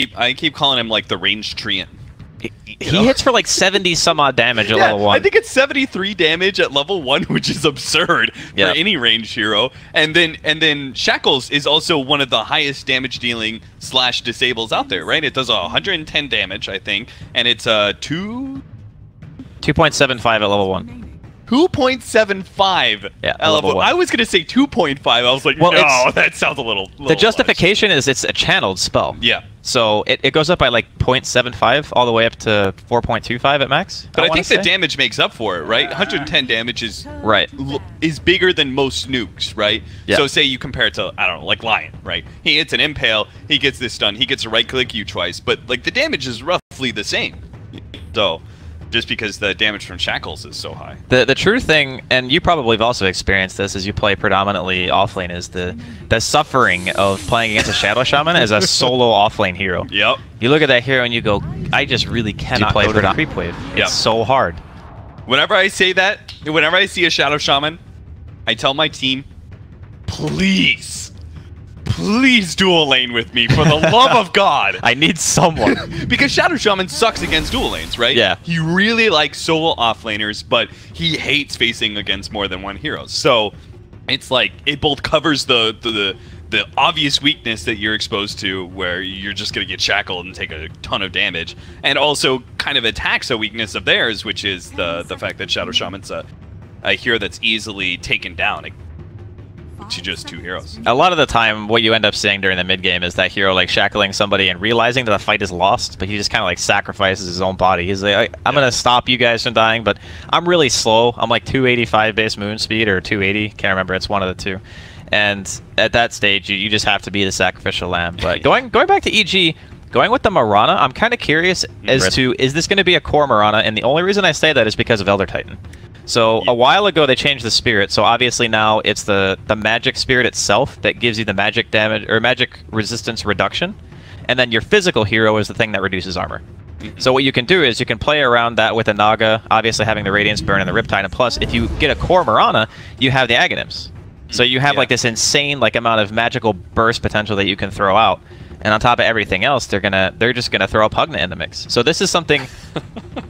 keep calling him like the ranged treant. He hits for like 70 some odd damage at level 1. I think it's 73 damage at level 1, which is absurd for any ranged hero. And then Shackles is also one of the highest damage dealing / disables out there, right? It does 110 damage, I think, and it's 2.75 at level 1. 2.75 at level 1. I was going to say 2.5. I was like, well, no, that sounds a little the justification is it's a channeled spell. Yeah. So it goes up by like 0.75 all the way up to 4.25 at max. But I think the damage makes up for it, right? 110 damage is bigger than most nukes, right? Yeah. So say you compare it to, I don't know, like Lion, right? He hits an impale, he gets this stun, he gets a right click you twice, but like the damage is roughly the same. So just because the damage from Shackles is so high. The true thing, and you probably have also experienced this as you play predominantly offlane, is the suffering of playing against a Shadow Shaman as a solo offlane hero. Yep. You look at that hero and you go, I just really cannot play for the creep wave. It's so hard. Whenever I say that, whenever I see a Shadow Shaman, I tell my team, please dual lane with me, for the love of God. I need someone. Because Shadow Shaman sucks against dual lanes, right? Yeah. He really likes solo offlaners, but he hates facing against more than one hero. So it's like it both covers the obvious weakness that you're exposed to, where you're just going to get shackled and take a ton of damage, and also kind of attacks a weakness of theirs, which is the fact that Shadow Shaman's a hero that's easily taken down to just 2 heroes. A lot of the time, what you end up seeing during the mid game is that hero like shackling somebody and realizing that the fight is lost, but he just kind of like sacrifices his own body. He's like, I'm gonna stop you guys from dying, but I'm really slow. I'm like 285 base moon speed or 280. Can't remember. It's one of the two. And at that stage, you just have to be the sacrificial lamb. But going back to EG. Going with the Mirana, I'm kind of curious as to, is this going to be a core Mirana? And the only reason I say that is because of Elder Titan. So a while ago they changed the spirit, so obviously now it's the magic spirit itself that gives you the magic damage or magic resistance reduction, and then your physical hero is the thing that reduces armor. So what you can do is you can play around that with a Naga, obviously having the Radiance Burn and the Riptide, and plus if you get a core Mirana, you have the Aghanims. So you have like this insane like amount of magical burst potential that you can throw out. And on top of everything else, they're just gonna throw a Pugna in the mix. So this is something,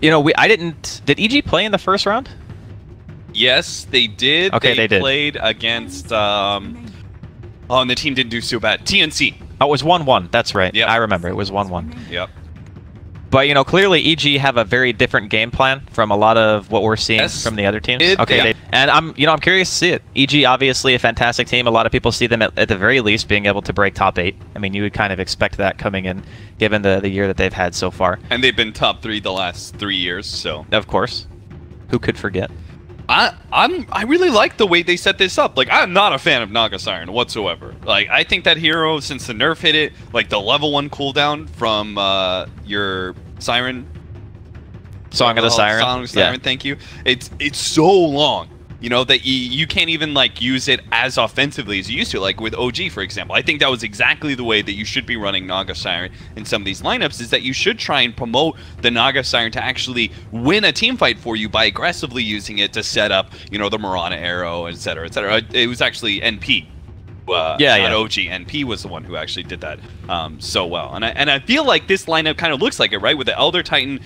you know, did EG play in the first round? Yes, they did. Okay, they did. Played against, and the team didn't do so bad. TNC. Oh, it was 1-1. That's right. Yep. I remember. It was 1-1. Yep. But, you know, clearly EG have a very different game plan from a lot of what we're seeing from the other teams. And I'm curious to see it. EG, obviously a fantastic team. A lot of people see them at the very least being able to break top 8. I mean, you would kind of expect that coming in, given the year that they've had so far. And they've been top 3 the last 3 years, so. Of course. Who could forget? I really like the way they set this up. Like, I'm not a fan of Naga Siren whatsoever. Like, I think that hero, since the nerf hit it, like the level 1 cooldown from your Siren, Song of the Siren. Song of the Siren, thank you. It's so long, you know, that you can't even like use it as offensively as you used to, like with OG, for example. I think that was exactly the way that you should be running Naga Siren in some of these lineups, is that you should try and promote the Naga Siren to actually win a team fight for you by aggressively using it to set up, you know, the Mirana arrow, etc., etc. It was actually NP. Not OG. NP was the one who actually did that so well, and I feel like this lineup kind of looks like it, right? With the Elder Titan,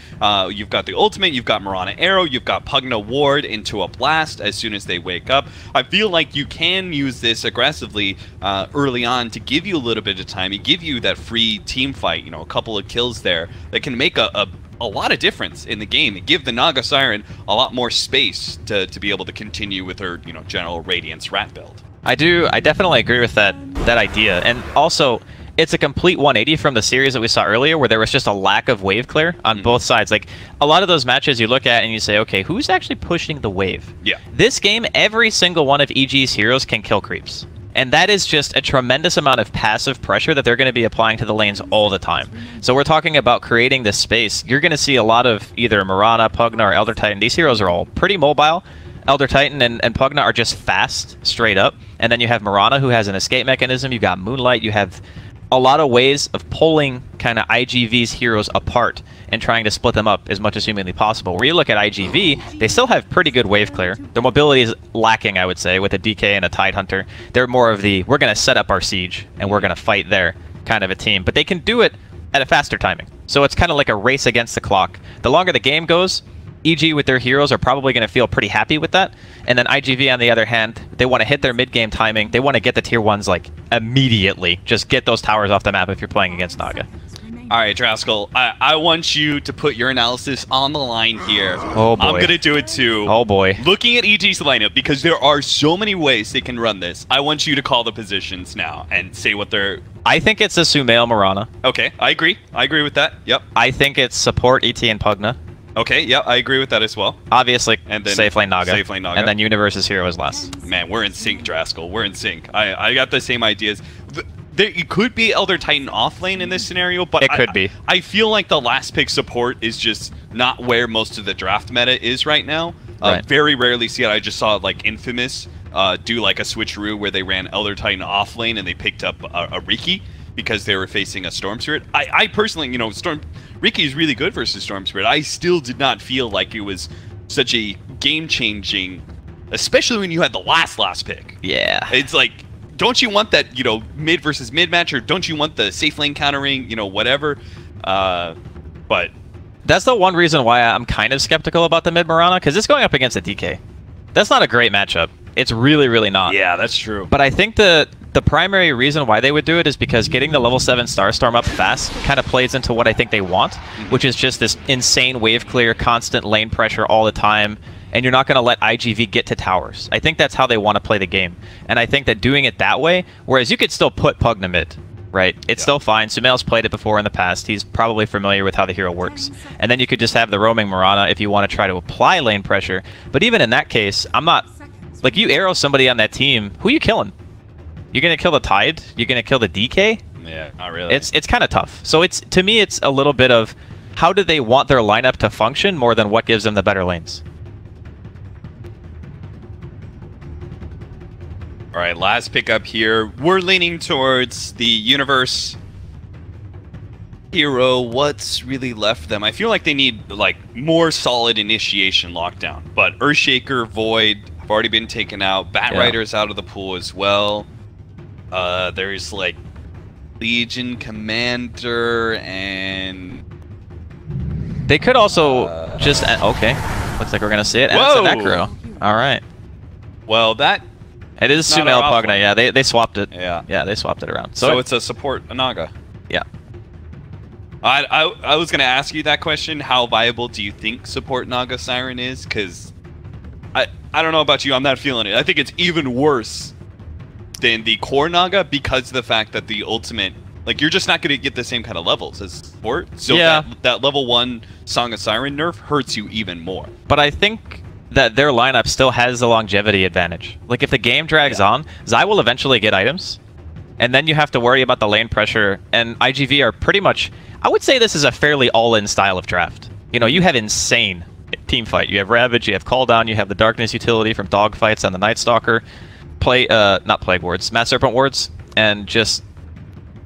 you've got the ultimate, you've got Mirana Arrow, you've got Pugna Ward into a blast as soon as they wake up. I feel like you can use this aggressively early on to give you a little bit of time, and give you that free team fight, you know, a couple of kills there that can make a lot of difference in the game, and give the Naga Siren a lot more space to be able to continue with her, you know, general Radiance rat build. I definitely agree with that idea, and also it's a complete 180 from the series that we saw earlier, where there was just a lack of wave clear on both sides. Like, a lot of those matches you look at and you say, okay, who's actually pushing the wave? Yeah. This game, every single one of EG's heroes can kill creeps. And that is just a tremendous amount of passive pressure that they're going to be applying to the lanes all the time. So we're talking about creating this space. You're going to see a lot of either Mirana, Pugna, or Elder Titan. These heroes are all pretty mobile. Elder Titan and Pugna are just fast, straight up. And then you have Mirana, who has an escape mechanism. You've got Moonlight. You have a lot of ways of pulling kind of IGV's heroes apart and trying to split them up as much as humanly possible. Where you look at IGV, they still have pretty good wave clear. Their mobility is lacking, I would say, with a DK and a Tidehunter. They're more of the, we're going to set up our siege and we're going to fight there kind of a team. But they can do it at a faster timing. So it's kind of like a race against the clock. The longer the game goes, EG with their heroes are probably going to feel pretty happy with that. And then IGV, on the other hand, they want to hit their mid-game timing. They want to get the tier 1s, like, immediately. Just get those towers off the map if you're playing against Naga. All right, Draskell, I want you to put your analysis on the line here. Oh, boy. I'm going to do it, too. Oh, boy. Looking at EG's lineup, because there are so many ways they can run this, I want you to call the positions now and say what they're... I think it's a Sumail Mirana. Okay, I agree. I agree with that. Yep. I think it's support ET and Pugna. Okay, yeah, I agree with that as well. Obviously, and then safe lane Naga. Safe lane Naga. And then Universe's hero is last. Man, we're in sync, Draskell. We're in sync. I got the same ideas. There could be Elder Titan off lane in this scenario, but it could be. I feel like the last pick support is just not where most of the draft meta is right now. Right. Very rarely see it. I just saw like Infamous do like a switcheroo where they ran Elder Titan off lane and they picked up a Riki because they were facing a Storm Spirit. I personally, you know, Riki is really good versus Storm Spirit. I still did not feel like it was such a game-changing, especially when you had the last pick. Yeah. It's like, don't you want that, you know, mid versus mid match, or don't you want the safe lane countering, you know, whatever? But that's the one reason why I'm kind of skeptical about the mid Mirana, because it's going up against a DK. That's not a great matchup. It's really, really not. Yeah, that's true. But I think the primary reason why they would do it is because getting the level 7 Starstorm up fast kind of plays into what I think they want, which is just this insane wave clear, constant lane pressure all the time, and you're not going to let IGV get to towers. I think that's how they want to play the game. And I think that doing it that way, whereas you could still put Pugna mid, right? It's still fine. Sumail's played it before in the past. He's probably familiar with how the hero works. And then you could just have the roaming Mirana if you want to try to apply lane pressure. But even in that case, I'm not... Like, you arrow somebody on that team, who are you killing? You're going to kill the Tide? You're going to kill the DK? Yeah, not really. It's kind of tough. So it's, to me, it's a little bit of how do they want their lineup to function more than what gives them the better lanes. All right, last pickup here. We're leaning towards the Universe hero. What's really left them? I feel like they need like more solid initiation lockdown. But Earthshaker, Void have already been taken out. Batrider's out of the pool as well. There's like Legion Commander and... They could also just... Okay, looks like we're going to see it. And it's a Necro. All right. Well, that... It is Sumail Pugna, yeah. They swapped it. Yeah. Yeah, they swapped it around. So it's a support Naga. Yeah. I was going to ask you that question. How viable do you think support Naga Siren is? Because I don't know about you. I'm not feeling it. I think it's even worse than the core Naga because of the fact that the ultimate... Like, you're just not going to get the same kind of levels as support. So yeah. that level 1 Song of Siren nerf hurts you even more. But I think that their lineup still has the longevity advantage. Like, if the game drags on, Zai will eventually get items. And then you have to worry about the lane pressure. And IGV are pretty much... I would say this is a fairly all-in style of draft. You know, you have insane team fight. You have Ravage, you have Call Down, you have the Darkness utility from Dogfights and the Night Stalker. Not Plague Wards, Mass Serpent Wards. And just...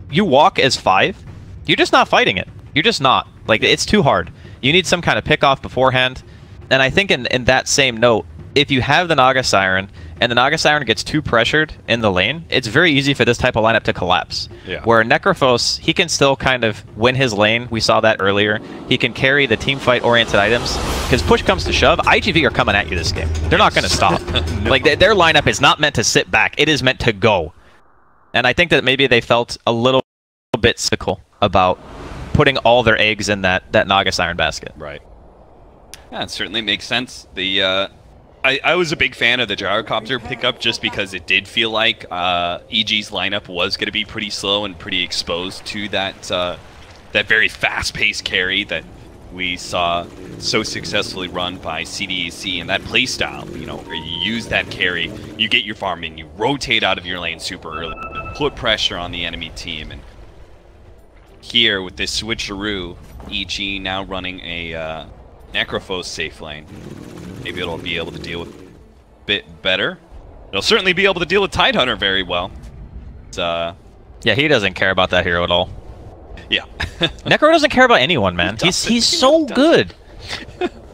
You walk as 5, you're just not fighting it. You're just not. Like, it's too hard. You need some kind of pick-off beforehand. And I think in that same note, if you have the Naga Siren, and the Naga Siren gets too pressured in the lane, it's very easy for this type of lineup to collapse. Yeah. Where Necrophos, he can still kind of win his lane. We saw that earlier. He can carry the team fight-oriented items. Because push comes to shove, IGV are coming at you this game. They're not going to stop. No. Like, their lineup is not meant to sit back. It is meant to go. And I think that maybe they felt a little bit cynical about putting all their eggs in that Naga Siren basket. Right. Yeah, it certainly makes sense. The I was a big fan of the Gyrocopter pickup just because it did feel like EG's lineup was going to be pretty slow and pretty exposed to that that very fast-paced carry that we saw so successfully run by CDEC, and that playstyle, you know, where you use that carry, you get your farming, you rotate out of your lane super early, put pressure on the enemy team, and here with this switcheroo, EG now running a Necrophos safe lane. Maybe it'll be able to deal with a bit better. It'll certainly be able to deal with Tidehunter very well. It's, yeah, he doesn't care about that hero at all. Yeah. Necro doesn't care about anyone, man. He's so good.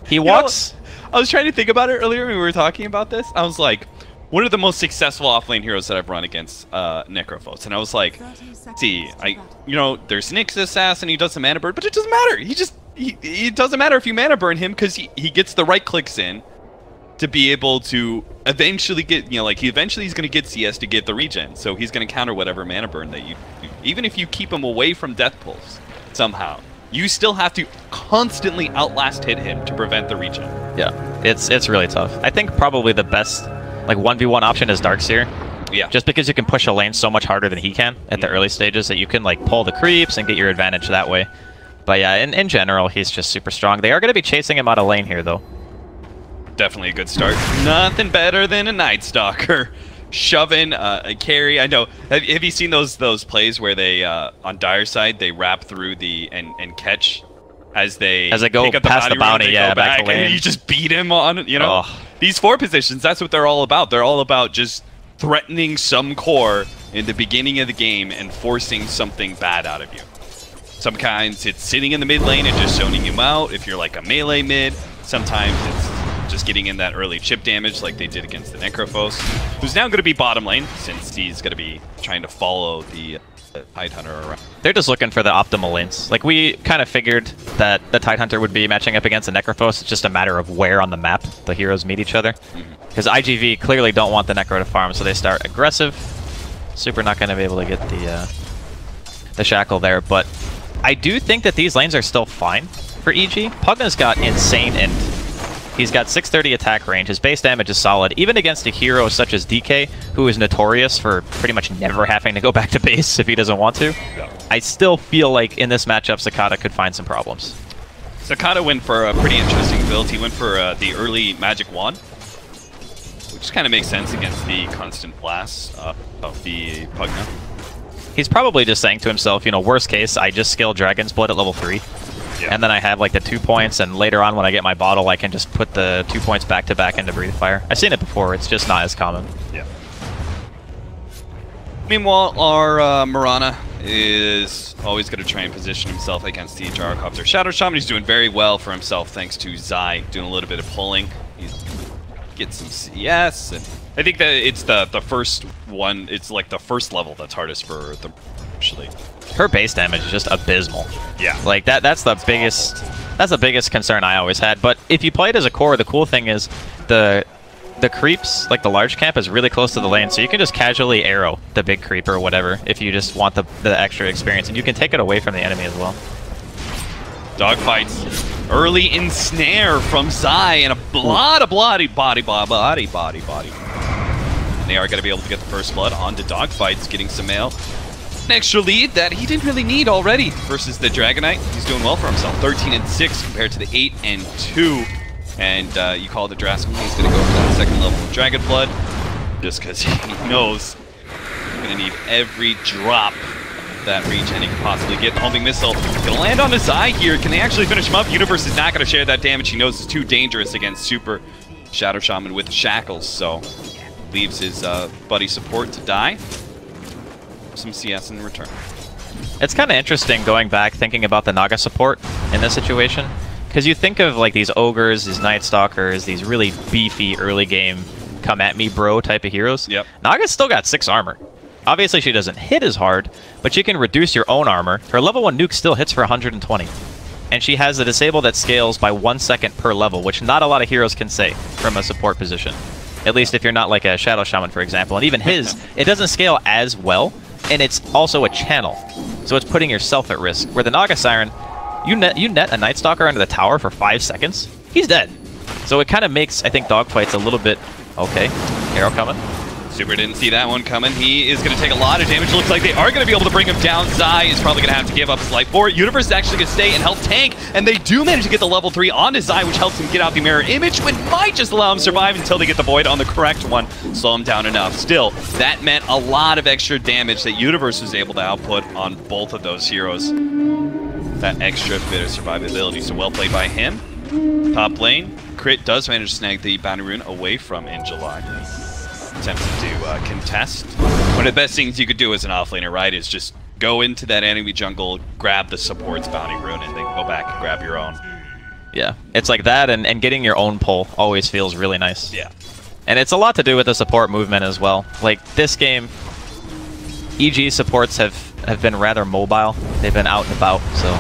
He walks... I was trying to think about it earlier when we were talking about this. I was like, one of the most successful offlane heroes that I've run against Necrophos, and I was like, see, there's Nyx Assassin, he does the mana burn, but it doesn't matter. It doesn't matter if you mana burn him because he gets the right clicks in to be able to eventually get, he's going to get CS to get the regen, so he's going to counter whatever mana burn that you do. Even if you keep him away from Death Pulse somehow, you still have to constantly outlast hit him to prevent the regen. Yeah, it's really tough. I think probably the best 1v1 option is Darkseer. Yeah. Just because you can push a lane so much harder than he can at the early stages that you can pull the creeps and get your advantage that way. But yeah, in general, he's just super strong. They are going to be chasing him out of lane here, though. Definitely a good start. Nothing better than a Night Stalker shoving a carry. I know. Have you seen those plays where they on Dire side they wrap through and catch as they go pick up past the bounty, yeah, back to lane. And you just beat him on. These 4 positions. That's what they're all about. They're all about just threatening some core in the beginning of the game and forcing something bad out of you. Sometimes it's sitting in the mid lane and just zoning you out if you're like a melee mid. Sometimes it's just getting in that early chip damage like they did against the Necrophos, who's now going to be bottom lane since he's going to be trying to follow the Tidehunter around. They're just looking for the optimal lanes. We kind of figured that the Tidehunter would be matching up against the Necrophos. It's just a matter of where on the map the heroes meet each other. Because IGV clearly don't want the Necro to farm, so they start aggressive. Super not going to be able to get the Shackle there, but I do think that these lanes are still fine for EG. Pugna's got insane int. He's got 630 attack range. His base damage is solid. Even against a hero such as DK, who is notorious for pretty much never having to go back to base if he doesn't want to, I still feel like in this matchup, Sakata could find some problems. Sakata went for a pretty interesting build. He went for the early Magic Wand, which kind of makes sense against the constant blast of the Pugna. He's probably just saying to himself, worst case, I just skill Dragon's Blood at level 3. Yeah. And then I have the 2 points, and later on when I get my bottle, I can just put the 2 points back to back into Breathe Fire. I've seen it before, it's just not as common. Yeah. Meanwhile, our Mirana is always going to try and position himself against the Gyrocopter Shadow Shaman. He's doing very well for himself thanks to Zai doing a little bit of pulling. He's get some CS, and I think that it's the first one. It's the first level that's hardest for them, actually. Her base damage is just abysmal. Yeah. That's the biggest concern I always had. But if you play it as a core, the cool thing is the creeps, the large camp, is really close to the lane, so you can just casually arrow the big creep or whatever if you just want the extra experience, and you can take it away from the enemy as well. Dogfights. Early ensnare from Zai and a lot of body. And they are going to be able to get the first blood onto Dogfights, getting Sumail an extra lead that he didn't really need already versus the Dragonite. He's doing well for himself. 13-6 compared to the 8-2. And you call the Drask. He's going to go for that second level of Dragon Blood just because he knows he's going to need every drop that regen he can possibly get. The homing missile gonna land on his eye here. Can they actually finish him up? Universe is not gonna share that damage. He knows it's too dangerous against Super Shadow Shaman with Shackles, so leaves his buddy support to die. Some CS in return. It's kind of interesting going back thinking about the Naga support in this situation, because you think of these ogres, these Night Stalkers, these really beefy early game come at me bro type of heroes. Yep. Naga's still got 6 armor. Obviously, she doesn't hit as hard, but she can reduce your own armor. Her level 1 nuke still hits for 120. And she has a disable that scales by 1 second per level, which not a lot of heroes can say from a support position. At least if you're not like a Shadow Shaman, for example. And even his, it doesn't scale as well, and it's also a channel. So it's putting yourself at risk. Where the Naga Siren, you net a Night Stalker under the tower for 5 seconds, he's dead. So it kind of makes, I think, dogfights a little bit... Okay, arrow coming. Super didn't see that one coming. He is going to take a lot of damage. Looks like they are going to be able to bring him down. Zai is probably going to have to give up his life for it. Universe is actually going to stay and help tank, and they do manage to get the level 3 onto Zai, which helps him get out the mirror image, which might just allow him to survive until they get the Void on the correct one. Slow him down enough. Still, that meant a lot of extra damage that Universe was able to output on both of those heroes. That extra bit of survivability. So well played by him. Top lane, Crit does manage to snag the Bounty Rune away from in July. Attempted to contest. One of the best things you could do as an offlaner, right, is just go into that enemy jungle, grab the support's Bounty Rune, and then go back and grab your own. Yeah, it's like that, and getting your own pull always feels really nice. Yeah. And it's a lot to do with the support movement as well. Like, this game, EG supports have been rather mobile. They've been out and about, so...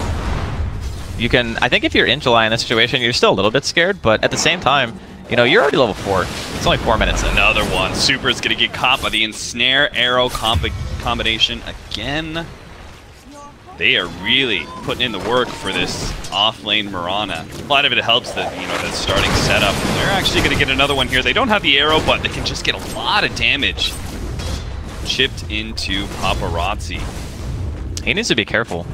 You can... I think if you're in July in this situation, you're still a little bit scared, but at the same time, you know, you're already level 4. It's only 4 minutes in. Another one. Super's gonna get caught by the ensnare arrow combination again. They are really putting in the work for this off-lane Mirana. A lot of it helps that, you know, the starting setup. They're actually going to get another one here. They don't have the arrow, but they can just get a lot of damage chipped into Paparazzi. He needs to be careful.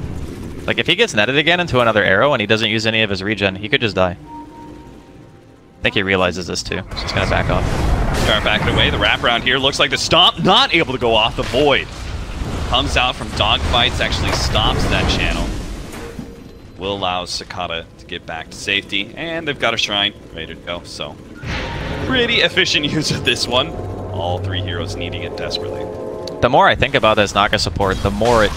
Like, if he gets netted again into another arrow and he doesn't use any of his regen, he could just die. I think he realizes this too. He's just going to back off. Start backing away. The wraparound here looks like the stomp not able to go off the void. Comes out from dogfights, actually stops that channel. Will allow Sakata to get back to safety, and they've got a shrine ready to go, so pretty efficient use of this one. All 3 heroes needing it desperately. The more I think about this Naga support, the more it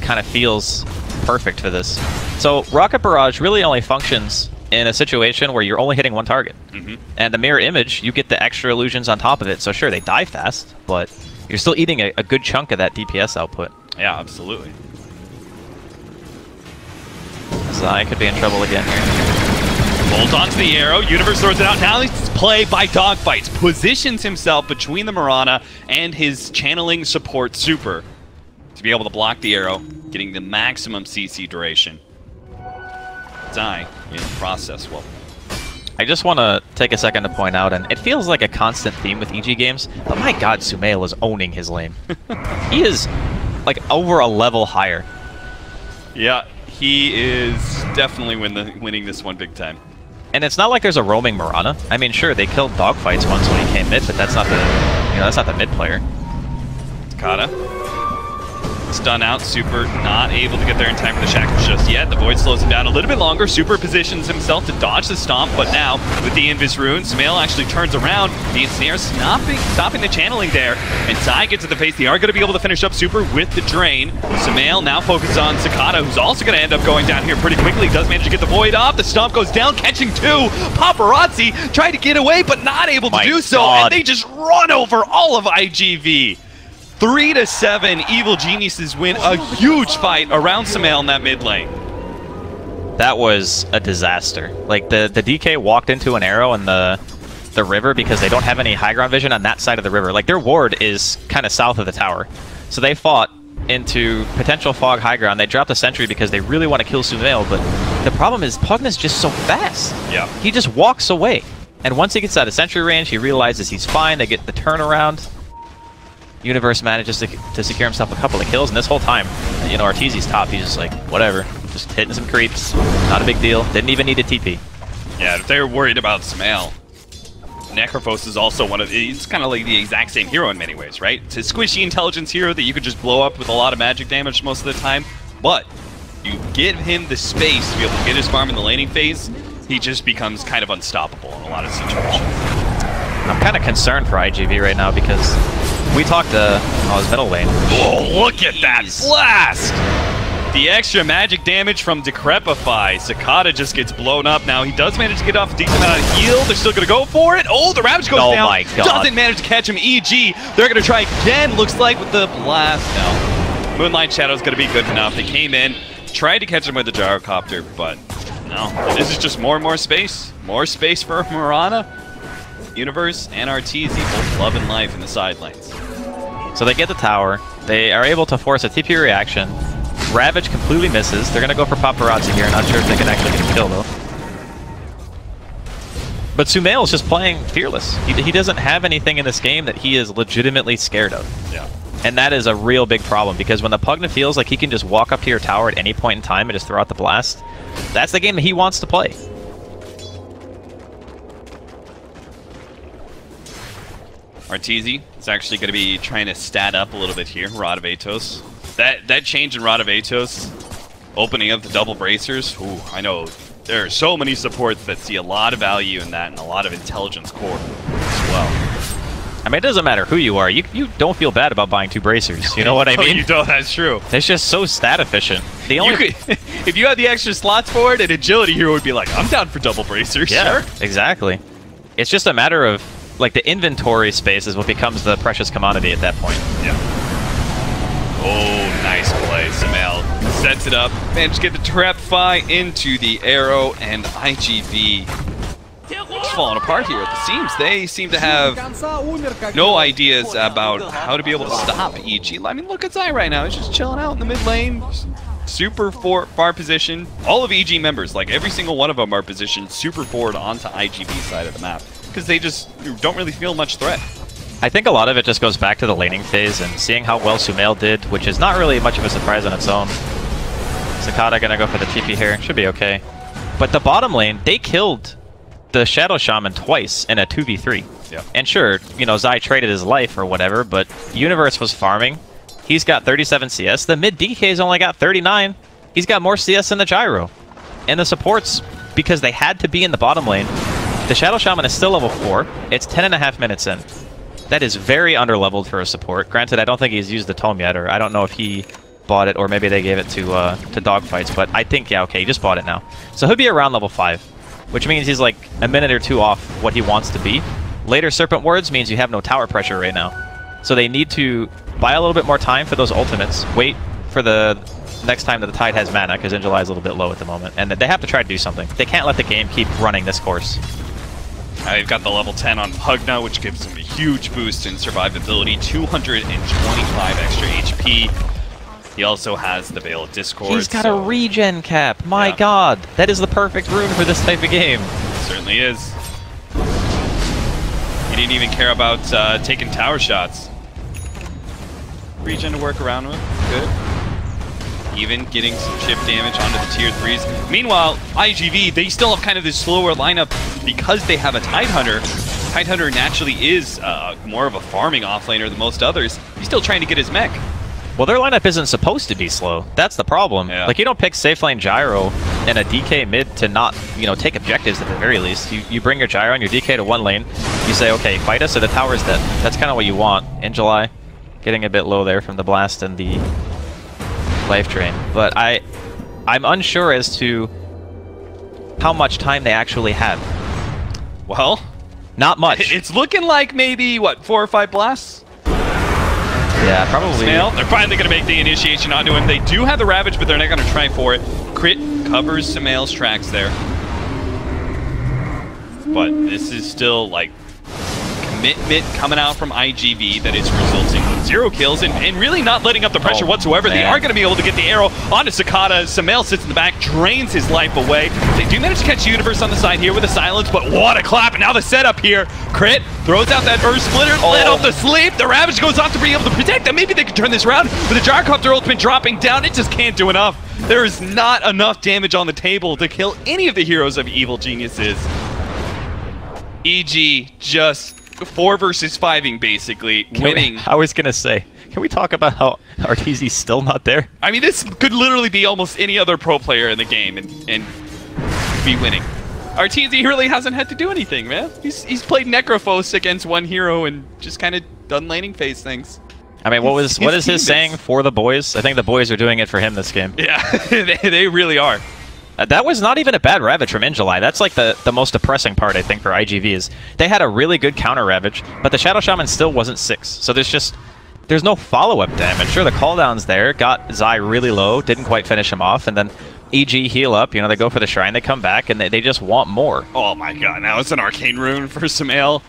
kind of feels perfect for this. So Rocket Barrage really only functions in a situation where you're only hitting one target. And the mirror image, you get the extra illusions on top of it, so sure, they die fast, but you're still eating a good chunk of that DPS output. Yeah, absolutely. Zai could be in trouble again here. Hold on to the arrow. Universe throws it out. Now he's played by dogfights. Positions himself between the Mirana and his channeling support Super to be able to block the arrow, getting the maximum CC duration. Zai in the process will. I just want to take a second to point out, and it feels like a constant theme with EG games, but my god, Sumail is owning his lane. He is, like, over a level higher. Yeah, he is definitely winning this one big time. And it's not like there's a roaming Mirana. I mean, sure, they killed dogfights once when he came mid, but that's not the, you know, that's not the mid player. Takata. Stun out. Super not able to get there in time for the shackles just yet. The void slows him down a little bit longer. Super positions himself to dodge the stomp, but now with the Invis rune, Sumail actually turns around. The ensnare stopping the channeling there, and Zai gets to the face. They are going to be able to finish up Super with the drain. Sumail now focused on Sakata, who's also going to end up going down here pretty quickly. Does manage to get the void off. The stomp goes down, catching 2. Paparazzi tried to get away, but not able to do so, and they just run over all of IGV. 3-7, Evil Geniuses win a huge fight around Sumail in that mid lane. That was a disaster. Like, the DK walked into an arrow in the river because they don't have any high ground vision on that side of the river. Like, their ward is kind of south of the tower. So they fought into potential fog high ground. They dropped a sentry because they really want to kill Sumail, but the problem is Pugna's just so fast. Yeah. He just walks away. And once he gets out of sentry range, he realizes he's fine. They get the turnaround. Universe manages to secure himself a couple of kills, and this whole time, you know, Arteezy's top, he's just like, whatever, just hitting some creeps, not a big deal, didn't even need a TP. Yeah, if they're worried about Sumail, Necrophos is also one of, he's kind of like the exact same hero in many ways, right? It's a squishy intelligence hero that you could just blow up with a lot of magic damage most of the time, but you give him the space to be able to get his farm in the laning phase, he just becomes kind of unstoppable in a lot of situations. I'm kind of concerned for IGV right now because we talked to his middle lane. Oh, look at that blast! The extra magic damage from Decrepify. Sakata just gets blown up. Now he does manage to get off a decent amount of heal. They're still going to go for it. Oh, the Ravage goes down. My God. Doesn't manage to catch him. EG, they're going to try again, looks like, with the blast. No. Moonlight Shadow's going to be good enough. They came in, tried to catch him with the gyrocopter, but no. This is just more and more space. More space for Mirana. Universe and Arteezy both loving life in the side lanes. So they get the tower. They are able to force a TP reaction. Ravage completely misses. They're going to go for Paparazzi here. Not sure if they can actually get a kill, though. But Sumail is just playing fearless. He doesn't have anything in this game that he is legitimately scared of. Yeah. And that is a real big problem, because when the Pugna feels like he can just walk up to your tower at any point in time and just throw out the blast, that's the game that he wants to play. Arteezy is actually going to be trying to stat up a little bit here. Rod of Atos. That change in Rod of Atos, opening up the double bracers. Ooh, I know there are so many supports that see a lot of value in that and a lot of intelligence core as well. I mean, it doesn't matter who you are. You don't feel bad about buying 2 bracers. You know what I mean? You don't. That's true. It's just so stat efficient. The only if you had the extra slots for it, an agility hero would be like, I'm down for double bracers. Yeah, sure. Exactly. It's just a matter of, like the inventory space is what becomes the precious commodity at that point. Yeah. Oh, nice play. Sumail sets it up, managed to get the trap fi into the arrow, and IGV is falling apart here at the seams. They seem to have no ideas about how to be able to stop EG. I mean, look at Zai right now. He's just chilling out in the mid lane. Super far position. All of EG members, like every single one of them, are positioned super forward onto IGV's side of the map because they just don't really feel much threat. I think a lot of it just goes back to the laning phase and seeing how well Sumail did, which is not really much of a surprise on its own. Sakata gonna go for the TP here. Should be okay. But the bottom lane, they killed the Shadow Shaman twice in a 2v3. Yeah. And sure, you know, Zai traded his life or whatever, but Universe was farming. He's got 37 CS. The mid DK's only got 39. He's got more CS than the Gyro. And the supports, because they had to be in the bottom lane, the Shadow Shaman is still level 4. It's 10.5 minutes in. That is very underleveled for a support. Granted, I don't think he's used the tome yet, or I don't know if he bought it, or maybe they gave it to dogfights, but I think, yeah, okay, he just bought it now. So he'll be around level 5, which means he's like a minute or two off what he wants to be. Later Serpent Wards means you have no tower pressure right now. So they need to buy a little bit more time for those ultimates, wait for the next time that the Tide has mana, because Injuly is a little bit low at the moment, and they have to try to do something. They can't let the game keep running this course. They've got the level 10 on Pugna, which gives him a huge boost in survivability, 225 extra HP. He also has the Veil of Discord. He's got a regen cap. My god, that is the perfect rune for this type of game. It certainly is. He didn't even care about taking tower shots. Regen to work around with. Good. Even getting some chip damage onto the tier 3s. Meanwhile, IGV, they still have kind of this slower lineup because they have a Tidehunter. Tidehunter naturally is more of a farming offlaner than most others. He's still trying to get his mech. Well, their lineup isn't supposed to be slow. That's the problem. Yeah. Like, you don't pick safe lane Gyro and a DK mid to not, you know, take objectives at the very least. You bring your Gyro and your DK to one lane. You say, okay, fight us or the tower's dead. That's kind of what you want. In July, getting a bit low there from the blast and the life drain. But I'm unsure as to how much time they actually have. Well, not much. It's looking like maybe, what, 4 or 5 blasts? Yeah, probably. Sumail, they're finally going to make the initiation onto him. They do have the Ravage, but they're not going to try for it. Crit covers Sumail's tracks there. But this is still, like, commitment coming out from IGV that is resulting in 0 kills and really not letting up the pressure whatsoever. Man. They are going to be able to get the arrow onto Sakata. Sumail sits in the back, drains his life away. They do manage to catch Universe on the side here with a silence, but what a clap. And now the setup here. Crit throws out that Earth Splitter, let off the sleep. The Ravage goes off to be able to protect them. Maybe they can turn this around, but the Gyrocopter ultimate dropping down. It just can't do enough. There is not enough damage on the table to kill any of the heroes of Evil Geniuses. EG just 4 versus 5ing, basically, winning. I was going to say, can we talk about how Arteezy's still not there? I mean, this could literally be almost any other pro player in the game and be winning. Arteezy really hasn't had to do anything, man. He's played Necrophos against one hero and just kind of done laning phase things. I mean, what is his saying for the boys? I think the boys are doing it for him this game. Yeah, they really are. That was not even a bad Ravage from Injuly. That's like the most depressing part, I think, for IGV is they had a really good counter Ravage, but the Shadow Shaman still wasn't 6. So there's no follow-up damage. Sure, the cooldown's there, got Zai really low, didn't quite finish him off, and then EG heal up, you know, they go for the shrine, they come back, and they just want more. Oh my god, now it's an arcane rune for Sumail.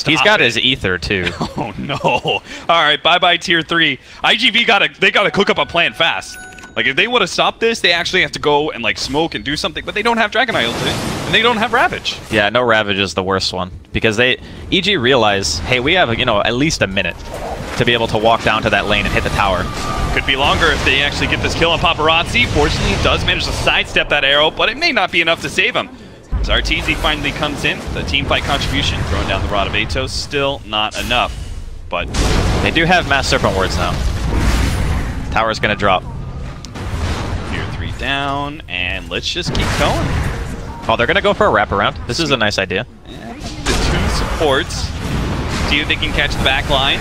He's got his ether too. Oh no. Alright, bye-bye tier 3. IGV gotta cook up a plan fast. Like, if they want to stop this, they actually have to go and, like, smoke and do something, but they don't have Dragon Eye ultimate, and they don't have Ravage. Yeah, no Ravage is the worst one, because EG realize, hey, we have, you know, at least a minute to be able to walk down to that lane and hit the tower. Could be longer if they actually get this kill on Paparazzi. Fortunately, he does manage to sidestep that arrow, but it may not be enough to save him. As Arteezy finally comes in, the team fight contribution, throwing down the Rod of Atos, still not enough, but they do have Mass Serpent Wards now. Tower's gonna drop. Down, and let's just keep going. Oh, they're gonna go for a wraparound. This is a nice idea. Yeah, the 2 supports. See if they can catch the back line.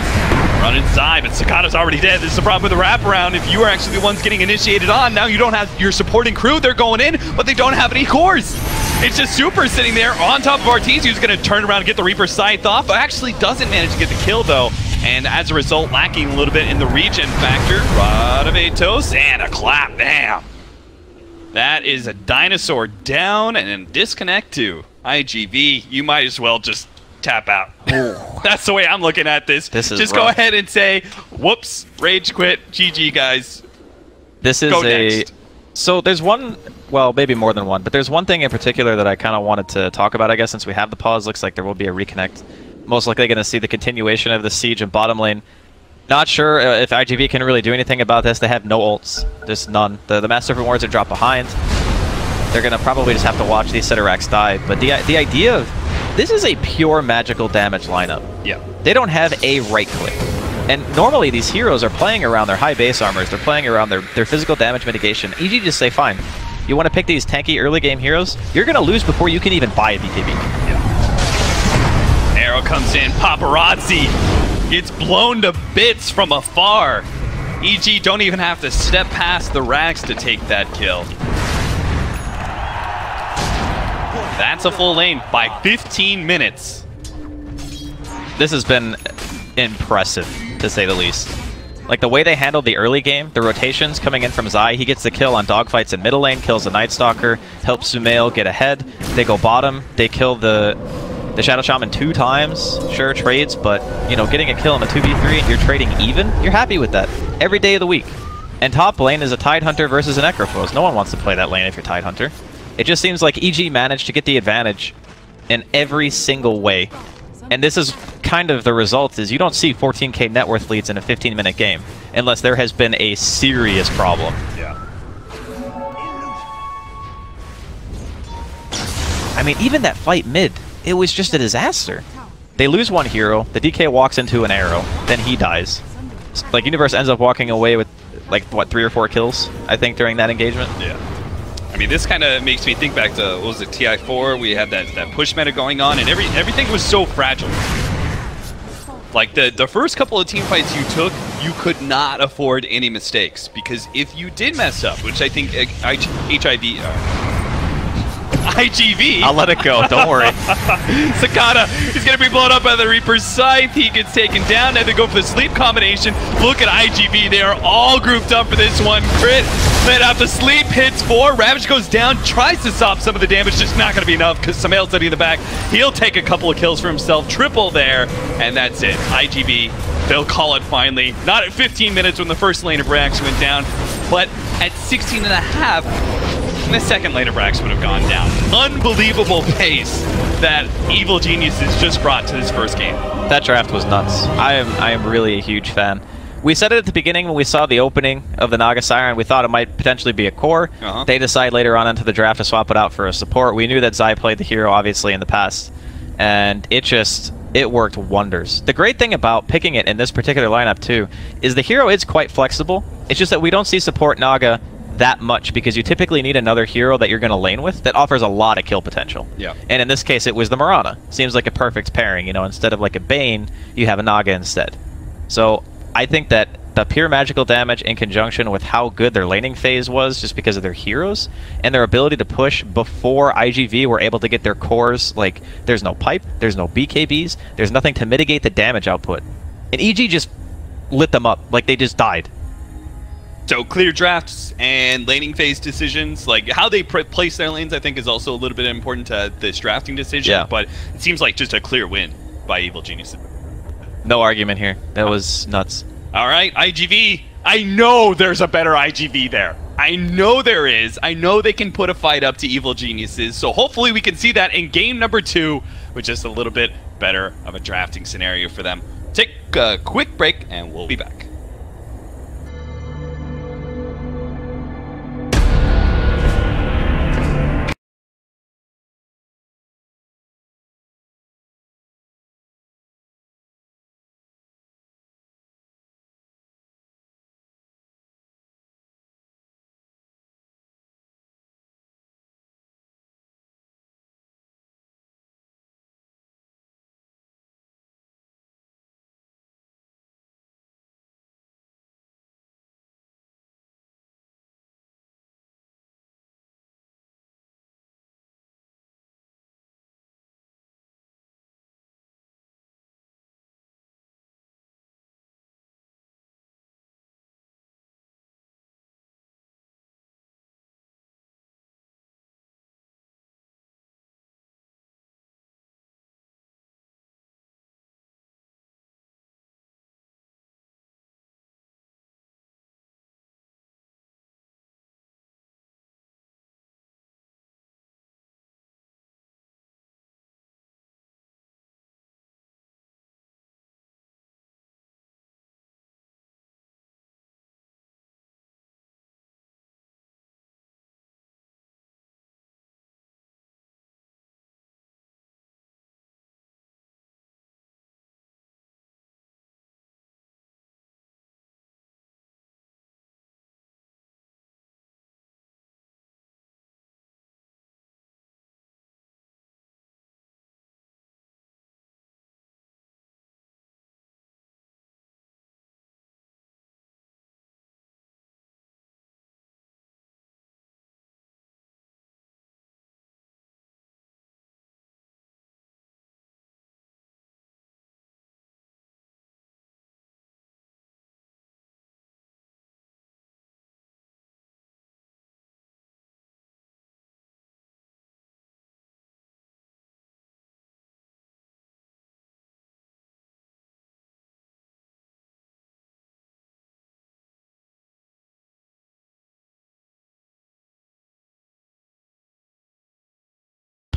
Run inside, but Sakata's already dead. This is the problem with the wraparound. If you are actually the ones getting initiated on, now you don't have your supporting crew. They're going in, but they don't have any cores. It's just Super sitting there on top of Arteezy, who's going to turn around and get the Reaper Scythe off. Actually doesn't manage to get the kill, though. And as a result, lacking a little bit in the regen factor. Rod of Atos and a clap. Damn. That is a dinosaur down and a disconnect to IGV. You might as well just tap out. That's the way I'm looking at this. This is just rough. go ahead and say, whoops, rage quit, GG guys. This is Go a... next. So there's one, well, maybe more than one, but there's one thing in particular that I kind of wanted to talk about, I guess, since we have the pause. Looks like there will be a reconnect. Most likely going to see the continuation of the siege in bottom lane. Not sure if IGV can really do anything about this. They have no ults. There's none. The Master Serpent Wards are dropped behind. They're going to probably just have to watch these Ceterax die. But the idea of... This is a pure magical damage lineup. Yeah. They don't have a right click. And normally these heroes are playing around their high base armors. They're playing around their physical damage mitigation. EG just say, fine. You want to pick these tanky early game heroes? You're going to lose before you can even buy a BKB. Yeah. Arrow comes in. Paparazzi gets blown to bits from afar. EG don't even have to step past the racks to take that kill. That's a full lane by 15 minutes. This has been impressive, to say the least. Like, the way they handled the early game, the rotations coming in from Zai, he gets the kill on dogfights in middle lane, kills the Night Stalker, helps Sumail get ahead. They go bottom, they kill the Shadow Shaman 2 times. Sure, trades, but, you know, getting a kill in the 2v3, you're trading even, you're happy with that. Every day of the week. And top lane is a Tidehunter versus an Necrophos. No one wants to play that lane if you're Tidehunter. It just seems like EG managed to get the advantage in every single way. And this is kind of the result, is you don't see 14k net worth leads in a 15-minute game unless there has been a serious problem. Yeah. I mean, even that fight mid, it was just a disaster. They lose one hero, the DK walks into an arrow, then he dies. Like, Universe ends up walking away with, like, what, 3 or 4 kills, I think, during that engagement? Yeah. I mean, this kind of makes me think back to, what was it, TI4? We had that push meta going on, and everything was so fragile. Like, the first couple of team fights you took, you could not afford any mistakes, because if you did mess up, which I think IGV... I'll let it go, don't worry. Sakata, he's going to be blown up by the Reaper's Scythe. He gets taken down, and they go for the sleep combination. Look at IGV. They are all grouped up for this one. Crit, let out the sleep, hits 4. Ravage goes down, tries to stop some of the damage, just not going to be enough because Sumail's sitting in the back. He'll take a couple of kills for himself. Triple there, and that's it. IGV, they'll call it finally. Not at 15 minutes when the first lane of Rax went down, but at 16 and a half, the second lane of Rax would have gone down. Unbelievable pace that Evil Geniuses just brought to this first game. That draft was nuts. I am really a huge fan. We said it at the beginning when we saw the opening of the Naga Siren. We thought it might potentially be a core. They decide later on into the draft to swap it out for a support. We knew that Zai played the hero, obviously, in the past. And it worked wonders. The great thing about picking it in this particular lineup, too, is the hero is quite flexible. It's just that we don't see support Naga that much because you typically need another hero that you're going to lane with that offers a lot of kill potential. Yeah. And in this case, it was the Mirana. Seems like a perfect pairing. You know, instead of like a Bane, you have a Naga instead. So I think that the pure magical damage in conjunction with how good their laning phase was just because of their heroes and their ability to push before IGV were able to get their cores, like, there's no pipe, there's no BKBs, there's nothing to mitigate the damage output. And EG just lit them up, like they just died. So clear drafts and laning phase decisions, like how they place their lanes, I think is also a little bit important to this drafting decision, Yeah. but it seems like just a clear win by Evil Geniuses. No argument here. That was nuts. All right, IGV. I know there's a better IGV there. I know there is. I know they can put a fight up to Evil Geniuses, so hopefully we can see that in game number 2 with just a little bit better of a drafting scenario for them. Take a quick break, and we'll be back.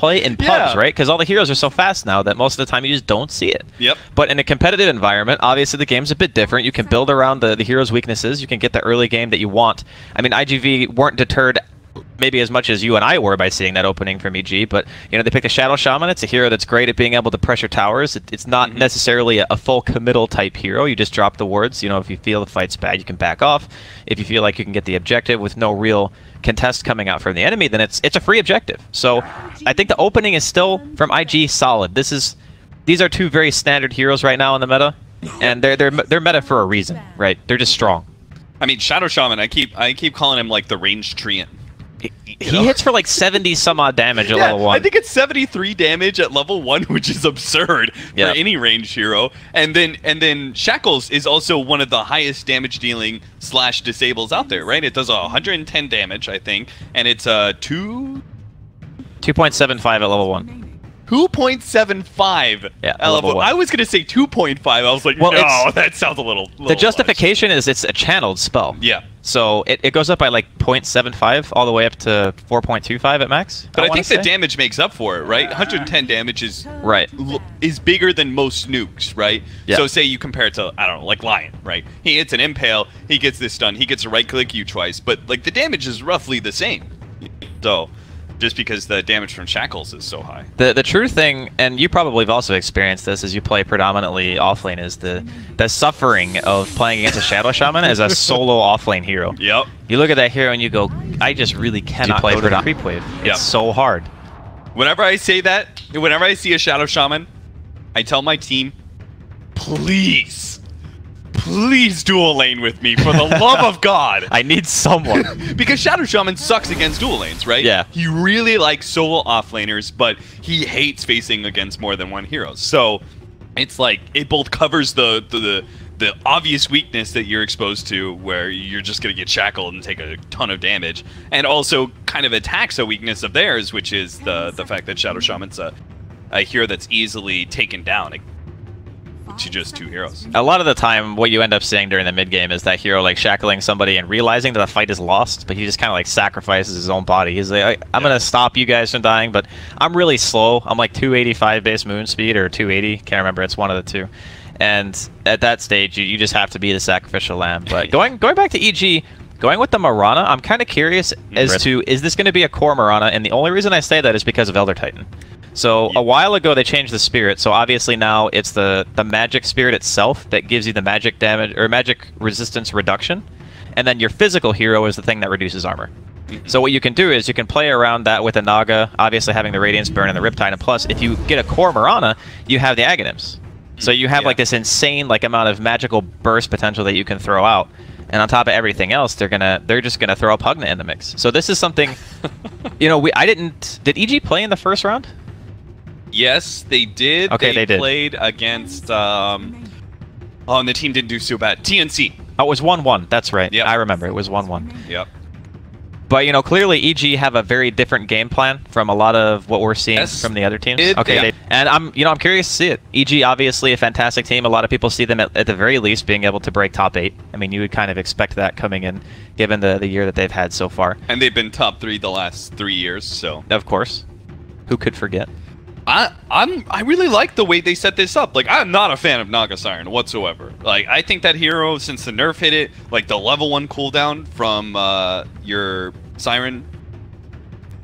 play in pubs, right? Because all the heroes are so fast now that most of the time you just don't see it. Yep. But in a competitive environment, obviously the game's a bit different. You can build around the hero's weaknesses. You can get the early game that you want. I mean, IGV weren't deterred maybe as much as you and I were by seeing that opening from EG, but you know, they picked a Shadow Shaman. It's a hero that's great at being able to pressure towers. It's not necessarily a full committal type hero. You just drop the wards. You know, if you feel the fight's bad, you can back off. If you feel like you can get the objective with no real contest coming out from the enemy, then it's a free objective. So I think the opening is still from IG solid. These are two very standard heroes right now in the meta, and they're meta for a reason, right? They're just strong. I mean, Shadow Shaman, I keep calling him like the ranged Treant. He hits for like 70 some odd damage at level 1. I think it's 73 damage at level 1, which is absurd for any ranged hero. And then Shackles is also one of the highest damage dealing / disables out there, right? It does 110 damage, I think, and it's 2.75 at level 1. 2.75 at level 1. I was gonna say 2.5. I was like, well, no, that sounds a little the justification is it's a channeled spell. Yeah. So it goes up by like 0.75 all the way up to 4.25 at max. But I think the damage makes up for it, right? 110 damage is bigger than most nukes, right? Yeah. So say you compare it to, I don't know, like Lion, right? He hits an impale, he gets this stun, he gets a right click you twice, but like the damage is roughly the same. So just because the damage from Shackles is so high. The true thing, and you probably have also experienced this as you play predominantly offlane, is the suffering of playing against a Shadow Shaman as a solo offlane hero. Yep. You look at that hero and you go, I just really cannot play the creep wave. It's so hard. Whenever I say that, whenever I see a Shadow Shaman, I tell my team, please dual lane with me, for the love of God. I need someone. Because Shadow Shaman sucks against dual lanes, right? Yeah. He really likes solo offlaners, but he hates facing against more than one hero. So it's like it both covers the obvious weakness that you're exposed to, where you're just going to get shackled and take a ton of damage, and also kind of attacks a weakness of theirs, which is the fact that Shadow Shaman's a hero that's easily taken down to just two heroes. A lot of the time, what you end up seeing during the mid game is that hero like shackling somebody and realizing that the fight is lost, but he just kind of like sacrifices his own body. He's like, I'm gonna stop you guys from dying, but I'm really slow. I'm like 285 base moon speed or 280. Can't remember. It's one of the two. And at that stage, you just have to be the sacrificial lamb. But going back to EG. Going with the Mirana, I'm kind of curious as to, is this going to be a core Mirana? And the only reason I say that is because of Elder Titan. So a while ago they changed the spirit, so obviously now it's the magic spirit itself that gives you the magic damage or magic resistance reduction, and then your physical hero is the thing that reduces armor. So what you can do is you can play around that with a Naga, obviously having the Radiance Burn and the Riptide, and plus if you get a core Mirana, you have the Aghanim's. So you have like this insane like amount of magical burst potential that you can throw out. And on top of everything else, they're just gonna throw a Pugna in the mix. So this is something, you know, did EG play in the first round? Yes, they did. Okay, they did. Played against, and the team didn't do so bad. TNC. Oh, it was 1-1. That's right. Yep. I remember. It was 1-1. Yep. But, you know, clearly EG have a very different game plan from a lot of what we're seeing from the other teams. And I'm curious to see it. EG, obviously a fantastic team. A lot of people see them at the very least being able to break top 8. I mean, you would kind of expect that coming in, given the year that they've had so far. And they've been top 3 the last 3 years, so. Of course. Who could forget? I really like the way they set this up. Like, I'm not a fan of Naga Siren whatsoever. Like, I think that hero, since the nerf hit it, like the level 1 cooldown from your Siren,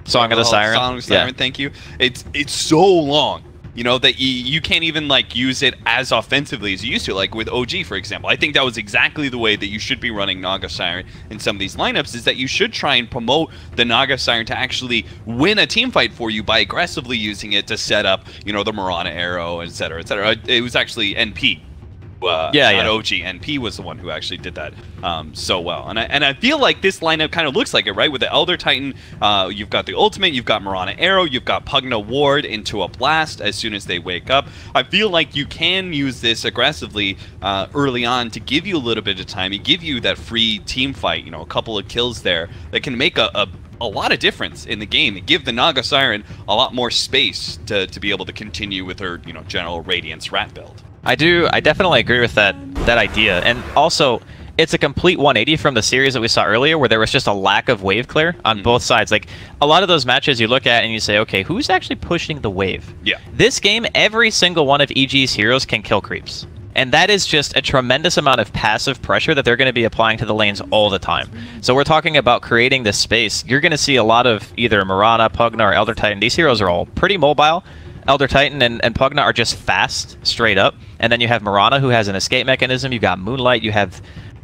Song of the Siren, thank you. It's so long, you know, that you can't even like use it as offensively as you used to, like with OG, for example. I think that was exactly the way that you should be running Naga Siren in some of these lineups, is that you should try and promote the Naga Siren to actually win a team fight for you by aggressively using it to set up, you know, the Mirana arrow, etc., etc. It was actually NP. Not OG. NP was the one who actually did that so well, and I feel like this lineup kind of looks like it, right? With the Elder Titan, you've got the ultimate, you've got Mirana Arrow, you've got Pugna Ward into a blast as soon as they wake up. I feel like you can use this aggressively early on to give you a little bit of time, and give you that free team fight, you know, a couple of kills there that can make a lot of difference in the game, and give the Naga Siren a lot more space to be able to continue with her, you know, general Radiance rat build. I definitely agree with that idea. And also, it's a complete 180 from the series that we saw earlier, where there was just a lack of wave clear on both sides. Like, a lot of those matches you look at and you say, okay, who's actually pushing the wave? Yeah. This game, every single one of EG's heroes can kill creeps. And that is just a tremendous amount of passive pressure that they're going to be applying to the lanes all the time. So we're talking about creating this space. You're going to see a lot of either Mirana, Pugna, or Elder Titan. These heroes are all pretty mobile. Elder Titan and Pugna are just fast, straight up. And then you have Mirana, who has an escape mechanism. You got Moonlight. You have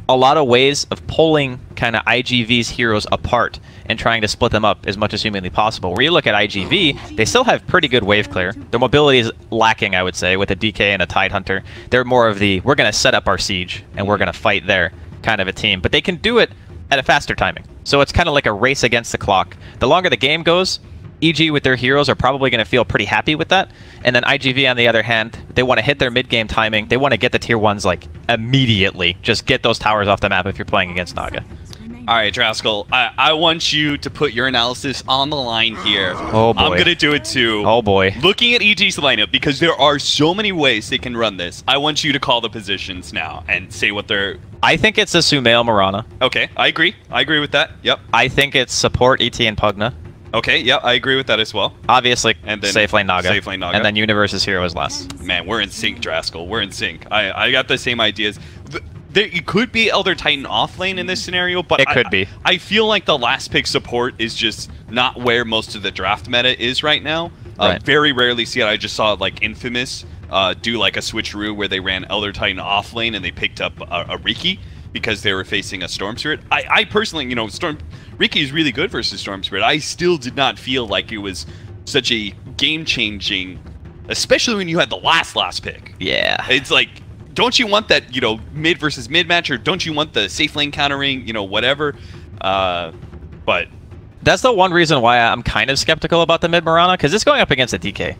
a lot of ways of pulling kind of IGV's heroes apart and trying to split them up as much as humanly possible. Where you look at IGV, they still have pretty good wave clear. Their mobility is lacking, I would say, with a DK and a Tide Hunter. They're more of the, we're going to set up our siege and we're going to fight there kind of a team. But they can do it at a faster timing. So it's kind of like a race against the clock. The longer the game goes, EG with their heroes are probably going to feel pretty happy with that. And then IGV, on the other hand, they want to hit their mid-game timing. They want to get the tier 1s, like, immediately. Just get those towers off the map if you're playing against Naga. All right, Draskell, I want you to put your analysis on the line here. Oh, boy. I'm going to do it, too. Oh, boy. Looking at EG's lineup, because there are so many ways they can run this, I want you to call the positions now and say what they're... I think it's a Sumail Mirana. Okay, I agree. I agree with that. Yep. I think it's support ET and Pugna. Okay, yeah, I agree with that as well. Obviously, and then safe lane Naga. Safe lane Naga. And then Universe's hero is last. Man, we're in sync, Draskell. We're in sync. I got the same ideas. It could be Elder Titan off lane in this scenario, but it could be. I feel like the last pick support is just not where most of the draft meta is right now. Right. Very rarely see it. I just saw like Infamous do like a switcheroo where they ran Elder Titan off lane and they picked up a Riki because they were facing a Storm Spirit. I personally, you know, Riki is really good versus Storm Spirit. I still did not feel like it was such a game-changing, especially when you had the last pick. Yeah. It's like, don't you want that, you know, mid versus mid match, or don't you want the safe lane countering, you know, whatever? But that's the one reason why I'm kind of skeptical about the mid Mirana, because it's going up against a DK.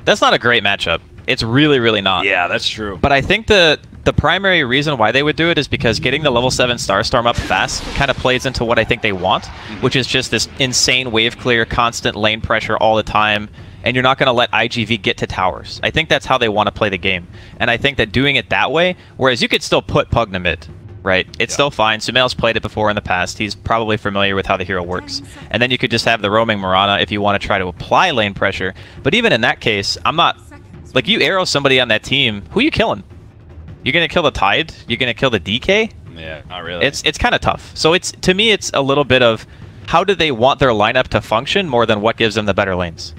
That's not a great matchup. It's really, really not. Yeah, that's true. But I think the primary reason why they would do it is because getting the level 7 Starstorm up fast kind of plays into what I think they want, which is just this insane wave clear, constant lane pressure all the time, and you're not going to let IGV get to towers. I think that's how they want to play the game. And I think that doing it that way, whereas you could still put Pugna mid, right? It's still fine. Sumail's played it before in the past. He's probably familiar with how the hero works. And then you could just have the roaming Mirana if you want to try to apply lane pressure. But even in that case, I'm not... Like, you arrow somebody on that team, who are you killing? You're going to kill the Tide? You're going to kill the DK? Yeah, not really. It's kind of tough. So to me, it's a little bit of how do they want their lineup to function more than what gives them the better lanes.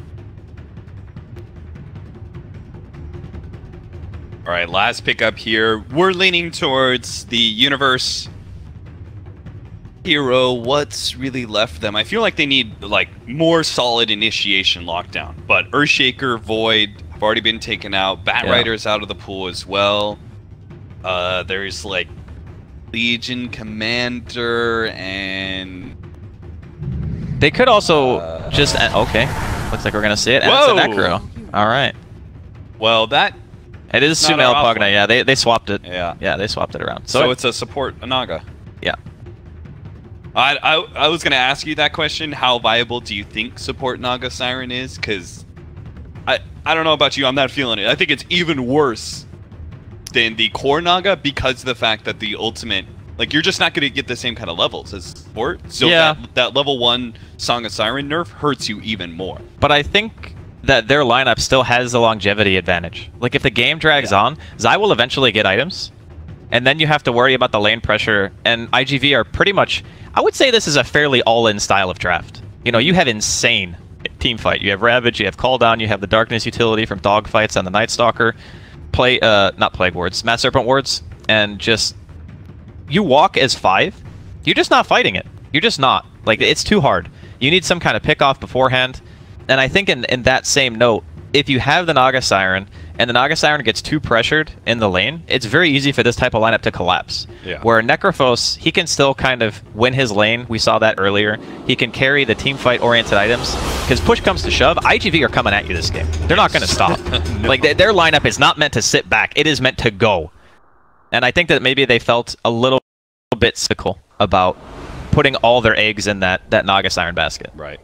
All right, last pickup here. We're leaning towards the Universe hero. What's really left them? I feel like they need like more solid initiation lockdown. But Earthshaker, Void have already been taken out. Batrider's out of the pool as well. There's like Legion Commander, and they could also just okay. Looks like we're gonna see it. And whoa! It's an Necro. All right. Well, that it is Sumail Pugna. Yeah, they swapped it. Yeah, they swapped it around. So it's a support Naga. Yeah. I was gonna ask you that question. How viable do you think support Naga Siren is? Because I don't know about you. I'm not feeling it. I think it's even worse than the core Naga because of the fact that the ultimate, like, you're just not going to get the same kind of levels as support. So yeah. that level 1 Song of Siren nerf hurts you even more. But I think that their lineup still has the longevity advantage. Like, if the game drags on, Zai will eventually get items, and then you have to worry about the lane pressure, and IGV are pretty much... I would say this is a fairly all-in style of draft. You know, you have insane team fight. You have Ravage, you have Call Down, you have the Darkness utility from Dogfights and the Night Stalker. Not Plague Wards, Mass Serpent Wards, and just... You walk as 5, you're just not fighting it. You're just not. Like, it's too hard. You need some kind of pick-off beforehand. And I think in that same note, if you have the Naga Siren, and the Naga Siren gets too pressured in the lane, it's very easy for this type of lineup to collapse. Yeah. Where Necrophos, he can still kind of win his lane. We saw that earlier. He can carry the team fight-oriented items. Because push comes to shove, IGV are coming at you this game. They're not going to stop. No. Like, their lineup is not meant to sit back. It is meant to go. And I think that maybe they felt a little bit cynical about putting all their eggs in that Naga Siren basket. Right.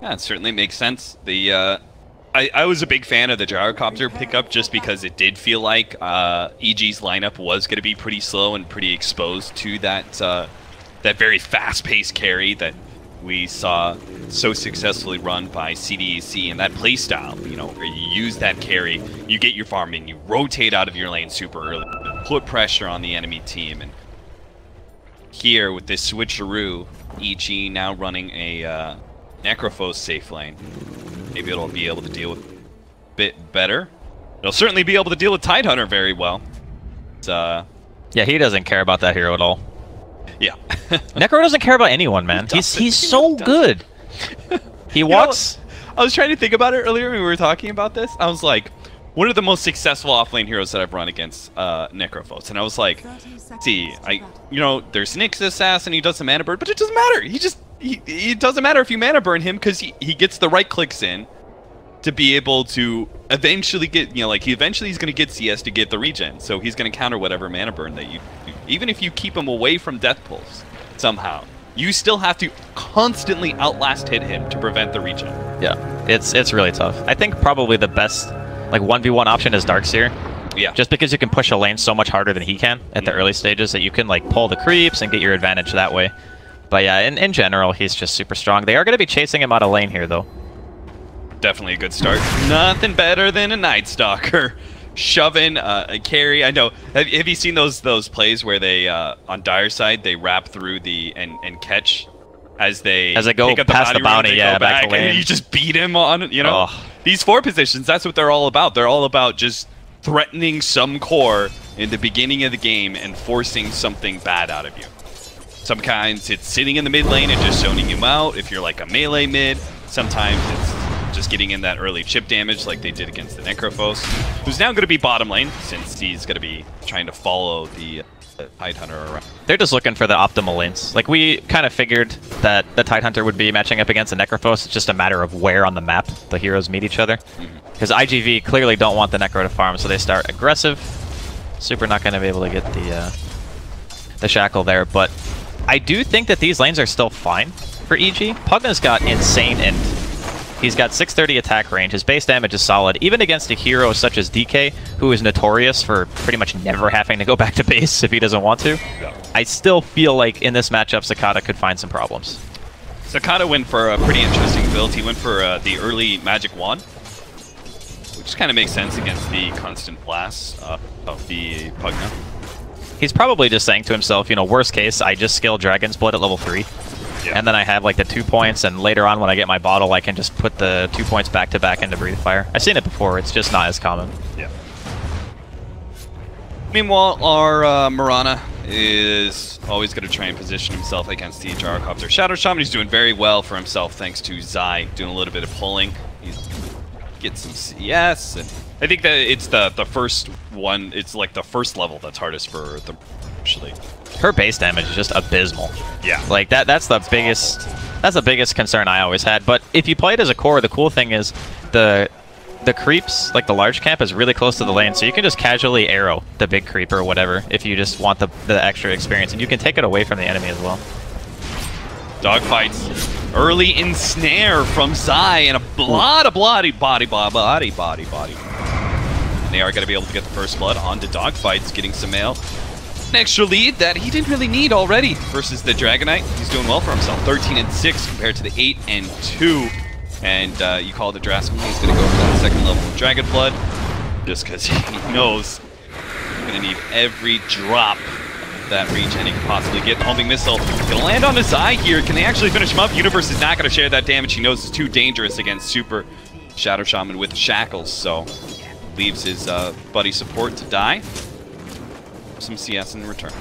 Yeah, it certainly makes sense. The I was a big fan of the gyrocopter pickup just because it did feel like EG's lineup was going to be pretty slow and pretty exposed to that that very fast-paced carry that we saw so successfully run by CDEC, and that playstyle, you know, where you use that carry, you get your farm in, you rotate out of your lane super early, put pressure on the enemy team, and here with this switcheroo, EG now running a Necrophos safe lane. Maybe it'll be able to deal with a bit better. It'll certainly be able to deal with Tidehunter very well. It's, yeah, he doesn't care about that hero at all. Yeah. Necro doesn't care about anyone, man. He's so good. He walks. You know, I was trying to think about it earlier when we were talking about this. I was like, one of the most successful offlane heroes that I've run against Necrophos, and I was like, see, you know, there's Nyx Assassin, he does some mana burn, but it doesn't matter. It doesn't matter if you mana burn him because he gets the right clicks in to be able to eventually get, you know, like he's going to get CS to get the regen, so he's going to counter whatever mana burn that you do. Even if you keep him away from death pulse somehow, you still have to constantly outlast hit him to prevent the regen. Yeah, it's really tough. I think probably the best like 1v1 option is Darkseer. Yeah. Just because you can push a lane so much harder than he can at the early stages that you can like pull the creeps and get your advantage that way. But yeah, in general, he's just super strong. They are going to be chasing him out of lane here, though. Definitely a good start. Nothing better than a Night Stalker shoving a carry. I know. Have you seen those plays where they on Dire side they wrap through the and catch as they go pick up past the bounty, rune, yeah, back to lane. and you just beat him on, you know. Oh. These 4 positions, that's what they're all about. They're all about just threatening some core in the beginning of the game and forcing something bad out of you. Sometimes it's sitting in the mid lane and just zoning you out if you're like a melee mid. Sometimes it's just getting in that early chip damage like they did against the Necrophos, who's now going to be bottom lane since he's going to be trying to follow the Tidehunter around. They're just looking for the optimal lanes. Like, we kind of figured that the Tidehunter would be matching up against the Necrophos. It's just a matter of where on the map the heroes meet each other. Because IGV clearly don't want the Necro to farm, so they start aggressive. Super not going to be able to get the Shackle there, but I do think that these lanes are still fine for EG. Pugna's got insane int. He's got 630 attack range. His base damage is solid. Even against a hero such as DK, who is notorious for pretty much never having to go back to base if he doesn't want to, I still feel like in this matchup, Sakata could find some problems. Sakata went for a pretty interesting build. He went for the early Magic Wand, which kind of makes sense against the constant blast of the Pugna. He's probably just saying to himself, you know, worst case, I just skill Dragon's Blood at level 3. Yeah. And then I have like the 2 points, and later on when I get my bottle, I can just put the 2 points back to back into Breathe Fire. I've seen it before, it's just not as common. Yeah. Meanwhile, our Mirana is always going to try and position himself against the Gyrocopter. Shadow Shaman, he's doing very well for himself thanks to Zai doing a little bit of pulling. He's get some CS, and I think that it's the first one, it's like the first level that's hardest for them, actually. Her base damage is just abysmal. Yeah. Like that's the biggest concern I always had. But if you play it as a core, the cool thing is the creeps, like the large camp, is really close to the lane, so you can just casually arrow the big creep or whatever if you just want the extra experience, and you can take it away from the enemy as well. Dogfights. Early ensnare from Zai and a lot of body. And they are going to be able to get the first blood onto Dogfights, getting some mail. An extra lead that he didn't really need already versus the Dragonite. He's doing well for himself. 13-6 compared to the 8-2. And you call the Drask. He's going to go for that second level of Dragon Blood just because he knows he's going to need every drop of that regen he can possibly get. The homing missile going to land on his eye here. Can they actually finish him up? Universe is not going to share that damage. He knows it's too dangerous against Super Shadow Shaman with Shackles, so leaves his buddy support to die. Some CS in return.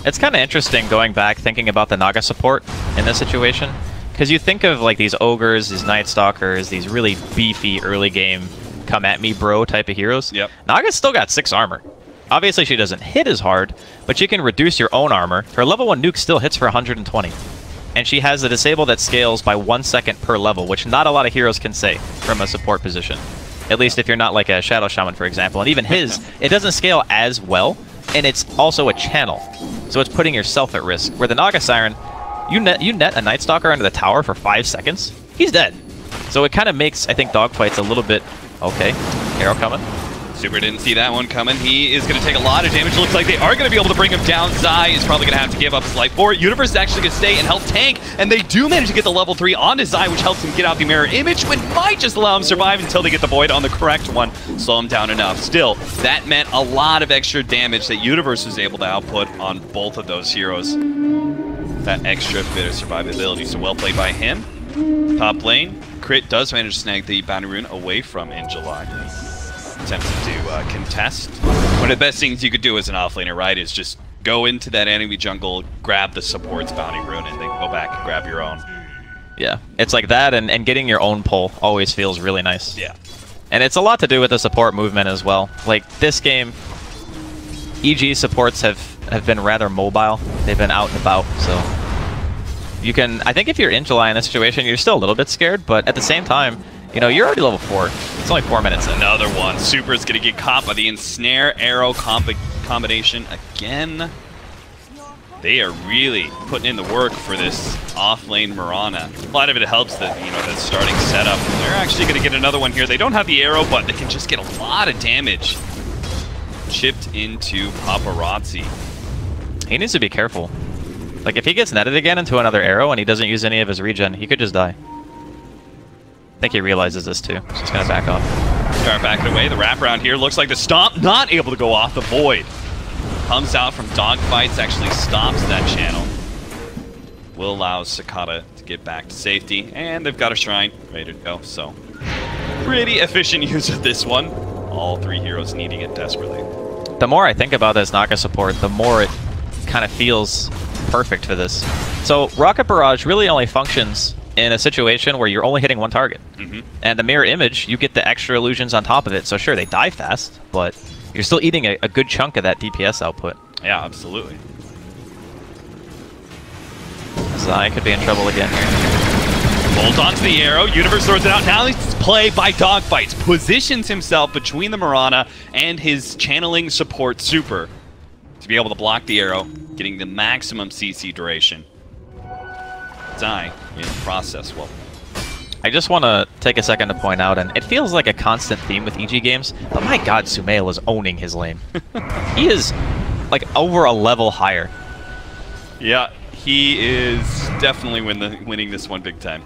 It's kind of interesting going back thinking about the Naga support in this situation, because you think of like these ogres, these Night Stalkers, these really beefy early game come at me bro type of heroes. Yep. Naga's still got 6 armor. Obviously she doesn't hit as hard, but you can reduce your own armor. Her level 1 nuke still hits for 120. And she has a disable that scales by 1 second per level, which not a lot of heroes can say from a support position. At least if you're not like a Shadow Shaman, for example. And even his, it doesn't scale as well, and it's also a channel. So it's putting yourself at risk. Where the Naga Siren, you net a Night Stalker under the tower for 5 seconds, he's dead. So it kind of makes, I think, dogfights a little bit... Okay, arrow coming. Super didn't see that one coming. He is going to take a lot of damage. Looks like they are going to be able to bring him down. Zai is probably going to have to give up his life for it. Universe is actually going to stay and help tank, and they do manage to get the level 3 onto Zai, which helps him get out the mirror image, which might just allow him to survive until they get the Void on the correct one. Slow him down enough. Still, that meant a lot of extra damage that Universe was able to output on both of those heroes. That extra bit of survivability, so well played by him. Top lane, Crit does manage to snag the Bounty Rune away from In July. Attempted to contest. One of the best things you could do as an offlaner, right, is just go into that enemy jungle, grab the support's Bounty Rune, and then go back and grab your own. Yeah, it's like that, and getting your own pull always feels really nice. Yeah. And it's a lot to do with the support movement as well. Like, this game, EG supports have been rather mobile. They've been out and about, so... You can... I think if you're in July in this situation, you're still a little bit scared, but at the same time, you know, you're already level 4. It's only 4 minutes in. Another one. Super's going to get caught by the ensnare arrow combination again. They are really putting in the work for this off-lane Mirana. A lot of it helps that, you know, the starting setup. They're actually going to get another one here. They don't have the arrow, but they can just get a lot of damage chipped into Paparazzi. He needs to be careful. Like, if he gets netted again into another arrow and he doesn't use any of his regen, he could just die. I think he realizes this too. He's just gonna back off. Start backing away. The wraparound here looks like the stomp not able to go off. The Void comes out from dogfights, actually stops that channel. Will allow Sakata to get back to safety, and they've got a shrine ready to go. So pretty efficient use of this one. All 3 heroes needing it desperately. The more I think about this Naga support, the more it kind of feels perfect for this. So Rocket Barrage really only functions in a situation where you're only hitting one target. And the mirror image, you get the extra illusions on top of it. So sure, they die fast, but you're still eating a good chunk of that DPS output. Yeah, absolutely. Zai could be in trouble again here. Hold on to the arrow. Universe throws it out. Now he's played by dogfights. Positions himself between the Mirana and his channeling support Super to be able to block the arrow, getting the maximum CC duration. Zai in the process. Well, I just want to take a second to point out, and it feels like a constant theme with EG games, but my god, Sumail is owning his lane. He is, like, over a level higher. Yeah, he is definitely winning this one big time.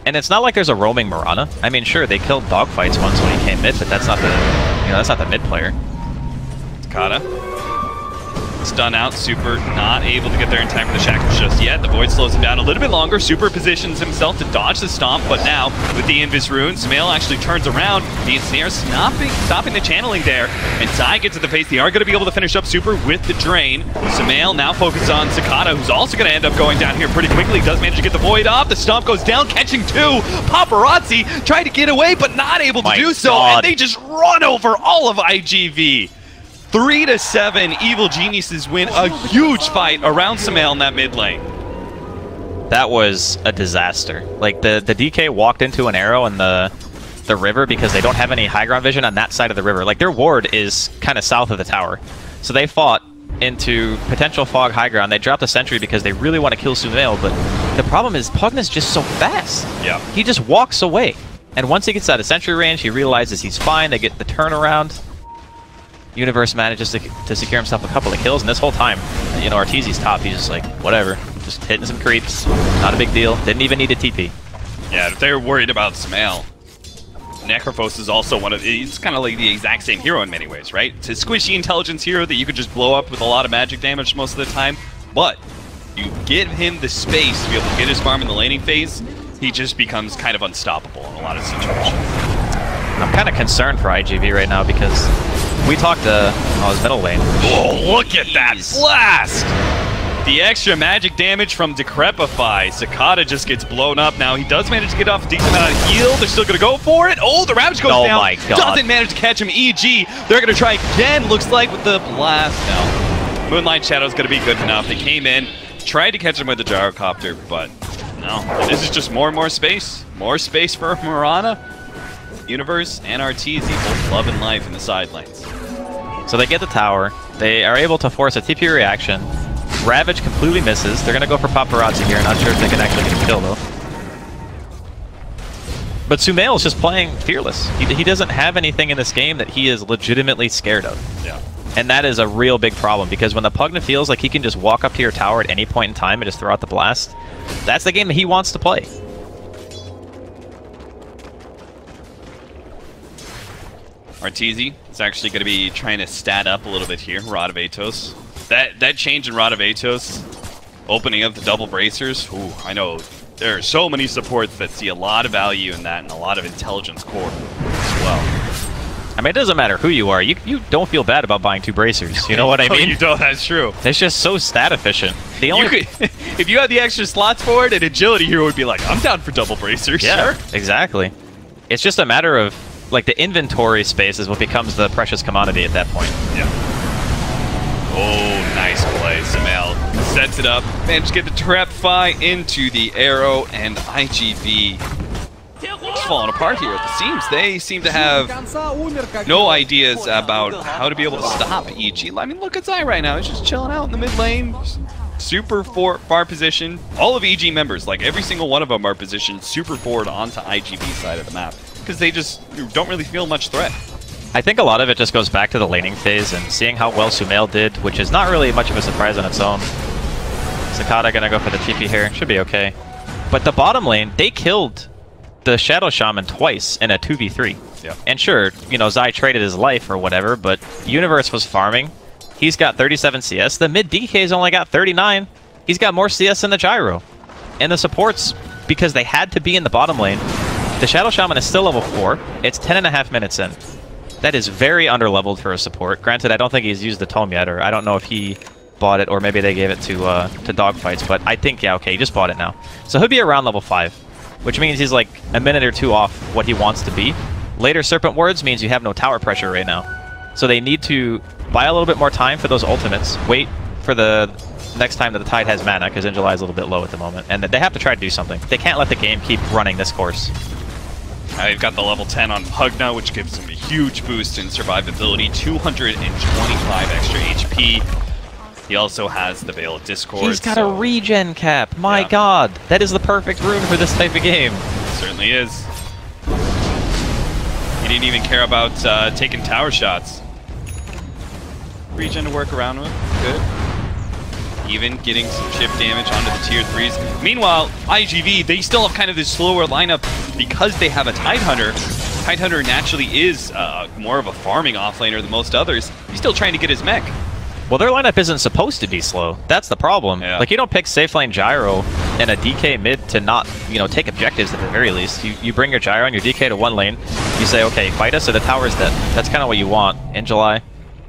And it's not like there's a roaming Mirana. I mean, sure, they killed dogfights once when he came mid, but that's not the, you know, that's not the mid player. Takata. Stun out, Super not able to get there in time for the shackles just yet. The Void slows him down a little bit longer. Super positions himself to dodge the stomp, but now with the Invis Rune, Sumail actually turns around. The ensnare stopping the channeling there, and Zai gets to the face. They are going to be able to finish up Super with the drain. Sumail now focuses on Sakata, who's also going to end up going down here pretty quickly. Does manage to get the Void off. The stomp goes down, catching 2. Paparazzi tried to get away, but not able to do so, and they just run over all of IGV. 3-7, Evil Geniuses win a huge fight around Sumail in that mid lane. That was a disaster. Like, the DK walked into an arrow in the river because they don't have any high ground vision on that side of the river. Like, their ward is kind of south of the tower. So they fought into potential fog high ground. They dropped a sentry because they really want to kill Sumail, but the problem is Pugna's just so fast. Yeah. He just walks away. And once he gets out of sentry range, he realizes he's fine. They get the turnaround. Universe manages to secure himself a couple of kills, and this whole time, you know, Arteezy's top, he's just like, whatever, just hitting some creeps, not a big deal, didn't even need a TP. Yeah, if they're worried about Sumail, Necrophos is also one of, it's kind of like the exact same hero in many ways, right? It's a squishy intelligence hero that you could just blow up with a lot of magic damage most of the time, but you give him the space to be able to get his farm in the laning phase, he just becomes kind of unstoppable in a lot of situations. I'm kind of concerned for IGV right now because we talked to his middle lane. Oh, look at that blast! The extra magic damage from Decrepify. Sakata just gets blown up now. He does manage to get off a decent amount of heal. They're still going to go for it. Oh, the Ravage goes down. My God. Doesn't manage to catch him. EG, they're going to try again, looks like, with the blast. No. Moonlight Shadow's going to be good enough. They came in, tried to catch him with the Gyrocopter, but no. This is just more and more space. More space for Mirana. Universe and Arteezy, both love and life in the side lanes. So they get the tower. They are able to force a TP reaction. Ravage completely misses. They're going to go for Paparazzi here. Not sure if they can actually get a kill, though. But Sumail is just playing fearless. He doesn't have anything in this game that he is legitimately scared of. Yeah. And that is a real big problem, because when the Pugna feels like he can just walk up to your tower at any point in time and just throw out the blast, that's the game that he wants to play. Arteezy is actually going to be trying to stat up a little bit here. Rod of Atos. That change in Rod of Atos, opening up the double bracers. Ooh, I know there are so many supports that see a lot of value in that and a lot of intelligence core as well. I mean, it doesn't matter who you are. You don't feel bad about buying 2 bracers. You know what I mean? You don't. That's true. It's just so stat efficient. The only if you had the extra slots for it, an agility hero would be like, I'm down for double bracers. Yeah, sure. Exactly. It's just a matter of, like, the inventory space is what becomes the precious commodity at that point. Yeah. Oh, nice play. Sumail sets it up. Managed to get the trap fi into the arrow, and IGV is falling apart here at the seams. They seem to have no ideas about how to be able to stop EG. I mean, look at Zai right now. He's just chilling out in the mid lane. Super far position. All of EG members, like every single one of them, are positioned super forward onto IGV side of the map because they just don't really feel much threat. I think a lot of it just goes back to the laning phase and seeing how well Sumail did, which is not really much of a surprise on its own. Sakata gonna go for the TP here. Should be okay. But the bottom lane, they killed the Shadow Shaman twice in a 2v3. Yeah. And sure, you know, Zai traded his life or whatever, but Universe was farming. He's got 37 CS. The mid DK's only got 39. He's got more CS than the Gyro. And the supports, because they had to be in the bottom lane, the Shadow Shaman is still level 4. It's 10.5 minutes in. That is very underleveled for a support. Granted, I don't think he's used the tome yet, or I don't know if he bought it, or maybe they gave it to dogfights, but I think, yeah, okay, he just bought it now. So he'll be around level 5, which means he's like a minute or 2 off what he wants to be. Later Serpent Words means you have no tower pressure right now. So they need to buy a little bit more time for those ultimates, wait for the next time that the Tide has mana, because Injuly is a little bit low at the moment, and they have to try to do something. They can't let the game keep running this course. They've got the level 10 on Pugna, which gives him a huge boost in survivability, 225 extra HP. He also has the Veil of Discord. He's got a regen cap. My god, that is the perfect rune for this type of game. Certainly is. He didn't even care about taking tower shots. Regen to work around with. Good. Even getting some chip damage onto the tier 3s. Meanwhile, IGV, they still have kind of this slower lineup because they have a Tidehunter. Tidehunter naturally is more of a farming offlaner than most others. He's still trying to get his mech. Well, their lineup isn't supposed to be slow. That's the problem. Yeah. Like, you don't pick safe lane Gyro and a DK mid to not, you know, take objectives at the very least. You bring your Gyro and your DK to one lane. You say, okay, fight us or the tower's dead. That's kind of what you want. In July,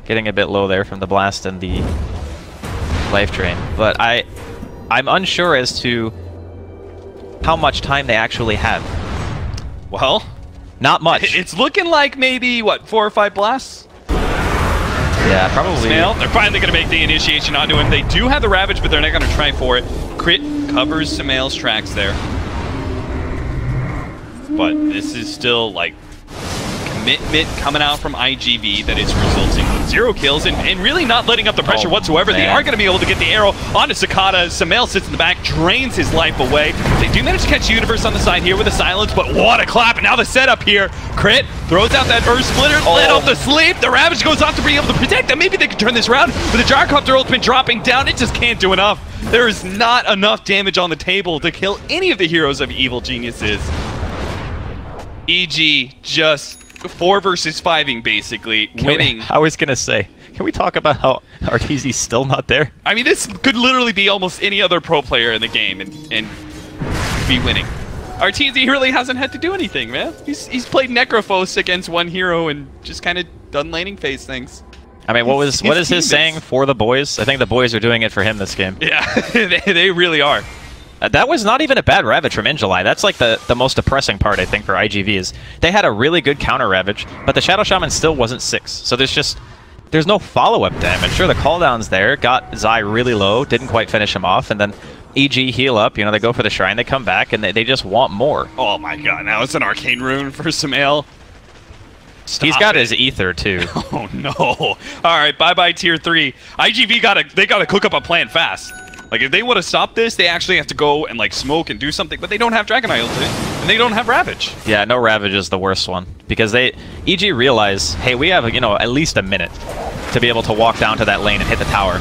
getting a bit low there from the blast and the life drain. But I'm unsure as to how much time they actually have. Well, not much. It's looking like maybe, what, 4 or 5 blasts? Yeah, probably. Snail, they're finally going to make the initiation onto him. They do have the Ravage, but they're not going to try for it. Crit covers Sumail's tracks there. But this is still, like, commitment coming out from IGV that is resulting in 0 kills and really not letting up the pressure whatsoever. Man. They are going to be able to get the arrow onto Sakata. Sumail sits in the back, drains his life away. They do manage to catch Universe on the side here with a silence, but what a clap. And now the setup here. Crit throws out that Earth Splitter, let off the sleep. The Ravage goes off to be able to protect them. Maybe they can turn this around, but the Gyrocopter ultimate dropping down. It just can't do enough. There is not enough damage on the table to kill any of the heroes of Evil Geniuses. EG just 4 versus 5ing, basically, winning. I was gonna say, can we talk about how Arteezy's still not there? I mean, this could literally be almost any other pro player in the game and be winning. Arteezy really hasn't had to do anything, man. He's played Necrophos against one hero and just kind of done laning phase things. I mean, what is his saying for the boys? I think the boys are doing it for him this game. Yeah, they really are. That was not even a bad Ravage from Injuly. That's like the most depressing part, I think, for IGV is they had a really good counter Ravage, but the Shadow Shaman still wasn't 6. So there's no follow-up damage. Sure, the cooldown's there, got Zai really low, didn't quite finish him off, and then EG heal up, you know, they go for the shrine, they come back, and they just want more. Oh my god, now it's an arcane rune for Sumail. He's got his ether too. Oh no. Alright, bye-bye tier 3. IGV they gotta cook up a plan fast. Like, if they want to stop this, they actually have to go and, like, smoke and do something, but they don't have Dragon Eye ulti, and they don't have Ravage. Yeah, no Ravage is the worst one, because EG realize, hey, we have, you know, at least a minute to be able to walk down to that lane and hit the tower.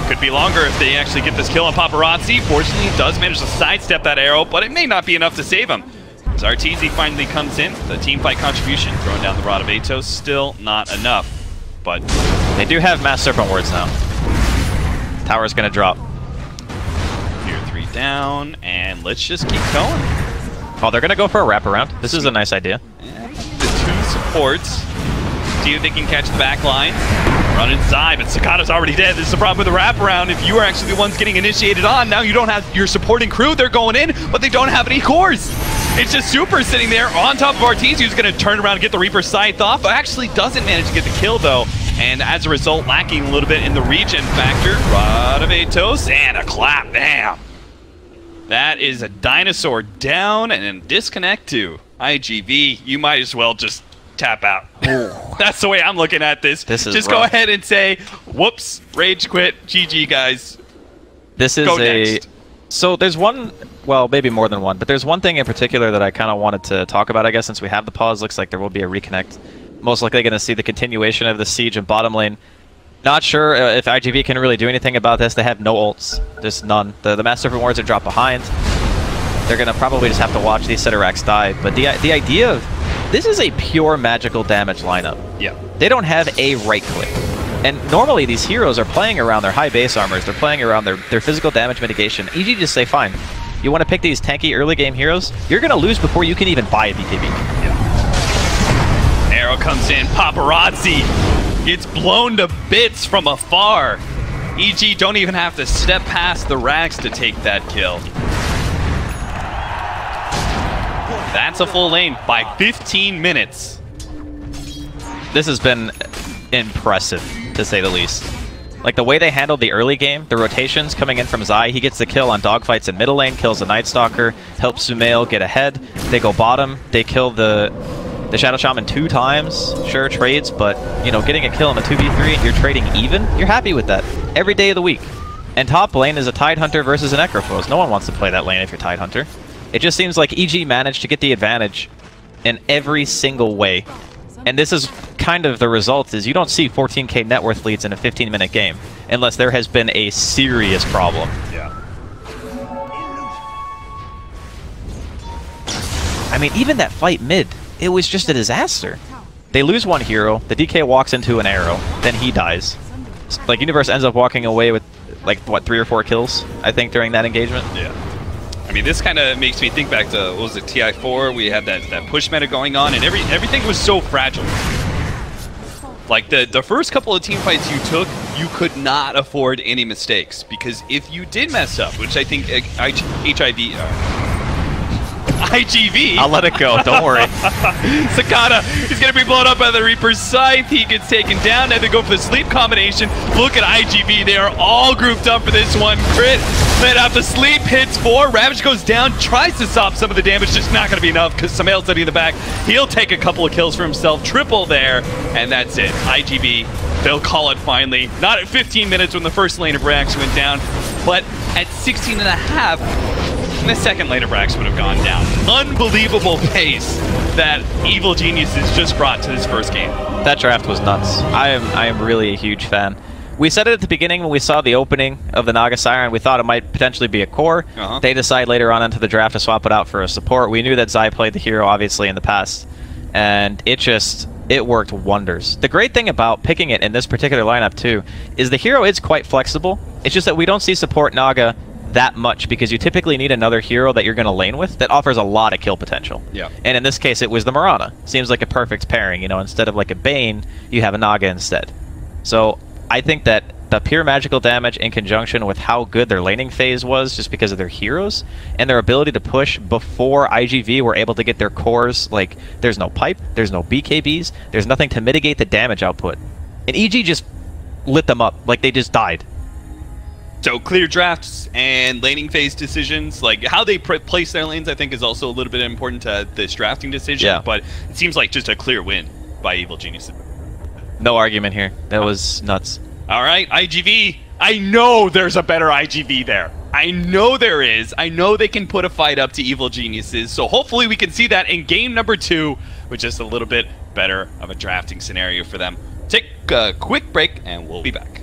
Could be longer if they actually get this kill on Paparazzi. Fortunately, he does manage to sidestep that arrow, but it may not be enough to save him. As Arteezy finally comes in, the team fight contribution, throwing down the Rod of Atos, still not enough. But they do have Mass Serpent Wards now. Tower's gonna drop. Tier 3 down, and let's just keep going. Oh, they're gonna go for a wraparound. This is a nice idea. Yeah, the two supports. See if they can catch the back line. Run inside, but Sakata's already dead. This is the problem with the wraparound. If you are actually the ones getting initiated on, now you don't have your supporting crew. They're going in, but they don't have any cores. It's just Super sitting there on top of Arteezy, who's going to turn around and get the Reaper Scythe off, but actually doesn't manage to get the kill, though. And as a result, lacking a little bit in the regen factor. Rod of Atos and a clap. Bam! That is a dinosaur down and a disconnect to IGV. You might as well just tap out. That's the way I'm looking at this. This is just rough. go ahead and say, whoops, rage quit, GG, guys. This is Go next. So there's one, well, maybe more than one, but there's one thing in particular that I kind of wanted to talk about, I guess, since we have the pause. Looks like there will be a reconnect. Most likely going to see the continuation of the siege in bottom lane. Not sure if IGV can really do anything about this. They have no ults. Just none. The Mass Serpent Wards are dropped behind. They're going to probably just have to watch these Ceterax die. But the idea of... This is a pure magical damage lineup. Yeah. They don't have a right click. And normally these heroes are playing around their high base armors. They're playing around their physical damage mitigation. EG just say, fine. You want to pick these tanky early game heroes? You're going to lose before you can even buy a BKB. Yeah. Arrow comes in. Paparazzi gets blown to bits from afar. EG don't even have to step past the racks to take that kill. That's a full lane by 15 minutes. This has been impressive, to say the least. Like, the way they handled the early game, the rotations coming in from Zai, he gets the kill on dogfights in middle lane, kills the Night Stalker, helps Sumail get ahead. They go bottom, they kill the Shadow Shaman 2 times. Sure, trades, but, you know, getting a kill in a 2v3 and you're trading even, you're happy with that. Every day of the week. And top lane is a Tidehunter versus an Necrophos. No one wants to play that lane if you're Tidehunter. It just seems like EG managed to get the advantage in every single way. And this is kind of the result, is you don't see 14k net worth leads in a 15-minute game unless there has been a serious problem. Yeah. I mean, even that fight mid, it was just a disaster. They lose one hero, the DK walks into an arrow, then he dies. Like, Universe ends up walking away with, like, what, 3 or 4 kills, I think, during that engagement? Yeah. I mean, this kind of makes me think back to, what was it, TI4? We had that push meta going on, and everything was so fragile. Like, the first couple of team fights you took, you could not afford any mistakes, because if you did mess up, which I think IGV. I'll let it go, don't worry. Sakata, he's going to be blown up by the Reaper's Scythe. He gets taken down. Now they go for the sleep combination. Look at IGV. They are all grouped up for this one. Crit, then out the sleep, hits 4. Ravage goes down, tries to stop some of the damage. Just not going to be enough because Sumail's sitting in the back. He'll take a couple of kills for himself. Triple there, and that's it. IGV, they'll call it finally. Not at 15 minutes when the first lane of Rax went down, but at 16 and a half, the second lane of Rax would have gone down. Unbelievable pace that Evil Geniuses just brought to this first game. That draft was nuts. I am really a huge fan. We said it at the beginning when we saw the opening of the Naga Siren. We thought it might potentially be a core. They decide later on into the draft to swap it out for a support. We knew that Zai played the hero, obviously, in the past. And it worked wonders. The great thing about picking it in this particular lineup, too, is the hero is quite flexible. It's just that we don't see support Naga that much because you typically need another hero that you're going to lane with that offers a lot of kill potential. Yeah. And in this case, it was the Mirana. Seems like a perfect pairing, you know, instead of like a Bane, you have a Naga instead. So I think that the pure magical damage in conjunction with how good their laning phase was just because of their heroes and their ability to push before IGV were able to get their cores, like there's no pipe, there's no BKBs, there's nothing to mitigate the damage output. And EG just lit them up, like they just died. So clear drafts and laning phase decisions, like how they place their lanes, I think is also a little bit important to this drafting decision. Yeah. But it seems like just a clear win by Evil Geniuses. No argument here. That was nuts. All right, IGV. I know there's a better IGV there. I know there is. I know they can put a fight up to Evil Geniuses, so hopefully we can see that in game number 2 with just a little bit better of a drafting scenario for them. Take a quick break and we'll be back.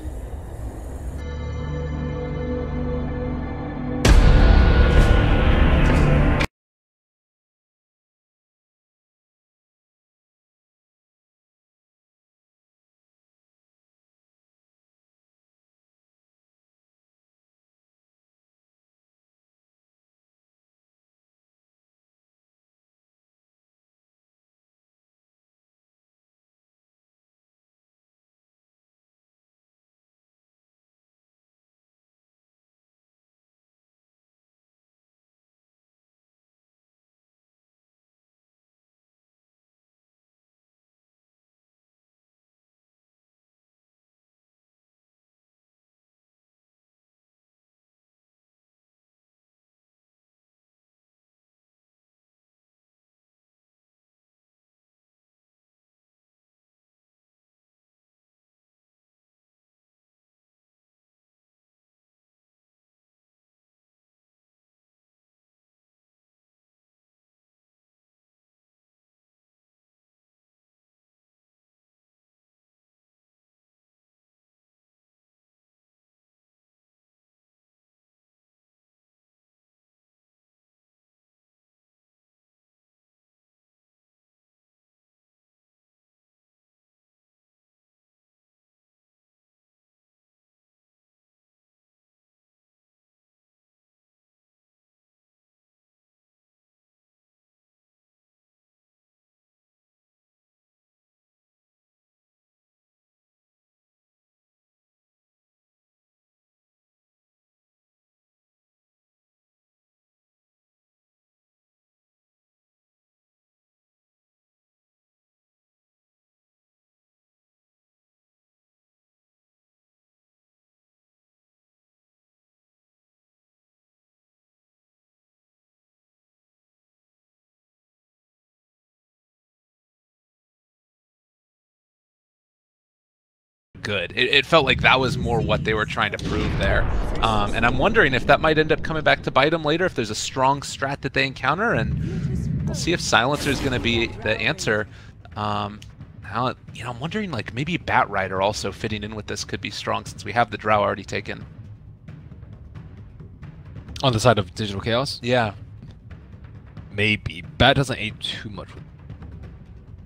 Good. It felt like that was more what they were trying to prove there. And I'm wondering if that might end up coming back to bite them later, if there's a strong strat that they encounter, and we'll see if Silencer is going to be the answer. Now, I'm wondering, like, maybe Bat Rider also fitting in with this could be strong since we have the Drow already taken. On the side of Digital Chaos? Yeah. Maybe. Bat doesn't aid too much with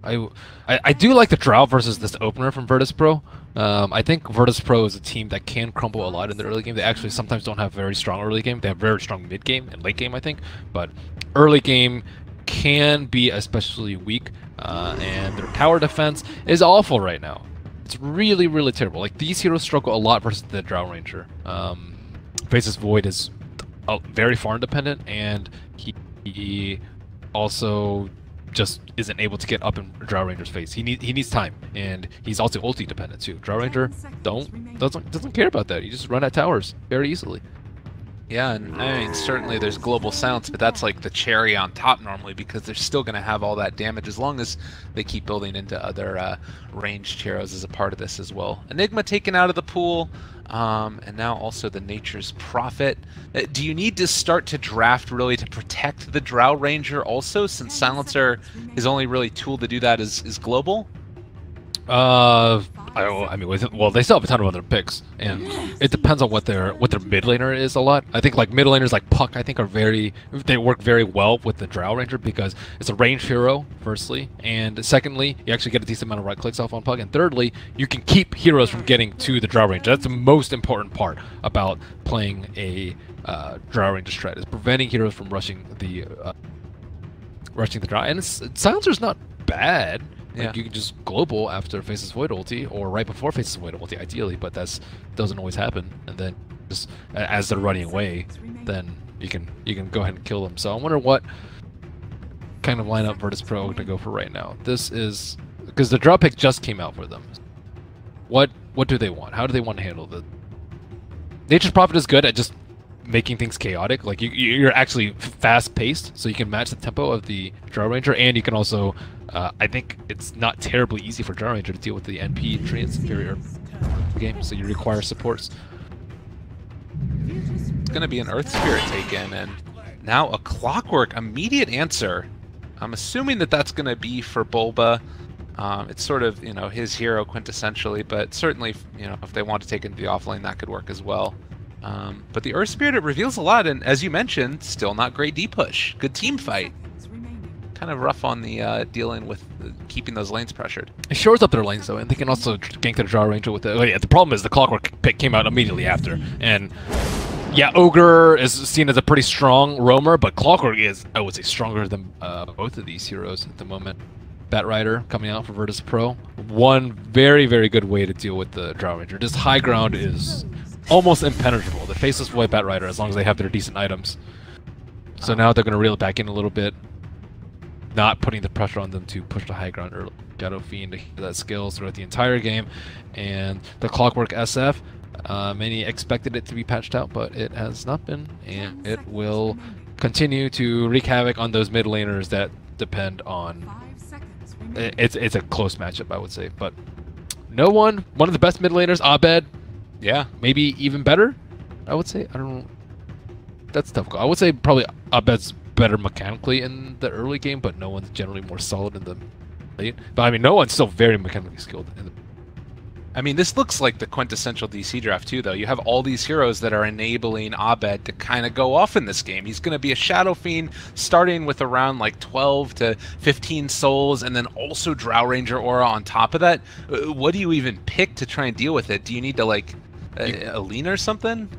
I do like the Drow versus this opener from Virtus Pro. I think Virtus Pro is a team that can crumble a lot in the early game. They actually sometimes don't have very strong early game. They have very strong mid game and late game, I think. But early game can be especially weak, and their tower defense is awful right now. It's really, really terrible. Like, these heroes struggle a lot versus the Drow Ranger. Faceless Void is very farm dependent, and he also just isn't able to get up in Drow Ranger's face. He needs time, and he's also ulti dependent too. Drow Ranger doesn't care about that. You just run at towers very easily. Yeah, and I mean, certainly there's global silence, but that's like the cherry on top normally, because they're still going to have all that damage as long as they keep building into other ranged heroes as a part of this as well. Enigma taken out of the pool, and now also the Nature's Prophet. Do you need to start to draft really to protect the Drow Ranger also, since Silencer, his only really tool to do that is global? I mean, well, they still have a ton of other picks, and it depends on what their mid laner is a lot. I think like mid laners like Puck, I think they work very well with the Drow Ranger because it's a ranged hero, firstly, and secondly, you actually get a decent amount of right clicks off on Puck, and thirdly, you can keep heroes from getting to the Drow Ranger. That's the most important part about playing a Drow Ranger strat, is preventing heroes from rushing the Drow. And Silencer's not bad. Like, yeah. You can just global after Faceless Void ulti, or right before Faceless Void ulti, ideally, but that doesn't always happen. And then just as they're running away, then you can go ahead and kill them. So I wonder what kind of lineup Virtus Pro are going to go for right now. This is because the draw pick just came out for them. What do they want? How do they want to handle the Nature's Prophet is good at just making things chaotic. Like you're actually fast paced, so you can match the tempo of the Drow Ranger, and you can also I think it's not terribly easy for Drow Ranger to deal with the NP Treant Superior game, so you require supports. It's going to be an Earth Spirit taken, and now a Clockwork immediate answer. I'm assuming that that's going to be for Bulba. It's sort of, you know, his hero quintessentially, but certainly, you know, if they want to take into the offlane, that could work as well. But the Earth Spirit, it reveals a lot, and as you mentioned, still not great D-push. Good team fight. Kind of rough on the dealing with keeping those lanes pressured. It shores up their lanes though, and they can also gank their Draw Ranger with it. Oh, yeah, the problem is the Clockwork pick came out immediately after, and yeah, Ogre is seen as a pretty strong roamer, but Clockwork is, I would say, stronger than both of these heroes at the moment. Bat Rider coming out for Virtus Pro. One very, very good way to deal with the Draw Ranger. This high ground is almost impenetrable. The Faceless Void Bat Rider, as long as they have their decent items. So now they're going to reel it back in a little bit, not putting the pressure on them to push the high ground early. Shadow Fiend that skills throughout the entire game, and the Clockwork SF. Many expected it to be patched out, but it has not been, and it will continue to wreak havoc on those mid laners that depend on. It's a close matchup, I would say, but one of the best mid laners, Abed. Yeah, maybe even better, I would say. I don't know. That's tough. I would say probably Abed's better mechanically in the early game, but no one's generally more solid in the late. But I mean, no one's still very mechanically skilled in the. I mean, this looks like the quintessential DC draft too, though. You have all these heroes that are enabling Abed to kind of go off in this game. He's going to be a Shadow Fiend, starting with around like 12 to 15 souls, and then also Drow Ranger aura on top of that. What do you even pick to try and deal with it? Do you need to like a lean or something?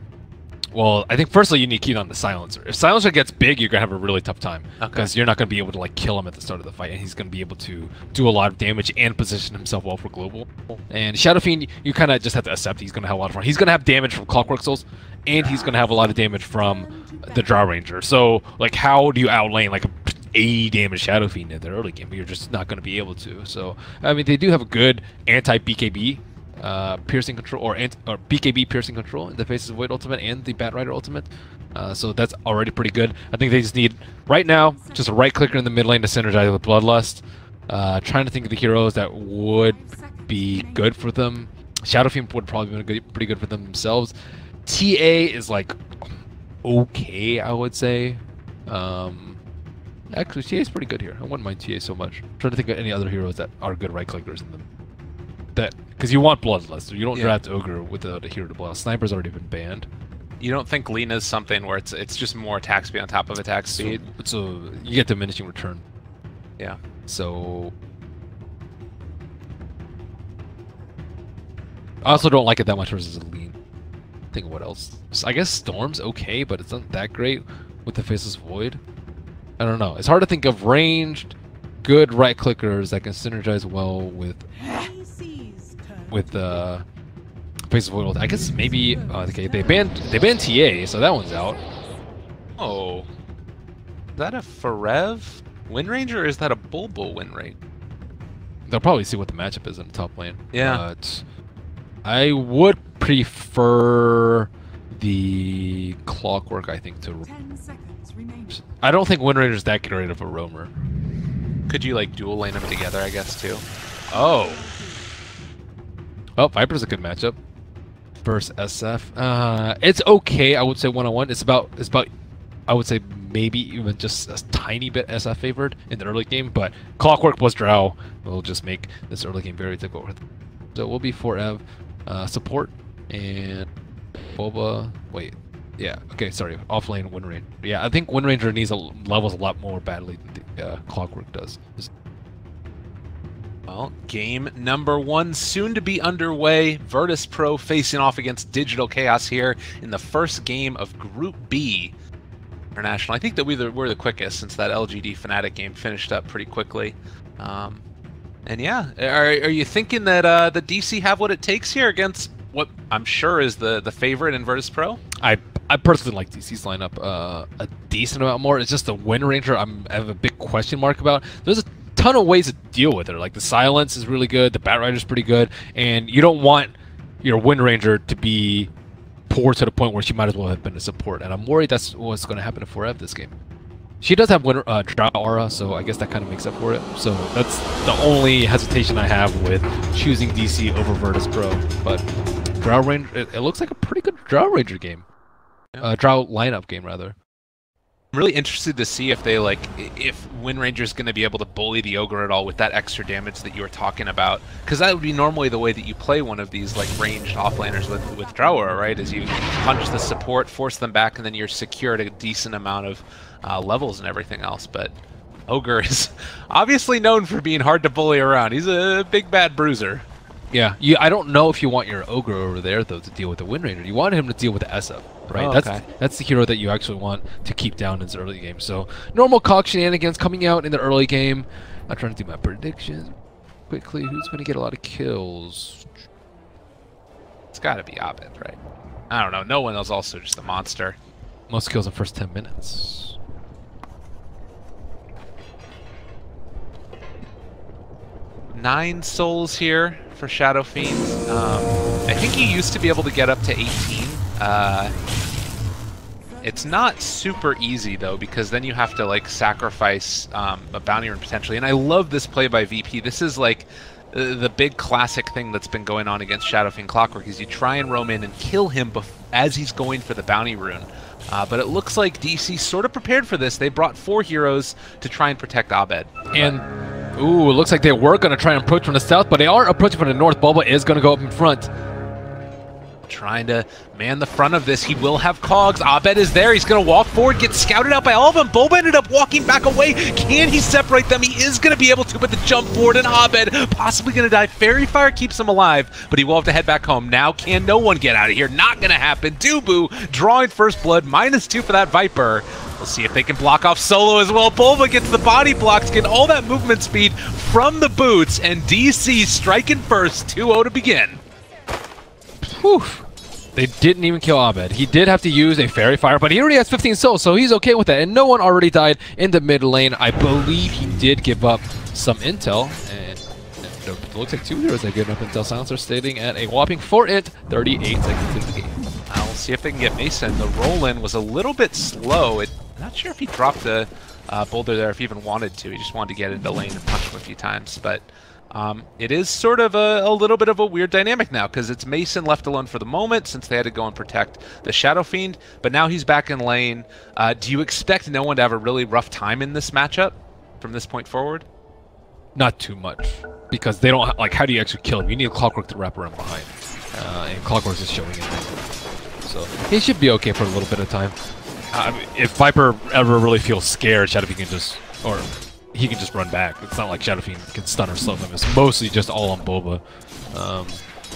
Well, I think firstly you need to key on the Silencer. If Silencer gets big, you're going to have a really tough time. Because you're not going to be able to like kill him at the start of the fight, and he's going to be able to do a lot of damage and position himself well for global. And Shadow Fiend, you kind of just have to accept he's going to have a lot of fun. He's going to have damage from Clockwork Souls, and he's going to have a lot of damage from the Drow Ranger. So, like, how do you outlane like a 80 damage Shadow Fiend in the early game? But you're just not going to be able to. So, I mean, they do have a good anti-BKB piercing control or BKB piercing control in the Faces of Void ultimate and the Bat Rider ultimate, so that's already pretty good. I think they just need right now just a right clicker in the mid lane to synergize with Bloodlust. Trying to think of the heroes that would be good for them. Shadow Fiend would probably be pretty good for them themselves. TA is like okay, I would say. Actually, TA is pretty good here. I wouldn't mind TA so much. I'm trying to think of any other heroes that are good right clickers in them. Because you want Bloodlust, you don't draft Ogre without a hero to block. Sniper's already been banned. You don't think Lena's something where it's just more attack speed on top of attack speed? So you get diminishing return. Yeah. So I also don't like it that much versus a lean. Think of what else. So I guess Storm's okay, but it's not that great with the Faceless Void. I don't know. It's hard to think of ranged, good right clickers that can synergize well with Faceless Void. I guess maybe okay, they banned TA, so that one's out. Oh, is that a Forev win range, or is that a Bulbul win rate? They'll probably see what the matchup is in the top lane. Yeah. But I would prefer the Clockwork, I think, to. 10 seconds remaining. I don't think Wind Ranger's that great of a roamer. Could you like dual lane them together, I guess, too? Oh. Oh, Viper's a good matchup. Versus SF. It's okay, I would say, one-on-one. It's about I would say maybe even just a tiny bit SF favored in the early game, but Clockwork plus Drow will just make this early game very difficult. So it will be for Ev support and Boba. Wait, yeah, okay, sorry, offlane Wind Ranger. Yeah, I think Wind Ranger needs levels a lot more badly than the Clockwork does. Well, game number 1 soon to be underway. Virtus Pro facing off against Digital Chaos here in the first game of Group B International. I think that we're the quickest since that LGD Fnatic game finished up pretty quickly. And yeah, are you thinking that the DC have what it takes here against what I'm sure is the favorite in Virtus Pro? I personally like DC's lineup a decent amount more. It's just the Wind Ranger I have a big question mark about. There's a ton of ways to deal with it. Like the Silence is really good, the Bat Rider's pretty good, and you don't want your Wind Ranger to be poor to the point where she might as well have been a support. And I'm worried that's what's going to happen to Forev this game. She does have Drow Aura, so I guess that kind of makes up for it. So that's the only hesitation I have with choosing DC over Virtus Pro. But Drow Ranger, it looks like a pretty good Drow Ranger game. Drow lineup game rather. I'm really interested to see if they if Wind Ranger's going to be able to bully the Ogre at all with that extra damage that you were talking about, because that would be normally the way that you play one of these like ranged offlaners with Drower, right? Is you punch the support, force them back, and then you're secured a decent amount of levels and everything else. But Ogre is obviously known for being hard to bully around. He's a big bad bruiser. Yeah, I don't know if you want your Ogre over there though to deal with the Wind Ranger. You want him to deal with the SF, right? Oh, okay. That's the hero that you actually want to keep down in his early game. So normal Cog shenanigans coming out in the early game. I'm trying to do my predictions quickly. Who's going to get a lot of kills? It's got to be Abed, right? I don't know. No one is also just a monster. Most kills in the first 10 minutes. 9 souls here for Shadow Fiend. I think you used to be able to get up to 18. It's not super easy though, because then you have to like sacrifice a bounty rune potentially. And I love this play by VP. This is like the big classic thing that's been going on against Shadow Fiend Clockwork is you try and roam in and kill him as he's going for the bounty rune. But it looks like DC sort of prepared for this. They brought 4 heroes to try and protect Abed. And ooh, it looks like they were going to try and approach from the south, but they are approaching from the north. Bulba is going to go up in front. Trying to man the front of this. He will have cogs. Abed is there. He's going to walk forward, get scouted out by all of them. Bulba ended up walking back away. Can he separate them? He is going to be able to, but the jump forward, and Abed possibly going to die. Fairy Fire keeps him alive, but he will have to head back home. Now can no one get out of here? Not going to happen. Dubu drawing first blood. -2 for that Viper. We'll see if they can block off Solo as well. Bulba gets the body blocks, getting all that movement speed from the boots, and DC striking first. 2-0 to begin. Whew. They didn't even kill Abed. He did have to use a Fairy Fire, but he already has 15 souls, so he's okay with that. And no one already died in the mid lane. I believe he did give up some intel, and it looks like 2 heroes that gave up intel. Silencer stating at a whopping 38 seconds into the game. We'll see if they can get Mason. The roll-in was a little bit slow. Not sure if he dropped the boulder there, if he even wanted to. He just wanted to get into lane and punch him a few times, but it is sort of a little bit of a weird dynamic now, because it's Mason left alone for the moment since they had to go and protect the Shadow Fiend, but now he's back in lane. Do you expect no one to have a really rough time in this matchup from this point forward? Not too much, because they don't like. How do you actually kill him? You need Clockwork to wrap around behind, and Clockwork is showing it. So he should be okay for a little bit of time. If Viper ever really feels scared, Shadow Fiend can just, or he can just run back. It's not like Shadow Fiend can stun or slow them. It's mostly just all on Boba.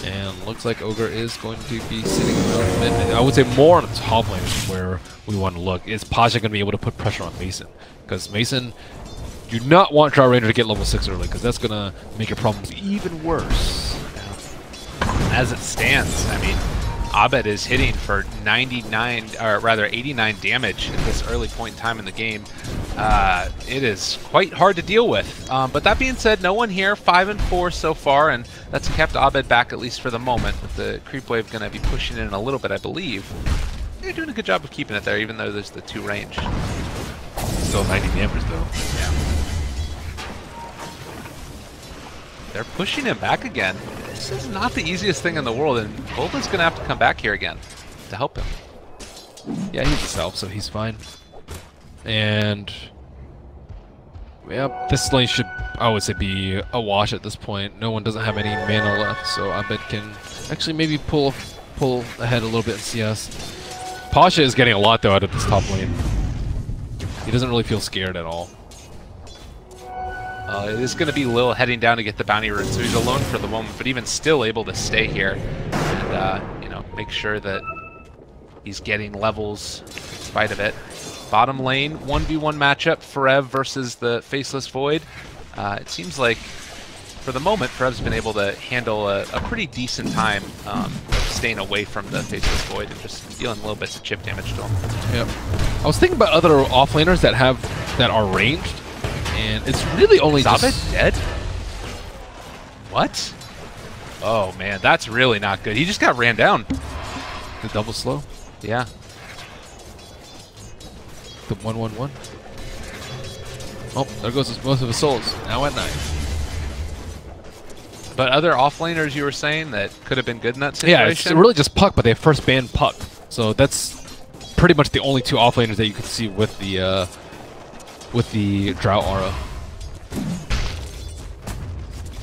And looks like Ogre is going to be sitting in mid. I would say more on the top lane is where we want to look. Is Pasha going to be able to put pressure on Mason? Because Mason, you do not want Drow Ranger to get level 6 early, because that's going to make your problems even worse. As it stands, I mean, Abed is hitting for 89 damage at this early point in time in the game. It is quite hard to deal with. But that being said, no one here. 5-4 so far, and that's kept Abed back at least for the moment. With the creep wave going to be pushing in a little bit, I believe. They're doing a good job of keeping it there, even though there's the 2 range. Still 90 damage though. Yeah. They're pushing him back again. This is not the easiest thing in the world, and Bulba's going to have to come back here again to help him. Yeah, he's a self, so he's fine. And yeah, this lane should, I would say, be a wash at this point. No one doesn't have any mana left, so Abed can actually maybe pull ahead a little bit in CS. Pasha is getting a lot though out of this top lane. He doesn't really feel scared at all. It is going to be Lil heading down to get the bounty rune, so he's alone for the moment, but even still able to stay here and, you know, make sure that he's getting levels in spite of it. Bottom lane, 1v1 matchup, Ferev versus the Faceless Void. It seems like, for the moment, Ferev's been able to handle a pretty decent time staying away from the Faceless Void and just dealing little bits of chip damage to him. Yep. I was thinking about other offlaners that are ranged. And it's really only Is Abed just... dead? What? Oh man, that's really not good. He just got ran down. The double slow? Yeah. The 1-1-1. Oh, there goes most of his souls. Now at 9. But other offlaners you were saying that could have been good in that situation? Yeah, it's really just Puck, but they first banned Puck. So that's pretty much the only two offlaners that you could see with the Drought Aura.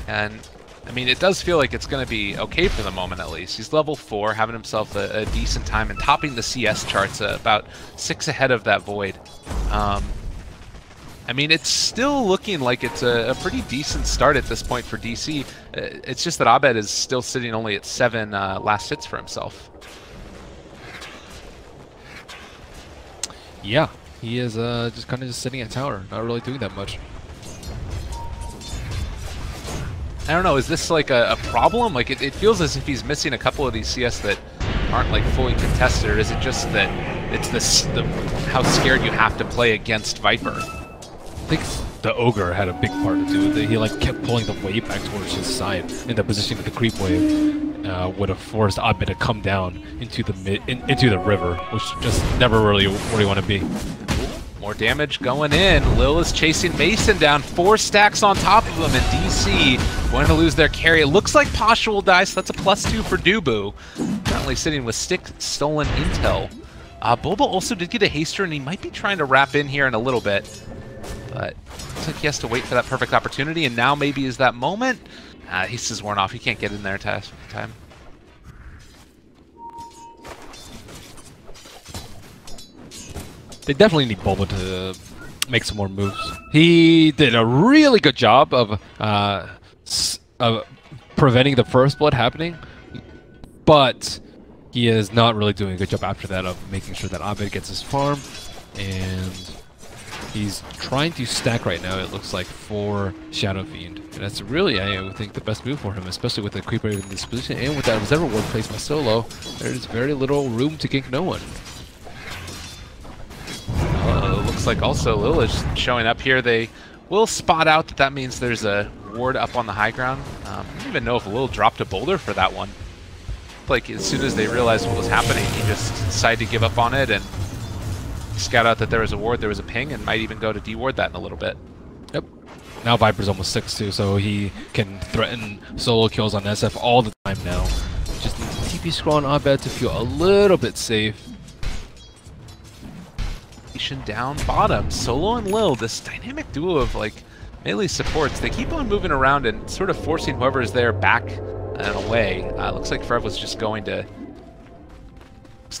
And I mean, it does feel like it's going to be okay for the moment, at least. He's level 4, having himself a decent time and topping the CS charts about 6 ahead of that Void. I mean, it's still looking like it's a pretty decent start at this point for DC. It's just that Abed is still sitting only at 7 last hits for himself. Yeah, he is just kind of just sitting at tower, not really doing that much. I don't know, is this like a problem? Like, it feels as if he's missing a couple of these CS that aren't like fully contested, or is it just that it's how scared you have to play against Viper? I think the Ogre had a big part to do with it. He like kept pulling the wave back towards his side, and the positioning of the creep wave would have forced Abed to come down into the river, which just never really where you want to be. More damage going in. Lil is chasing Mason down. 4 stacks on top of him, and DC going to lose their carry. It looks like Pasha will die, so that's a +2 for Dubu. Currently sitting with 6 stolen intel. Boba also did get a haster, and he might be trying to wrap in here in a little bit. But looks like he has to wait for that perfect opportunity, and now maybe is that moment. Haste is worn off. He can't get in there in time. They definitely need Boba to make some more moves. He did a really good job of preventing the first blood happening, but he is not really doing a good job after that of making sure that Abed gets his farm, and he's trying to stack right now, it looks like, for Shadow Fiend. And that's really, I would think, the best move for him, especially with the creeper in this position, and with that Observer Ward placed by Solo, there's very little room to gank no one. Looks like also Lil is showing up here. They will spot out that means there's a ward up on the high ground. I don't even know if Lil dropped a boulder for that one. Like, as soon as they realized what was happening, he just decided to give up on it and scout out that there was a ward, there was a ping, and might even go to deward that in a little bit. Yep. Now Viper's almost 6 too, so he can threaten solo kills on SF all the time now. Just need to TP scroll on Abed to feel a little bit safe. Down bottom, Solo and Lil, this dynamic duo of like melee supports, they keep on moving around and sort of forcing whoever is there back and away. Looks like Frev was just going to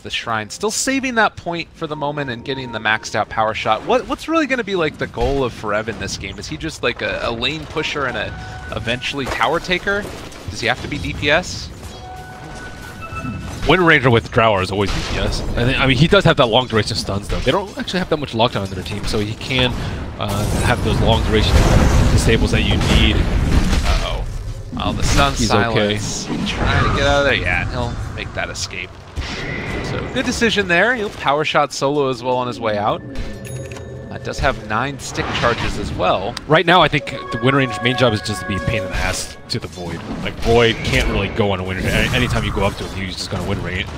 the Shrine, still saving that point for the moment and getting the maxed out power shot. What's really going to be like the goal of Frev in this game? Is he just like a lane pusher and a eventually tower taker? Does he have to be DPS? Wind Ranger with Drower is always DPS. I mean, he does have that long duration stuns though. They don't actually have that much lockdown in their team, so he can have those long duration disables that you need. Uh-oh. Oh, the stun silence. Okay. Trying to get out of there. Yeah, he'll make that escape. So good decision there. He'll power shot Solo as well on his way out. Does have 9 stick charges as well. Right now, I think the Wind Ranger's main job is just to be a pain in the ass to the Void. Like, Void can't really go on a Wind Ranger. Anytime you go up to him, he's just going to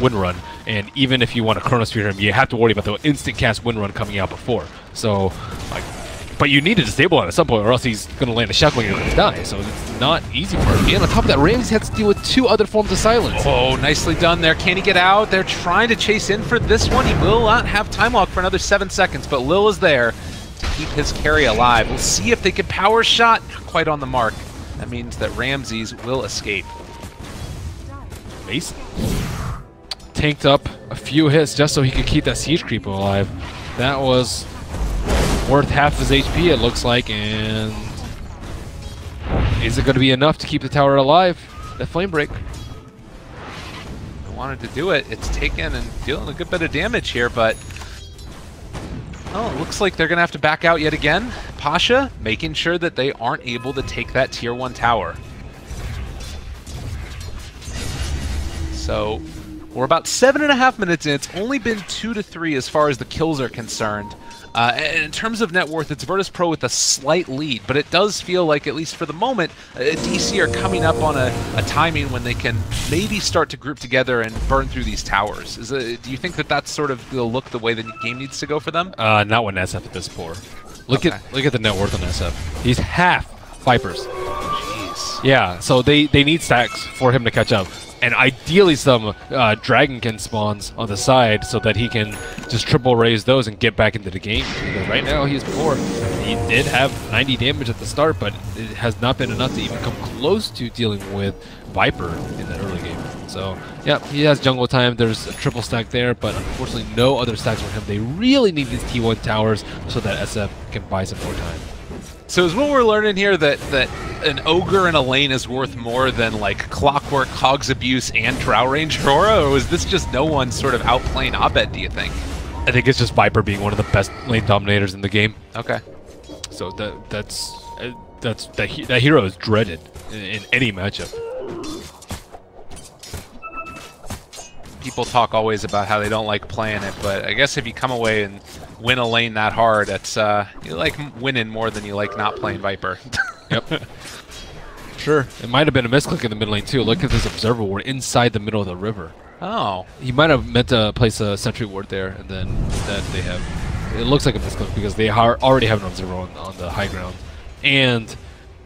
wind run. And even if you want to Chronosphere him, you have to worry about the instant cast Wind Run coming out before. So, like, but you need to disable it at some point, or else he's going to land a shock when you're going to die. So it's not easy for him. And on top of that, Ramsey has to deal with 2 other forms of silence. Oh, nicely done there. Can he get out? They're trying to chase in for this one. He will not have time lock for another 7 seconds, but Lil is there to keep his carry alive. We'll see if they can power shot. Not quite on the mark. That means that Ramses will escape. Mason tanked up a few hits just so he could keep that siege creeper alive. That was worth half his HP, it looks like, and is it going to be enough to keep the tower alive? The flame break. I wanted to do it. It's taken and dealing a good bit of damage here, but oh, it looks like they're going to have to back out yet again. Pasha making sure that they aren't able to take that tier 1 tower. So we're about 7.5 minutes in. It's only been 2 to 3 as far as the kills are concerned. And in terms of net worth, it's Virtus Pro with a slight lead, but it does feel like, at least for the moment, DC are coming up on a timing when they can maybe start to group together and burn through these towers. Do you think that that's sort of the way the game needs to go for them? Not when SF is this poor. Look at the net worth on SF. He's half Vipers. Jeez. Yeah, so they need stacks for him to catch up. and ideally some Dragonkin spawns on the side so that he can just triple raise those and get back into the game. Because right now he's poor. He did have 90 damage at the start, but it has not been enough to even come close to dealing with Viper in the early game. So yeah, he has jungle time. There's a triple stack there, but unfortunately no other stacks for him. They really need these T1 towers so that SF can buy some more time. So is what we're learning here that an ogre in a lane is worth more than like Clockwork, Hog's Abuse, and Drow Range Aurora, or was this just no one sort of outplaying Abed, do you think? I think it's just Viper being one of the best lane dominators in the game. Okay. So that hero is dreaded in any matchup. People talk always about how they don't like playing it, but I guess if you come away and win a lane that hard, it's you like winning more than you like not playing Viper. Yep. Sure. It might have been a misclick in the mid lane too. Look at this observer ward inside the middle of the river. Oh. He might have meant to place a sentry ward there, and then instead they have. It looks like a misclick because they already have an observer on the high ground, and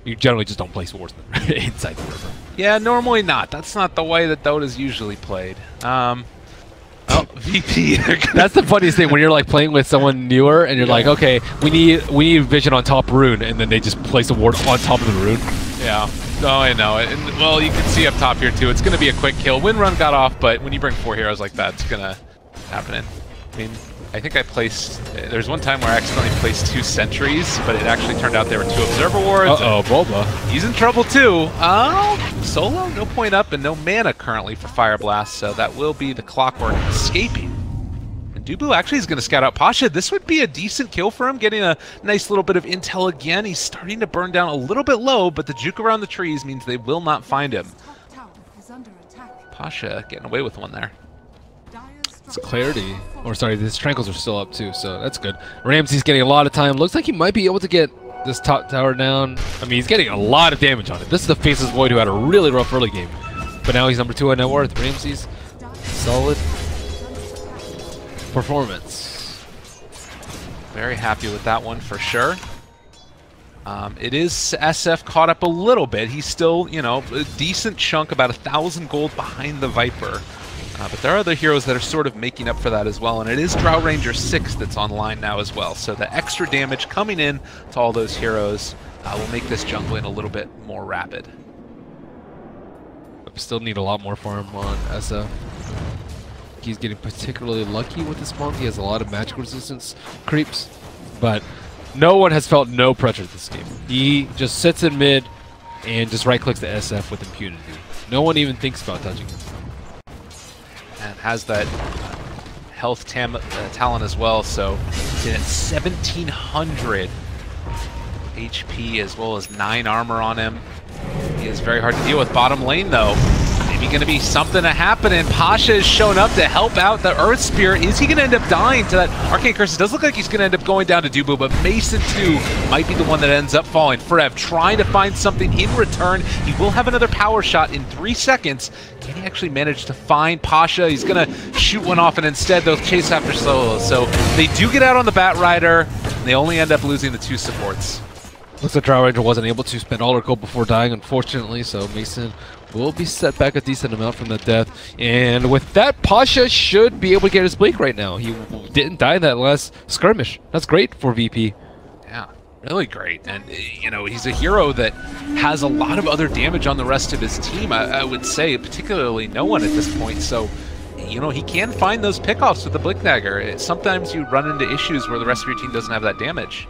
you generally just don't place wards inside the river. Yeah, normally not. That's not the way that Dota's usually played. Oh, VP. That's the funniest thing when you're like playing with someone newer and you're like, okay, we need vision on top rune, and then they just place a ward on top of the rune. Yeah. Oh, I know. And, well, you can see up top here too. It's going to be a quick kill. Wind run got off, but when you bring 4 heroes like that, it's going to happen. I mean, I think I placed. There's one time where I accidentally placed 2 sentries, but it actually turned out there were 2 observer wards. Uh-oh, Bulba. He's in trouble too. Solo, no point up and no mana currently for Fire Blast, so that will be the Clockwork escaping. And Dubu actually is going to scout out Pasha. This would be a decent kill for him, getting a nice little bit of intel again. He's starting to burn down a little bit low, but the juke around the trees means they will not find him. Pasha getting away with one there. It's clarity. Or sorry, his Tranquils are still up too, so that's good. Ramsey's getting a lot of time. Looks like he might be able to get this top tower down. I mean, he's getting a lot of damage on it. This is the Faceless Void who had a really rough early game. But now he's number 2 on net worth. Ramsey's solid performance. Very happy with that one for sure. It is SF caught up a little bit. He's still, you know, a decent chunk, about 1,000 gold behind the Viper. But there are other heroes that are sort of making up for that as well, and it is Drow Ranger 6 that's online now as well. So the extra damage coming in to all those heroes will make this jungling a little bit more rapid. Still need a lot more farm on SF. He's getting particularly lucky with this monk. He has a lot of magic resistance creeps, but no one has felt no pressure this game. He just sits in mid and just right-clicks the SF with impunity. No one even thinks about touching him. And has that health talent as well, so he's at 1,700 HP as well as 9 armor on him. He is very hard to deal with. Bottom lane though, maybe going to be something to happen, and Pasha is showing up to help out the Earth Spirit. Is he going to end up dying to that Arcane Curse? It does look like he's going to end up going down to Dubu, but Mason too might be the one that ends up falling. Frev trying to find something in return. He will have another power shot in 3 seconds. Can he actually manage to find Pasha? He's going to shoot one off, and instead they'll chase after Solo. So they do get out on the Bat Rider, and they only end up losing the 2 supports. Looks like Drow Ranger wasn't able to spend all her gold before dying, unfortunately, so Mason will be set back a decent amount from that death. And with that, Pasha should be able to get his Blink right now. He didn't die in that last skirmish. That's great for VP. Yeah, really great. And, you know, he's a hero that has a lot of other damage on the rest of his team, I would say, particularly no one at this point. So, you know, he can find those pickoffs with the Blink Dagger. Sometimes you run into issues where the rest of your team doesn't have that damage.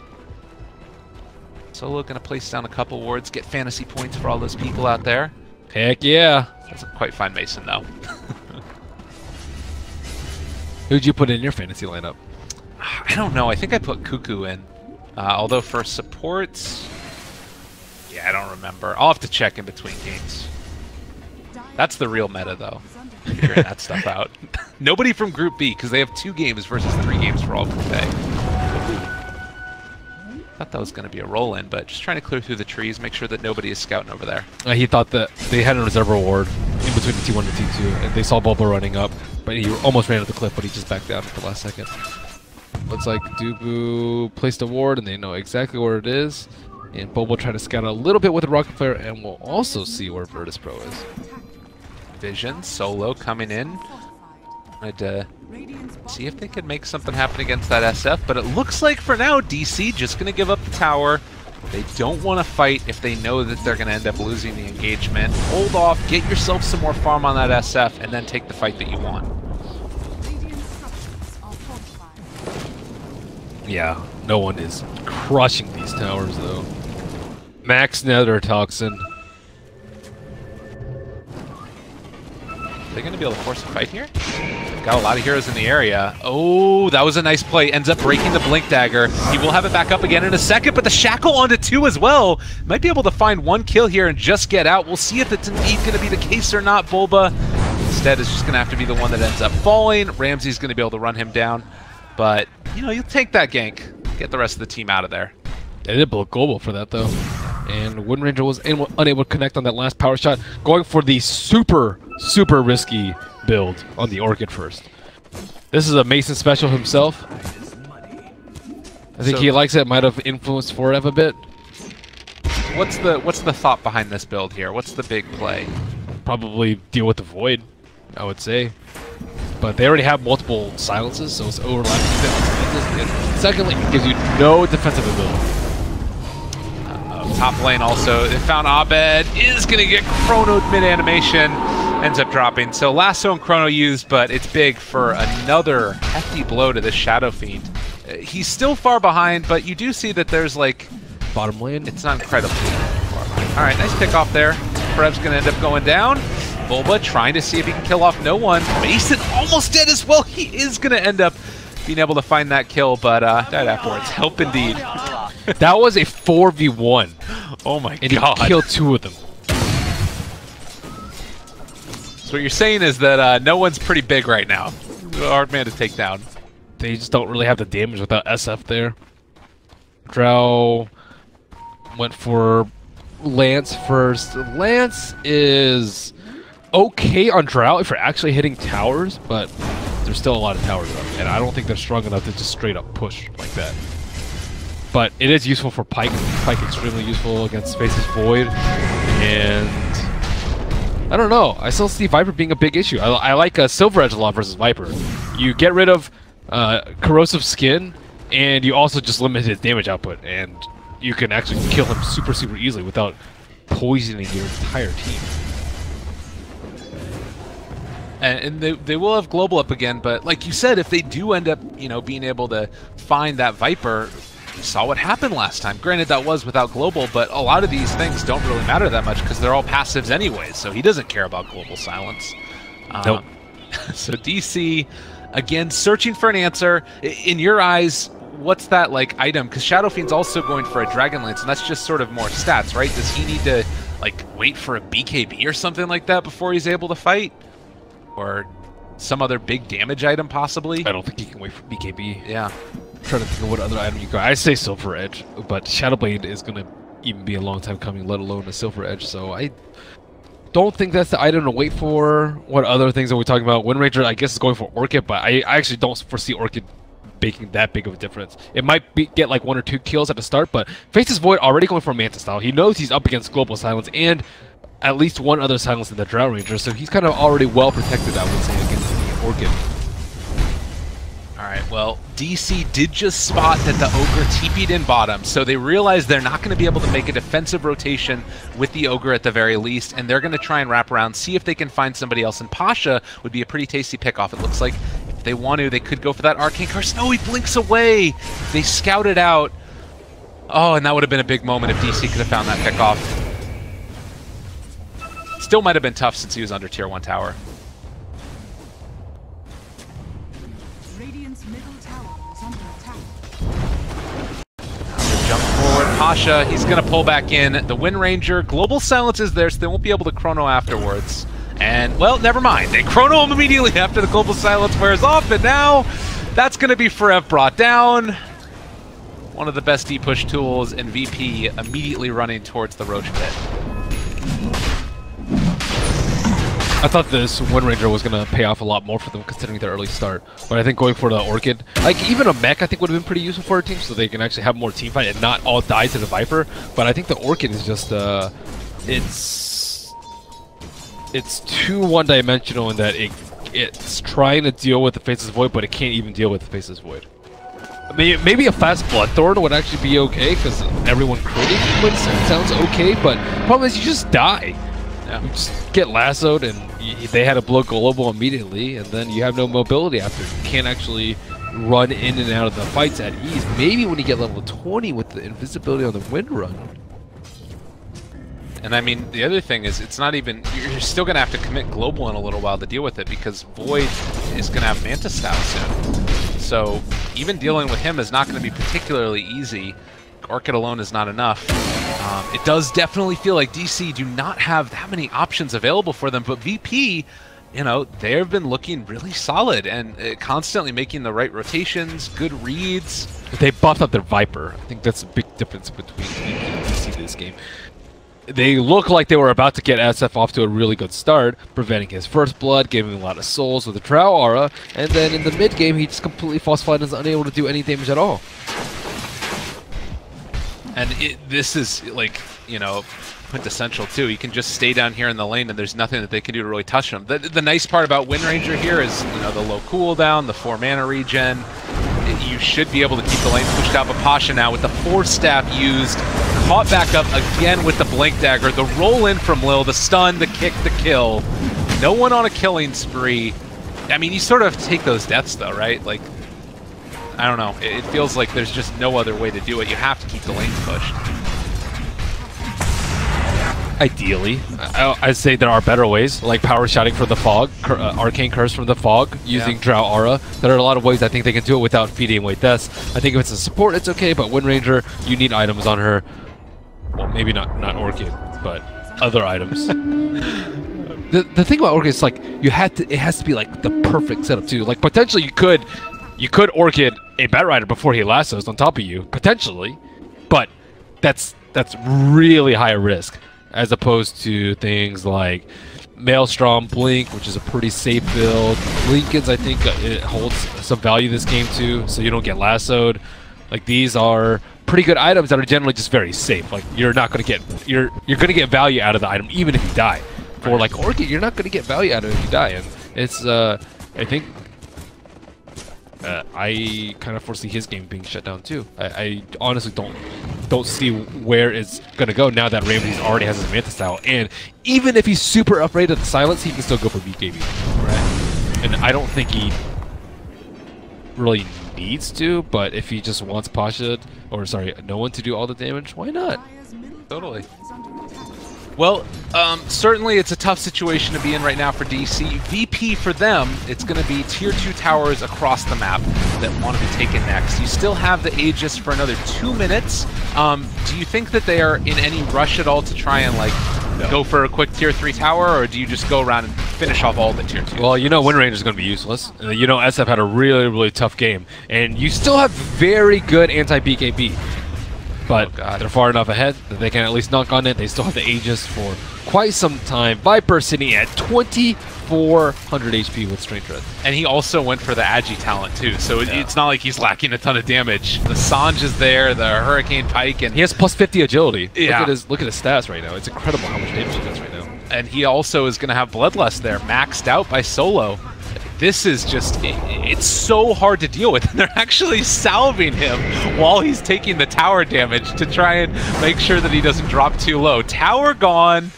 Solo gonna place down a couple wards, get fantasy points for all those people out there. Heck yeah. Doesn't quite find Mason though. Who'd you put in your fantasy lineup? I don't know. I think I put Cuckoo in. Although for supports, yeah, I don't remember. I'll have to check in between games. That's the real meta though. Figuring that stuff out. Nobody from Group B, because they have 2 games versus 3 games for all Group A. Thought that was going to be a roll-in, but just trying to clear through the trees, make sure that nobody is scouting over there. He thought that they had a reserve ward in between the T1 and the T2, and they saw Bulba running up, but he almost ran up the cliff, but he just backed down at the last second. Looks like Dubu placed a ward, and they know exactly where it is, and Bulba will try to scout a little bit with the Rocket Flare, and we'll also see where Virtus Pro is. vision. Solo coming in. Wanted to see if they could make something happen against that SF, but it looks like for now DC just going to give up the tower. They don't want to fight if they know that they're going to end up losing the engagement. Hold off, get yourself some more farm on that SF, and then take the fight that you want. Yeah, no one is crushing these towers though. Max Nether Toxin. Are they going to be able to force a fight here? Got a lot of heroes in the area. Oh, that was a nice play. Ends up breaking the Blink Dagger. He will have it back up again in a second, but the Shackle onto 2 as well. Might be able to find 1 kill here and just get out. We'll see if it's indeed going to be the case or not. Bulba instead is just going to have to be the one that ends up falling. Ramsey's going to be able to run him down. But, you know, you'll take that gank. Get the rest of the team out of there. They did blow global for that though. And Wind Ranger was unable to connect on that last power shot, going for the super risky build on the Orchid first. This is a Mason special himself. I think he likes it. Might have influenced Forev a bit. What's the thought behind this build here? What's the big play? Probably deal with the Void, I would say. But they already have multiple silences, so it's overlapping defenses. And secondly, it gives you no defensive ability. Top lane also, they found Abed, is going to get chronoed mid-animation, ends up dropping. So Lasso and Chrono used, but it's big for another hefty blow to this Shadow Fiend. He's still far behind, but you do see that there's like... Bottom lane? It's not incredibly far behind. Alright, nice pick off there. Forev's going to end up going down. Bulba trying to see if he can kill off no one. Mason almost dead as well. He is going to end up being able to find that kill, but died afterwards. Help indeed. That was a 4v1. Oh my and god. He killed 2 of them. So what you're saying is that no one's pretty big right now. Hard man to take down. They just don't really have the damage without SF there. Drow went for Lance first. Lance is okay on Drow if you're actually hitting towers, but there's still a lot of towers up, and I don't think they're strong enough to just straight up push like that. But it is useful for Pyke. Pyke extremely useful against Face's Void, and I don't know. I still see Viper being a big issue. I like Silver Edge a lot versus Viper. You get rid of corrosive skin, and you also just limit his damage output, and you can actually kill him super easily without poisoning your entire team. And they will have global up again, but like you said, if they do end up, you know, being able to find that Viper, you saw what happened last time. Granted, that was without global, but a lot of these things don't really matter that much because they're all passives anyways, so he doesn't care about global silence. Nope. So DC, again, searching for an answer. In your eyes, what's that, like, item? Because Shadow Fiend's also going for a Dragon Lance, and that's just sort of more stats, right? Does he need to, like, wait for a BKB or something like that before he's able to fight? Or some other big damage item, possibly? I don't think he can wait for BKB. Yeah. I'm trying to think of what other item you got. I say Silver Edge, but Shadowblade is going to even be a long time coming, let alone a Silver Edge, so I don't think that's the item to wait for. What other things are we talking about? Wind Ranger, I guess, is going for Orchid, but I actually don't foresee Orchid making that big of a difference. It might get like 1 or 2 kills at the start, but Face's Void already going for Manta style. He knows he's up against Global Silence and at least 1 other silence in the Drow Ranger, so he's kind of already well protected, I would say, against the Orchid. Alright, well, DC did just spot that the Ogre TP'd in bottom, so they realize they're not going to be able to make a defensive rotation with the Ogre at the very least, and they're going to try and wrap around, see if they can find somebody else, and Pasha would be a pretty tasty pickoff. It looks like if they want to, they could go for that Arcane Curse. No, he blinks away! They scouted out. Oh, and that would have been a big moment if DC could have found that pickoff. Still might have been tough since he was under tier 1 tower. Radiant's middle tower is under attack. Jump forward, Pasha, he's going to pull back in. The Wind Ranger, Global Silence is there, so they won't be able to chrono afterwards. And, well, never mind. They chrono him immediately after the Global Silence wears off, and now that's going to be Forev brought down. One of the best D-push tools, and VP immediately running towards the Roach pit. I thought this Wind Ranger was going to pay off a lot more for them considering their early start. But I think going for the Orchid, like even a mech I think would have been pretty useful for a team so they can actually have more team fight and not all die to the Viper. But I think the Orchid is just, it's it's too one-dimensional in that it's trying to deal with the Faceless Void, but it can't even deal with the Faceless Void. I mean, maybe a fast Bloodthorn would actually be okay, because everyone critting would sounds okay, but the problem is you just die. Yeah. You just get lassoed, and they had to blow Global immediately, and then you have no mobility after. You can't actually run in and out of the fights at ease. Maybe when you get level 20 with the invisibility on the Wind Run. And I mean, the other thing is, it's not even, you're still going to have to commit Global in a little while to deal with it, because Void is going to have Manta Style soon. So even dealing with him is not going to be particularly easy. Orchid alone is not enough. It does definitely feel like DC do not have that many options available for them, but VP, you know, they've been looking really solid and constantly making the right rotations, good reads. They buffed up their Viper. I think that's a big difference between VP and DC this game. They look like they were about to get SF off to a really good start, preventing his first blood, giving him a lot of souls with the Drow aura, and then in the mid game he just completely falsified and is unable to do any damage at all. And this is, like, you know, quintessential too. You can just stay down here in the lane and there's nothing that they can do to really touch him. The nice part about Wind Ranger here is, you know, the low cooldown, the 4 mana regen. You should be able to keep the lane pushed out, but Pasha now with the Force Staff used, caught back up again with the Blink Dagger, the roll in from Lil, the stun, the kick, the kill. No one on a killing spree. I mean, you sort of take those deaths though, right? Like, I don't know. It feels like there's just no other way to do it. You have to keep the lanes pushed. Ideally, I'd say there are better ways, like power shouting from the fog, arcane curse from the fog, using Drow aura. There are a lot of ways I think they can do it without feeding away deaths. I think if it's a support, it's okay, but Wind Ranger, you need items on her. Well, maybe not Orchid, but other items. The thing about Orchid is like it has to be like the perfect setup too. Like potentially you could Orchid a Bat Rider before he lassos on top of you, potentially, but that's really high risk. As opposed to things like Maelstrom, Blink, which is a pretty safe build. Lincoln's, I think, it holds some value this game too, so you don't get lassoed. Like these are pretty good items that are generally just very safe. Like you're not going to get you're going to get value out of the item even if you die. For like Orchid, you're not going to get value out of it if you die, and it's I think. I kind of foresee his game being shut down too. I honestly don't see where it's gonna go now that Ramses already has his Manta Style, and even if he's super afraid of the silence, he can still go for BKB. Right. And I don't think he really needs to, but if he just wants Pasha, or sorry, no one to do all the damage, why not? Totally. Well, certainly it's a tough situation to be in right now for DC. VP for them, it's going to be tier 2 towers across the map that want to be taken next. You still have the Aegis for another 2 minutes. Do you think that they are in any rush at all to try and like go for a quick tier 3 tower, or do you just go around and finish off all the tier 2? Well, you know Wind Ranger is going to be useless. You know SF had a really tough game, and you still have very good anti-BKB. But they're far enough ahead that they can at least knock on it. They still have the Aegis for quite some time. Viper sitting at 2,400 HP with Strength Dread. And he also went for the Agi talent too, so it's not like he's lacking a ton of damage. The Sanj is there, the Hurricane Pike, and he has plus 50 agility. Yeah. Look at his stats right now. It's incredible how much damage he does right now. And he also is going to have Bloodlust there, maxed out by Solo. This is just, it's so hard to deal with. They're actually salving him while he's taking the tower damage to try and make sure that he doesn't drop too low. Tower gone,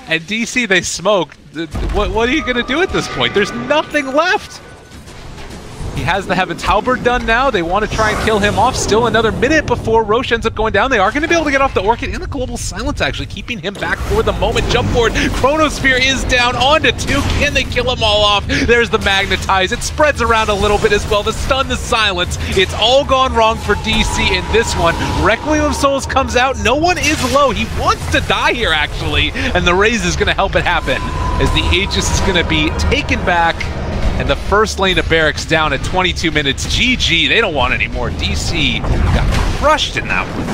and DC, they smoke. What are you going to do at this point? There's nothing left. He has the Heaven's Halberd done now. They want to try and kill him off. Still another minute before Roche ends up going down. They are going to be able to get off the Orchid and the Global Silence, actually, keeping him back for the moment. Jump forward. Chronosphere is down onto 2. Can they kill them all off? There's the Magnetize. It spreads around a little bit as well. The stun, the silence. It's all gone wrong for DC in this one. Requiem of Souls comes out. No one is low. He wants to die here, actually. And the Raze is going to help it happen as the Aegis is going to be taken back. And the first lane of Barracks down at 22 minutes. GG, they don't want any more. DC got crushed in that one.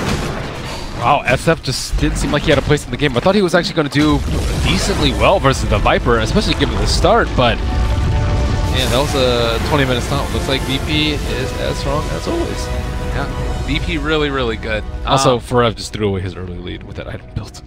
Wow, SF just didn't seem like he had a place in the game. I thought he was actually going to do decently well versus the Viper, especially given the start, but yeah, that was a 20-minute stomp. Looks like VP is as strong as always. Yeah, VP really good. Also, Forev just threw away his early lead with that item built.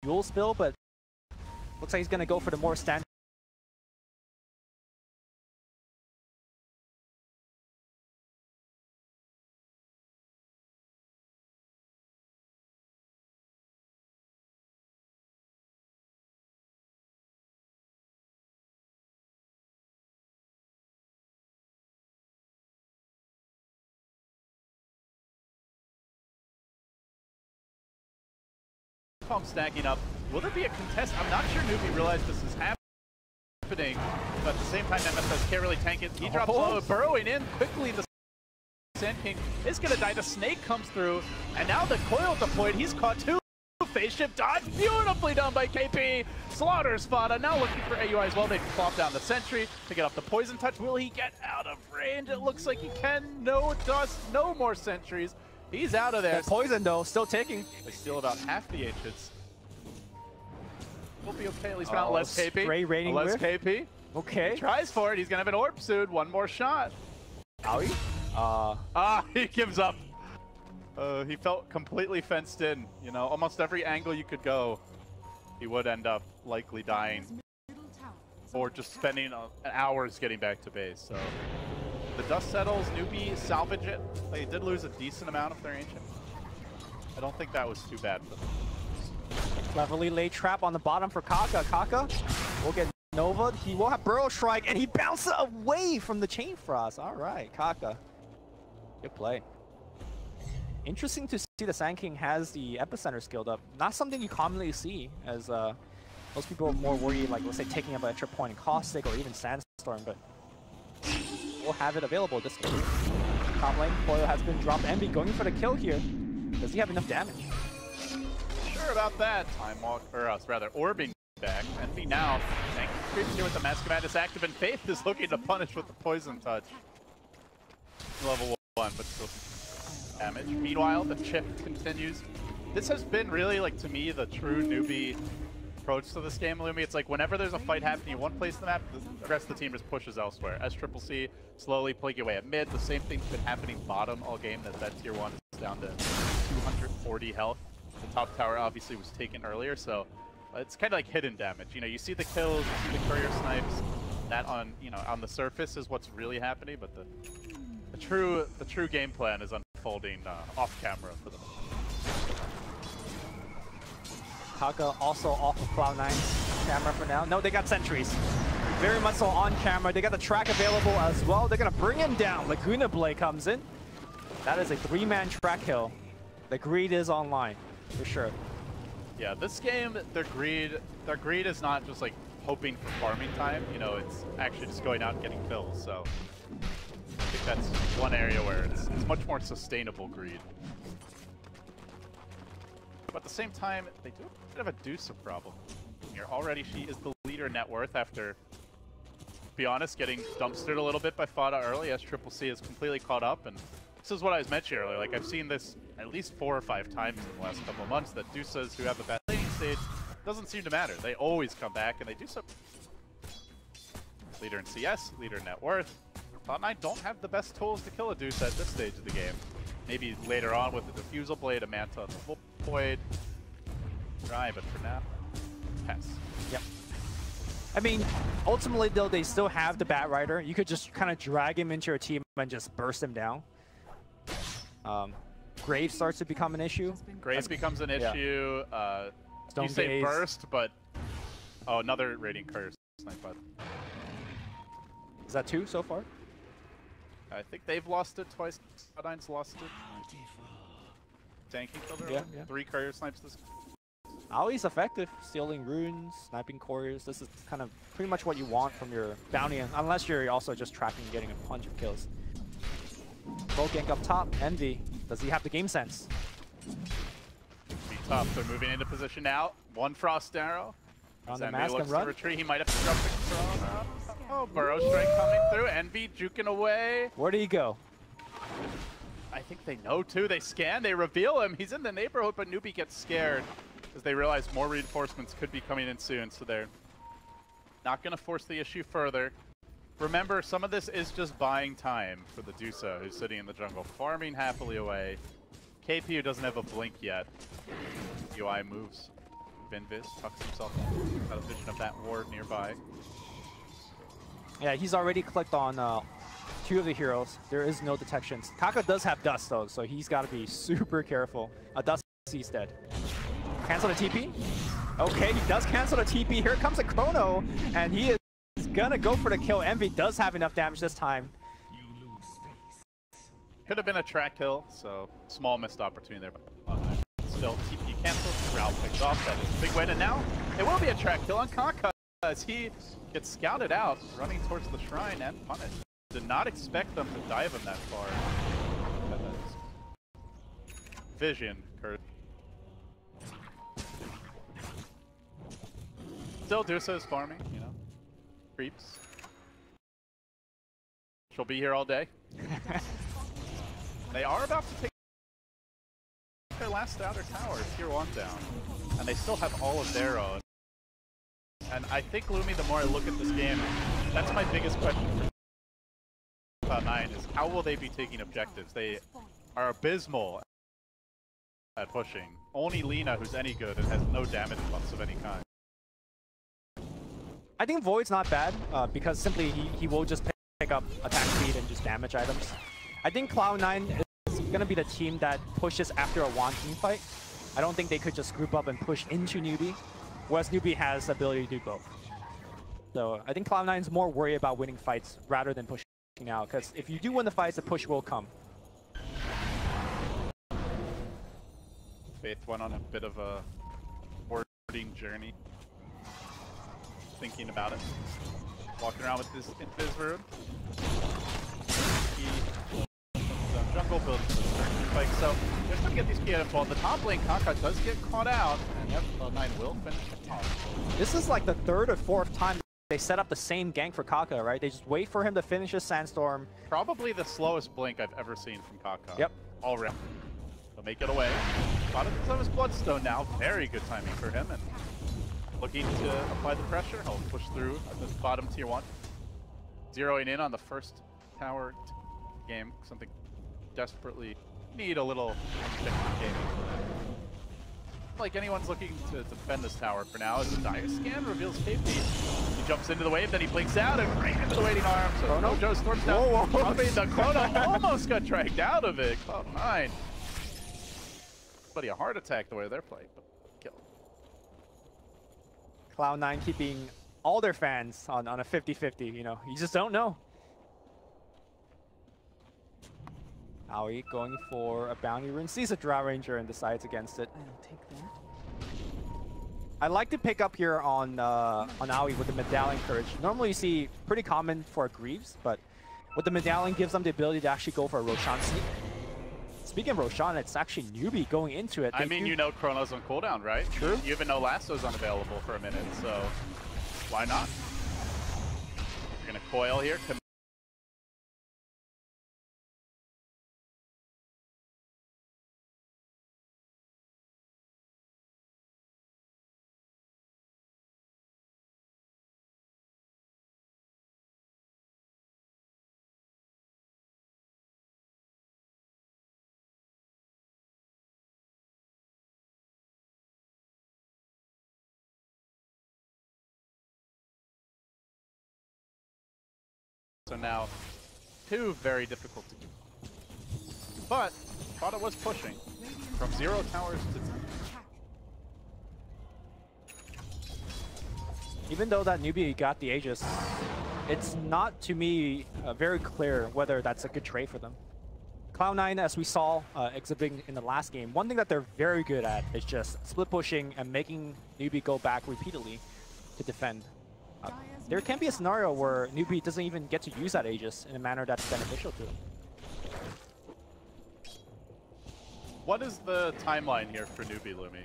fuel spill, but looks like he's gonna go for the more standard. Pump stacking up. Will there be a contest? I'm not sure Newbie realized this is happening, but at the same time, MSS can't really tank it. He drops low, burrowing in quickly. The Sand King is going to die. The Snake comes through, and now the coil deployed. He's caught two. Phase shift dodge, beautifully done by KP. Slaughters Fada, now looking for AUI as well. They plop down the sentry to get off the poison touch. Will he get out of range? It looks like he can. No dust, no more sentries. He's out of there. That poison though, still ticking. They steal about half the ancients. We'll be okay, at least not less KP. Spray raining less whiff. KP. Okay. He tries for it. He's gonna have an orb soon. One more shot. Owie? He gives up. He felt completely fenced in. You know, almost every angle you could go, he would end up likely dying or just spending hours getting back to base. So the dust settles. Newbie salvage it. They did lose a decent amount of their ancient. I don't think that was too bad for them. Cleverly laid trap on the bottom for Kaka. Kaka will get Nova. He will have Burrow Strike, and he bounces away from the Chain Frost. All right, Kaka. Good play. Interesting to see the Sand King has the Epicenter skilled up. Not something you commonly see, as most people are more worried, like, let's say, taking up an extra point in Caustic or even Sandstorm, but we'll have it available this game. Top lane, Coil has been dropped. Envy going for the kill here. Does he have enough damage? Sure about that. Time Walk, or rather, Orbing back. Envy now. Tank creeps here with the Mask Command is active, and Faith is looking to punish with the Poison Touch. Level 1, but still damage. Meanwhile, the chip continues. This has been really, like, to me, the true newbie approach to this game, Lumi. It's like whenever there's a fight happening in one place in the map, the rest of the team just pushes elsewhere. SCCC slowly plugging away at mid. The same thing's been happening bottom all game, that tier 1 is down to 240 health. The top tower obviously was taken earlier, so it's kind of like hidden damage. You know, you see the kills, you see the courier snipes. That on, you know, on the surface is what's really happening, but the true game plan is unfolding off camera for them. Kaka also off of Cloud9's camera for now. No, they got sentries. Very much so on camera. They got the track available as well. They're going to bring him down. Laguna Blade comes in. That is a 3-man track kill. The greed is online, for sure. Yeah, this game, their greed is not just like hoping for farming time. You know, it's actually just going out and getting kills. So I think that's one area where it's much more sustainable greed. But at the same time, they do have a bit of a Dusa problem here. Already she is the leader in net worth after, to be honest, getting dumpstered a little bit by Fada early. SCCC is completely caught up, and this is what I was mentioning earlier. Like, I've seen this at least 4 or 5 times in the last couple of months, that Dusas who have the bad laning stage doesn't seem to matter. They always come back, and they do so. Leader in CS, leader in net worth. Cloud9 don't have the best tools to kill a Dusa at this stage of the game. Maybe later on with a Diffusal Blade, a Manta, and a Void. Try, but for now, pass. Yep. I mean, ultimately, though, they still have the Bat Rider. You could just kind of drag him into your team and just burst him down. Grave starts to become an issue. Grave becomes an issue. Stone You say Gaze. burst, but... Oh, another Radiant Curse. Snipe bot. Is that 2 so far? I think they've lost it twice. Cloud9's lost it. Tanking killed her. Yeah. 3 courier snipes this. Always effective. Stealing runes, sniping couriers. This is kind of pretty much what you want from your bounty, unless you're also just tracking and getting a bunch of kills. Low gank up top. Envy. Does he have the game sense? Be tough. They're moving into position now. 1 Frost Arrow. On the Envy mask looks and to run. retreat. He might have to drop the Corona. Oh, Burrow Strike coming through. Envy juking away. Where do you go? I think they know too. They scan, they reveal him. He's in the neighborhood, but Newbie gets scared because they realize more reinforcements could be coming in soon, so they're not going to force the issue further. Remember, some of this is just buying time for the Dusa, who's sitting in the jungle, farming happily away. KP, who doesn't have a blink yet. UI moves Vinvis tucks himself out of vision of that ward nearby. Yeah, he's already clicked on 2 of the heroes. There is no detections. Kaka does have Dust though, so he's got to be super careful. Dust, he's dead. Cancel the TP. Okay, he does cancel the TP. Here comes a Chrono, and he is gonna go for the kill. Envy does have enough damage this time. Could have been a track kill, so small missed opportunity there. But still, TP canceled. Route picked off. That is a big win, and now it will be a track kill on Kaka as he gets scouted out, running towards the shrine and punished. Did not expect them to dive him that far. Vision, Kurt. Still, Dusa is farming, you know. Creeps. She'll be here all day. They are about to take their last outer tower, tier 1 down. And they still have all of their own. And I think, Lumi, the more I look at this game, that's my biggest question for Cloud9 is how will they be taking objectives? They are abysmal at pushing. Only Lina, who's any good and has no damage buffs of any kind. I think Void's not bad because simply he will just pick up attack speed and just damage items. I think Cloud9 is going to be the team that pushes after a one team fight. I don't think they could just group up and push into Newbie, whereas Newbie has the ability to do both. So I think Cloud9 is more worried about winning fights rather than pushing out, because if you do win the fights, the push will come. Faith went on a bit of a hoarding journey. Thinking about it. Walking around with this Invis rune. Jungle building spike. So they're going to get these KeyArena involved. The top lane, Kaka does get caught out, and yep, Cloud9 will finish the top. This is like the 3rd or 4th time they set up the same gank for Kaka, right? They just wait for him to finish his Sandstorm. Probably the slowest blink I've ever seen from Kaka. Yep. Already. They'll make it away. Bottom of his Bloodstone now. Very good timing for him, and looking to apply the pressure. He'll push through this bottom tier 1. Zeroing in on the first tower game. Something desperately need a little game. Like anyone's looking to defend this tower for now as the Dire Scan reveals KP. He jumps into the wave, then he blinks out and right into the waiting arm. So Chrono? Joe storms down. The Chrono almost got dragged out of it. Cloud9. Buddy, a heart attack the way they're playing, but kill. Cloud9 keeping all their fans on a 50-50, you know. You just don't know. Aoi going for a bounty rune, sees a Drow Ranger and decides against it. I'll take that. I like to pick up here on Aoi with the Medallion Courage. Normally you see pretty common for Greaves, but with the Medallion gives them the ability to actually go for a Roshan sneak. Speaking of Roshan, it's actually Newbie going into it. I mean, you know Chrono's on cooldown, right? True. You even know Lasso's unavailable for a minute, so why not? You're gonna coil here. So now, 2 very difficult to do. But, thought it was pushing. From 0 towers to 10. Even though that Newbie got the Aegis, it's not, to me, very clear whether that's a good trade for them. Cloud9, as we saw exhibiting in the last game, one thing that they're very good at is just split pushing and making Newbie go back repeatedly to defend. There can be a scenario where Newbie doesn't even get to use that Aegis in a manner that's beneficial to him. What is the timeline here for Newbie, Lumi?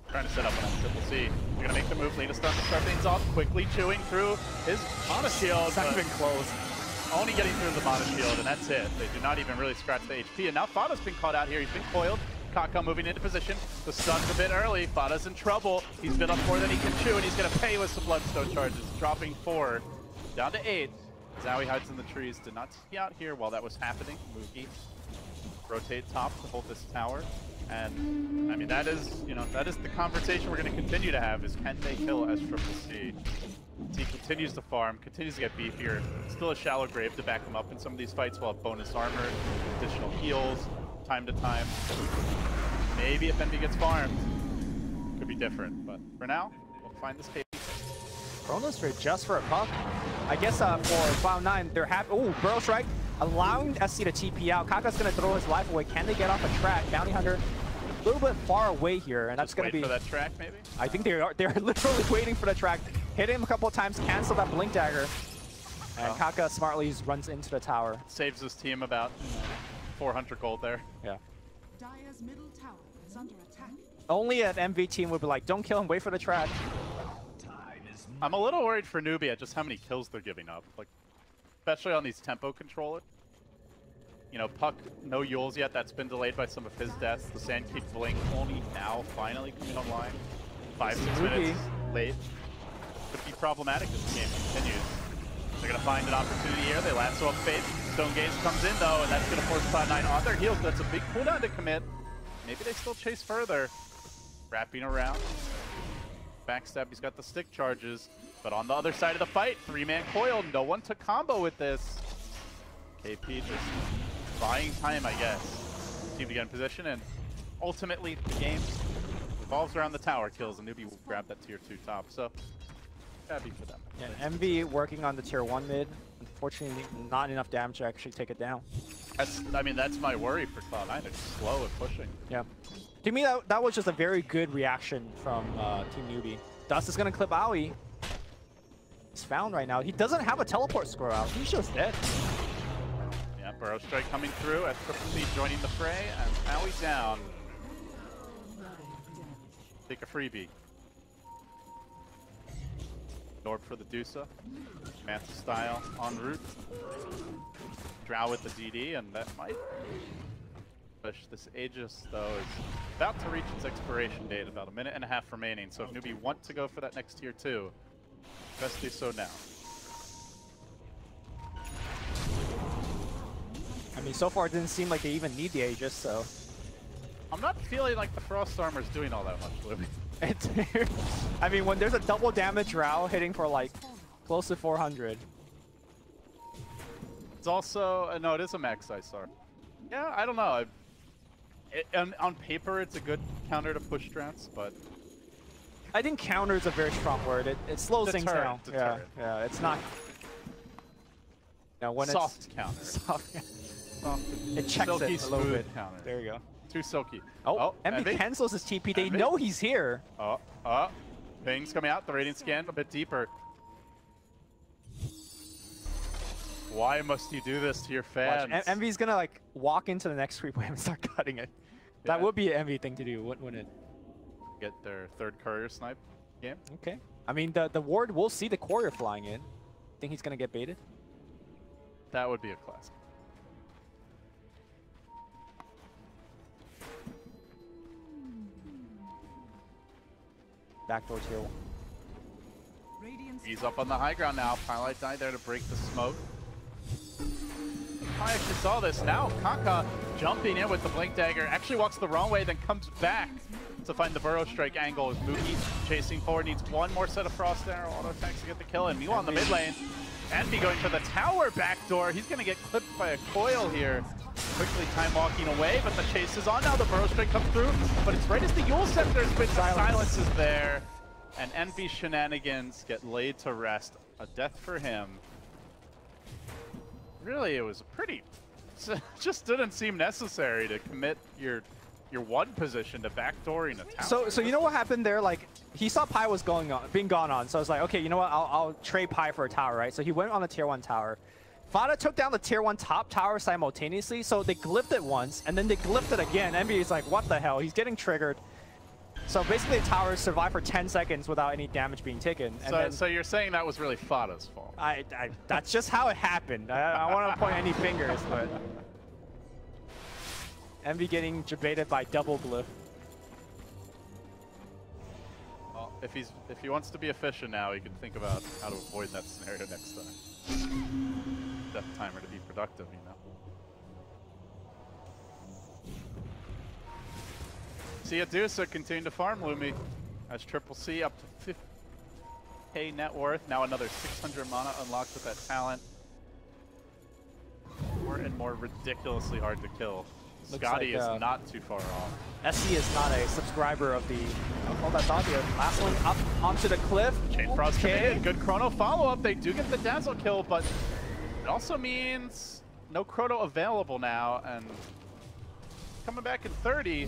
Trying to set up an Triple C. They're going to make the move. Lina starts to start things off, quickly chewing through his Mana Shield. It's not even close. Only getting through the Mana Shield, and that's it. They do not even really scratch the HP. And now Fada's been caught out here. He's been coiled. Kaka moving into position. The stun's a bit early. Fada's in trouble. He's been up more than he can chew, and he's going to pay with some Bloodstone charges. Dropping 4, down to 8. Zowie hides in the trees. Did not see out here while that was happening. Mugi rotate top to hold this tower. And I mean, that is, you know, that is the conversation we're going to continue to have, is can they kill S-Triple-C? He continues to farm, continues to get beefier. Still a shallow grave to back him up in some of these fights. We'll have bonus armor, additional heals, time to time. Maybe if Envy gets farmed, could be different. But for now, we'll find this page. Chronos for just for a puck. I guess for Cloud9, they're happy. Oh, Burrow Strike, allowing SC to TP out. Kaka's going to throw his life away. Can they get off a track? Bounty Hunter a little bit far away here, and that's going to be... for that track, maybe? I think they're literally waiting for the track. Hit him a couple of times, cancel that Blink Dagger. And Kaka smartly runs into the tower. Saves his team about 400 gold there. Yeah. Dire's middle tower is under attack. Only an MV team would be like, don't kill him, wait for the track. I'm a little worried for Newbie at just how many kills they're giving up. Like, especially on these tempo controllers. You know, Puck, no Yules yet. That's been delayed by some of his deaths. The Sandkick Blink only now finally coming online. 5-6 minutes late. Could be problematic as the game continues. They're going to find an opportunity here. They lasso up Faith. Stone Gaze comes in, though, and that's going to force Cloud9 on their heels. That's a big cooldown to commit. Maybe they still chase further. Wrapping around. Backstab, he's got the stick charges. But on the other side of the fight, 3-man coil. No one to combo with this. KP just buying time, I guess. Team to get in position, and ultimately the game revolves around the tower kills, and Newbie will grab that tier 2 top. So, happy for them. Yeah, MV working on the tier 1 mid. Unfortunately, not enough damage to actually take it down. I mean, that's my worry for Cloud9. They're just slow at pushing. Yeah. To me, that was just a very good reaction from Team Newbie. Dust is going to clip Aoi. He's found right now. He doesn't have a teleport score out. He's just dead. Yeah, Burrow Strike coming through at Triple-C joining the fray, and Aoi down. Take a freebie. Orb for the Dusa. Manta style en route. Drow with the DD, and that might push. This Aegis, though, is about to reach its expiration date, about 1.5 minutes remaining. So if Newbie want to go for that next tier 2, best do so now. I mean, so far it didn't seem like they even need the Aegis, so... I'm not feeling like the Frost Armor is doing all that much, Louis. I mean, when there's a double damage Drow hitting for like close to 400. It's also... no, it is a max size Sar. Yeah, I don't know. On paper, it's a good counter to push strats, but... I think counter is a very strong word. It slows things down. Deterrent. Yeah, it's not... When soft it's... counter. Soft, yeah. Soft. It checks Silky, it a little bit. counter. There you go. Too silky. Oh, Envy cancels his TP. They know he's here. Ping's coming out. The rating scan a bit deeper. Why must you do this to your fans? Envy's gonna like walk into the next creep wave and start cutting it. That would be an Envy thing to do, wouldn't it? Get their third courier snipe game. Okay. I mean, the ward will see the courier flying in. Think he's gonna get baited? That would be a classic. Backdoor tier 1. He's up on the high ground now. Pilot died there to break the smoke. I actually saw this now. Kaka jumping in with the Blink Dagger. Actually walks the wrong way, then comes back to find the Burrow Strike angle. As Mookie chasing forward, needs one more set of Frost Arrow auto attacks to get the kill. And meanwhile in the mid lane, Envy going for the tower backdoor. He's going to get clipped by a coil here. Quickly time walking away, but the chase is on now. The Burrow Strike comes through, but it's right as the Yule Scepter is, but silence is there. And Envy shenanigans get laid to rest. A death for him. Really, it was pretty... just didn't seem necessary to commit your one position to backdooring a tower. So you know what happened there? Like, he saw Pi was being gone on, so I was like, okay, you know what? I'll trade Pi for a tower, right? So he went on the tier 1 tower. Fada took down the tier 1 top tower simultaneously, so they glyphed it once, and then they glyphed it again. Envy is like, what the hell? He's getting triggered. So basically the towers survived for 10 seconds without any damage being taken. And so you're saying that was really Fada's fault? That's just how it happened. I don't want to point any fingers, but... Envy getting baited by double glyph. Well, if he wants to be efficient now, he can think about how to avoid that scenario next time. Death timer to be productive, you know. see Adusa continue to farm Lumi as Triple C up to 50k net worth. Now another 600 mana unlocked with that talent. More and more ridiculously hard to kill. Scotty is not too far off. SC is not a subscriber of the... I'll call that thought here. Last one up onto the cliff. Chain Frost committed. Good Chrono follow-up. They do get the Dazzle kill, but it also means no Chrono available now. And coming back in 30,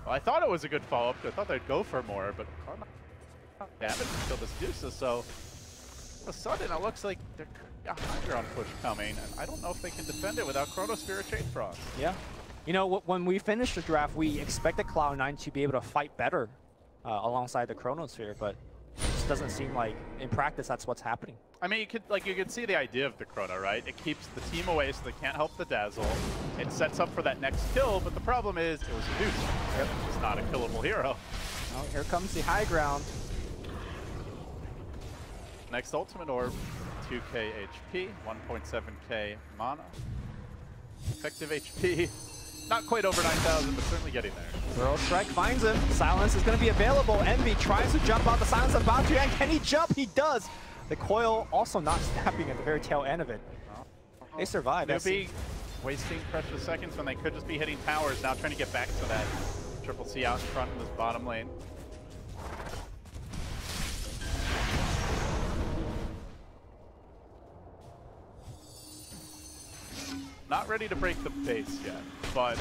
well, I thought it was a good follow-up. I thought they'd go for more, but damage until this Deuces. So all of a sudden, it looks like there's a high ground push coming, and I don't know if they can defend it without Chronosphere or Chain Frost. Yeah. You know, when we finished the draft, we expected Cloud9 to be able to fight better alongside the Chronosphere, but it just doesn't seem like, in practice, that's what's happening. I mean, you could see the idea of the Chrono, right? It keeps the team away so they can't help the Dazzle. It sets up for that next kill, but the problem is it was a Deuce. Yep. It's not a killable hero. Oh, here comes the high ground. Next Ultimate Orb, 2k HP, 1.7k mana. Effective HP, not quite over 9,000, but certainly getting there. Burrow Strike finds him. Silence is going to be available. Envy tries to jump out. The Silence is about to, and can he jump? He does. The coil also not snapping at the very tail end of it. They survive. Newbie wasting precious seconds when they could just be hitting towers, now trying to get back to that Triple C out in front in this bottom lane. Not ready to break the base yet, but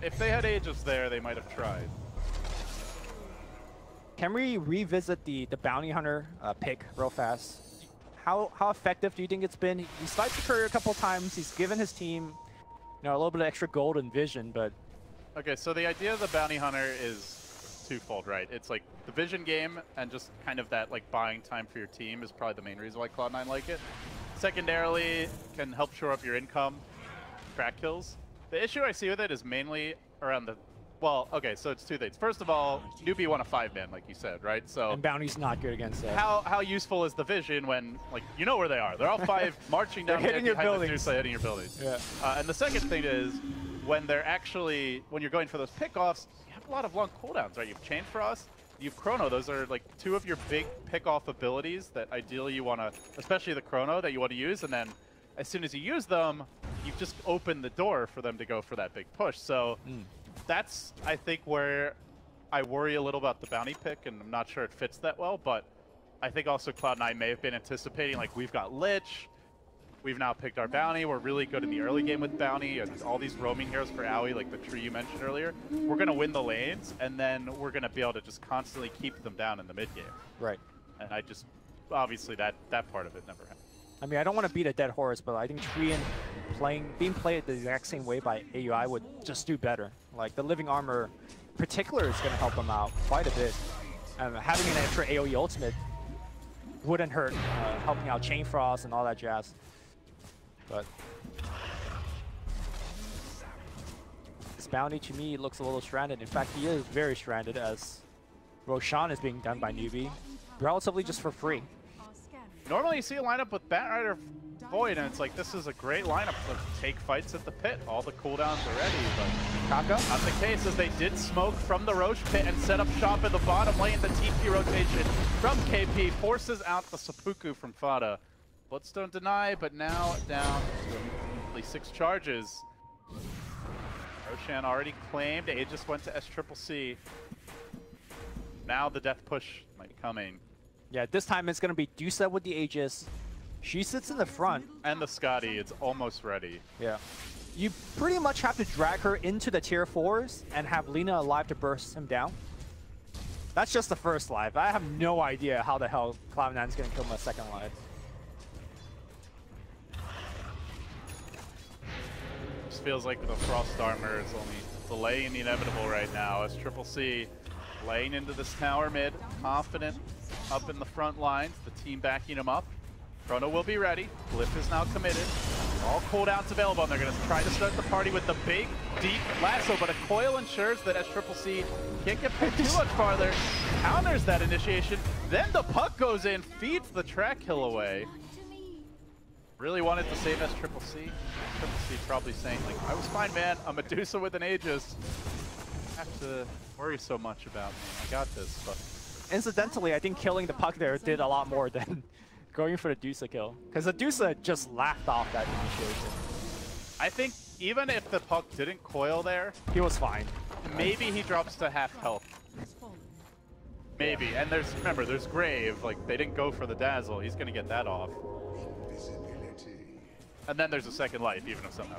if they had Aegis there, they might have tried. Can we revisit the Bounty Hunter pick real fast? How effective do you think it's been? He sniped the courier a couple times. He's given his team, a little bit of extra gold and vision, but... Okay, so the idea of the Bounty Hunter is twofold, right? It's like the vision game and just kind of that like buying time for your team is probably the main reason why Cloud9 like it. Secondarily, can help shore up your income. Track kills. The issue I see with it is mainly around the... Well, okay, so it's two things. First of all, Newbie won a 5-man, like you said, right? So and Bounty's not good against it. How useful is the vision when, like, you know where they are? They're all 5 marching down hitting your buildings. Hitting your buildings. Yeah. And the second thing is, when they're actually... When you're going for those pickoffs, you have a lot of long cooldowns, right? You have Chain Frost, you have Chrono. Those are, like, 2 of your big pick-off abilities that ideally you want to... Especially the Chrono that you want to use, and then as soon as you use them, you've just opened the door for them to go for that big push. So that's, I think, where I worry a little about the bounty pick, and I'm not sure it fits that well, but I think also Cloud9 may have been anticipating, like, we've got Lich, we've now picked our bounty, we're really good in the early game with bounty, and all these roaming heroes for Aoi, like the tree you mentioned earlier, we're going to win the lanes, and then we're going to be able to just constantly keep them down in the mid game. Right. And I just, obviously, that part of it never happened. I mean, I don't want to beat a dead horse, but I think Treant being played the exact same way by AUI would just do better. Like, the Living Armor in particular is going to help them out quite a bit. Having an extra AoE ultimate wouldn't hurt, helping out Chain Frost and all that jazz. But this bounty, to me, looks a little stranded. In fact, he is very stranded, as Roshan is being done by Newbie, relatively just for free. Normally you see a lineup with Batrider Void, and it's like, this is a great lineup to take fights at the pit. All the cooldowns are ready, but Kaka? not the case, as they did smoke from the Roche pit and set up shop in the bottom lane. The TP rotation from KP forces out the Seppuku from Fada. Bloodstone deny, but now down to only 6 charges. Roshan already claimed. Aegis went to SCCC. Now the death push might be coming. Yeah, this time it's going to be Dusa with the Aegis. She sits in the front. And the Scotty, it's almost ready. Yeah. You pretty much have to drag her into the tier 4s and have Lina alive to burst him down. That's just the first life. I have no idea how the hell Cloud9's going to kill my second life. Just feels like with a Frost Armor, it's only delaying the inevitable right now, as CCC laying into this tower mid, confident up in the front lines, the team backing him up. Chrono will be ready. Glyph is now committed. All cooldowns available, and they're going to try to start the party with the big, deep lasso, but a coil ensures that SCCC can't get pulled too much farther. Counters that initiation, then the puck goes in, feeds the track kill away. Really wanted to save SCCC. SCCC probably saying, like, I was fine, man. I'm Medusa with an Aegis. have to worry so much about me. I got this, but... Incidentally, I think killing the puck there did a lot more than going for the Dusa kill. Because the Dusa just laughed off that initiation. I think even if the puck didn't coil there, He was fine. maybe he drops to half health. Maybe. And remember, there's Grave. Like, they didn't go for the Dazzle. He's going to get that off. And then there's a second life, even if somehow...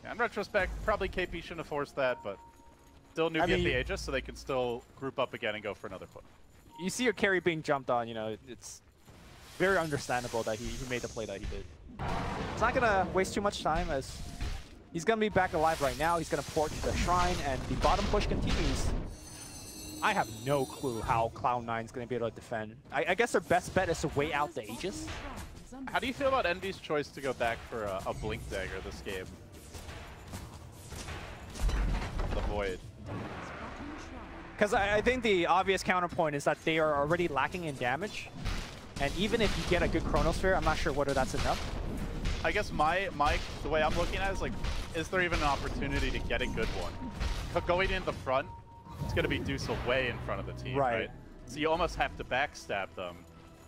Yeah, in retrospect, probably KP shouldn't have forced that, but still Nubi at the Aegis, so they can still group up again and go for another push. You see your carry being jumped on, you know, it's very understandable that he made the play that he did. It's not going to waste too much time as he's going to be back alive right now. He's going to port to the Shrine, and the bottom push continues. I have no clue how Cloud9 is going to be able to defend. I guess their best bet is to wait out the Aegis. How do you feel about Envy's choice to go back for a Blink Dagger this game? The Void. Because I think the obvious counterpoint is that they are already lacking in damage. And even if you get a good Chronosphere, I'm not sure whether that's enough. I guess the way I'm looking at it is like, is there even an opportunity to get a good one? Going in the front, it's going to be Dusa way in front of the team, right? So you almost have to backstab them.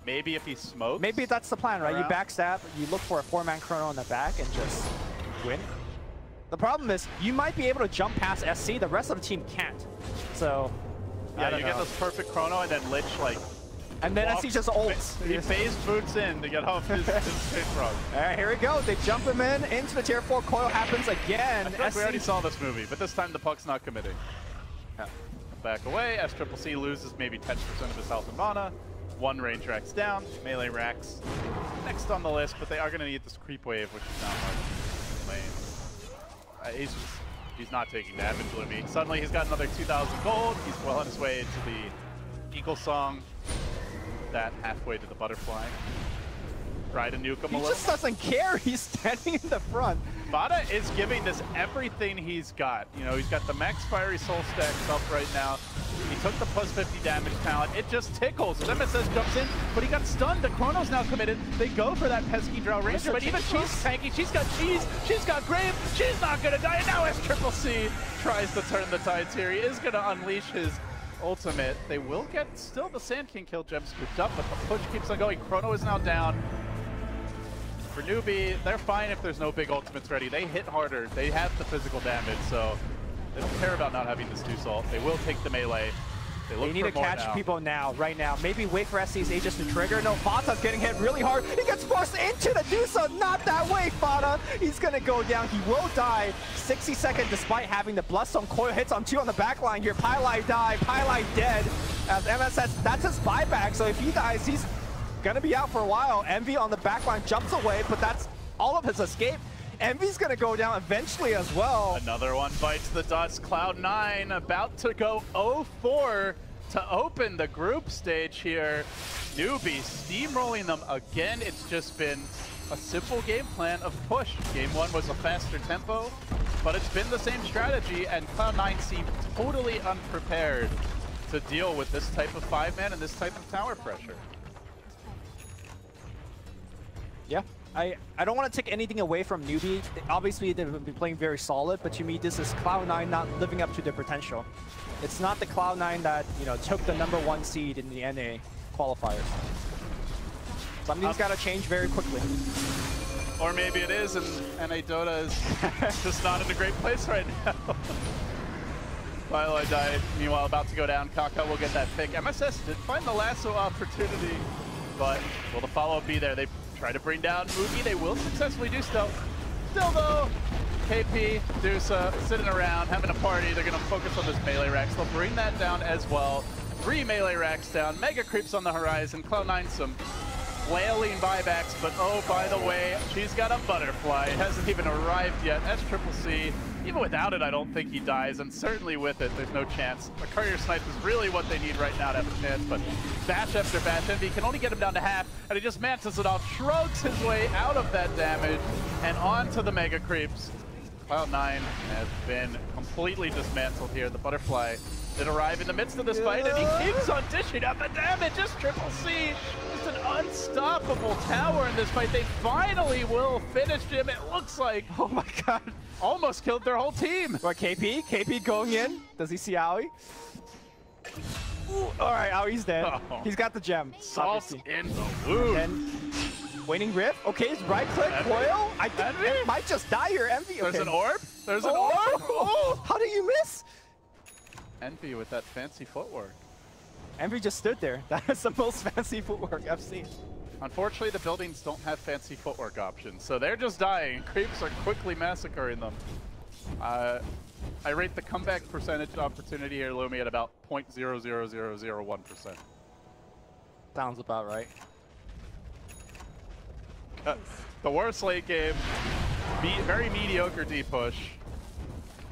Maybe if he smokes... Maybe that's the plan, right? You backstab, you look for a 4-man Chrono in the back and just win. The problem is, you might be able to jump past SC, the rest of the team can't. So, yeah, you get this perfect Chrono and then Lich, like... And then SC just ults. He phase boots in to get off his pit frog. Alright, here we go. They jump him in into the tier 4. Coil happens again. I feel like we already saw this movie, but this time the puck's not committing. Yeah. Back away. SCCC loses maybe 10% of his health and mana. 1 range racks down. Melee racks next on the list, but they are going to need this creep wave, which is not hard. He's not taking damage, Lumi. Suddenly he's got another 2,000 gold. He's well on his way to the Eagle Song. That halfway to the butterfly. Try to nuke him a little. He just doesn't care. He's standing in the front. Vada is giving this everything he's got. You know, he's got the max fiery soul stacks up right now. He took the plus 50 damage talent. It just tickles. His MSS jumps in, but he got stunned. The Chrono's now committed. They go for that pesky Drow Ranger, but even she's tanky. She's got Cheese. She's got Grave. She's not going to die. And now SCCC tries to turn the tides here. He is going to unleash his ultimate. They will get still the Sand King kill gem scooped up, but the push keeps on going. Chrono is now down. For Newbie, they're fine if there's no big ultimates ready. They hit harder. They have the physical damage, so they don't care about not having this Deuce ult. They will take the melee. They need to catch people now, right now. Maybe wait for SC's Aegis to trigger. No, Fata's getting hit really hard. He gets forced into the Deuce. Not that way, Fata. He's going to go down. He will die. 60 seconds despite having the Bloodstone. Coil hits on 2 on the back line here. Pylai died. Pylai dead. As MSS, that's his buyback. So if he dies, he's going to be out for a while. Envy on the back line jumps away, but that's all of his escape. Envy's going to go down eventually as well. Another one bites the dust. Cloud9 about to go 0-4 to open the group stage here. Newbie steamrolling them again. It's just been a simple game plan of push. Game 1 was a faster tempo, but it's been the same strategy, and Cloud9 seemed totally unprepared to deal with this type of 5-man and this type of tower pressure. Yeah. I don't want to take anything away from Newbie. Obviously, they've been playing very solid, but to me, this is Cloud9 not living up to their potential. It's not the Cloud9 that, you know, took the #1 seed in the NA qualifiers. Something's got to change very quickly. Or maybe it is, and NA Dota is just not in a great place right now. Pylai died, meanwhile about to go down. Kaka will get that pick. MSS did find the lasso opportunity, but will the follow-up be there? They try to bring down Mugi. They will successfully do so. Still though, KP, Dusa, sitting around, having a party. They're going to focus on this melee racks. They'll bring that down as well. 3 melee racks down. Mega creeps on the horizon. Cloud9 some wailing buybacks, but oh, by the way, she's got a butterfly. It hasn't even arrived yet. SCCC, even without it, I don't think he dies, and certainly with it, there's no chance. A courier snipe is really what they need right now to have a chance, but bash after bash, Envy can only get him down to half, and he just mantis it off, shrugs his way out of that damage, and on to the mega creeps. Cloud9 has been completely dismantled here. The butterfly did arrive in the midst of this fight, and he keeps on dishing out the damage. SCCC, just an unstoppable tower in this fight. They finally will finish him, it looks like. Oh my god. Almost killed their whole team. What, KP? KP going in? Does he see Aoi? Alright, Aoi's dead. Oh. He's got the gem. Salt obviously. in the wound. And waiting rift. Okay, it's right click, Envy? coil. I think Envy? it might just die here. Envy. Okay. There's an orb. There's an Oh! orb. Oh! How did you miss? Envy with that fancy footwork. Envy just stood there. That is the most fancy footwork I've seen. Unfortunately, the buildings don't have fancy footwork options, so they're just dying. Creeps are quickly massacring them. I rate the comeback percentage opportunity here, Lumi, at about 0.00001%. Sounds about right. The worst late game, very mediocre D push.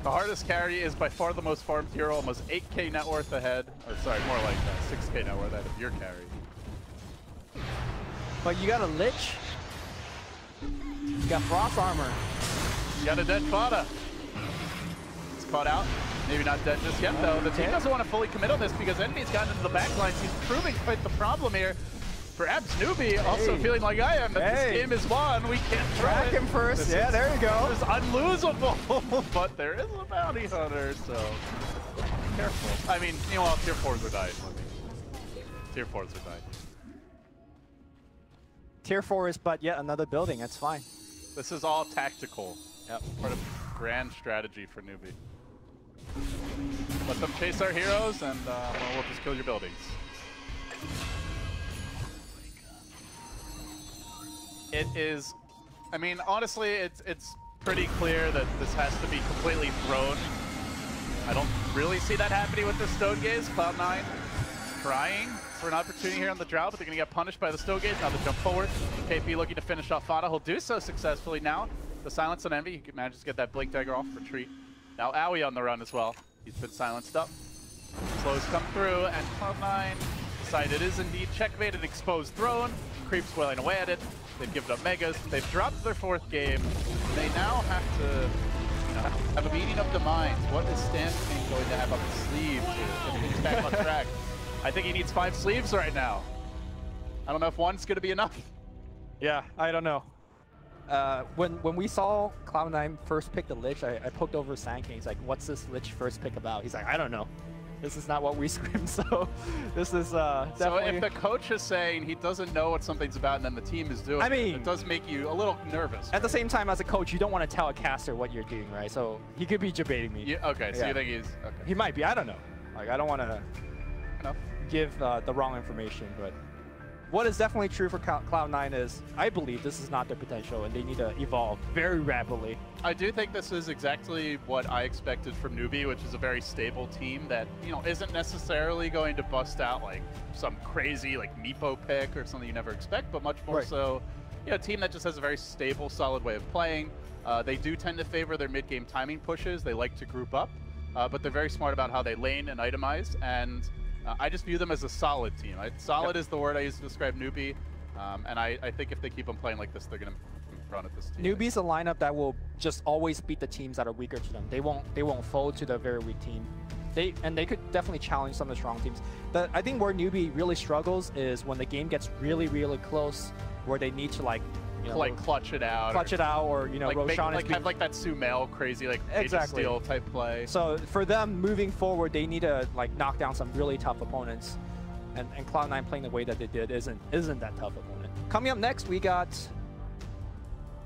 The hardest carry is by far the most farmed hero, almost 8k net worth ahead. Or sorry, more like 6k net worth ahead of your carry. But you got a Lich. You got Frost Armor. You got a dead Fada. He's caught out. Maybe not dead just yet, though. The team doesn't want to fully commit on this because Envy's gotten into the backlines. He's proving quite the problem here. Perhaps Newbie also feeling like I am that this game is won. We can't Track him first. This Yeah, there you go. It's unlosable, but there is a bounty hunter, so careful. I mean, you know, tier 4s are dying. Tier 4s are dying. Tier 4 is but yet another building. That's fine. This is all tactical. Yep. Part of grand strategy for Newbie. Let them chase our heroes, and well, we'll just kill your buildings. It is, I mean, honestly, it's pretty clear that this has to be completely thrown. I don't really see that happening with the Stone Gaze. Cloud9 trying for an opportunity here on the Drow, but they're going to get punished by the Stone Gaze. Now they jump forward. KP looking to finish off Fada. He'll do so successfully now. The silence on Envy. He manages to get that Blink Dagger off, retreat. Now Aoi on the run as well. He's been silenced up. Slows come through, and Cloud9 decide it is indeed checkmate, an exposed throne. Creeps wailing away at it. They've given up Megas. They've dropped their 4th game. They now have to, you know, have a meeting of the minds. What is Stanton going to have up his sleeve to get things back on track? I think he needs 5 sleeves right now. I don't know if one's going to be enough. Yeah, I don't know. When we saw Cloud9 first pick the Lich, I poked over Sanking. He's like, what's this Lich first pick about? He's like, I don't know. This is not what we screamed, so this is definitely... So if the coach is saying he doesn't know what something's about and then the team is doing it does make you a little nervous. At the same time, as a coach, you don't want to tell a caster what you're doing, right? So he could be debating me. Okay, so you think he's... Okay. He might be, I don't know. Like, I don't want to give the wrong information, but what is definitely true for Cloud9 is I believe this is not their potential and they need to evolve very rapidly. I do think this is exactly what I expected from Newbie, which is a very stable team that, you know, isn't necessarily going to bust out like some crazy like Meepo pick or something you never expect, but much more so, you know, a team that just has a very stable, solid way of playing. They do tend to favor their mid-game timing pushes. They like to group up, but they're very smart about how they lane and itemize, and I just view them as a solid team. Solid is the word I use to describe Newbie, and I think if they keep on playing like this, they're going to run at this team. Newbie's a lineup that will just always beat the teams that are weaker to them. They won't fold to the very weak team. They could definitely challenge some of the strong teams. I think where Newbie really struggles is when the game gets really, really close, where they need to like clutch it out, or you know, like Roshan have like that Sumail crazy like Age of Steel type play. So for them moving forward, they need to like knock down some really tough opponents, and Cloud9 playing the way that they did isn't that tough opponent. Coming up next, we got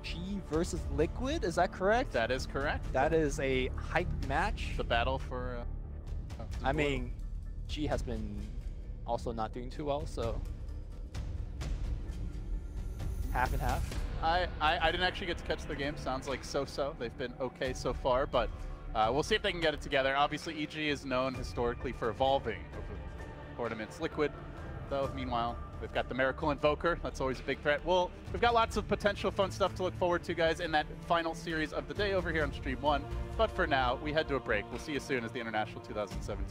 G versus Liquid. Is that correct? That is correct. That is a hype match. The battle for. I mean, G has been also not doing too well, so. Half and half. I didn't actually get to catch the game. Sounds like so-so. They've been okay so far, but we'll see if they can get it together. Obviously, EG is known historically for evolving over tournaments. Liquid, though, meanwhile, they've got the Miracle Invoker. That's always a big threat. Well, we've got lots of potential fun stuff to look forward to, guys, in that final series of the day over here on Stream 1. But for now, we head to a break. We'll see you soon as the International 2017.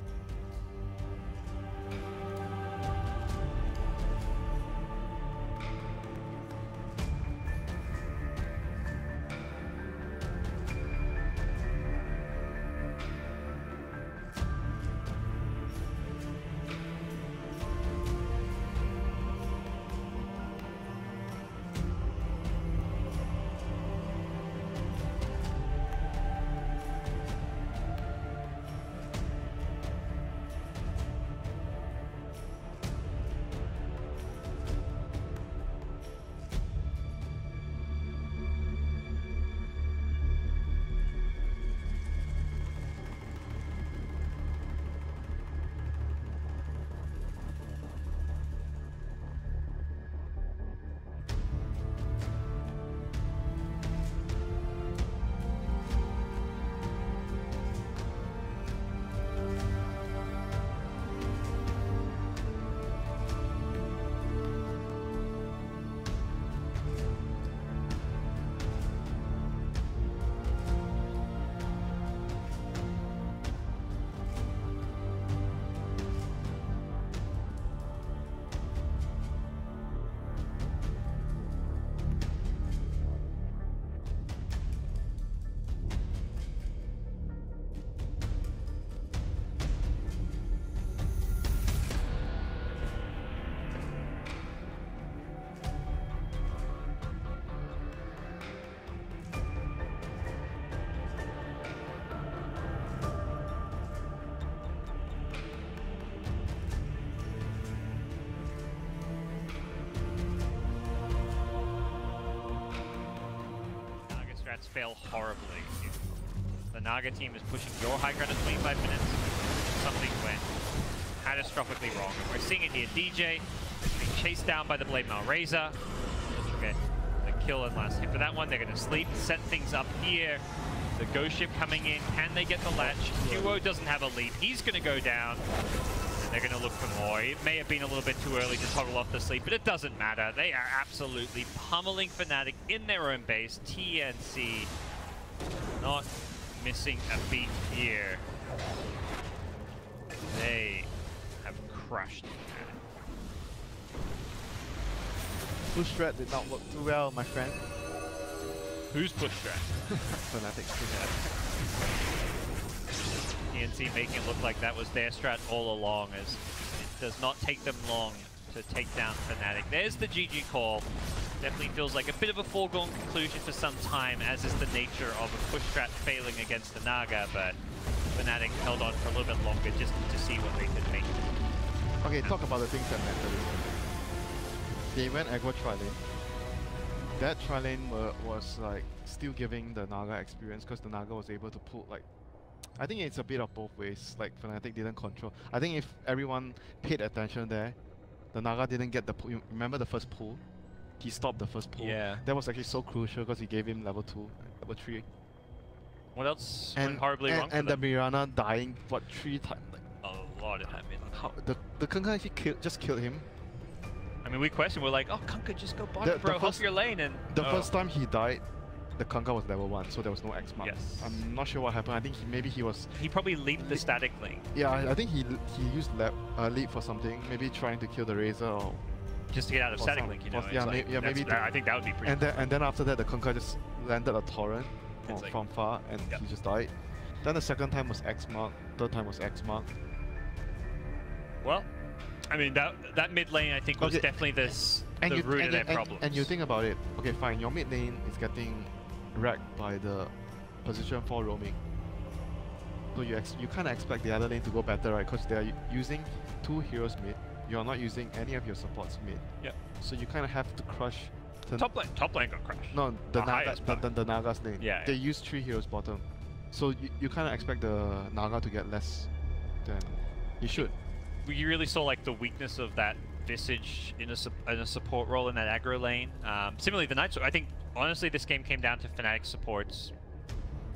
strats fail horribly. If the Naga team is pushing your high ground at 25 minutes, something went catastrophically wrong. And we're seeing it here. DJ being chased down by the Blade Mail Razor. Okay, the kill and last hit for that one. They're going to sleep, set things up here. The Ghost Ship coming in. Can they get the latch? Duo doesn't have a lead. He's going to go down. And they're going to look for more. It may have been a little bit too early to toggle off the sleep, but it doesn't matter. They are absolutely pummeling Fnatic in their own base. TNC not missing a beat here. They have crushed Fnatic. Push strat did not work too well, my friend. Who's push strat? Fnatic. TNC making it look like that was their strat all along, as it does not take them long to take down Fnatic. There's the GG call. Definitely feels like a bit of a foregone conclusion for some time, as is the nature of a push strat failing against the Naga, but Fnatic held on for a little bit longer just to see what they could make. Okay, talk about the things that matter. They went aggro tri-lane. That tri-lane was like still giving the Naga experience, because the Naga was able to pull, like, I think it's a bit of both ways. Like, Fnatic didn't control. I think if everyone paid attention there, the Naga didn't get the pull. You remember the first pull? He stopped the first pull. Yeah. That was actually so crucial, because he gave him level 2, level 3. What else went horribly wrong And for the them? Mirana dying, what, 3 times? Like, A lot of time in. how, the Kunkka actually just killed him. I mean, we questioned, we're like, oh, Kunkka, just go bottom, bro, help your lane, and... The first time he died, the Kunkka was level 1, so there was no X mark. Yes. I'm not sure what happened. I think maybe he was... He probably leaped the static lane. Yeah, I think he used leap for something, maybe trying to kill the Razor or... Just to get out of or static some- link, you know? or- it's yeah, like, maybe I think that would be pretty and then after that, the Kunkka just landed a torrent It's like- from far, and Yep. he just died. Then the second time was X mark, third time was X mark. Well, I mean, that mid lane, I think, was Okay. definitely the root of their problems. And you think about it, okay, fine, your mid lane is getting wrecked by the position 4 roaming. So you kind of expect the other lane to go better, right? Because they are using 2 heroes mid. You're not using any of your supports mid. Yep. So you kind of have to crush the Top lane got crushed. No, the highest part. the Naga's lane. Yeah, They yeah. use 3 heroes bottom. So you kind of expect the Naga to get less than he should. We really saw like the weakness of that Visage in a support role in that aggro lane. Similarly, the Knights. I think honestly, this game came down to Fnatic supports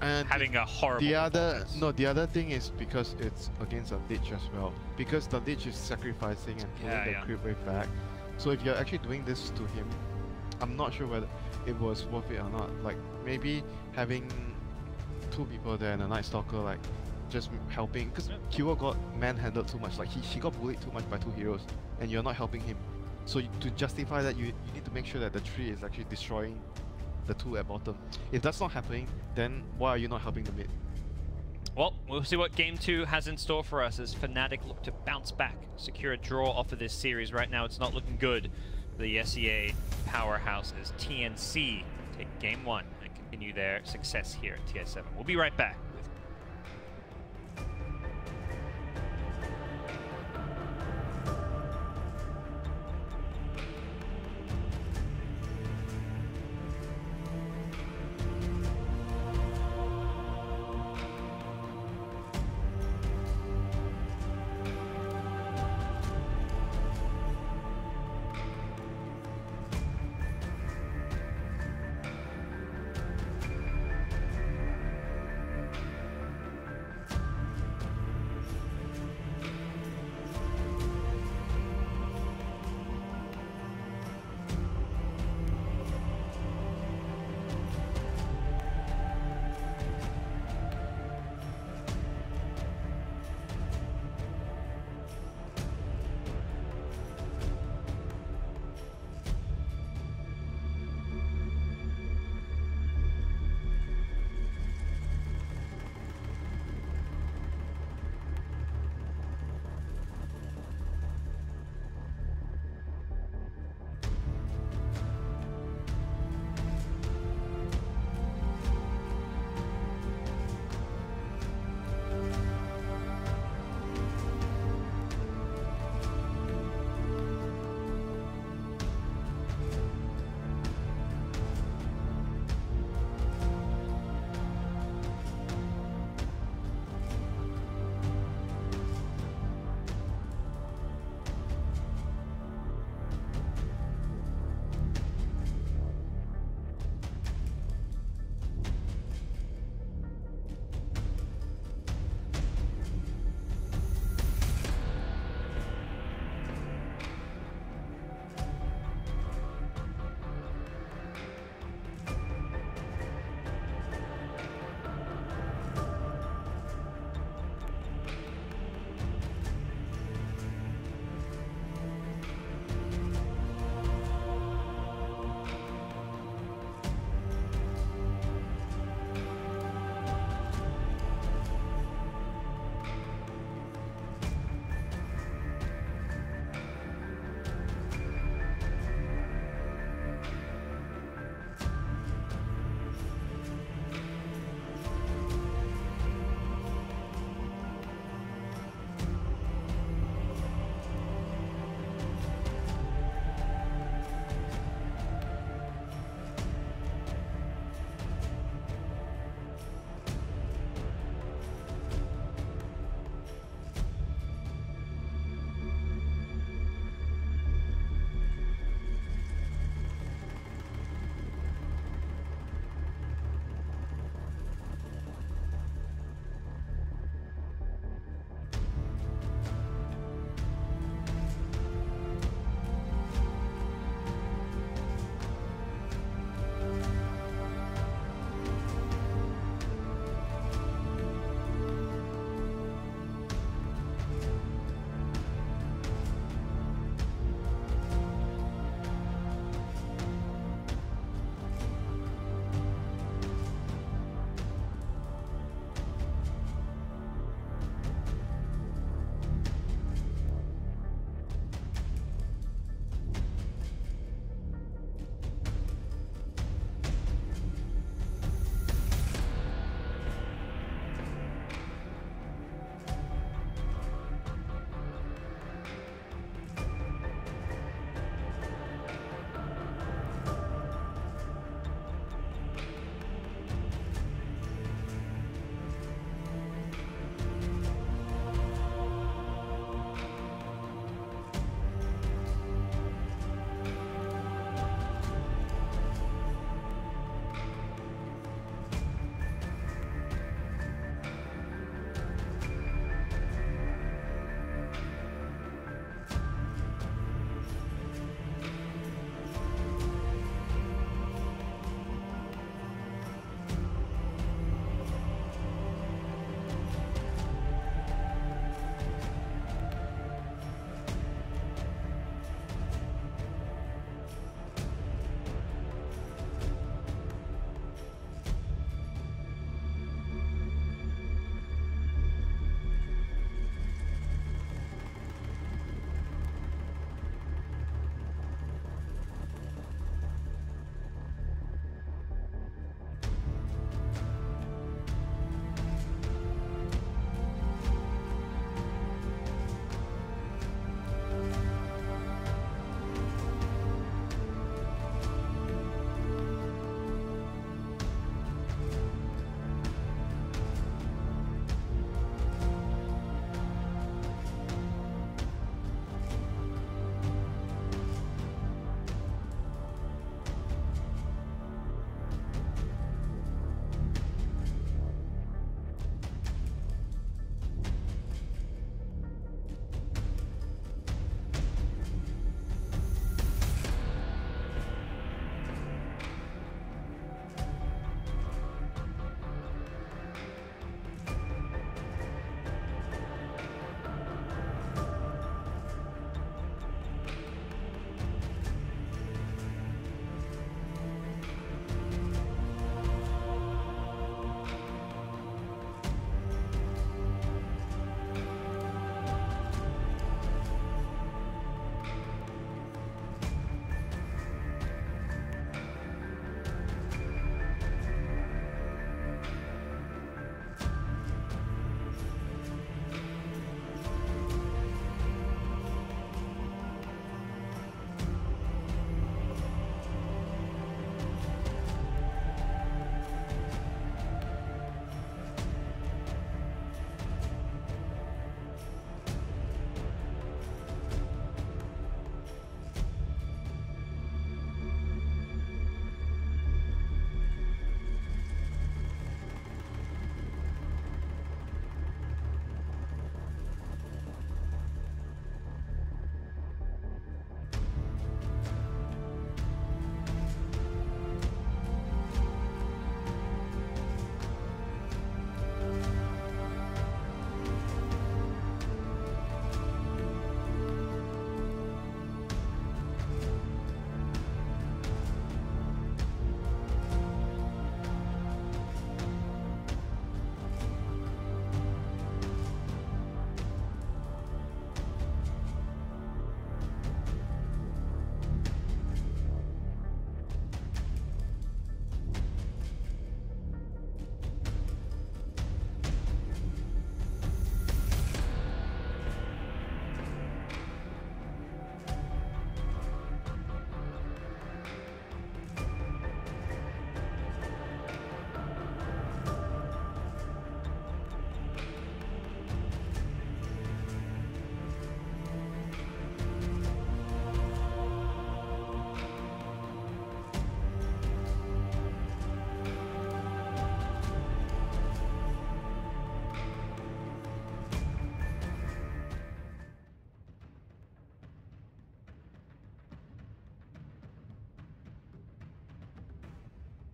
And having a horrible. the performance. other thing is because it's against a Lich as well. Because the Lich is sacrificing and pulling the creep wave back. So if you're actually doing this to him, I'm not sure whether it was worth it or not. Like maybe having 2 people there and a Night Stalker like just helping, because Kyo got manhandled too much. Like he got bullied too much by 2 heroes, and you're not helping him. So to justify that, you need to make sure that the tree is actually destroying the 2 at bottom. If that's not happening, then why are you not helping the mid? Well, we'll see what Game 2 has in store for us as Fnatic look to bounce back, secure a draw off of this series. Right now, it's not looking good. The SEA powerhouse as TNC take Game 1 and continue their success here at TS7. We'll be right back.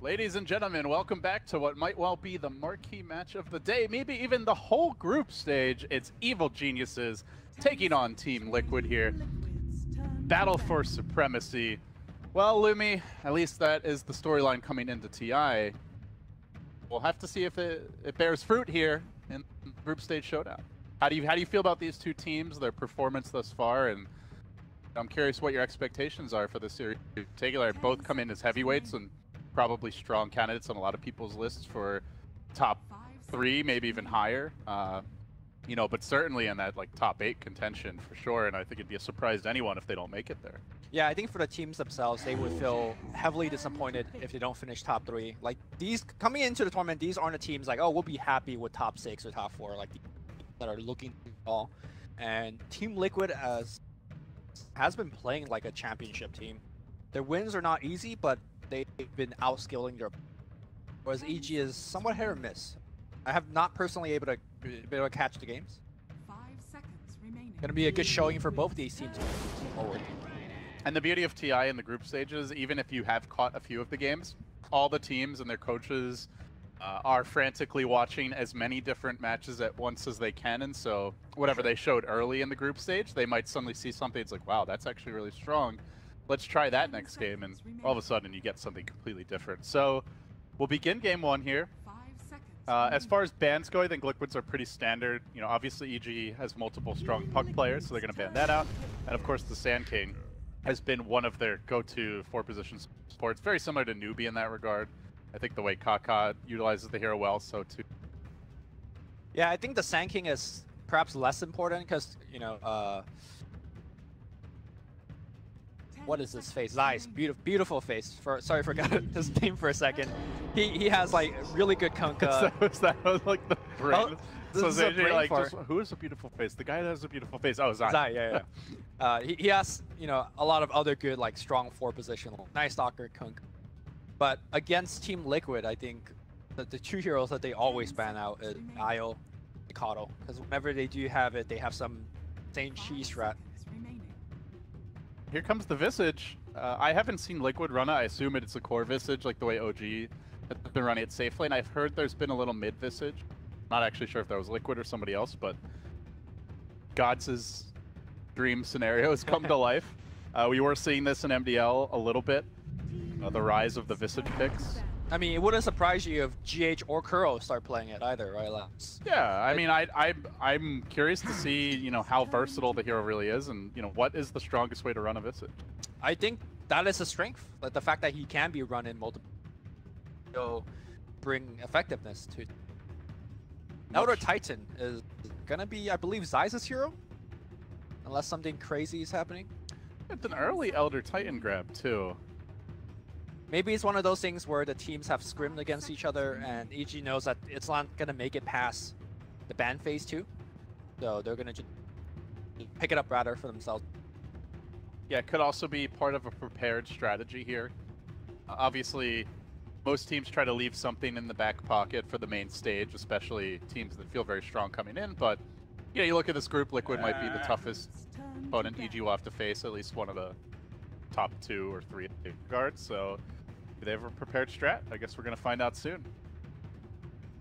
Ladies and gentlemen, welcome back to what might well be the marquee match of the day, maybe even the whole group stage. It's Evil Geniuses taking on Team Liquid here. Battle for supremacy. Well, Lumi, at least that is the storyline coming into TI. We'll have to see if it bears fruit here in the group stage showdown. How do you feel about these two teams, their performance thus far, and I'm curious what your expectations are for the series in particular. Both come in as heavyweights and probably strong candidates on a lot of people's lists for top 3, maybe even higher. You know, but certainly in that like top 8 contention for sure. And I think it'd be a surprise to anyone if they don't make it there. Yeah, I think for the teams themselves, they would feel heavily disappointed if they don't finish top 3. Like these coming into the tournament, these aren't the teams like, oh, we'll be happy with top 6 or top 4, like that are looking all. And Team Liquid has been playing like a championship team. Their wins are not easy, but they've been outskilling their, whereas EG is somewhat hit or miss. I have not personally been able to catch the games. 5 seconds remaining. Gonna be a good showing for both these teams moving forward. And the beauty of TI in the group stages, even if you have caught a few of the games, all the teams and their coaches are frantically watching as many different matches at once as they can, and so whatever they showed early in the group stage, they might suddenly see something that's like, wow, that's actually really strong. Let's try that next game, and all of a sudden you get something completely different. So we'll begin game 1 here. 5 seconds. As far as bans go, I think Liquids are pretty standard. You know, obviously EG has multiple strong puck players, so they're going to ban that out. And of course the Sand King has been one of their go-to 4-position supports. Very similar to Newbie in that regard. I think the way Kaka utilizes the hero well, so too. Yeah, I think the Sand King is perhaps less important because, you know, what is his face? Nice, beautiful face. Sorry, forgot his name for a second. He has like really good Kunkka. Is that like the brain? This So is a brain like, fart. just, who has a beautiful face? The guy that has a beautiful face. Oh, Zai. Zai, yeah. He has, you know, a lot of other good like strong 4-positional, nice Stalker, Kunkka. But against Team Liquid, I think that the 2 heroes that they always ban out is Io and Mikado, because whenever they do have it, they have some insane cheese strat. Here comes the Visage. I haven't seen Liquid run it. I assume it's a core Visage, like the way OG has been running it safe lane. I've heard there's been a little mid Visage. Not actually sure if that was Liquid or somebody else, but Gods' dream scenario has come to life. We were seeing this in MDL a little bit. The rise of the Visage picks. I mean, it wouldn't surprise you if GH or Kuro start playing it either, right, Labs? Yeah, I mean, I'm curious to see, you know, how versatile the hero really is, and you know, what is the strongest way to run a Visage. I think that is a strength, like the fact that he can be run in multiple, will bring effectiveness to. Elder Titan is gonna be, I believe, Zai's hero, unless something crazy is happening. It's an early Elder Titan grab too. Maybe it's one of those things where the teams have scrimmed against each other and EG knows that it's not going to make it past the ban phase 2. So they're going to just pick it up rather for themselves. Yeah, it could also be part of a prepared strategy here. Obviously, most teams try to leave something in the back pocket for the main stage, especially teams that feel very strong coming in. But yeah, you look at this group, Liquid might be the toughest opponent EG will have to face, at least one of the top 2 or 3 guards. So do they have a prepared strat? I guess we're going to find out soon.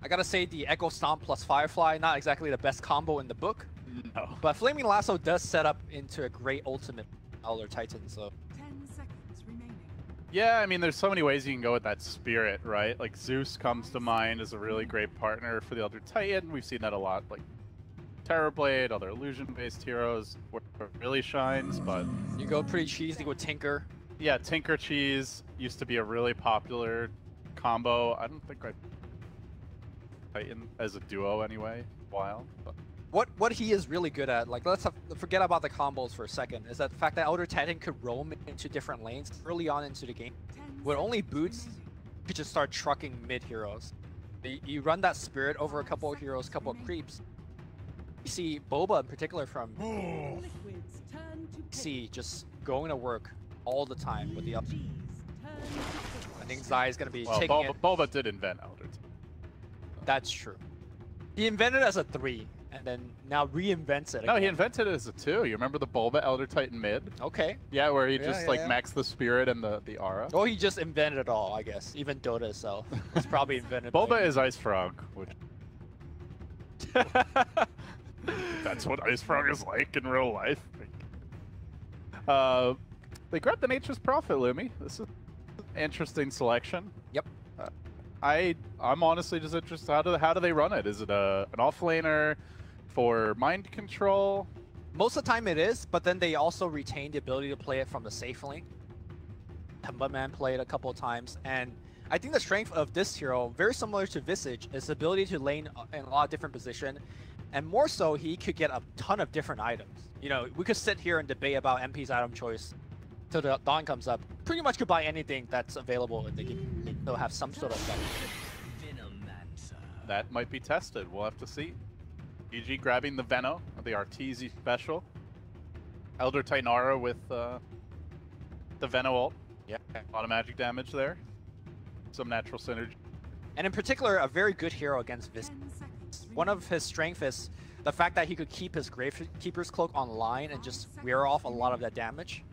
I gotta say, the Echo Stomp plus Firefly, not exactly the best combo in the book. No. But Flaming Lasso does set up into a great ultimate Elder Titan, so. 10 seconds remaining. Yeah, I mean, there's so many ways you can go with that spirit, right? Like, Zeus comes to mind as a really great partner for the Elder Titan. We've seen that a lot, like Terrorblade, other illusion-based heroes, where it really shines, but... You go pretty cheesy with Tinker. Yeah, Tinker Cheese used to be a really popular combo. I don't think I... Titan as a duo, anyway, a while. But... What he is really good at, like, forget about the combos for a second, is that the fact that Elder Titan could roam into different lanes early on into the game. With only boots, you could just start trucking mid-heroes. You run that spirit over a couple of heroes, couple of creeps. You see Boba in particular from C just going to work all the time with the up. I think Zai is going to be taking it. Boba did invent Elder Titan. That's true. He invented it as a 3. and then now reinvents it. No, he again. invented it as a 2. You remember the Bulba Elder Titan mid? Okay. Yeah, where he Yeah, just yeah, like yeah. maxed the spirit and the aura. Or he just invented it all, I guess. Even Dota itself was probably invented. by Bulba him. is Ice Frog, which that's what Ice Frog is like in real life. They grabbed the Nature's Prophet, Lumi. This is an interesting selection. Yep. I'm honestly just interested. How do they run it? Is it an offlaner for mind control? Most of the time it is, but then they also retain the ability to play it from the safe lane. Temba played it a couple of times, and I think the strength of this hero, very similar to Visage, is the ability to lane in a lot of different positions, and more so, he could get a ton of different items. You know, we could sit here and debate about MP's item choice till the dawn comes up. Pretty much could buy anything that's available in the game. They'll have some sort of benefit. That might be tested. We'll have to see. EG grabbing the Veno, the Arteezy special. Elder Titanara with the Veno ult. Yeah. A lot of magic damage there. Some natural synergy. And in particular, a very good hero against Visage. 10 seconds One of his strengths is the fact that he could keep his Gravekeeper's Cloak online and just wear off a lot of that damage.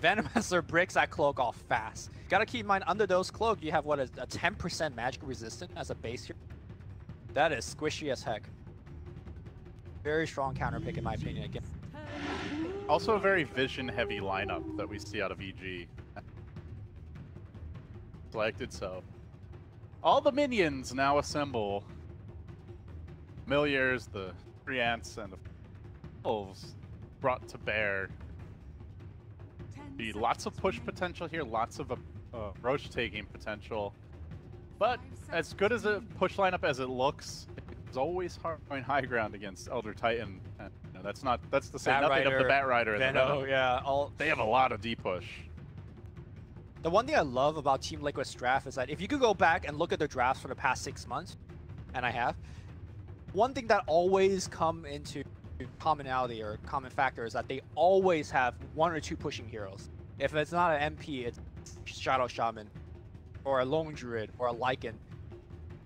Venomancer breaks that cloak off fast. Gotta keep in mind, under those cloak, you have what is a 10% magic resistant as a base here. That is squishy as heck. Very strong counter pick in my opinion again. Also a very vision-heavy lineup that we see out of EG. Selected, so all the minions now assemble. Familiars, the Treants, and the Wolves brought to bear. 10 Be lots of push potential here, lots of Roche taking potential. But as good as a push lineup as it looks, it's always hard going high ground against Elder Titan. And, you know, that's to say nothing of the Bat Rider and the Veno, Venom. yeah, They have a lot of D push. The one thing I love about Team Liquid's draft is that if you could go back and look at the drafts for the past 6 months, and I have, one thing that always come into commonality or common factor is that they always have 1 or 2 pushing heroes. If it's not an MP, it's Shadow Shaman, or a Lone Druid, or a Lycan.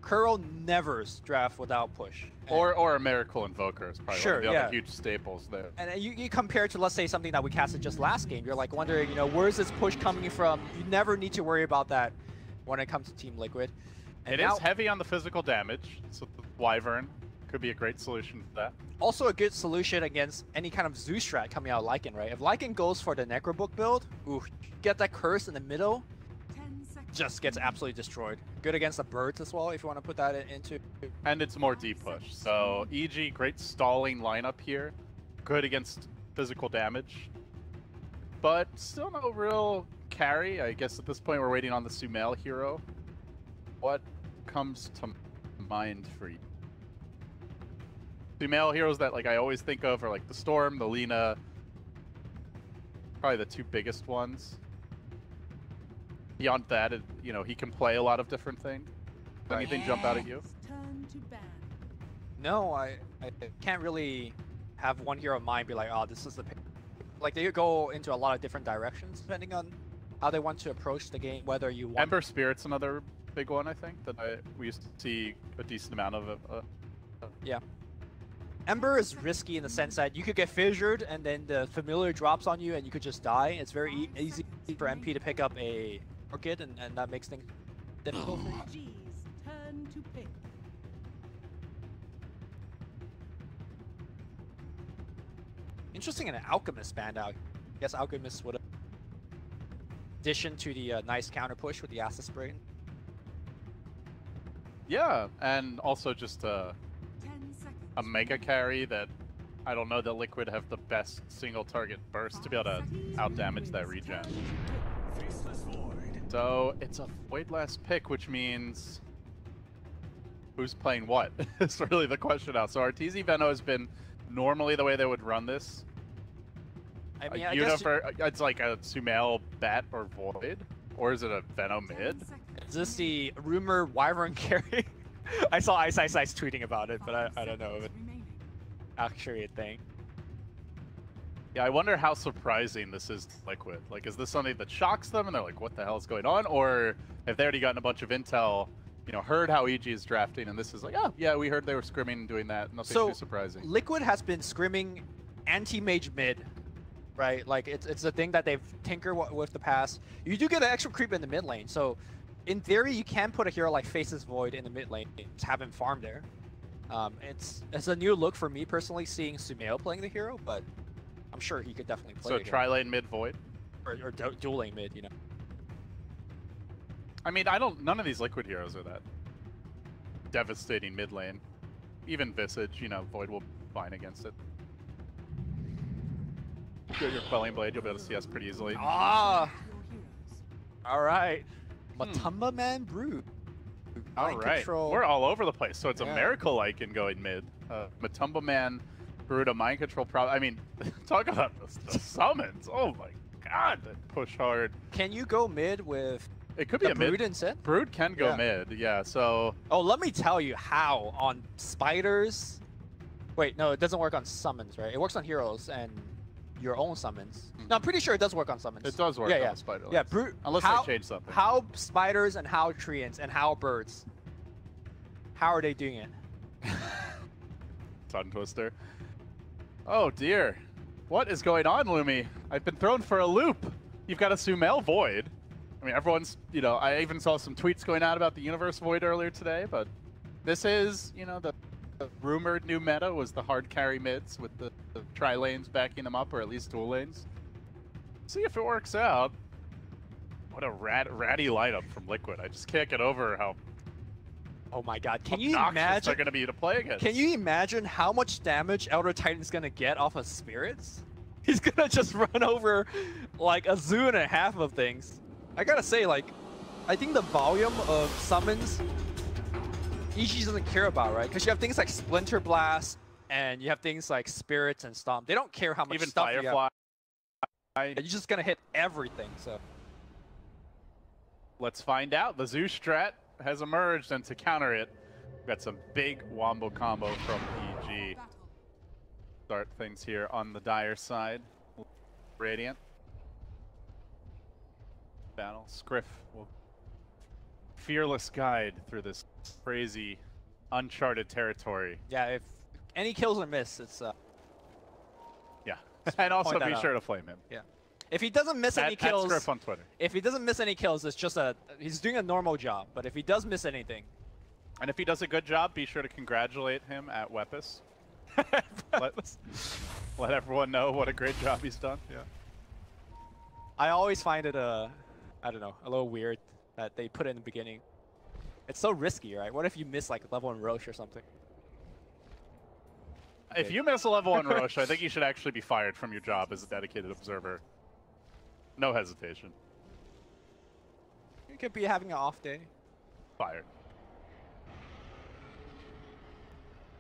Kuro never draft without push. Or a Miracle Invoker is probably Sure, one of the yeah. other huge staples there. And you compare to, let's say, something that we casted just last game, you're like wondering, you know, where's this push coming from? You never need to worry about that when it comes to Team Liquid. And It is heavy on the physical damage, so the Wyvern could be a great solution for that. also a good solution against any kind of Zoo strat coming out of Lycan, right? If Lycan goes for the Necrobook build, ooh, get that curse in the middle, 10 seconds. just gets absolutely destroyed. Good against the birds as well, if you want to put that into. And it's more D push. So EG, great stalling lineup here. Good against physical damage. But still no real carry. I guess at this point we're waiting on the Sumail hero. What comes to mind for you? Sumail heroes that like I always think of are like the Storm, the Lina. Probably the 2 biggest ones. Beyond that, you know, he can play a lot of different things. Anything jump out at you? Turn to ban. No, I can't really have one hero in mind be like, oh, this is the pick. Like, they go into a lot of different directions depending on how they want to approach the game, whether you want... Ember Spirit's another big one, I think, that we used to see a decent amount of. Yeah. Ember is risky in the sense that you could get fissured and then the familiar drops on you and you could just die. It's very easy for MP to pick up a Orchid and that makes things difficult for you. G's turn to pick. Interesting in an Alchemist band out. I guess Alchemist would have addition to the nice counter push with the Acid Spray. Yeah, and also just a 10 seconds. mega carry that I don't know that Liquid have the best single target burst to be able to outdamage that regen. So it's a Void last pick, which means who's playing what? It's really the question now. So Arteezy Veno has been normally the way they would run this. I mean, I guess It's like a Sumail Bat or Void, or is it a Veno mid? is this the rumor Wyvern carry? I saw Ice tweeting about it, but I don't know if it's actually a thing. Yeah, I wonder how surprising this is to Liquid. Like, is this something that shocks them and they're like, what the hell is going on? Or have they already gotten a bunch of intel, you know, heard how EG is drafting, and this is like, oh yeah, we heard they were scrimming and doing that. Nothing too surprising. Liquid has been scrimming anti-mage mid, right? Like it's a thing that they've tinkered with the past. You do get an extra creep in the mid lane, so in theory you can put a hero like Faces Void in the mid lane, just have him farm there. It's a new look for me personally, seeing Sumail playing the hero, but I'm sure he could definitely play. So tri-lane mid Void, or dual lane mid, you know. I mean, none of these Liquid heroes are that devastating mid lane. Even Visage, you know, Void will be fine against it. Get your Quelling Blade, you'll be able to CS pretty easily. Ah! Alright. Matumba Man Brood. Alright, we're all over the place, so it's a Miracle Icon going mid. Matumba Man Brood, a Mind Control problem. I mean, talk about the summons. Oh my god, that push hard. Can you go mid with... It could be a Brood mid. instead? Brood can go mid, yeah, so... Oh, let me tell you how. On spiders... Wait, no, it doesn't work on summons, right? It works on heroes and your own summons. No, I'm pretty sure it does work on summons. It does work on spider lanes. Yeah, Brood... Unless they change something. How spiders and how treants and how birds? How are they doing it? Tongue twister. Oh dear. What is going on, Lumi? I've been thrown for a loop. You've got a Sumail Void. I mean, everyone's, you know, I even saw some tweets going out about the Universe Void earlier today, but this is, you know, the rumored new meta was the hard carry mids with the tri-lanes backing them up, or at least dual lanes. See if it works out. What a ratty lineup from Liquid. I just can't get over how... Oh my god, can you obnoxious imagine... they're going to be to play against. Can you imagine how much damage Elder Titan's going to get off of Spirits? He's going to just run over like a zoo and a half of things. I gotta say, like, I think the volume of summons EG doesn't care about, right? Because you have things like Splinter Blast, and you have things like Spirits and Stomp. They don't care how much even stuff Firefly. you have. You're just gonna hit everything, so... Let's find out. The Zoo strat has emerged, and to counter it, we've got some big wombo combo from EG. Start things here on the Dire side. Radiant. Battle. Scriff will fearless guide through this crazy, uncharted territory. Yeah, if any kills are missed, it's... Yeah, and also be out. sure to flame him. Yeah. If he doesn't miss any kills... Scriff on Twitter. If he doesn't miss any kills, it's just he's doing a normal job. But if he does miss anything... And if he does a good job, be sure to congratulate him at Wepis. let everyone know what a great job he's done. Yeah. I always find it I don't know, a little weird that they put it in the beginning. It's so risky, right? What if you miss like level 1 Roche or something? If you miss a level 1 Roche, I think you should actually be fired from your job as a dedicated observer. No hesitation. You could be having an off day. Fired.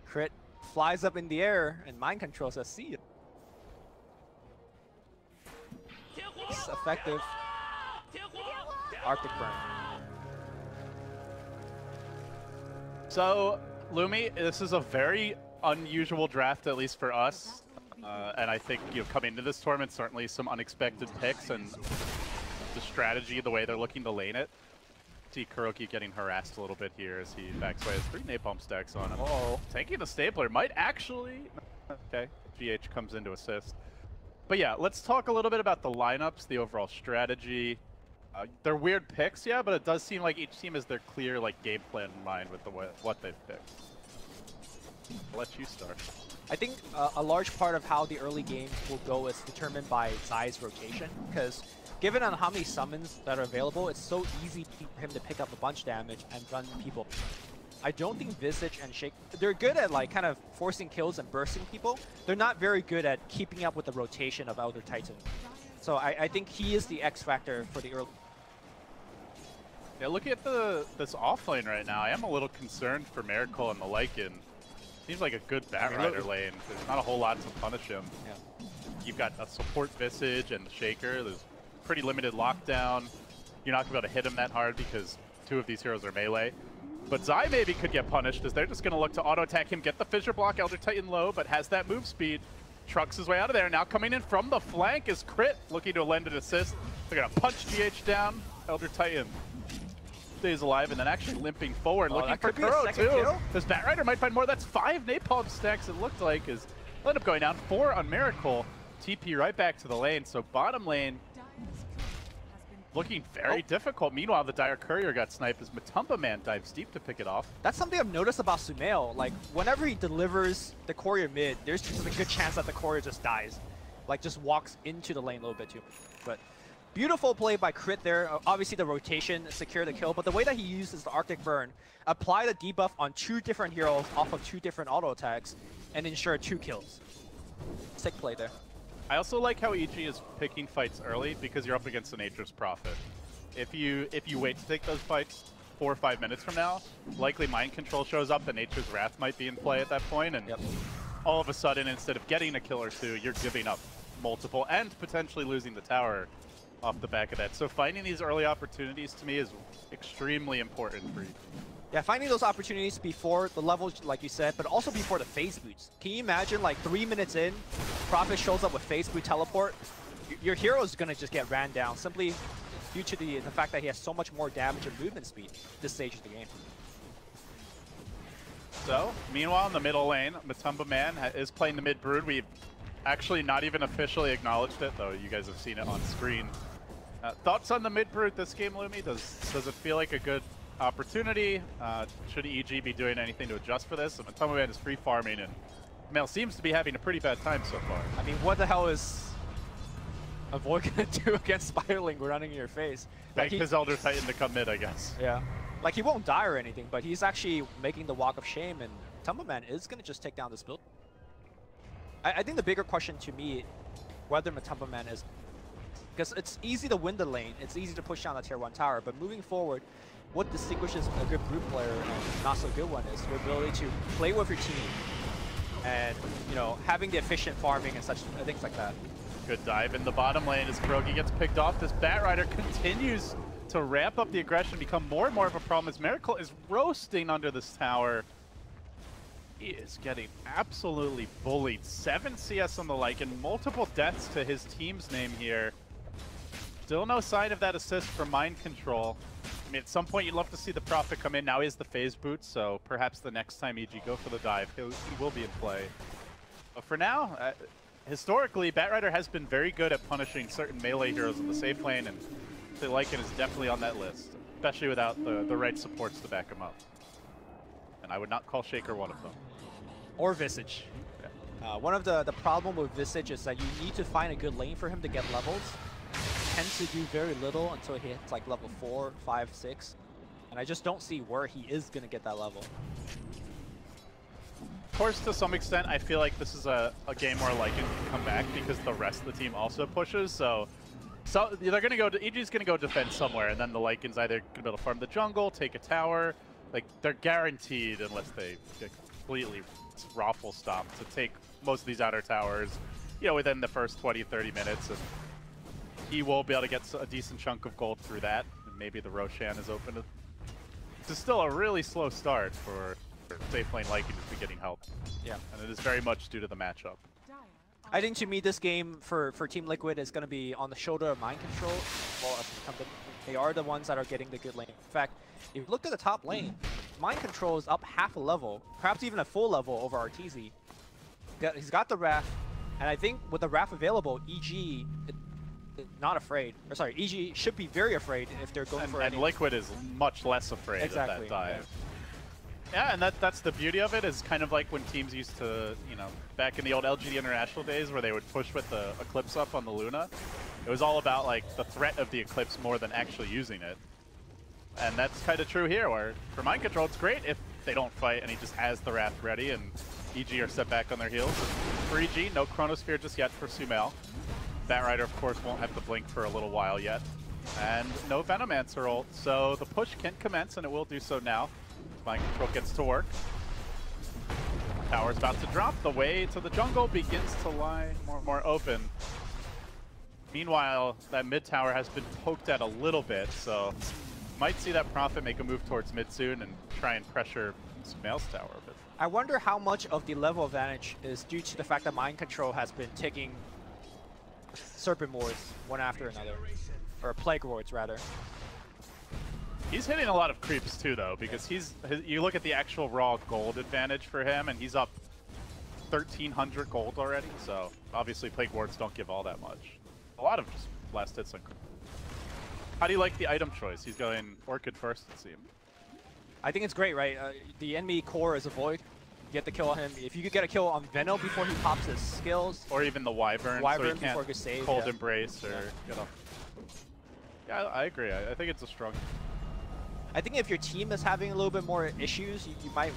Crit flies up in the air and mind control says, see it. It's effective. Arctic Burn. So, Lumi, this is a very unusual draft, at least for us. And I think, you know, coming into this tournament, certainly some unexpected picks and the strategy, the way they're looking to lane it. See Kuroki getting harassed a little bit here as he backs away. Has 3 napalm stacks on him. Oh, tanking the stapler might actually... Okay, GH comes in to assist. But yeah, let's talk a little bit about the lineups, the overall strategy. They're weird picks, yeah, but it does seem like each team has their clear like game plan in mind with what they've picked. I'll let you start. I think a large part of how the early game will go is determined by Zai's rotation, because given on how many summons that are available, it's so easy for him to pick up a bunch of damage and run people. I don't think Visage and Shake... They're good at like kind of forcing kills and bursting people. They're not very good at keeping up with the rotation of Elder Titan. So I think he is the X factor for the early... Yeah, looking at this offlane right now, I am a little concerned for Miracle and the Lycan. Seems like a good Batrider lane. There's not a whole lot to punish him. Yeah. You've got a support Visage and the Shaker. There's pretty limited lockdown. You're not going to be able to hit him that hard because 2 of these heroes are melee. But Zai maybe could get punished as they're just going to look to auto-attack him, get the Fissure block, Elder Titan low, but has that move speed. Trucks his way out of there. Now coming in from the flank is Crit, looking to lend an assist. They're going to punch GH down. Elder Titan stays alive and then actually limping forward, looking that for could be a Kuro second too. kill. This Batrider might find more. That's 5 napalm stacks it looked like. Is end up going down 4 on Miracle. TP right back to the lane. So bottom lane looking very difficult. Meanwhile, the Dire Courier got sniped as Matumba Man dives deep to pick it off. That's something I've noticed about Sumail. Like, whenever he delivers the courier mid, there's just a good chance that the courier just dies. Like, just walks into the lane a little bit too. But beautiful play by Crit there. Obviously, the rotation secure the kill, but the way that he uses the Arctic Burn, apply the debuff on 2 different heroes off of 2 different auto attacks, and ensure 2 kills. Sick play there. I also like how EG is picking fights early because you're up against an Nature's Prophet. If you wait to take those fights 4 or 5 minutes from now, likely Mind Control shows up and Nature's Wrath might be in play at that point, and all of a sudden, instead of getting a kill or 2, you're giving up multiple and potentially losing the tower off the back of that. So finding these early opportunities to me is extremely important for EG. Yeah, finding those opportunities before the levels, like you said, but also before the phase boots. Can you imagine, like, 3 minutes in, Prophet shows up with phase boot teleport? Your hero is going to just get ran down, simply due to the fact that he has so much more damage and movement speed this stage of the game. So, meanwhile, in the middle lane, Matumba Man is playing the mid Brood. We've actually not even officially acknowledged it, though you guys have seen it on screen. Thoughts on the mid Brood this game, Lumi? Does it feel like a good opportunity? Should EG be doing anything to adjust for this? Matumba Man is free farming, and Mel seems to be having a pretty bad time so far. I mean, what the hell is Avoid gonna do against Spiraling running in your face? Beg his Elder Titan to come mid, I guess. Yeah. Like, he won't die or anything, but he's actually making the walk of shame, and Matumba Man is gonna just take down this build. I think the bigger question to me, whether Matumba Man is... Because it's easy to win the lane, it's easy to push down the tier 1 tower, but moving forward, what distinguishes a good Brood player and not so good one is your ability to play with your team and, you know, having the efficient farming and such things like that. Good dive in the bottom lane as Kurogi gets picked off. This Batrider continues to ramp up the aggression, become more and more of a problem as Miracle is roasting under this tower. He is getting absolutely bullied. 7 CS on the like and multiple deaths to his team's name here. Still no sign of that assist from Mind Control. I mean, at some point you'd love to see the Prophet come in. Now he has the phase boot, so perhaps the next time EG go for the dive, he will be in play. But for now, historically, Batrider has been very good at punishing certain melee heroes in the safe lane, and the Lycan is definitely on that list, especially without the right supports to back him up. And I would not call Shaker one of them. Or Visage. Yeah. One of the problem with Visage is that you need to find a good lane for him to get levels. He tends to do very little until he hits like level 4, 5, 6. And I just don't see where he is going to get that level. Of course, to some extent, I feel like this is a game where Lycan can come back because the rest of the team also pushes. So they're going to go, EG's going to go defend somewhere, and then the Lycan's either going to be able to farm the jungle, take a tower. Like, they're guaranteed, unless they get completely raffle stopped, to take most of these outer towers, you know, within the first 20, 30 minutes. And he will be able to get a decent chunk of gold through that. And maybe the Roshan is open to... It's still a really slow start for safe lane Lycan to be getting help. Yeah. And it is very much due to the matchup. I think to me this game for Team Liquid is going to be on the shoulder of Mind Control. Well, they are the ones that are getting the good lane. In fact, if you look at the top lane, Mind Control is up half a level, perhaps even a full level over RTZ. He's got the Wrath, and I think with the Wrath available, EG not afraid. Or sorry, EG should be very afraid if they're going for And Liquid is much less afraid of that dive. Yeah. Yeah, and that's the beauty of it, is kind of like when teams used to, you know, back in the old LGD International days where they would push with the Eclipse up on the Luna. It was all about, like, the threat of the Eclipse more than actually using it. And that's kind of true here, where for Mind Control, it's great if they don't fight and he just has the Wrath ready and EG are set back on their heels. For EG, no Chronosphere just yet for Sumail. Batrider, of course, won't have to blink for a little while yet. And no Venomancer ult, so the push can commence, and it will do so now. Mind Control gets to work. Tower's about to drop. The way to the jungle begins to lie more and more open. Meanwhile, that mid tower has been poked at a little bit, so might see that Prophet make a move towards mid soon and try and pressure Sumail's tower a bit. I wonder how much of the level advantage is due to the fact that Mind Control has been taking Serpent Wards one after another. Or Plague Wards, rather. He's hitting a lot of creeps too, though, because you look at the actual raw gold advantage for him, and he's up 1,300 gold already. So obviously, plague wards don't give all that much. A lot of just last hits on. How do you like the item choice? He's going Orchid first, it seems. I think it's great, right? The enemy core is a void. You get the kill on him. If you could get a kill on Veno before he pops his skills, or even the Wyvern, so he before it gets saved, cold embrace or get off. Yeah, I agree. I think it's a strong. I think if your team is having a little bit more issues, you might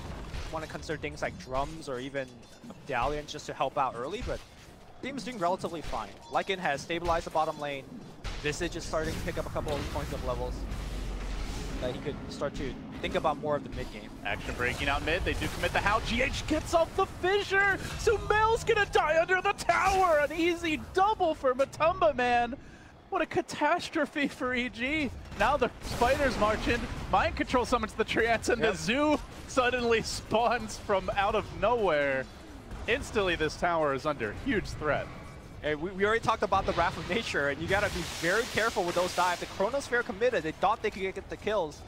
want to consider things like drums or even medallions just to help out early, but team's doing relatively fine. Lycan has stabilized the bottom lane. Visage is starting to pick up a couple of points of levels that he could start to think about more of the mid game. Action breaking out mid. They do commit the How. GH gets off the fissure. Sumail's gonna die under the tower. An easy double for Matumba, man. What a catastrophe for EG. Now the spiders march in. Mind control summons the Treants, and the zoo suddenly spawns from out of nowhere. Instantly, this tower is under huge threat. Hey, we already talked about the Wrath of Nature, and you gotta be very careful with those dives. The Chronosphere committed. They thought they could get the kills.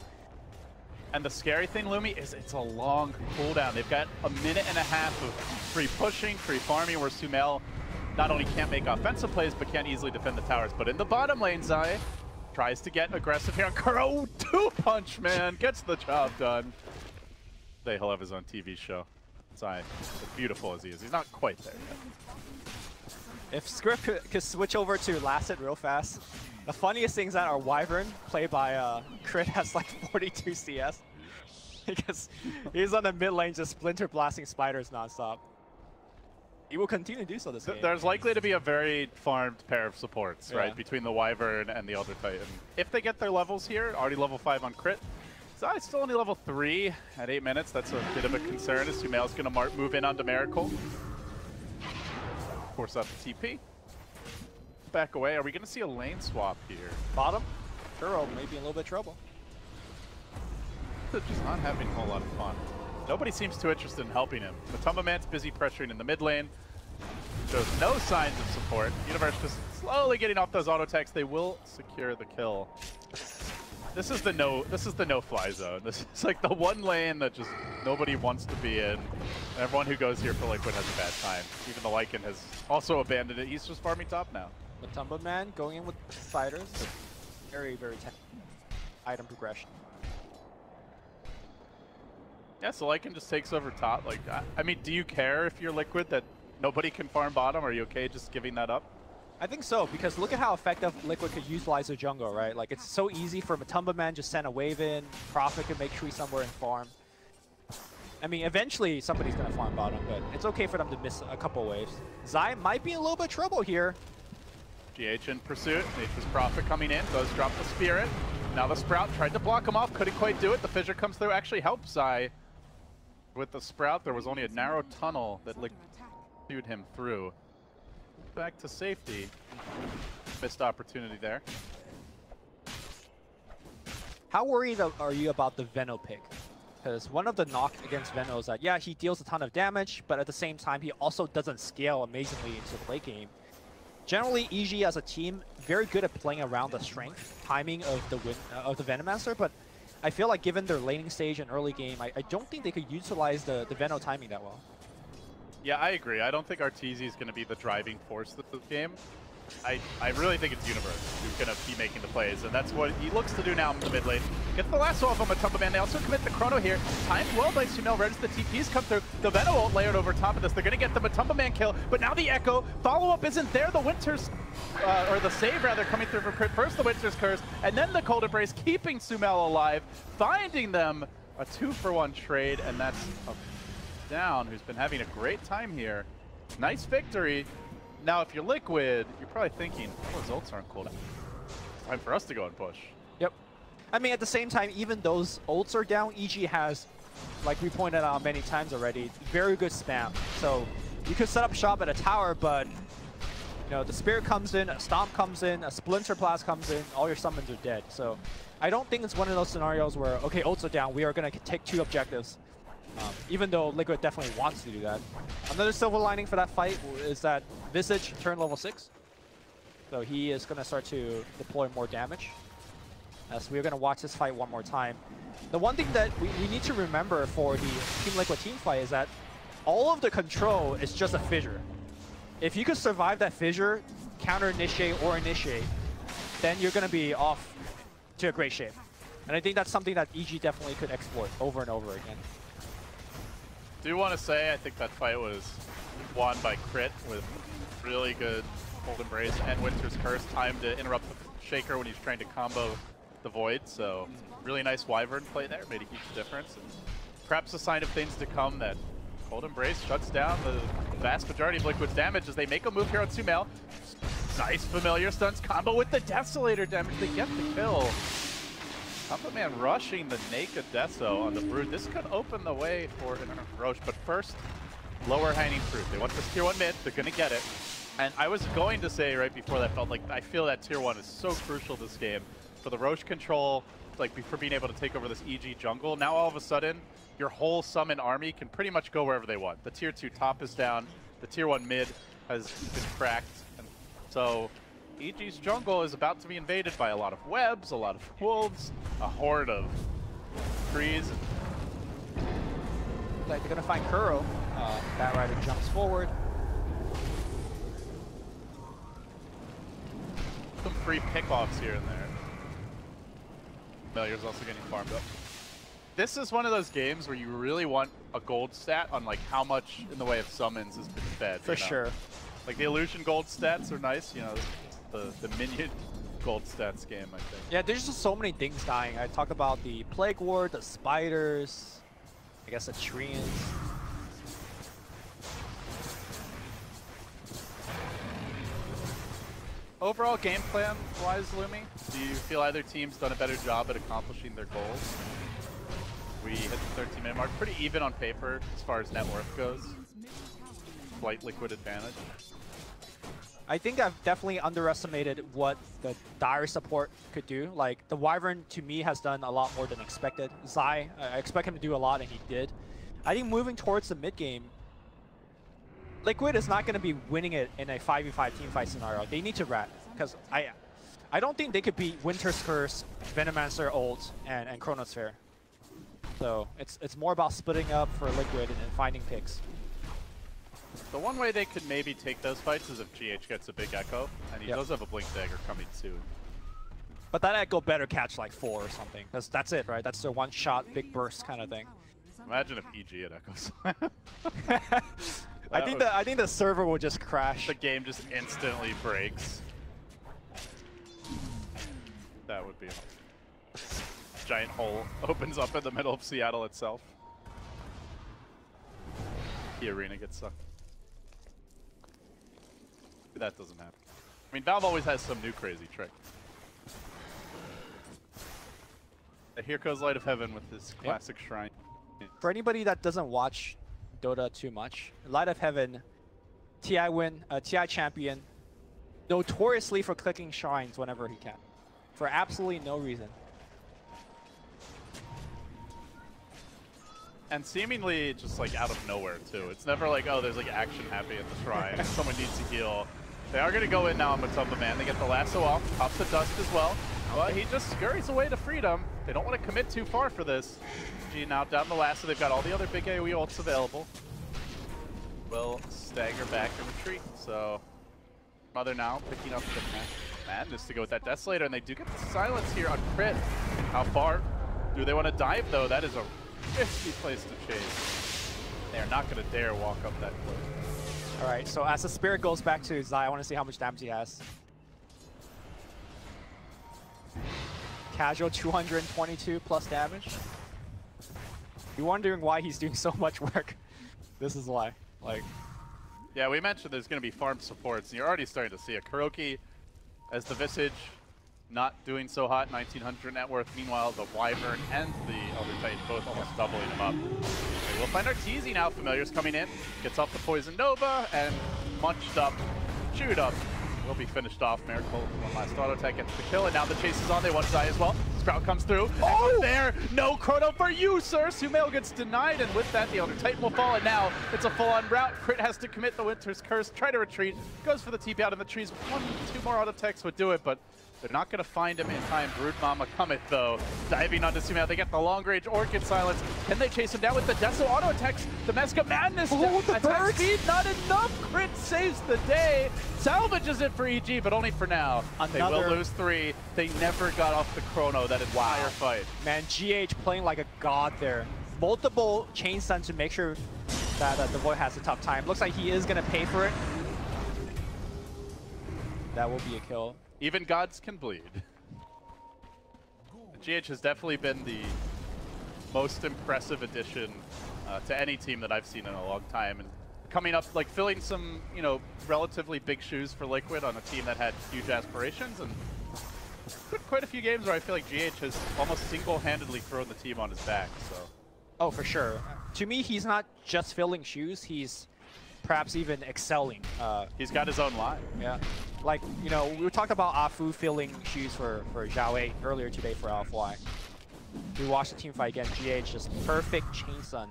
And the scary thing, Lumi, is it's a long cooldown. They've got a minute and a half of free pushing, free farming, where Sumail not only can't make offensive plays, but can't easily defend the towers. But in the bottom lane, Zai tries to get aggressive here on Kuro. Two-punch, man, gets the job done. He'll have his own TV show. Zai, as beautiful as he is, he's not quite there yet. If Script could switch over to Last Hit real fast, the funniest things that our Wyvern, played by Crit, has like 42 CS. Because he's on the mid lane just splinter blasting spiders nonstop. He will continue to do so this game. There's likely to be a very farmed pair of supports, right, between the Wyvern and the Elder Titan. If they get their levels here, already level 5 on Crit. Zai's still only level 3 at 8 minutes. That's a bit of a concern as Sumail's going to move in onto Miracle. Force up the TP. Back away. Are we going to see a lane swap here? Bottom? Kuro may be in a little bit of trouble. Just not having a whole lot of fun. Nobody seems too interested in helping him. Matumba Man's busy pressuring in the mid lane. Shows no signs of support. Universe just slowly getting off those auto attacks. They will secure the kill. This is the no-fly zone. This is like the one lane that just nobody wants to be in. And everyone who goes here for Liquid has a bad time. Even the Lycan has also abandoned it. He's just farming top now. Matumba Man going in with spiders. Very, very item progression. Yeah, so Lycan just takes over top. Like, I mean, do you care if you're Liquid that nobody can farm bottom? Are you okay just giving that up? I think so, because look at how effective Liquid could utilize their jungle, right? Like, it's so easy for Matumba Man just send a wave in, Prophet can make tree somewhere and farm. I mean, eventually somebody's going to farm bottom, but it's okay for them to miss a couple waves. Zai might be in a little bit of trouble here. GH in pursuit. Nature's Prophet coming in, does drop the Spirit. Now the Sprout tried to block him off, couldn't quite do it. The Fissure comes through, actually helps Zai. With the Sprout, there was only a narrow tunnel that pursued him through. Back to safety. Missed opportunity there. How worried are you about the Veno pick? Because one of the knocks against Veno is that, yeah, he deals a ton of damage, but at the same time, he also doesn't scale amazingly into the late game. Generally, EG as a team, very good at playing around the strength, timing of the Venomancer, but I feel like given their laning stage and early game, I don't think they could utilize the Veno timing that well. Yeah, I agree. I don't think Arteezy is going to be the driving force of this game. I really think it's Universe who's going to be making the plays, and that's what he looks to do now in the mid lane. Gets the last off of Matumba Man. They also commit the Chrono here. Timed well by Sumail. Right as the TPs come through. The Veno ult layered over top of this. They're going to get the Matumba Man kill, but now the Echo. Follow-up isn't there. The Winter's, or the save rather, coming through for Crit. First the Winter's Curse, and then the Cold Embrace, keeping Sumail alive, finding them a 2-for-1 trade, and that's a down, who's been having a great time here. Nice victory. Now, if you're Liquid, you're probably thinking, oh, those ults aren't cooldown. Time for us to go and push. Yep. I mean, at the same time, even those ults are down, EG has, like we pointed out many times already, very good spam. So you could set up shop at a tower, but you know, the Spirit comes in, a Stomp comes in, a Splinter Blast comes in, all your summons are dead. So I don't think it's one of those scenarios where, okay, ults are down, we are going to take 2 objectives. Even though Liquid definitely wants to do that. Another silver lining for that fight is that Visage turned level 6. So he is going to start to deploy more damage. as we're going to watch this fight one more time. The one thing that we need to remember for the Team Liquid team fight is that all of the control is just a fissure. If you could survive that fissure, counter-initiate or initiate, then you're going to be off to a great shape. And I think that's something that EG definitely could exploit over and over again. Do want to say I think that fight was won by Crit with really good Cold Embrace and Winter's Curse, time to interrupt the Shaker when he's trying to combo the Void. So really nice Wyvern play there, made a huge difference. And perhaps a sign of things to come that Cold Embrace shuts down the vast majority of Liquid's damage as they make a move here on Sumail. Nice familiar stunts combo with the Desolator damage. They get the kill. Combo Man rushing the naked Deso on the Brood. This could open the way for an Roche, but first, lower hanging fruit. They want this tier 1 mid, they're gonna get it. And I was going to say right before that, felt like I feel that tier 1 is so crucial this game for the Roche control, like for being able to take over this EG jungle. Now all of a sudden, your whole summon army can pretty much go wherever they want. The tier 2 top is down, the tier 1 mid has been cracked, and so EG's jungle is about to be invaded by a lot of webs, a lot of wolves, a horde of trees. Like they're gonna find Kuro. Bat Rider jumps forward. Some free pickoffs here and there. Familiar's also getting farmed up. This is one of those games where you really want a gold stat on like how much in the way of summons has been fed. For sure. Like the illusion gold stats are nice, you know, the minion gold stats game, I think. Yeah, there's just so many things dying. I talk about the Plague Ward, the spiders, I guess the treants. Overall game plan wise, Lumi, do you feel either team's done a better job at accomplishing their goals? We hit the 13-minute mark, pretty even on paper as far as net worth goes. Slight Liquid advantage. I think I've definitely underestimated what the Dire support could do. Like, the Wyvern, to me, has done a lot more than expected. Zai, I expect him to do a lot, and he did. I think moving towards the mid-game, Liquid is not going to be winning it in a 5v5 teamfight scenario. They need to rat, because I don't think they could beat Winter's Curse, Venomancer ult, and Chronosphere. So, it's more about splitting up for Liquid and finding picks. The one way they could maybe take those fights is if GH gets a big Echo, and he does have a Blink Dagger coming soon. But that Echo better catch like 4 or something, because that's it, right? That's the one-shot, big burst kind of thing. Imagine if EG had Echo Slam. I think the server will just crash. The game just instantly breaks. That would be a giant hole opens up in the middle of Seattle itself. KeyArena gets sucked. That doesn't happen. I mean, Valve always has some new crazy trick. Here goes Light of Heaven with his classic shrine. For anybody that doesn't watch Dota too much, Light of Heaven, TI champion, notoriously for clicking shrines whenever he can, for absolutely no reason. And seemingly just like out of nowhere too. It's never like, oh, there's like action happy at the shrine, someone needs to heal. They are gonna go in now on Matumba Man. They get the lasso off, pops the dust as well. But he just scurries away to freedom. They don't want to commit too far for this. G now down the lasso, they've got all the other big AoE ults available. Will stagger back and retreat. So Mother now picking up the madness to go with that Desolator, and they do get the silence here on Crit. How far do they want to dive though? That is a risky place to chase. They are not going to dare walk up that cliff. Alright, so as the Spirit goes back to Zai, I want to see how much damage he has. Casual 222 plus damage. You're wondering why he's doing so much work. This is why. Like, yeah, we mentioned there's going to be farm supports, and you're already starting to see a Kuroki as the Visage not doing so hot, 1900 net worth. Meanwhile, the Wyvern and the Elder Titan both almost doubling him up. Okay, we'll find Arteezy now. Familiar's coming in, gets off the Poison Nova, and munched up, chewed up. Will be finished off. Miracle, one last auto attack gets the kill, and now the chase is on. They want to die as well. Sprout comes through. Oh! There! No chrono for you, sir! Sumail gets denied, and with that, the Elder Titan will fall, and now it's a full-on rout. Crit has to commit the Winter's Curse, try to retreat, goes for the TP out in the trees. 1-2 more auto attacks would do it, but They're not going to find him in time. Brood Mama cometh, though. Diving onto Sumail. They get the long-range Orchid Silence. Can they chase him down with the Deso auto attacks? The Meska Madness attack speed, not enough. Crit saves the day. Salvages it for EG, but only for now. They will lose 3. They never got off the chrono that entire fight. Man, GH playing like a god there. Multiple chain stun to make sure that the Void has a tough time. Looks like he is going to pay for it. That will be a kill. Even gods can bleed. GH has definitely been the most impressive addition to any team that I've seen in a long time. And coming up, like filling some, you know, relatively big shoes for Liquid on a team that had huge aspirations. And quite a few games where I feel like GH has almost single-handedly thrown the team on his back, so. Oh, for sure. To me, he's not just filling shoes, he's perhaps even excelling. He's got his own line. Yeah. Like, you know, we talked about Afu filling shoes for Zhao 8 earlier today for Alpha. We watched the team fight again. GH just perfect chain stun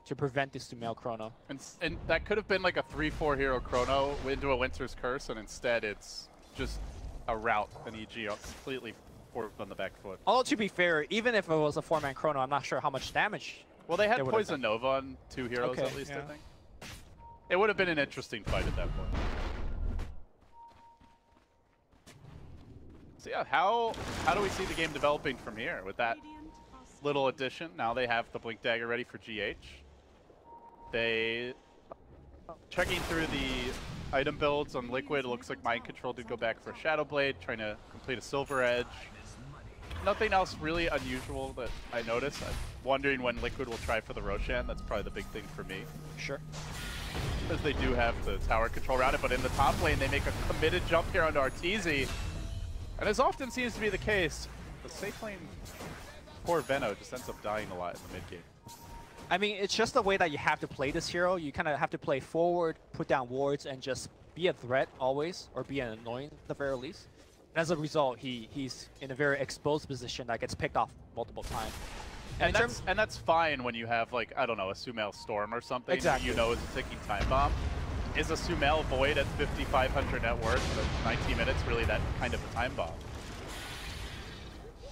to prevent this Sumail chrono. And that could have been like a 3-4 hero chrono into a Winter's Curse, and instead it's just a route, an EG completely forward on the back foot. Although, to be fair, even if it was a 4-man chrono, I'm not sure how much damage. Well, they had Poison Nova on 2 heroes at least, I think. It would have been an interesting fight at that point. So yeah, how do we see the game developing from here with that little addition? Now they have the Blink Dagger ready for GH. They checking through the item builds on Liquid. It looks like Mind Control did go back for a Shadow Blade, trying to complete a Silver Edge. Nothing else really unusual that I noticed. I'm wondering when Liquid will try for the Roshan. That's probably the big thing for me. Sure. Because they do have the tower control around it, but in the top lane they make a committed jump here onto Arteezy. And as often seems to be the case, the safe lane poor Venno just ends up dying a lot in the mid game. I mean, it's just the way that you have to play this hero. You kind of have to play forward, put down wards, and just be a threat always, or be an annoyance at the very least. And as a result, he's in a very exposed position that gets picked off multiple times. And that's fine when you have, like, I don't know, a Sumail Storm or something. Exactly. You know is a ticking time bomb. Is a Sumail Void at 5,500 net worth for 19 minutes really that kind of a time bomb?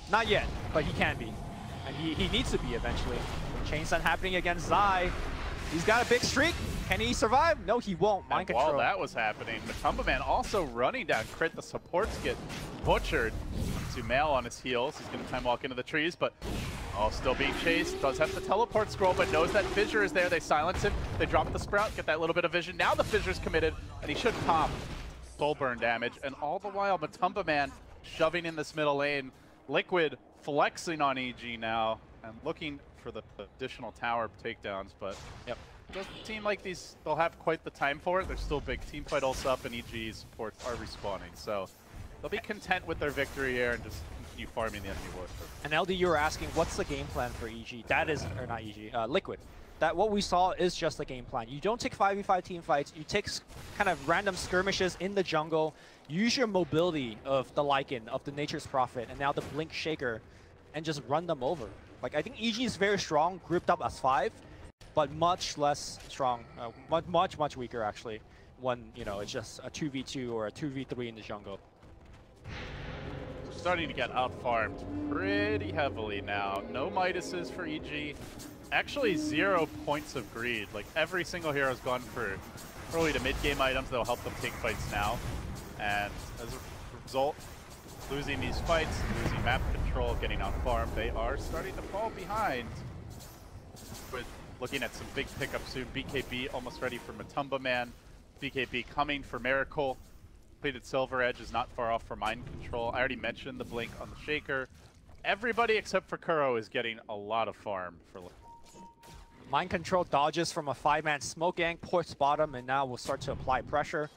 Not yet, but he can be. And he needs to be eventually. Chain stun happening against Zai. He's got a big streak. Can he survive? No, he won't. Mind control. While that was happening, Matumba Man also running down crit. The supports get butchered. Sumail on his heels. He's going to time walk into the trees, but still being chased. Does have the teleport scroll, but knows that Fissure is there. They silence him. They drop the Sprout, get that little bit of vision. Now the Fissure's committed, and he should pop soul burn damage. And all the while, Matumba Man shoving in this middle lane. Liquid flexing on EG now and looking for the additional tower takedowns, but it doesn't seem like they'll have quite the time for it. There's still a big team fight also up, and EG supports are respawning. So they'll be content with their victory here and just continue farming the enemy warfare. And LD, you were asking, what's the game plan for EG? That is, or not EG, Liquid. That what we saw is just the game plan. You don't take 5v5 team fights, you take kind of random skirmishes in the jungle, use your mobility of the Lycan, of the Nature's Prophet, and now the Blink Shaker, and just run them over. Like, I think EG is very strong, grouped up as 5, but much less strong, much weaker actually, when, you know, it's just a 2v2 or a 2v3 in the jungle. Starting to get out-farmed pretty heavily now. No Midases for EG. Actually, 0 points of greed. Like, every single hero's gone for early to mid-game items that'll help them take fights now. And as a result, losing these fights, losing map control, getting out-farmed, they are starting to fall behind. With looking at some big pickups soon. BKB almost ready for Matumba Man. BKB coming for Miracle. Completed Silver Edge is not far off for Mind Control. I already mentioned the Blink on the Shaker. Everybody except for Kuro is getting a lot of farm for Mind Control dodges from a 5-man smoke gang, ports bottom, and now will start to apply pressure.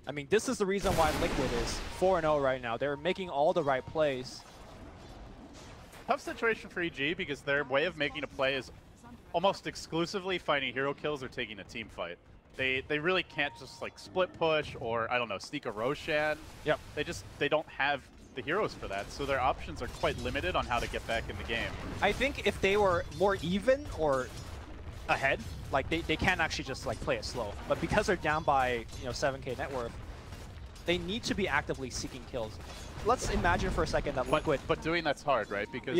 I mean, this is the reason why Liquid is 4-0 right now. They're making all the right plays. Tough situation for EG because their way of making a play is almost exclusively finding hero kills or taking a team fight. They really can't just like split push or, I don't know, sneak a Roshan. Yep. They don't have the heroes for that, so their options are quite limited on how to get back in the game. I think if they were more even or ahead, like they can actually just like play it slow. But because they're down by, you know, 7k net worth, they need to be actively seeking kills. Let's imagine for a second that Liquid... But doing that's hard, right? Because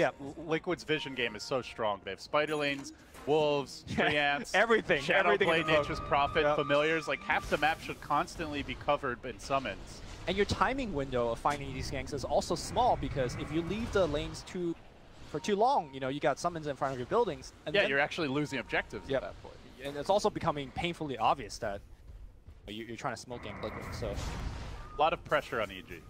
Liquid's vision game is so strong. They have spider lanes, wolves, tree ants, everything. Shadowblade, Nature's Prophet, familiars. Like half the map should constantly be covered in summons. And your timing window of finding these ganks is also small because if you leave the lanes for too long, you know, you got summons in front of your buildings. And yeah, you're actually losing objectives at that point. And it's also becoming painfully obvious that you're trying to smoke gank Liquid. So a lot of pressure on EG.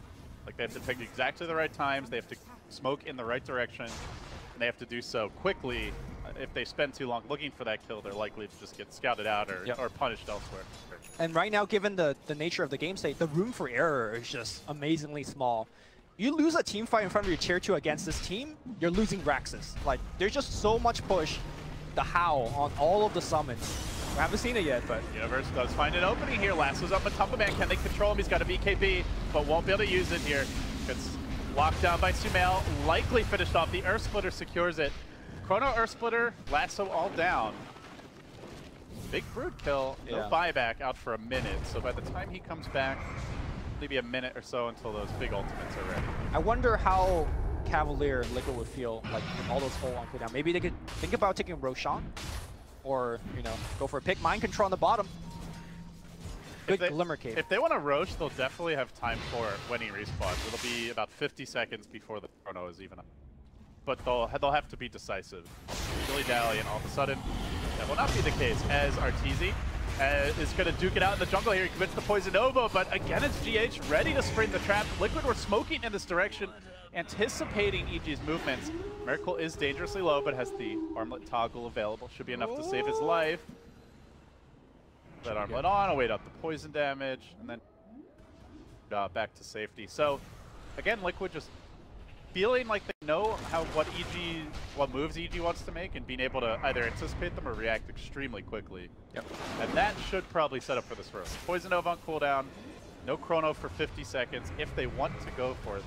Like they have to pick exactly the right times, they have to smoke in the right direction, and they have to do so quickly. If they spend too long looking for that kill, they're likely to just get scouted out or punished elsewhere. And right now, given the nature of the game state, the room for error is just amazingly small. You lose a team fight in front of your tier 2 against this team, you're losing Raxus. Like, there's just so much push, the Howl on all of the summons. We haven't seen it yet, but... Universe does find an opening here. Lasso's up on top of man. Can they control him? He's got a BKB, but won't be able to use it here. Gets locked down by Sumail. Likely finished off. The Earth Splitter secures it. Chrono Earth Splitter, Lasso all down. Big Brood kill. No buyback out for a minute. So by the time he comes back, maybe a minute or so until those big ultimates are ready. I wonder how Cavalier and Liquid would feel like with all those full on cooldown. Maybe they could think about taking Roshan. Or, you know, go for a pick. Mind control on the bottom. Good Glimmer Cave. If they want to Roche, they'll definitely have time for it when he respawns. It'll be about 50 seconds before the chrono is even up. But they'll have to be decisive. Dilly-dally, and all of a sudden, that will not be the case, as Arteezy is going to duke it out in the jungle here. He commits the Poison Nova, but again, it's GH ready to spring the trap. Liquid were smoking in this direction, anticipating EG's movements. Miracle is dangerously low, but has the armlet toggle available. Should be enough to save his life. That armlet on, await out the poison damage, and then back to safety. So, again, Liquid just feeling like they know what moves EG wants to make, and being able to either anticipate them or react extremely quickly. And that should probably set up for this round. Poison Nova on cooldown, no chrono for 50 seconds if they want to go for it.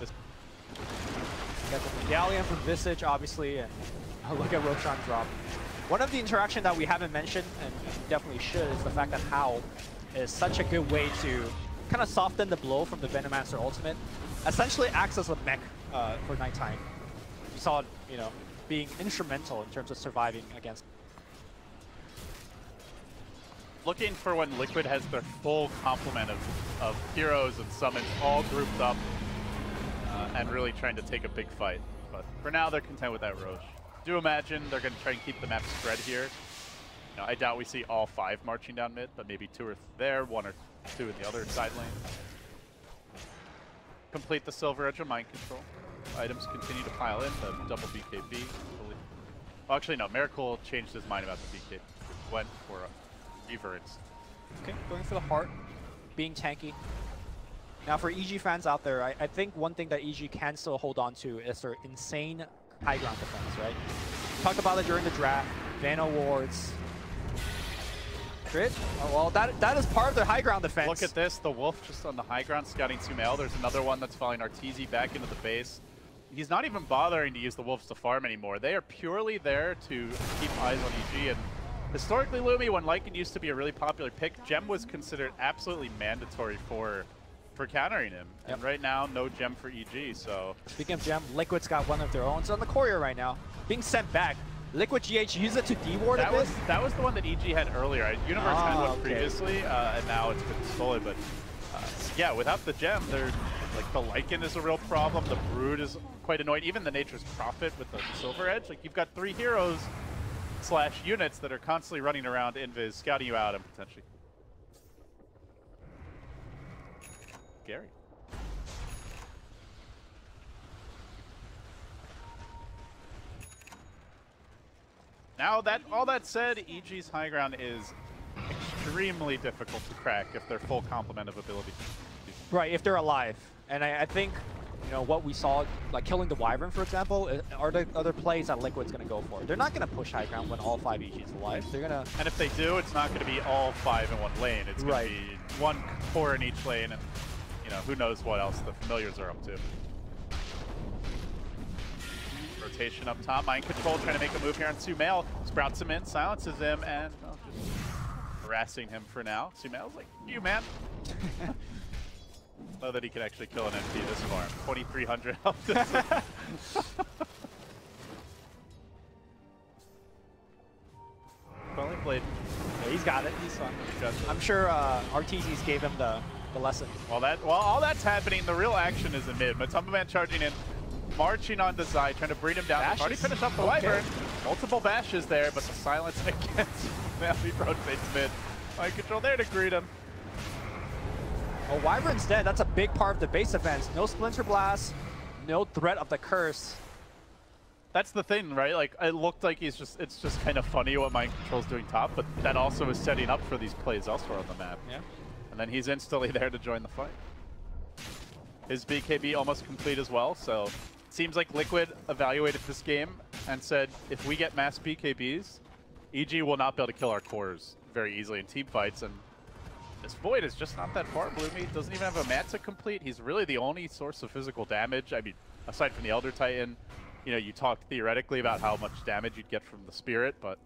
Got the Medallion from Visage, obviously, and look at Roshan drop. One of the interaction that we haven't mentioned, and definitely should, is the fact that Howl is such a good way to kind of soften the blow from the Venomancer ultimate. Essentially acts as a mech for nighttime. You saw it, you know, being instrumental in terms of surviving against. Looking for when Liquid has their full complement of heroes and summons all grouped up. And really trying to take a big fight. But for now, they're content with that Roche. Do imagine they're going to try and keep the map spread here. You know, I doubt we see all 5 marching down mid, but maybe 2 are there, 1 or 2 in the other side lane. Complete the Silver Edge of Mind Control. Items continue to pile in, the double BKB. Well, actually, no, Miracle changed his mind about the BKB. Went for a Reverence. Okay, going for the heart, being tanky. Now, for EG fans out there, I think one thing that EG can still hold on to is their insane high ground defense, right? We talked about it during the draft, Vano wards. Crit? Oh, well, that is part of their high ground defense. Look at this, the Wolf just on the high ground scouting Sumail. There's another one that's following Arteezy back into the base. He's not even bothering to use the Wolves to farm anymore. They are purely there to keep eyes on EG. And historically, Lumi, when Lycan used to be a really popular pick, Gem was considered absolutely mandatory for countering him. And right now, no Gem for EG, so... Speaking of Gem, Liquid's got one of their own. It's on the courier right now. Being sent back. Liquid GH used it to deward a bit. That was the one that EG had earlier. Universe had one previously, and now it's been stolen. But yeah, without the Gem, like the Lycan is a real problem. The Brood is quite annoying. Even the Nature's Prophet with the Silver Edge. Like you've got 3 heroes / units that are constantly running around invis, scouting you out and potentially... Scary. Now, all that said, EG's high ground is extremely difficult to crack if they're full complement of ability. Right, if they're alive. And I think, you know, what we saw, like killing the Wyvern, for example, are the other plays that Liquid's going to go for. They're not going to push high ground when all 5 EGs alive. They're going to... And if they do, it's not going to be all 5 in one lane. It's going to be 1 core in each lane, and, you know, who knows what else the familiars are up to. Rotation up top, Mind Control trying to make a move here on Sumail. Sprouts him in, silences him, and just harassing him for now. Sumail's like, you man. know that he can actually kill an MP this far. 2,300 health. Only played. Yeah, he's got it. He's fine. I'm sure Arteezy's gave him the lesson. While all that's happening, the real action is in mid. Matumba Man charging in, marching on to Zai, trying to bring him down. Bashes. Already finished up the Wyvern. Multiple bashes there, but the silence against now he rotates mid. Mind control there to greet him. Oh, Wyvern's dead. That's a big part of the base defense. No Splinter Blast, no threat of the curse. That's the thing, right? Like, it looked like it's just kind of funny what Mind Control's doing top, but that also is setting up for these plays elsewhere on the map. Yeah. And then he's instantly there to join the fight. His BKB almost complete as well, so it seems like Liquid evaluated this game and said, if we get mass BKBs, EG will not be able to kill our cores very easily in team fights, and this Void is just not that far. Bloomy doesn't even have a mat to complete. He's really the only source of physical damage. I mean, aside from the Elder Titan, you know, you talked theoretically about how much damage you'd get from the Spirit, but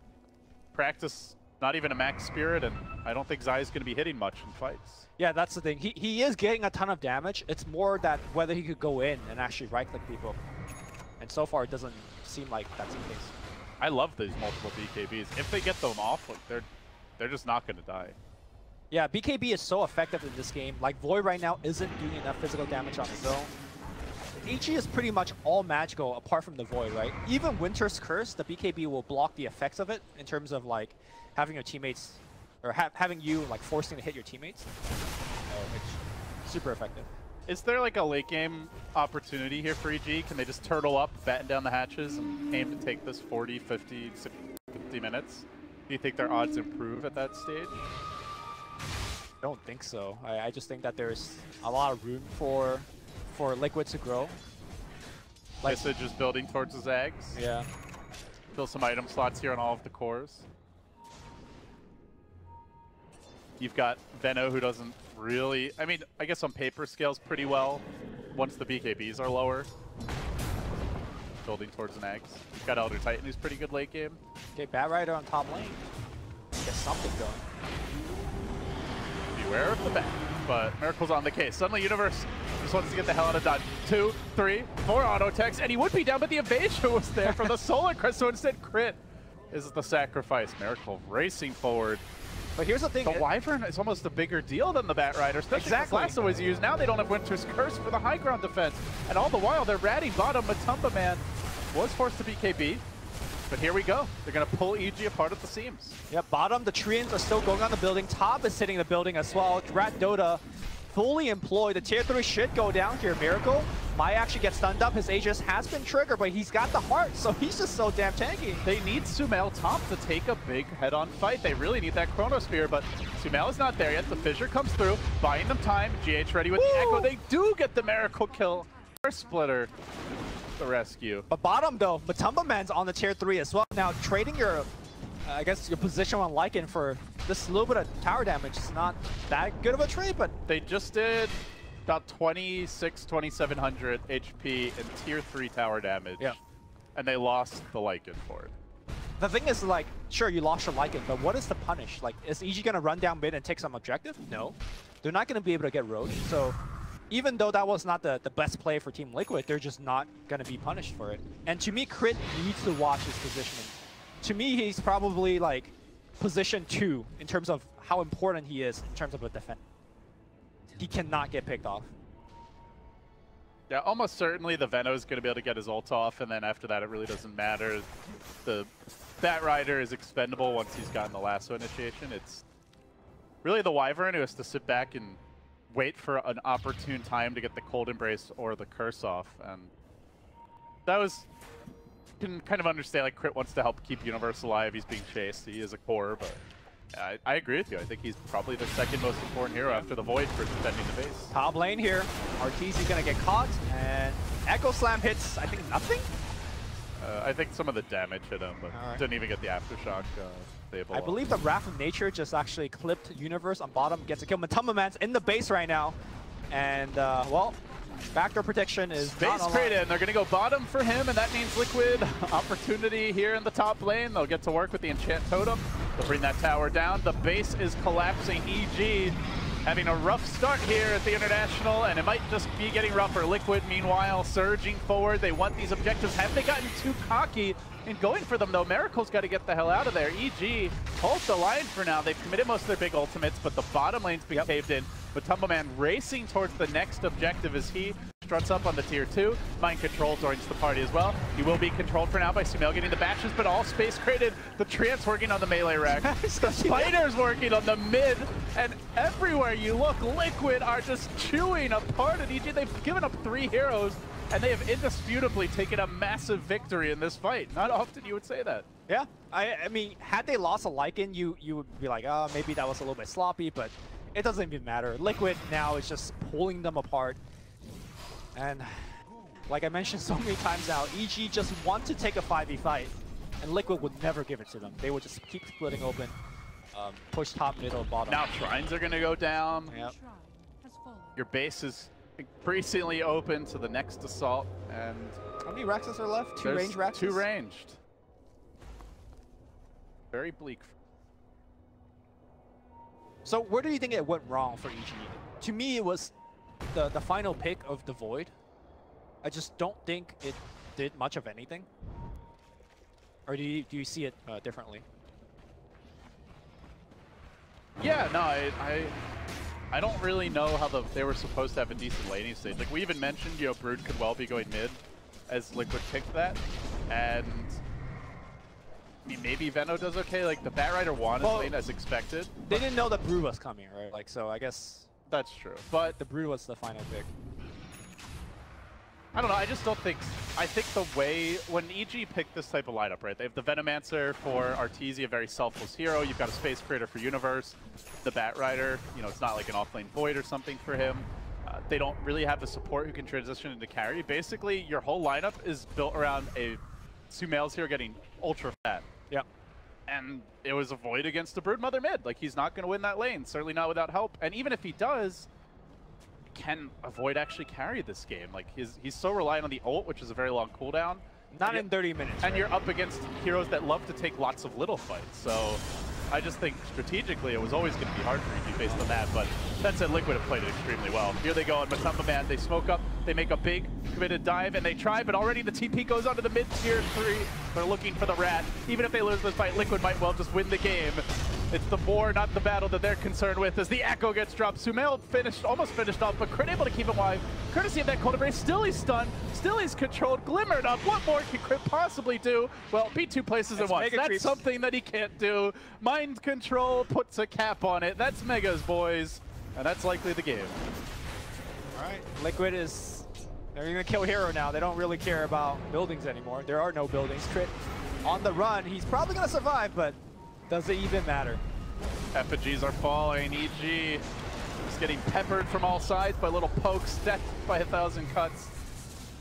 practice, not even a max Spirit, and I don't think Zai's going to be hitting much in fights. Yeah, that's the thing. He is getting a ton of damage. It's more that whether he could go in and actually right-click people. And so far, it doesn't seem like that's the case. I love these multiple BKBs. If they get them off, like, they're just not going to die. Yeah, BKB is so effective in this game. Like, Void right now isn't doing enough physical damage on his own. HE is pretty much all magical apart from the Void, right? Even Winter's Curse, the BKB will block the effects of it in terms of, like, having your teammates, or having you, like, forcing to hit your teammates. It's super effective. Is there, like, a late game opportunity here for EG? Can they just turtle up, batten down the hatches, and aim to take this 40, 50, 60, 50 minutes? Do you think their odds improve at that stage? I don't think so. I just think that there's a lot of room for Liquid to grow. Like, Visage is building towards the Zags. Yeah. Fill some item slots here on all of the cores. You've got Veno, who doesn't really... I mean, I guess on paper scales pretty well once the BKBs are lower. Building towards an Ags. You've got Elder Titan, who's pretty good late game. Okay, Bat Rider on top lane. Get something going. Beware of the bat, but Miracle's on the case. Suddenly Universe just wants to get the hell out of dodge. 2, 3, 4 auto techs, and he would be down, but the evasion was there from the Solar Crest, so instead crit is the sacrifice. Miracle racing forward. But here's the thing. The Wyvern is almost a bigger deal than the Bat Rider, especially because Lasso was used. Now they don't have Winter's Curse for the high ground defense. And all the while, they're ratting bottom. Matumba Man was forced to BKB. But here we go. They're going to pull EG apart at the seams. Yeah, bottom, the Treants are still going on the building. Top is hitting the building as well. Rat Dota fully employed. The tier 3 should go down here. Miracle might actually get stunned up. His Aegis has been triggered, but he's got the heart, so he's just so damn tanky. They need Sumail top to take a big head-on fight. They really need that Chronosphere, but Sumail is not there yet. The Fissure comes through, buying them time. GH ready with the Echo. They do get the Miracle kill. Splitter. The rescue. But bottom though, Matumba Man's on the tier 3 as well. Now trading your, I guess your position on Lycan for this little bit of tower damage is not that good of a trade, but they just did about 2,700 HP and tier 3 tower damage. Yeah. And they lost the Lycan for it. The thing is, like, sure, you lost your Lycan, but what is the punish? Like, is EG gonna run down mid and take some objective? No. They're not gonna be able to get Roach, so even though that was not the best play for Team Liquid, they're just not going to be punished for it. And to me, Crit needs to watch his positioning. To me, he's probably like position 2 in terms of how important he is in terms of a defense. He cannot get picked off. Yeah, almost certainly the Veno is going to be able to get his ult off, and then after that it really doesn't matter. The Bat Rider is expendable once he's gotten the lasso initiation. It's really the Wyvern who has to sit back and wait for an opportune time to get the Cold Embrace or the Curse off, and that was... can kind of understand, like, Crit wants to help keep Universe alive. He's being chased. He is a core, but I agree with you. I think he's probably the second most important hero after the Void for defending the base. Top lane here. Arteezy gonna get caught, and Echo Slam hits, I think, nothing? I think some of the damage hit him, but didn't even get the Aftershock. I believe the Wrath of Nature just actually clipped Universe on bottom, gets a kill. Matumba Man's in the base right now, and well, backdoor protection is base created, and they're going to go bottom for him, and that means Liquid opportunity here in the top lane. They'll get to work with the Enchant Totem. They'll bring that tower down. The base is collapsing. EG having a rough start here at the International, and it might just be getting rougher. Liquid, meanwhile, surging forward. They want these objectives. Have they gotten too cocky in going for them, though? Miracle's got to get the hell out of there. EG holds the line for now. They've committed most of their big ultimates, but the bottom lane's been caved in. But Tumbleman racing towards the next objective as he struts up on the tier 2. Mind Control joins the party as well. He will be controlled for now by Sumail getting the bashes, but all space created. The Trance working on the melee rack. The Spiders working on the mid. And everywhere you look, Liquid are just chewing apart at EG. They've given up 3 heroes, and they have indisputably taken a massive victory in this fight. Not often you would say that. Yeah, I mean, had they lost a Lycan, you would be like, oh, maybe that was a little bit sloppy, but it doesn't even matter. Liquid now is just pulling them apart. And like I mentioned so many times now, EG just want to take a 5v fight, and Liquid would never give it to them. They would just keep splitting open, push top, middle, bottom. Now Shrines are going to go down. Yep. Shrine has fallen. Your base is increasingly open to the next assault, and How many Rexes are left? 2 there's range Rexes? 2 ranged. Very bleak. So where do you think it went wrong for EG? To me, it was the final pick of the Void. I just don't think it did much of anything. Or do you see it differently? Yeah, no, I don't really know how they were supposed to have a decent laning stage. Like we even mentioned, you know, Brood could well be going mid as Liquid picked that, and I mean, maybe Veno does okay. Like the Batrider won his lane as expected. They didn't know the Brood was coming, right? Like, so I guess That's true, but the Brood was the final pick. I don't know, I just don't think... I think the way... When EG picked this type of lineup, right? They have the Venomancer for Arteezy, a very selfless hero. You've got a Space Creator for Universe. The Batrider, you know, it's not like an offlane Void or something for him. They don't really have a support who can transition into carry. Basically, your whole lineup is built around a Sumail's hero getting ultra fat. Yeah. And it was a Void against the Broodmother mid. Like, he's not going to win that lane. Certainly not without help. And even if he does... Can a Void actually carry this game? Like he's so reliant on the ult, which is a very long cooldown. Not in 30 minutes. And right? you're up against heroes that love to take lots of little fights. So I just think strategically it was always going to be hard for EG based on that. But that said, Liquid have played it extremely well. Here they go on Matumba Man. They smoke up, they make a big committed dive, and they try, but already the TP goes onto the mid tier 3. They're looking for the rat. Even if they lose this fight, Liquid might well just win the game. It's the war, not the battle, that they're concerned with as the Echo gets dropped. Sumail almost finished off, but Crit able to keep him alive. Courtesy of that Cold Embrace, still he's stunned, still he's controlled, glimmered up. What more can Crit possibly do? Well, be 2 places at once. That's something that he can't do. Mind Control puts a cap on it. That's Megas, boys. And that's likely the game. All right, Liquid is... They're going to kill Hero now. They don't really care about buildings anymore. There are no buildings. Crit on the run. He's probably going to survive, but does it even matter? Effigies are falling. EG is getting peppered from all sides by little pokes, death by 1,000 cuts.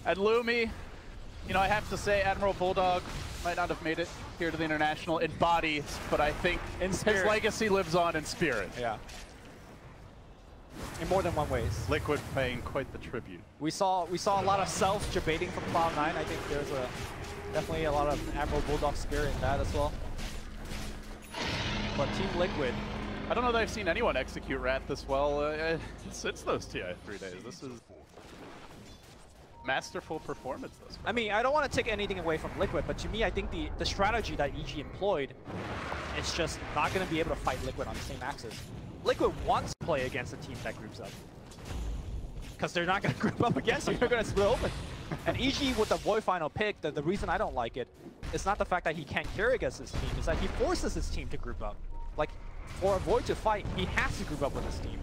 And Lumi, you know, I have to say Admiral Bulldog might not have made it here to the International in body, but I think his legacy lives on in spirit. Yeah. In more than one ways. Liquid paying quite the tribute. We saw a lot of self-debating from Cloud9. I think there's definitely a lot of Admiral Bulldog spirit in that as well. But Team Liquid, I don't know that I've seen anyone execute Rat this well since those TI3 days. This is masterful performance thus far. I mean, I don't want to take anything away from Liquid, but to me, I think the strategy that EG employed is just not going to be able to fight Liquid on the same axis. Liquid wants to play against a team that groups up. Because they're not going to group up against you, they're going to split open. And EG with the Void final pick, the reason I don't like it is not the fact that he can't carry against his team, is that he forces his team to group up. Like, for a Void to fight, he has to group up with his team.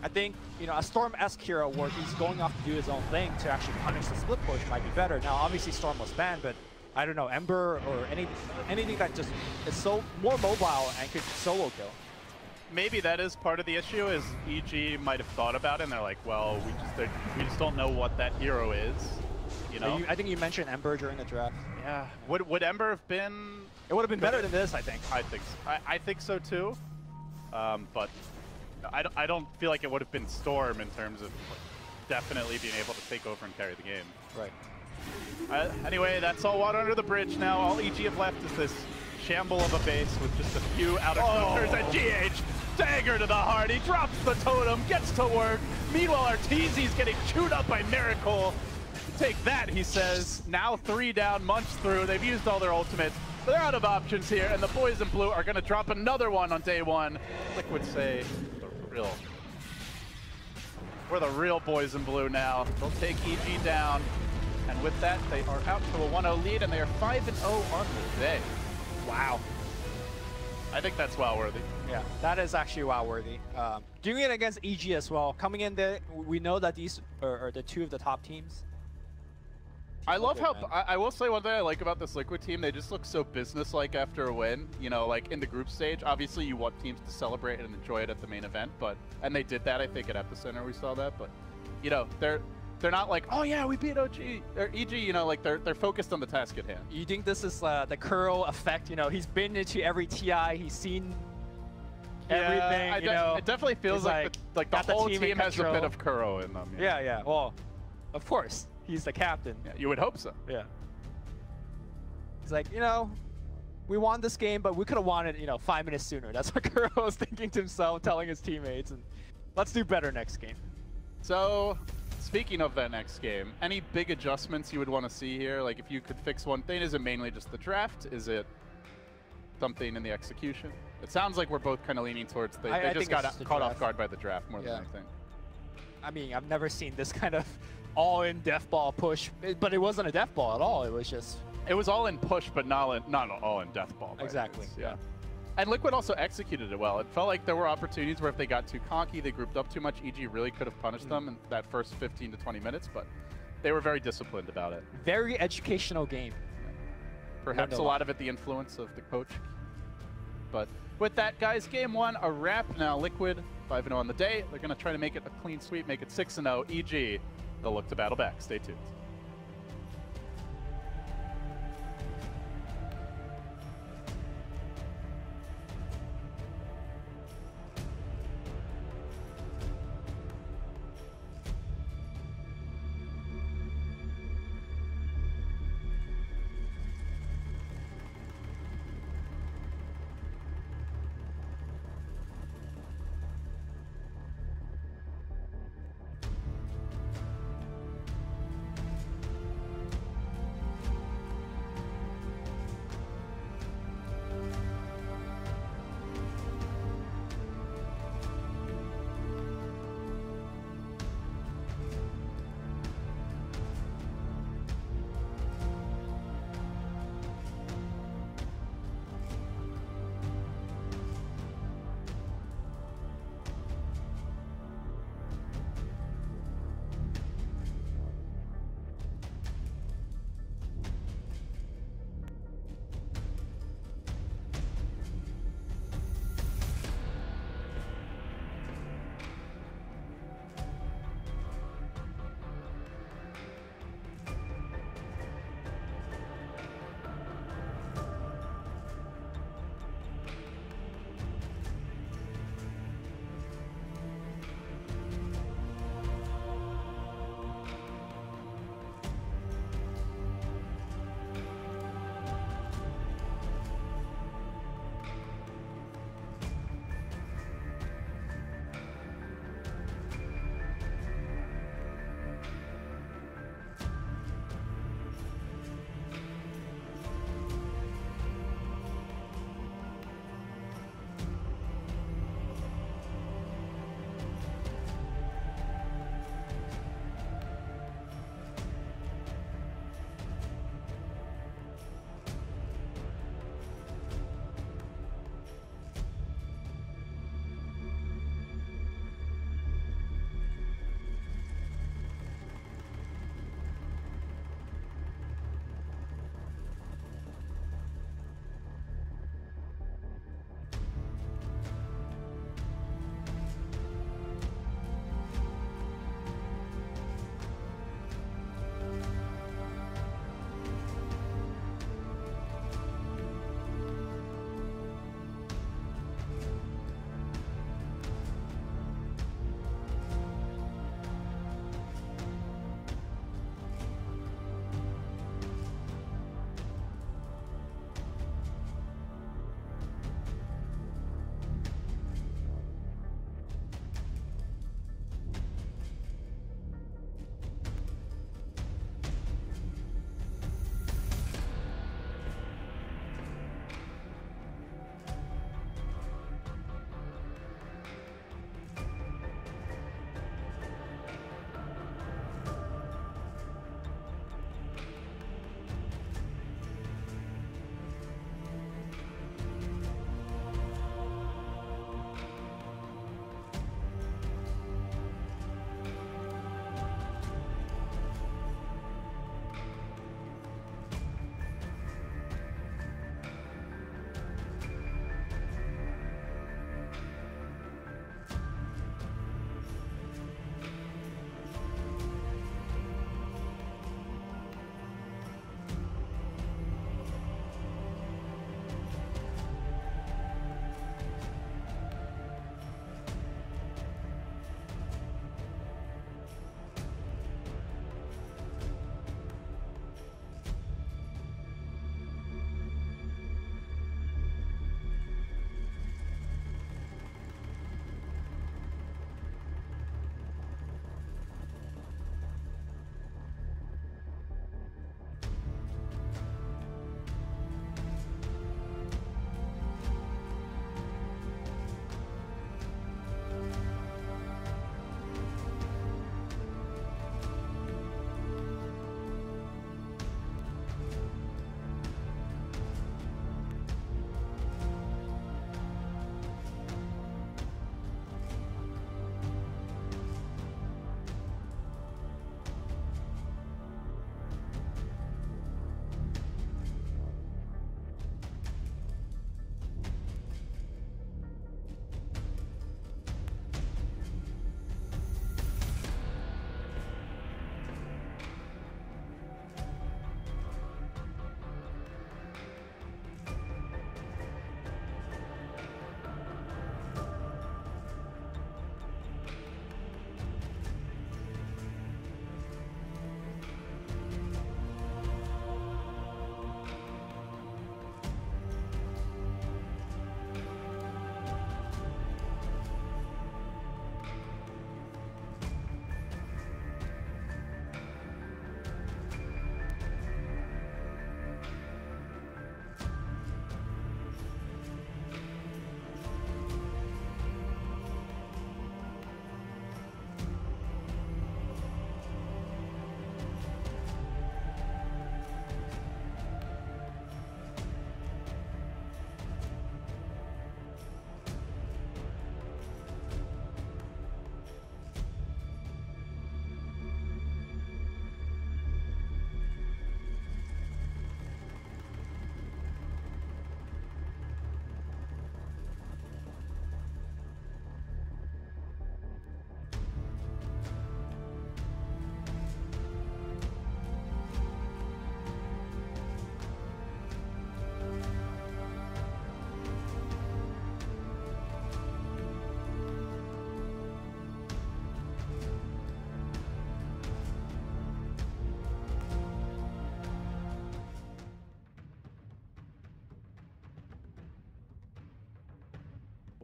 I think, you know, a Storm-esque hero where he's going off to do his own thing to actually punish the split push might be better. Now, obviously Storm was banned, but I don't know, Ember or anything that just is so more mobile and could solo kill. Maybe that is part of the issue, is EG might have thought about it and they're like, well, we just don't know what that hero is, you know? I think you mentioned Ember during the draft. Yeah. Would Ember have been... It would have been better than this, I think. I think so too. But I don't feel like it would have been Storm in terms of definitely being able to take over and carry the game. Right. Anyway, that's all water under the bridge now. All EG have left is this shamble of a base with just a few outer counters, and GH, dang dagger to the heart. He drops the totem, gets to work. Meanwhile, Arteezy's getting chewed up by Miracle. Take that, he says. Now 3 down, Munch through. They've used all their ultimates. They're out of options here, and the boys in blue are going to drop another one on day 1. Liquid say we're the real boys in blue now. They'll take EG down, and with that, they are out to a 1-0 lead, and they are 5-0 on the day. Wow. I think that's well-worthy. Yeah, that is actually wow-worthy. Doing it against EG as well. Coming in there, we know that these are the 2 of the top teams. I love how, I will say one thing I like about this Liquid team, they just look so business-like after a win. You know, like in the group stage, obviously you want teams to celebrate and enjoy it at the main event, and they did that, I think, at Epicenter we saw that, but, you know, they're not like, oh yeah, we beat OG, or EG, you know, like they're focused on the task at hand. You think this is the Curl effect? You know, he's been into every TI, he's seen everything, you know. It definitely feels like the whole team has a bit of Kuro in them. Yeah, well, of course. He's the captain. Yeah, you would hope so. Yeah. He's like, you know, we won this game, but we could have won it, you know, 5 minutes sooner. That's what Kuro was thinking to himself, telling his teammates, and let's do better next game. So, speaking of that next game, any big adjustments you would want to see here? Like, if you could fix one thing, is it mainly just the draft? Is it something in the execution? It sounds like we're both kind of leaning towards they just got caught off guard by the draft more than anything. I mean, I've never seen this kind of all-in death ball push, but it wasn't a death ball at all. It was just... It was all in push, but not all in death ball. Exactly. Yeah. And Liquid also executed it well. It felt like there were opportunities where if they got too cocky, they grouped up too much, EG really could have punished them in that first 15 to 20 minutes, but they were very disciplined about it. Very educational game. Perhaps a lot of it the influence of the coach. But with that, guys, game 1 a wrap. Now Liquid 5-0 on the day. They're going to try to make it a clean sweep, make it 6-0. EG, they'll look to battle back. Stay tuned.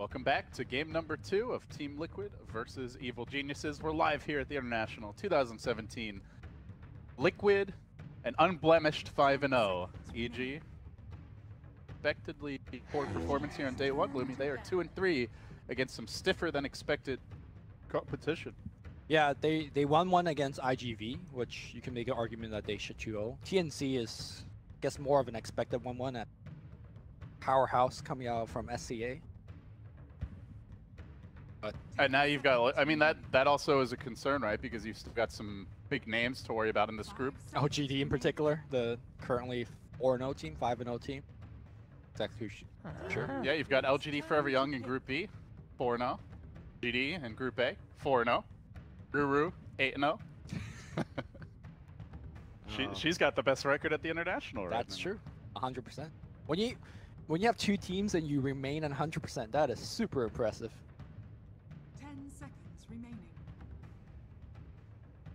Welcome back to game number 2 of Team Liquid versus Evil Geniuses. We're live here at the International 2017. Liquid, an unblemished 5-0. EG, expectedly poor performance here on day 1. Gloomy, they are 2-3 against some stiffer than expected competition. Yeah, they won one against IGV, which you can make an argument that they should 2-0. TNC is, I guess, more of an expected 1-1 at Powerhouse coming out from SCA. But And now you've got, I mean, that also is a concern, right? Because you've still got some big names to worry about in this group. OGD in particular, the currently 4-0 team, 5-0 team. Exactly sure. Yeah, you've got LGD Forever Young in Group B, 4-0. GD in Group A, 4-0. Ruru, 8-0. She's got the best record at the International right That's now. true, 100%. When you have two teams and you remain at 100%, that is super impressive. 10 seconds remaining.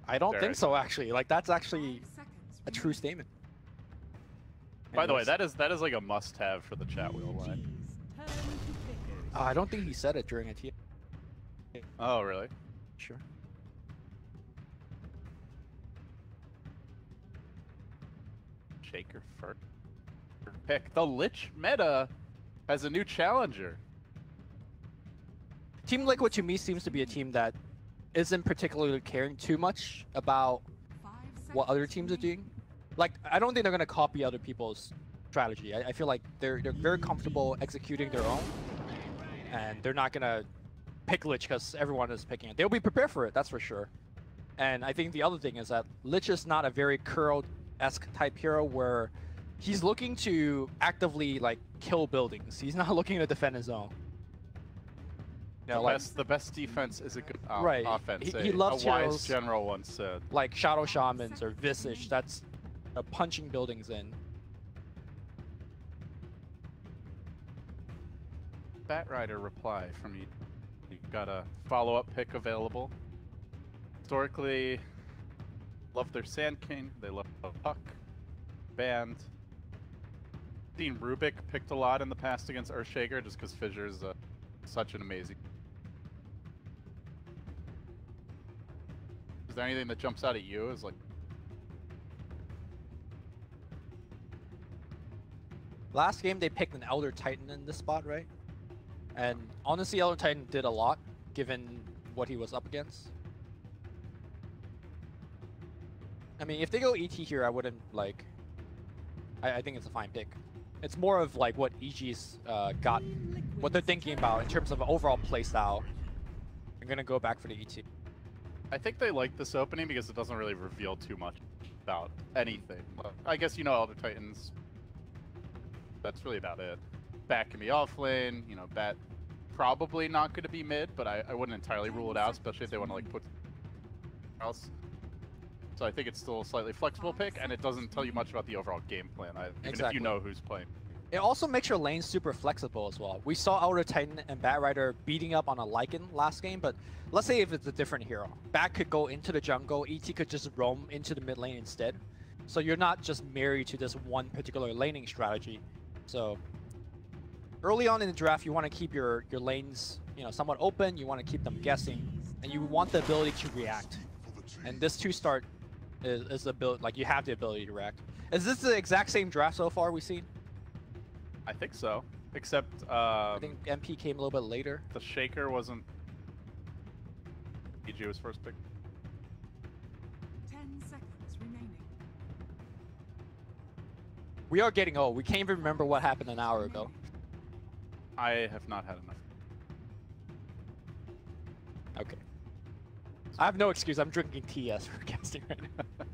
I don't Very think so, actually. Like, that's actually 5 seconds a true statement. By the way, that is like a must-have for the chat wheel line. Please turn to pick. I don't think he said it during a team. Oh, really? Sure. Shaker first pick. The Lich meta has a new challenger. Team Liquid to me seems to be a team that isn't particularly caring too much about 5 seconds what other teams are doing. Like, I don't think they're gonna copy other people's strategy. I feel like they're very comfortable executing their own, and they're not gonna pick Lich because everyone is picking it. They'll be prepared for it, that's for sure. And I think the other thing is that Lich is not a very curl-esque type hero where he's looking to actively like kill buildings. He's not looking to defend his own. You know, The best defense is a good Right. offense. He loves a wise heroes general once said. like Shadow Shamans or Visage, that's punching buildings in. Bat Rider reply from you. You got a follow-up pick available. Historically, love their Sand King. They love Puck. Band. Seen Rubik picked a lot in the past against Earthshaker just because Fissure's such an amazing. Is there anything that jumps out at you as like? Last game they picked an Elder Titan in this spot, right? And honestly, Elder Titan did a lot given what he was up against. I mean, if they go ET here, I wouldn't like. I think it's a fine pick. It's more of like what EG's got, what they're thinking about in terms of overall playstyle. I'm gonna go back for the ET. I think they like this opening because it doesn't really reveal too much about anything. I guess you know Elder Titans. That's really about it. Bat can be off lane, you know, Bat probably not going to be mid, but I wouldn't entirely rule it out, especially if they want to like put else. So I think it's still a slightly flexible pick, and it doesn't tell you much about the overall game plan, even if you know who's playing. It also makes your lane super flexible as well. We saw Elder Titan and Bat Rider beating up on a Lycan last game, but let's say if it's a different hero. Bat could go into the jungle, ET could just roam into the mid lane instead. So you're not just married to this one particular laning strategy. So early on in the draft, you want to keep your lanes, you know, somewhat open. You want to keep them guessing, and you want the ability to react. And this 2-start is the ability, like you have the ability to react. Is this the exact same draft so far we've seen? I think so, except I think MP came a little bit later. the Shaker wasn't. EG was first pick. 10 seconds remaining. We are getting old. We can't even remember what happened an hour ago. I have not had enough. Okay. I have no excuse. I'm drinking tea as we're casting right now.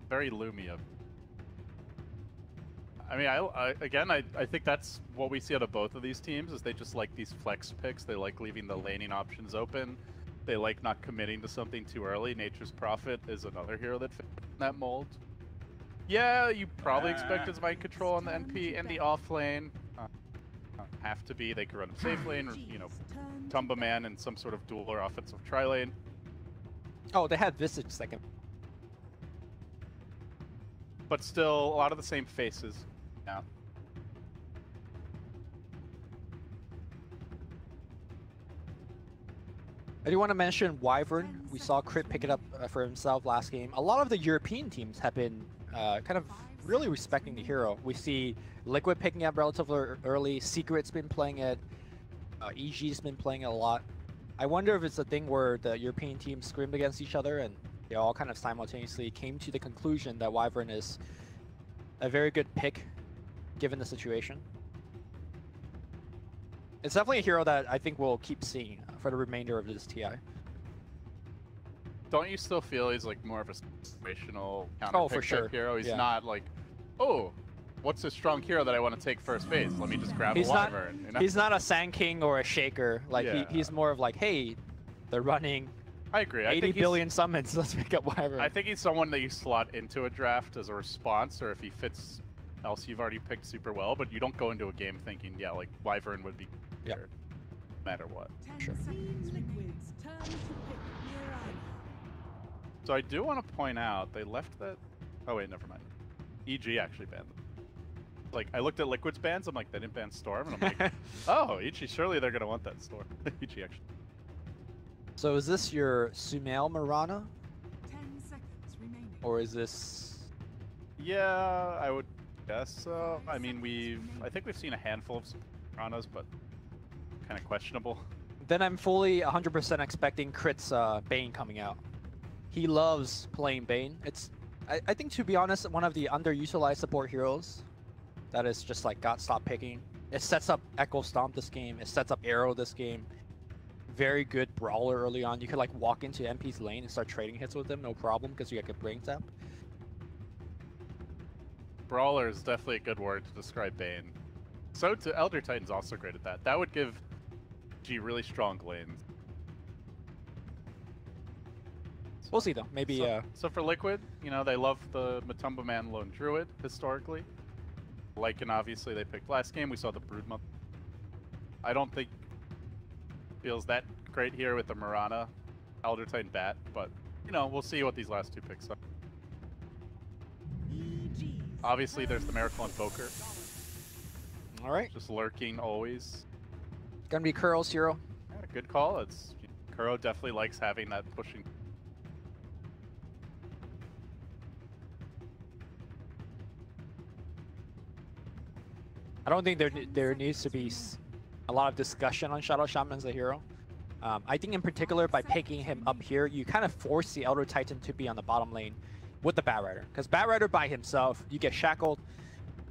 Very loomy of. I mean, I think that's what we see out of both of these teams is they just like these flex picks. They like leaving the laning options open. They like not committing to something too early. Nature's Prophet is another hero that fits in that mold. Yeah, you probably expect his mind control on the NP and the off lane. Have to be. They could run a safe lane, or, you know, Tumba Man in some sort of dual or offensive tri-lane. Oh, they had Visage second. But still, a lot of the same faces. Yeah. I do want to mention Wyvern. We saw Crit pick it up for himself last game. A lot of the European teams have been kind of really respecting the hero. We see Liquid picking up relatively early. Secret's been playing it. EG's been playing it a lot. I wonder if it's a thing where the European teams scrimmed against each other and they all kind of simultaneously came to the conclusion that Wyvern is a very good pick given the situation. It's definitely a hero that I think we'll keep seeing for the remainder of this TI. Don't you still feel he's like more of a situational counter Oh, for sure. hero? He's Yeah. not like, oh, what's a strong hero that I want to take first phase? Let me just grab He's a not, Wyvern. You know? he's not a Sand King or a Shaker. Like Yeah. he's more of like, hey, they're running I agree. I 80 think he's- billion summons. Let's pick up Wyvern. I think he's someone that you slot into a draft as a response, or if he fits else you've already picked super well, but you don't go into a game thinking, yeah, like Wyvern would be here, no matter what. 10 Sure. seconds Liquid's turn to pick KeyArena. So I do want to point out, they left that... Oh wait, never mind. EG actually banned them. Like, I looked at Liquid's bans, I'm like, they didn't ban Storm, and I'm like, oh, EG, surely they're going to want that Storm. EG actually. So is this your Sumail Mirana? 10 seconds remaining. Or is this... Yeah, I would guess so. I mean, I think we've seen a handful of Sopranos, but kind of questionable. Then I'm fully 100% expecting Crit's Bane coming out. He loves playing Bane. I think, to be honest, one of the underutilized support heroes that is just like got stopped picking. It sets up Echo Stomp this game. It sets up Arrow this game. Very good brawler early on. You could like walk into MP's lane and start trading hits with them, no problem, because you get good brain tap. Brawler is definitely a good word to describe Bane. So to Elder Titan's also great at that. That would give G really strong lanes. We'll see though. Maybe So for Liquid, you know, they love the Matumba Man Lone Druid historically. Lycan, obviously, they picked last game. We saw the Broodmother. I don't think feels that great here with the Mirana Elder Titan Bat, but you know, we'll see what these last two picks are. Obviously, there's the Miracle Invoker. all right. Just lurking always. Gonna be Curl's hero. Yeah, good call. It's Kuro definitely likes having that pushing. I don't think there needs to be a lot of discussion on Shadow Shaman as a hero. I think in particular by picking him up here, you kind of force the Elder Titan to be on the bottom lane with the Bat Rider. Because Bat Rider by himself, you get shackled,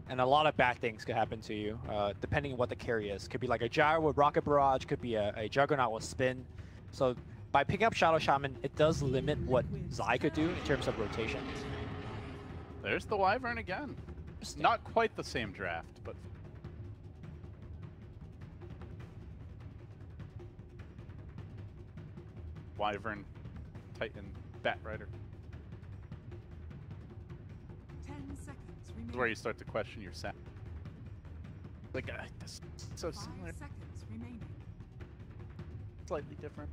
and a lot of bad things could happen to you, depending on what the carry is. Could be like a Gyro with Rocket Barrage, could be a Juggernaut with Spin. So by picking up Shadow Shaman, it does limit what Zai could do in terms of rotation. There's the Wyvern again. Not quite the same draft, but Wyvern, Titan, Bat Rider. 10 seconds remaining. This is where you start to question your sound. Like, this is so 5 similar, seconds remaining. slightly different.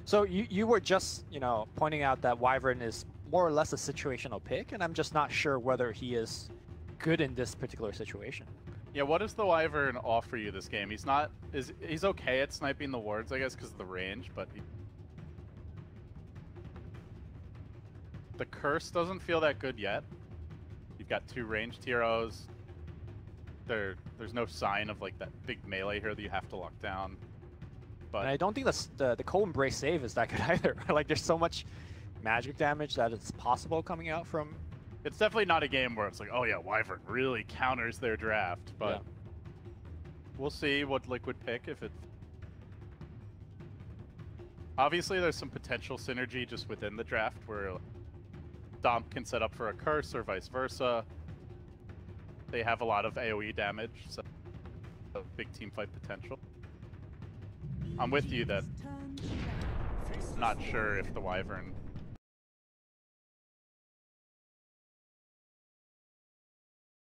So you were just, you know, pointing out that Wyvern is more or less a situational pick, and I'm just not sure whether he is good in this particular situation. Yeah, what does the Wyvern offer you this game? He's not... He's okay at sniping the wards, I guess, because of the range, but... The Curse doesn't feel that good yet. You've got two ranged heroes. There's no sign of, like, that big melee here that you have to lock down. But And I don't think the Cold Embrace save is that good either. Like, there's so much magic damage that it's possible coming out from... It's definitely not a game where it's like, oh yeah, Wyvern really counters their draft, but Yeah. we'll see what Liquid pick if it... Obviously there's some potential synergy just within the draft where Dom can set up for a curse or vice versa. They have a lot of AoE damage, so a big team fight potential. I'm with you that Turn to battle. not sure if the Wyvern...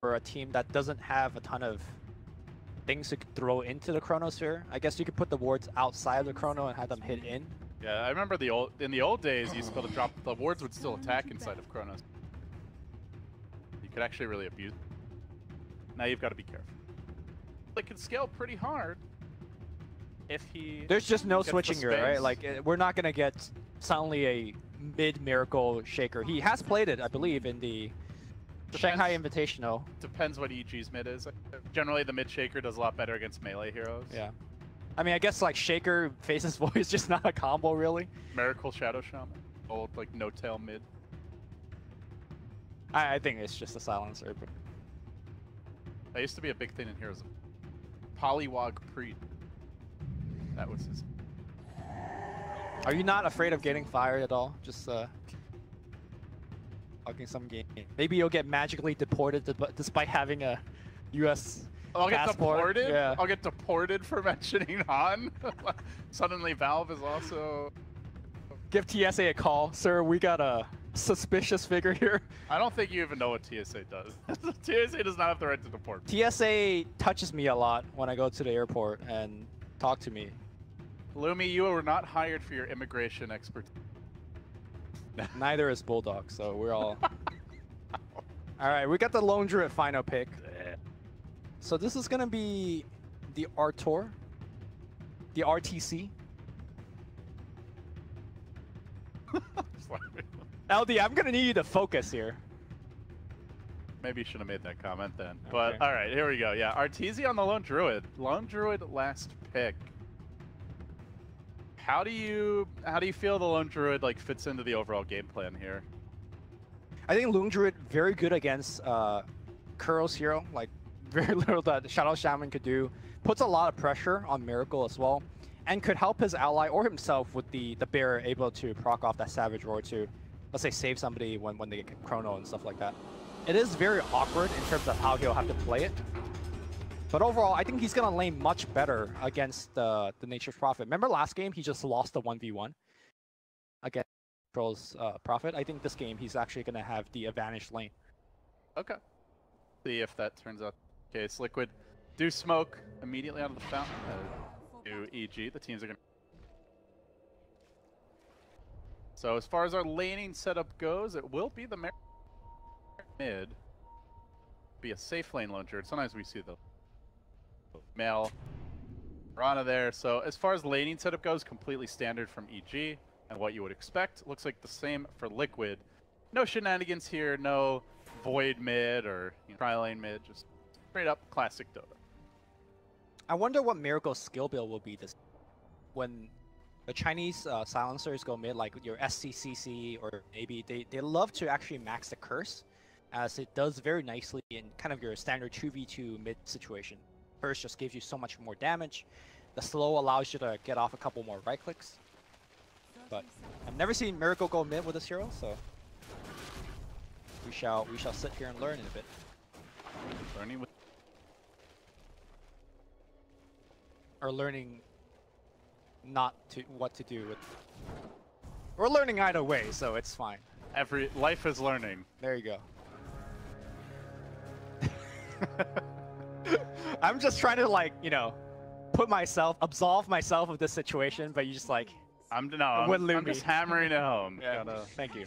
For a team that doesn't have a ton of things to throw into the Chronosphere, I guess you could put the wards outside of the Chrono and have them hit in. Yeah, I remember in the old days, you used to be able to drop... The wards would still attack inside of Chronos. You could actually really abuse... Now you've got to be careful. They can scale pretty hard. if he... There's just no gets the switching here, right? space. Like, we're not gonna get suddenly a mid-Miracle Shaker. He has played it, I believe, in the Shanghai Invitational. Depends what EG's mid is. Generally, the mid Shaker does a lot better against melee heroes. Yeah. I mean, I guess, like, Shaker Face's Voice just not a combo, really. Miracle Shadow Shaman. Old, like, no-tail mid. I think it's just a silencer. But... That used to be a big thing in Heroes. Polywog Pre. That was his. Are you not afraid of getting fired at all? Just talking some game. Maybe you'll get magically deported despite having a U.S. I'll get passport. deported? Yeah. I'll get deported for mentioning Han? Suddenly Valve is also... Give TSA a call. Sir, we got a suspicious figure here. I don't think you even know what TSA does. TSA does not have the right to deport. TSA touches me a lot when I go to the airport and talk to me. Lumi, you were not hired for your immigration expertise. Neither is Bulldog, so we're all... Alright, we got the Lone Druid final pick. So this is gonna be the R-Tour. The RTC. LD, I'm gonna need you to focus here. Maybe you should have made that comment then. Okay. But all right, here we go. Yeah, Arteezy on the Lone Druid. Lone Druid last pick. How do you feel the Lone Druid like fits into the overall game plan here? I think Lone Druid very good against Kuro's hero. Like very little that Shadow Shaman could do. Puts a lot of pressure on Miracle as well, and could help his ally or himself with the bear able to proc off that Savage Roar to, let's say, save somebody when they get Chrono and stuff like that. It is very awkward in terms of how he'll have to play it. But overall, I think he's going to lane much better against the Nature's Prophet. Remember last game, he just lost the 1v1 against Pro's Prophet. I think this game, he's actually going to have the advantage lane. Okay. See if that turns out the case. Liquid do smoke immediately out of the fountain to EG. The teams are going to... So as far as our laning setup goes, it will be the mid. Be a safe lane Lone Druid. Sometimes we see the male Rana there. So as far as laning setup goes, completely standard from EG and what you would expect. Looks like the same for Liquid. No shenanigans here, no void mid or tri-lane mid, just straight up classic Dota. I wonder what Miracle's skill build will be this when the Chinese silencers go mid, like your SCCC, or maybe they love to actually max the curse, as it does very nicely in kind of your standard 2v2 mid situation. Curse just gives you so much more damage. The slow allows you to get off a couple more right clicks. But I've never seen Miracle go mid with this hero, so we shall sit here and learn in a bit. Learning with learning not to what to do with. We're learning either way, so it's fine. every life is learning. There you go. I'm just trying to, like, you know, absolve myself of this situation, but you just like I'm just hammering it home. Yeah, thank you.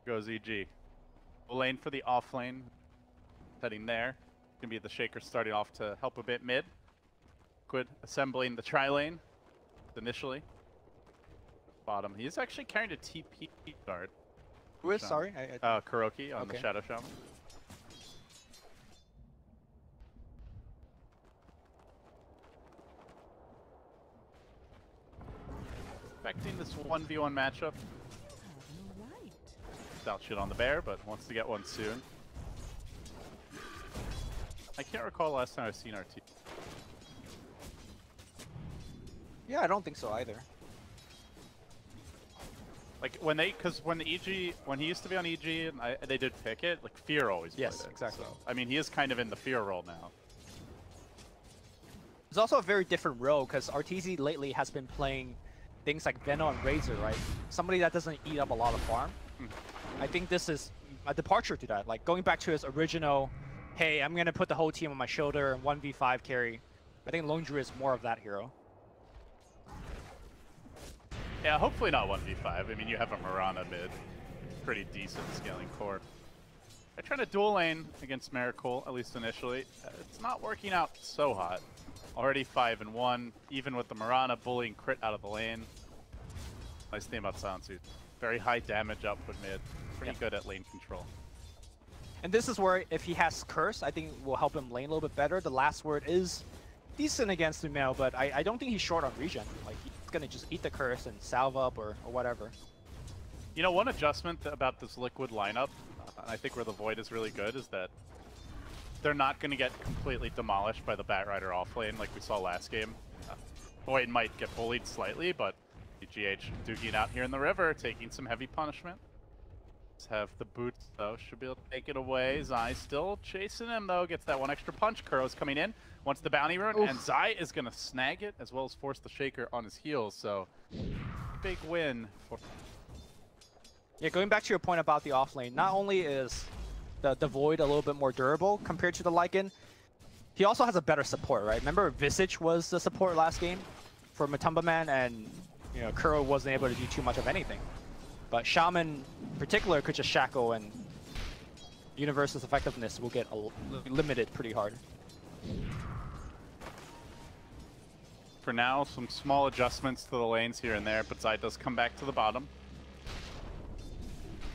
Goes EG. Lane for the off lane. Heading there. Gonna be the Shaker starting off to help a bit mid. Liquid assembling the tri-lane initially. Bottom. He's actually carrying a TP guard. Who is? Sorry? Kuroki on the Shadow Shaman. Expecting this 1v1 matchup. Stout shit on the bear, but wants to get one soon. I can't recall the last time I've seen RT. Yeah, I don't think so either. Like when he used to be on EG and they did pick it, like Fear always played it. Exactly. So, I mean, he is kind of in the Fear role now. It's also a very different role because RTZ lately has been playing things like Veno and Razor, right? Somebody that doesn't eat up a lot of farm. I think this is a departure to that, like going back to his original, hey, I'm going to put the whole team on my shoulder and 1v5 carry. I think Lone Druid is more of that hero. Yeah, hopefully not 1v5. I mean, you have a Mirana mid. Pretty decent scaling core. They're trying to dual lane against Miracle, at least initially. It's not working out so hot. Already 5-1, even with the Mirana bullying crit out of the lane. Nice thing about Sansu. Very high damage output mid. Pretty good at lane control. And this is where, if he has Curse, I think will help him lane a little bit better. The last word is decent against Lumeo, but I don't think he's short on regen. Like, he's gonna just eat the Curse and salve up or whatever. You know, one adjustment about this Liquid lineup, I think where the Void is really good, is that they're not going to get completely demolished by the Batrider offlane like we saw last game. Void might get bullied slightly, but GH duking out here in the river, taking some heavy punishment. Let's have the boots, though. Should be able to take it away. Zai still chasing him, though. Gets that one extra punch. Kuro's coming in. Wants the bounty rune, and Zai is going to snag it, as well as force the Shaker on his heels. So, big win for... Yeah, going back to your point about the offlane, not only is the Void a little bit more durable compared to the Lycan, he also has a better support, right? Remember Visage was the support last game for Matumba Man, and you know, Kuro wasn't able to do too much of anything. But Shaman in particular could just shackle, and Universe's effectiveness will get limited pretty hard. For now, some small adjustments to the lanes here and there, but Zai does come back to the bottom.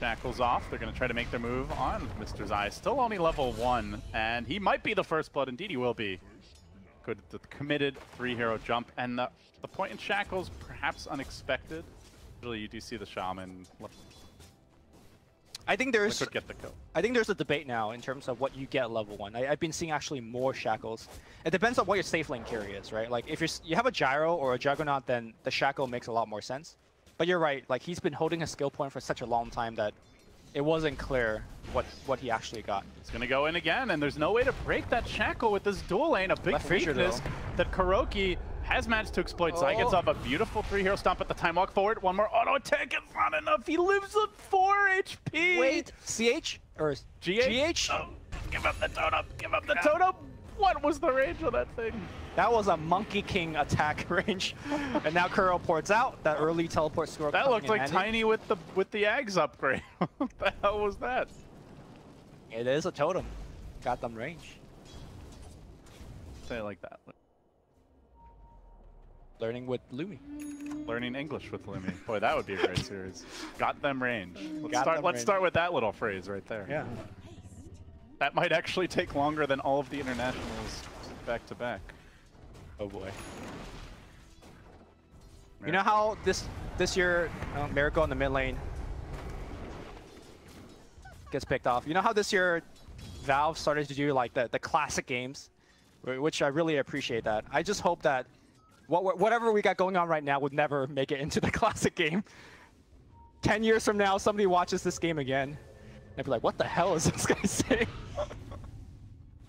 Shackles off. They're going to try to make their move on Mr. Zai. Still only level 1, and he might be the first blood. Indeed, he will be. Good, the committed 3-hero jump, and the point in Shackles, perhaps unexpected. Usually, you do see the Shaman. I think there's could get the kill. I think there's a debate now in terms of what you get level 1. I've been seeing actually more Shackles. It depends on what your safe lane carry is, right? Like if you have a Gyro or a Juggernaut, then the Shackle makes a lot more sense. But you're right, like he's been holding a skill point for such a long time that it wasn't clear what he actually got. It's gonna go in again, and there's no way to break that shackle with this dual lane. A big weakness that Kuroki has managed to exploit. Zai gets off a beautiful 3-hero stomp at the time walk forward. One more auto attack, it's not enough. He lives at 4 HP. Wait, CH or GH? Oh, give up the totem, give up the totem. What was the range of that thing? That was a Monkey King attack range. And now Kuro ports out. That early teleport score. That looked like Tiny with the Ags upgrade. What the hell was that? It is a totem. Got them range. Say it like that. Learning with Lumi. Learning English with Lumi. Boy, that would be a great series. Got them range. Let's start with that little phrase right there. Yeah. That might actually take longer than all of the internationals back to back. Oh boy. You know how this year Miracle in the mid lane gets picked off. You know how this year Valve started to do like the classic games, which I really appreciate that. I just hope that whatever we got going on right now would never make it into the classic game. 10 years from now, somebody watches this game again. They'd be like, what the hell is this guy saying?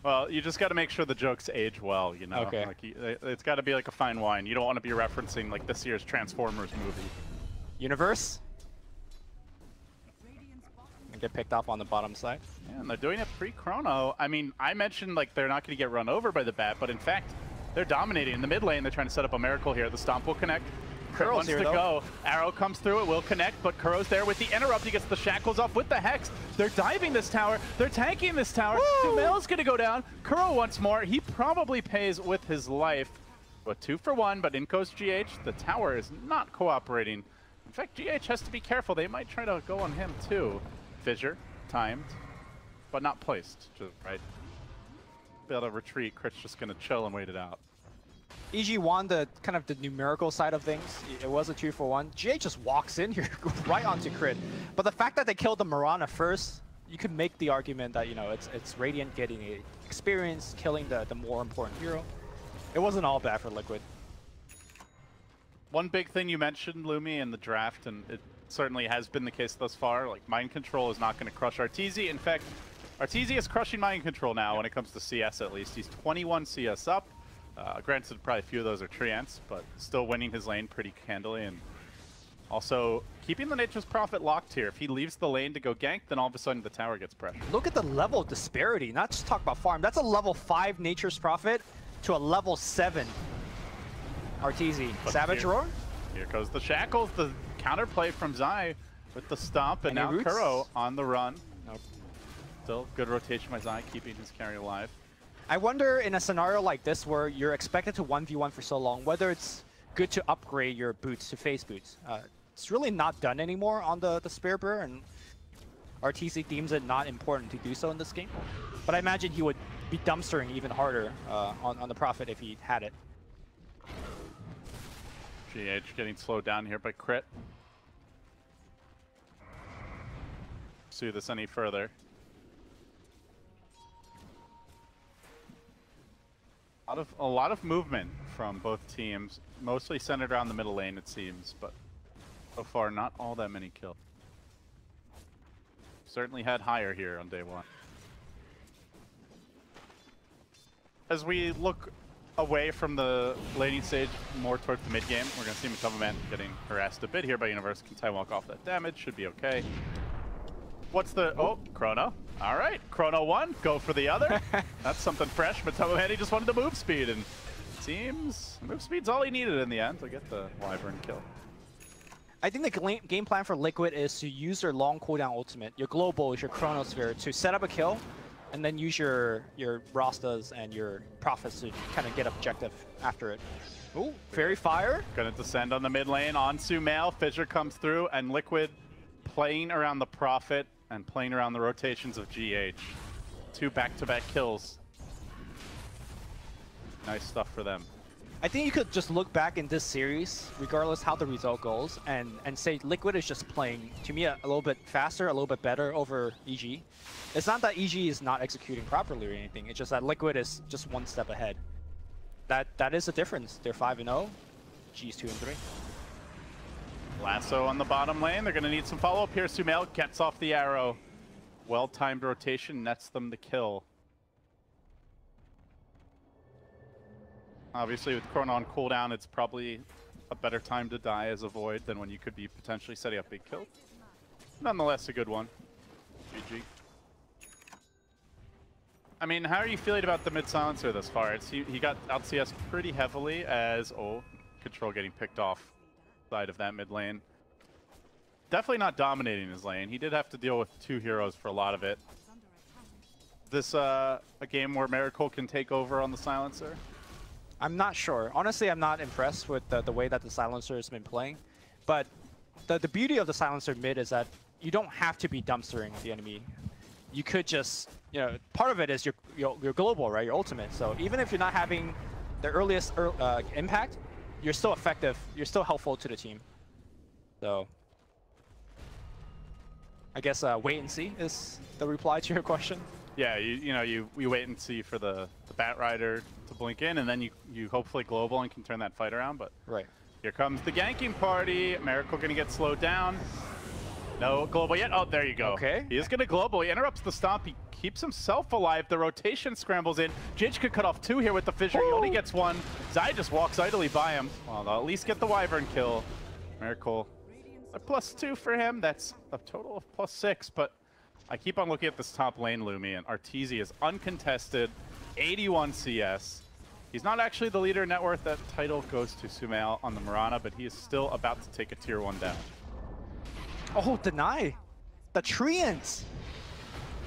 Well, you just got to make sure the jokes age well, you know? Okay. Like, it's got to be like a fine wine. You don't want to be referencing like this year's Transformers movie. Universe? And get picked off on the bottom side. Yeah, and they're doing it pre-chrono. I mean, I mentioned like they're not going to get run over by the bat, but in fact, they're dominating. In the mid lane, they're trying to set up a miracle here. The stomp will connect. Kuro wants to go. Arrow comes through, it will connect, but Kuro's there with the interrupt. He gets the shackles off with the Hex. They're diving this tower. They're tanking this tower. Sumail's going to go down. Kuro once more. He probably pays with his life. But 2 for 1, but in goes GH. The tower is not cooperating. In fact, GH has to be careful. They might try to go on him too. Fissure, timed, but not placed. Just, right? Be able to retreat. Crit's just going to chill and wait it out. EG won the kind of the numerical side of things. It was a 2 for 1. GH just walks in here right onto crit. But the fact that they killed the Mirana first, you could make the argument that, you know, it's Radiant getting a experience, killing the more important hero. It wasn't all bad for Liquid. One big thing you mentioned, Lumi, in the draft, and it certainly has been the case thus far, like Mind Control is not going to crush Arteezy. In fact, Arteezy is crushing Mind Control now when it comes to CS at least. He's 21 CS up. Granted, probably a few of those are Treants, but still winning his lane pretty handily, and also keeping the Nature's Prophet locked here. If he leaves the lane to go gank, then all of a sudden the tower gets pressure. Look at the level disparity, not just talk about farm. That's a level 5 Nature's Prophet to a level 7 Arteezy. Savage Roar? Here goes the Shackles, the counterplay from Zai with the stomp, and now Kuro on the run. Nope. still. Good rotation by Zai, keeping his carry alive. I wonder in a scenario like this where you're expected to 1v1 for so long, whether it's good to upgrade your boots to phase boots. It's really not done anymore on the Spear Bearer, and RTC deems it not important to do so in this game. But I imagine he would be dumpstering even harder on the Prophet if he had it. GH getting slowed down here by Crit. Pursue this any further. A lot of movement from both teams, mostly centered around the middle lane it seems, but so far not all that many kills. Certainly had higher here on day one. As we look away from the laning stage more towards the mid game, we're going to see Matoma Man getting harassed a bit here by Universe. Can time walk off that damage, should be okay. What's the... Oh, Chrono. All right, Chrono 1, go for the other. That's something fresh. Matoma Man, he just wanted the move speed, and seems move speed's all he needed in the end to get the Wyvern kill. I think the game plan for Liquid is to use their long cooldown ultimate, your global, your Chronosphere, to set up a kill, and then use your Rastas and your Prophets to kind of get objective after it. Ooh, Fairy Fire. Gonna descend on the mid lane on Sumail. Fissure comes through, and Liquid playing around the Prophet and playing around the rotations of GH. 2 back-to-back kills. Nice stuff for them. I think you could just look back in this series, regardless how the result goes, and say Liquid is just playing, to me, a little bit faster, a little bit better over EG. It's not that EG is not executing properly or anything, it's just that Liquid is just one step ahead. That is the difference. They're 5-0, G's 2-3. Lasso on the bottom lane. They're going to need some follow-up here. Sumail gets off the arrow. Well-timed rotation nets them the kill. Obviously, with Chrono on cooldown, it's probably a better time to die as a Void than when you could be potentially setting up big kills. Nonetheless, a good one. GG. I mean, how are you feeling about the mid-silencer thus far? He got out CS pretty heavily as... Oh, Control getting picked off side of that mid lane. Definitely not dominating his lane. He did have to deal with 2 heroes for a lot of it. This a game where Miracle can take over on the silencer? I'm not sure. Honestly, I'm not impressed with the way that the silencer has been playing. But the beauty of the silencer mid is that you don't have to be dumpstering the enemy. You could just, you know, part of it is your global, right? Your ultimate. So even if you're not having the earliest impact, you're still effective. You're still helpful to the team. So I guess wait and see is the reply to your question. Yeah, you wait and see for the Bat Rider to blink in, and then you hopefully global and can turn that fight around. But right here comes the ganking party. Miracle gonna get slowed down. No global yet. Oh, there you go. Okay. He is gonna global. He interrupts the stomp. He keeps himself alive. The rotation scrambles in. Jidge could cut off 2 here with the Fissure. He only gets 1. Zai just walks idly by him. Well, they'll at least get the Wyvern kill. Miracle, a +2 for him. That's a total of +6, but I keep on looking at this top lane, Lumi, and Arteezy is uncontested, 81 CS. He's not actually the leader in net worth. That title goes to Sumail on the Mirana, but he is still about to take a tier 1 down. Oh, deny. The Treants.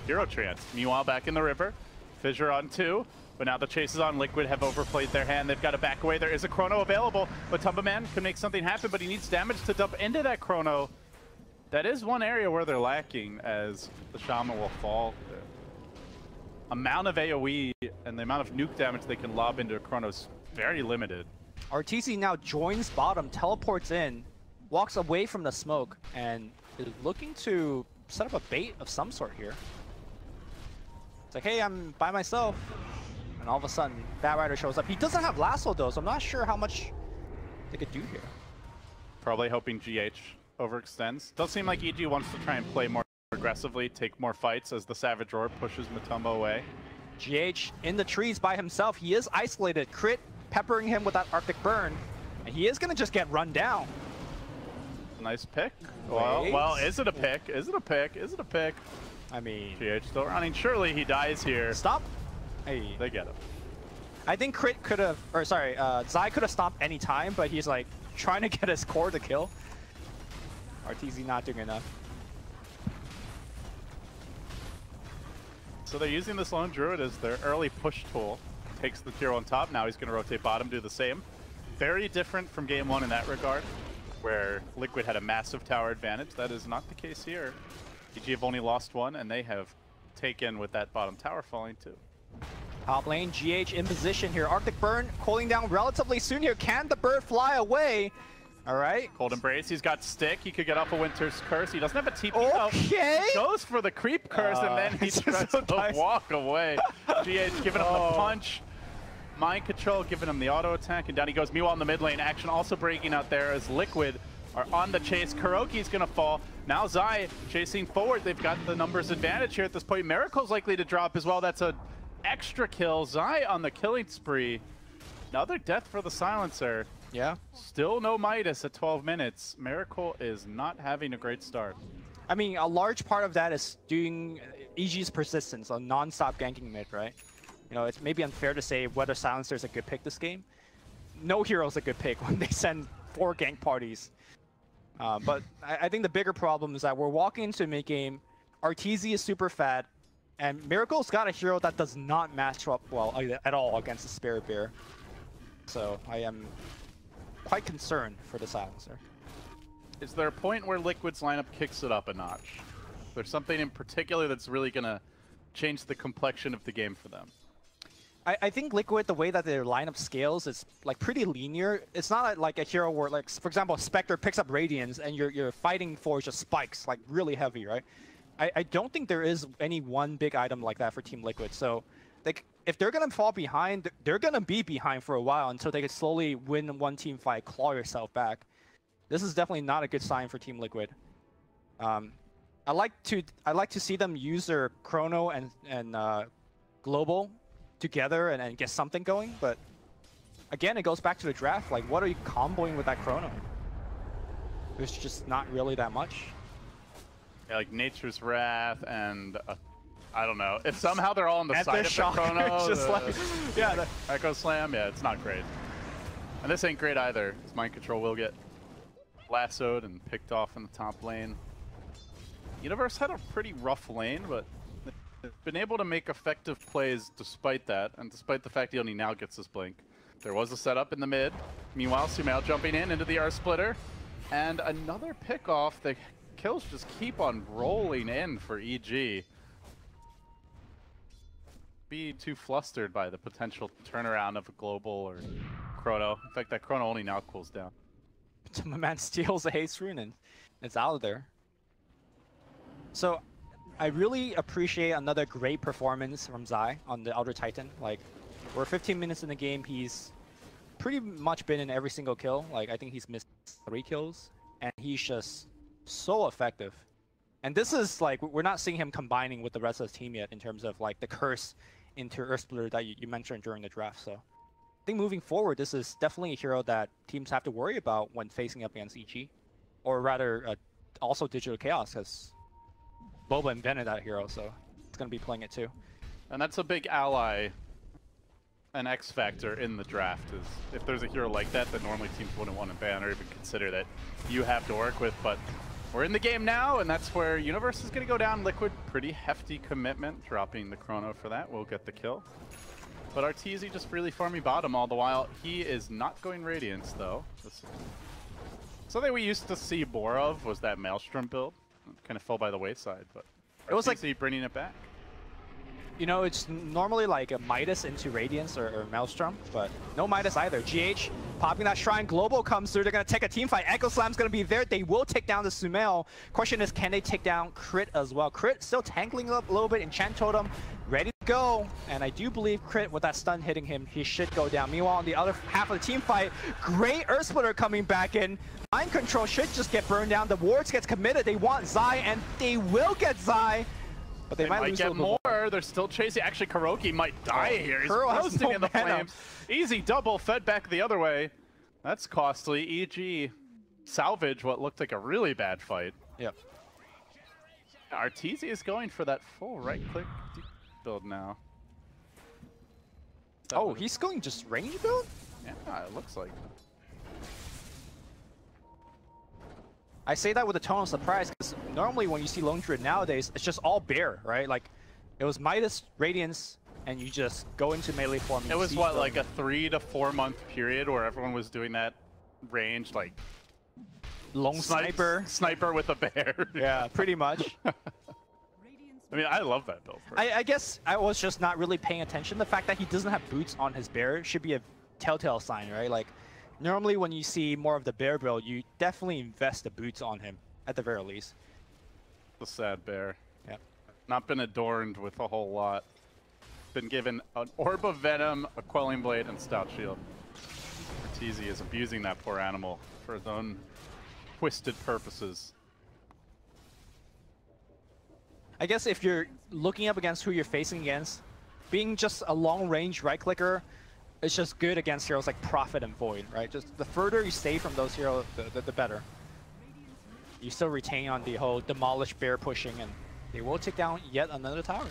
Hero Treants. Meanwhile, back in the river, Fissure on 2, but now the chase is on. Liquid have overplayed their hand. They've got to back away. There is a Chrono available, but Tumba Man can make something happen, but he needs damage to dump into that Chrono. That is one area where they're lacking, as the Shaman will fall. The amount of AoE and the amount of nuke damage they can lob into a Chrono is very limited. RTC now joins bottom, teleports in, walks away from the smoke, and is looking to set up a bait of some sort here. It's like, hey, I'm by myself. And all of a sudden, Bat Rider shows up. He doesn't have Lasso, though, so I'm not sure how much they could do here. Probably hoping GH overextends. Does seem like EG wants to try and play more aggressively, take more fights as the Savage Roar pushes Matoma away. GH in the trees by himself. He is isolated. Crit peppering him with that Arctic Burn. And he is going to just get run down. Nice pick. Well, is it a pick? Is it a pick? Is it a pick? I mean... GH still running. Surely he dies here. Stop. Hey. They get him. I think Crit could have... Or sorry, Zai could have stopped any time, but he's like trying to get his core to kill. RTZ not doing enough. So they're using this Lone Druid as their early push tool. Takes the hero on top, now he's going to rotate bottom, do the same. Very different from game 1 in that regard, where Liquid had a massive tower advantage. That is not the case here. EG have only lost one, and they have taken with that bottom tower falling too. Top lane, GH in position here. Arctic Burn cooling down relatively soon here. Can the bird fly away? All right. Cold Embrace, he's got stick. He could get off a Winter's Curse. He doesn't have a TP. Okay. He goes for the creep curse, and then he tries to walk away. GH giving him the punch. Mind Control giving him the auto attack, and down he goes. Meanwhile, in the mid lane, action also breaking out there as Liquid are on the chase. KuroKy's going to fall. Now Zai chasing forward. They've got the numbers advantage here at this point. Miracle's likely to drop as well. That's a extra kill. Zai on the killing spree. Another death for the Silencer. Yeah. Still no Midas at 12 minutes. Miracle is not having a great start. I mean, a large part of that is doing EG's persistence on non-stop ganking mid, right? You know, it's maybe unfair to say whether Silencer is a good pick this game. No hero's a good pick when they send 4 gank parties. But I think the bigger problem is that we're walking into a mid-game, Arteezy is super fat, and Miracle's got a hero that does not match up well at all against the Spirit Bear. So I am quite concerned for the Silencer. Is there a point where Liquid's lineup kicks it up a notch? There's something in particular that's really going to change the complexion of the game for them? I think Liquid, the way that their lineup scales is like pretty linear. It's not like a hero where, like, for example, Spectre picks up Radiance and you're fighting for just spikes, like really heavy, right? I don't think there is any one big item like that for Team Liquid. So like, if they're going to fall behind, they're going to be behind for a while until they can slowly win one team fight, claw yourself back. This is definitely not a good sign for Team Liquid. I like to see them use their Chrono and Global together and get something going, but again, it goes back to the draft. Like, what are you comboing with that Chrono? There's just not really that much. Yeah, like Nature's Wrath and I don't know. If somehow they're all on the side of the Chrono, just like, yeah, Echo Slam, yeah, it's not great. And this ain't great either. His Mind Control will get lassoed and picked off in the top lane. Universe had a pretty rough lane, but they've been able to make effective plays despite that, and despite the fact he only now gets his blink. There was a setup in the mid. Meanwhile, Sumail jumping in into the R-Splitter. And another pickoff. The kills just keep on rolling in for EG. Be too flustered by the potential turnaround of a Global or Chrono. In fact, that Chrono only now cools down. My man steals a Haste Rune and it's out of there. So, I really appreciate another great performance from Zai on the Elder Titan. Like, we're 15 minutes in the game, he's pretty much been in every single kill. Like, I think he's missed 3 kills, and he's just so effective. And this is, like, we're not seeing him combining with the rest of the team yet in terms of, like, the curse into Earthsplitter that you mentioned during the draft. So, I think moving forward, this is definitely a hero that teams have to worry about when facing up against EG. Or rather, also Digital Chaos, because Boba invented that hero, so it's going to be playing it too. And that's a big ally, an X factor in the draft, is if there's a hero like that normally teams wouldn't want to ban or even consider that you have to work with. But we're in the game now, and that's where Universe is going to go down. Liquid, pretty hefty commitment, dropping the Chrono for that. We'll get the kill. But Arteezy just really farming bottom all the while. He is not going Radiance, though. Something we used to see more of was that Maelstrom build. Kind of fell by the wayside, but it was like bringing it back. You know, it's normally like a Midas into Radiance or Maelstrom, but no Midas either. GH popping that Shrine. Global comes through. They're going to take a team fight. Echo Slam's going to be there. They will take down the Sumail. Question is, can they take down Crit as well? Crit still tangling up a little bit. Enchant Totem ready to go. And I do believe Crit, with that stun hitting him, he should go down. Meanwhile, on the other half of the team fight, great Earthsplitter coming back in. Mind Control should just get burned down. The wards gets committed. They want Zai, and they will get Zai. But they might lose get more. They're still chasing. Actually, KuroKy might die here. He's roasting in the flames. Easy double, fed back the other way. That's costly. EG salvage what looked like a really bad fight. Yep. Arteezy is going for that full right-click build now. Oh, he's going just range build? Yeah, it looks like. I say that with a tone of surprise, because normally when you see Lone Druid nowadays, it's just all bear, right? Like, It was Midas, Radiance, and you just go into melee form. It was what, like a 3 to 4 month period where everyone was doing that range, like long sniper with a bear. Yeah, pretty much. I mean, I love that build. I guess I was just not really paying attention. The fact that he doesn't have boots on his bear should be a telltale sign, right? Like, normally when you see more of the bear build, you definitely invest the boots on him, at the very least. The sad bear. Yep. Not been adorned with a whole lot. Been given an Orb of Venom, a Quelling Blade, and Stout Shield. Arteezy is abusing that poor animal for his own twisted purposes. I guess if you're looking up against who you're facing against, being just a long-range right-clicker is just good against heroes like Prophet and Void, right? Just the further you stay from those heroes, the better. You still retain on the whole demolish bear pushing, and they will take down yet another tower.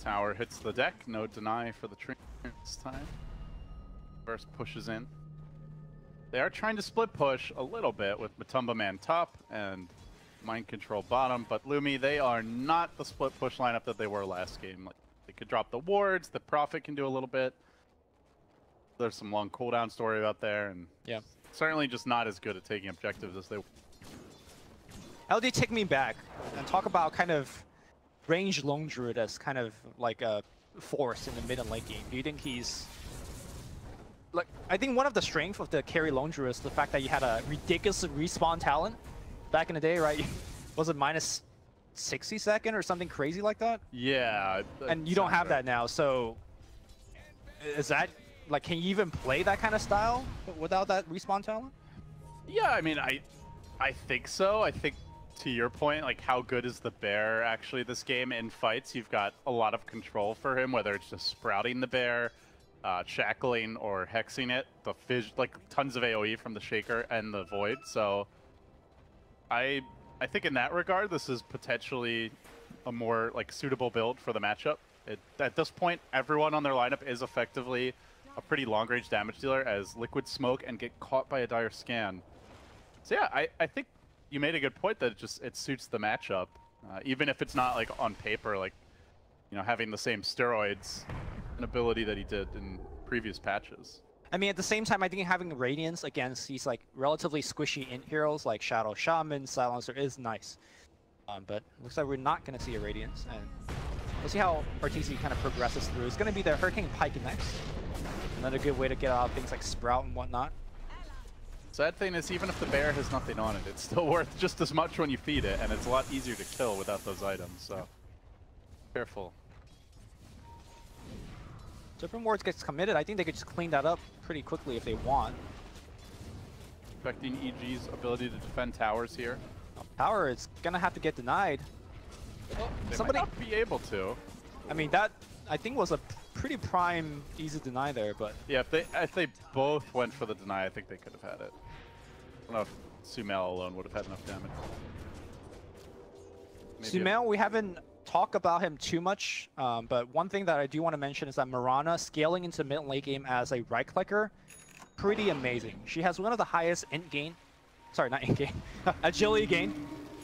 Tower hits the deck, no deny for the tree this time. Burst pushes in. They are trying to split push a little bit with Matumba Man top and Mind Control bottom, but Lumi, they are not the split push lineup that they were last game. Like, they could drop the wards, the Prophet can do a little bit. There's some long cooldown story out there, and yeah, certainly just not as good at taking objectives as they. LD, take me back and talk about kind of range lone druid as kind of like a force in the mid and late game. Do you think he's like? I think one of the strengths of the carry lone druid is the fact that you had a ridiculous respawn talent back in the day, right? Was it minus 60 second or something crazy like that? Yeah. And you don't have that now, so is that like, can you even play that kind of style without that respawn talent? Yeah, I mean, I think so. I think to your point, like, how good is the bear actually this game in fights? You've got a lot of control for him, whether it's just sprouting the bear, shackling or hexing it, the like tons of AoE from the shaker and the void. So I think in that regard, this is potentially a more like suitable build for the matchup. At this point, everyone on their lineup is effectively a pretty long-range damage dealer as Liquid Smoke and get caught by a Dire Scan. So yeah, I think you made a good point that it suits the matchup, even if it's not like on paper, like, you know, having the same steroids and ability that he did in previous patches. I mean, at the same time, I think having Radiance against these like relatively squishy int heroes like Shadow Shaman, Silencer is nice. But looks like we're not going to see a Radiance, and we'll see how Arteezy kind of progresses through. It's going to be the Hurricane Pike next. Another good way to get out of things like Sprout and whatnot. Sad thing is, even if the bear has nothing on it, it's still worth just as much when you feed it, and it's a lot easier to kill without those items, so careful. So if Wards gets committed, I think they could just clean that up pretty quickly if they want. Expecting EG's ability to defend towers here. Tower is gonna have to get denied. They Somebody might not be able to. I mean, that I think was a pretty prime easy deny there, but yeah, if they both went for the deny, I think they could have had it. I don't know if Sumail alone would have had enough damage. Sumail, we haven't talked about him too much, but one thing that I do want to mention is that Mirana scaling into mid and late game as a right clicker, pretty amazing. She has one of the highest int gain, sorry, not int gain, agility gain.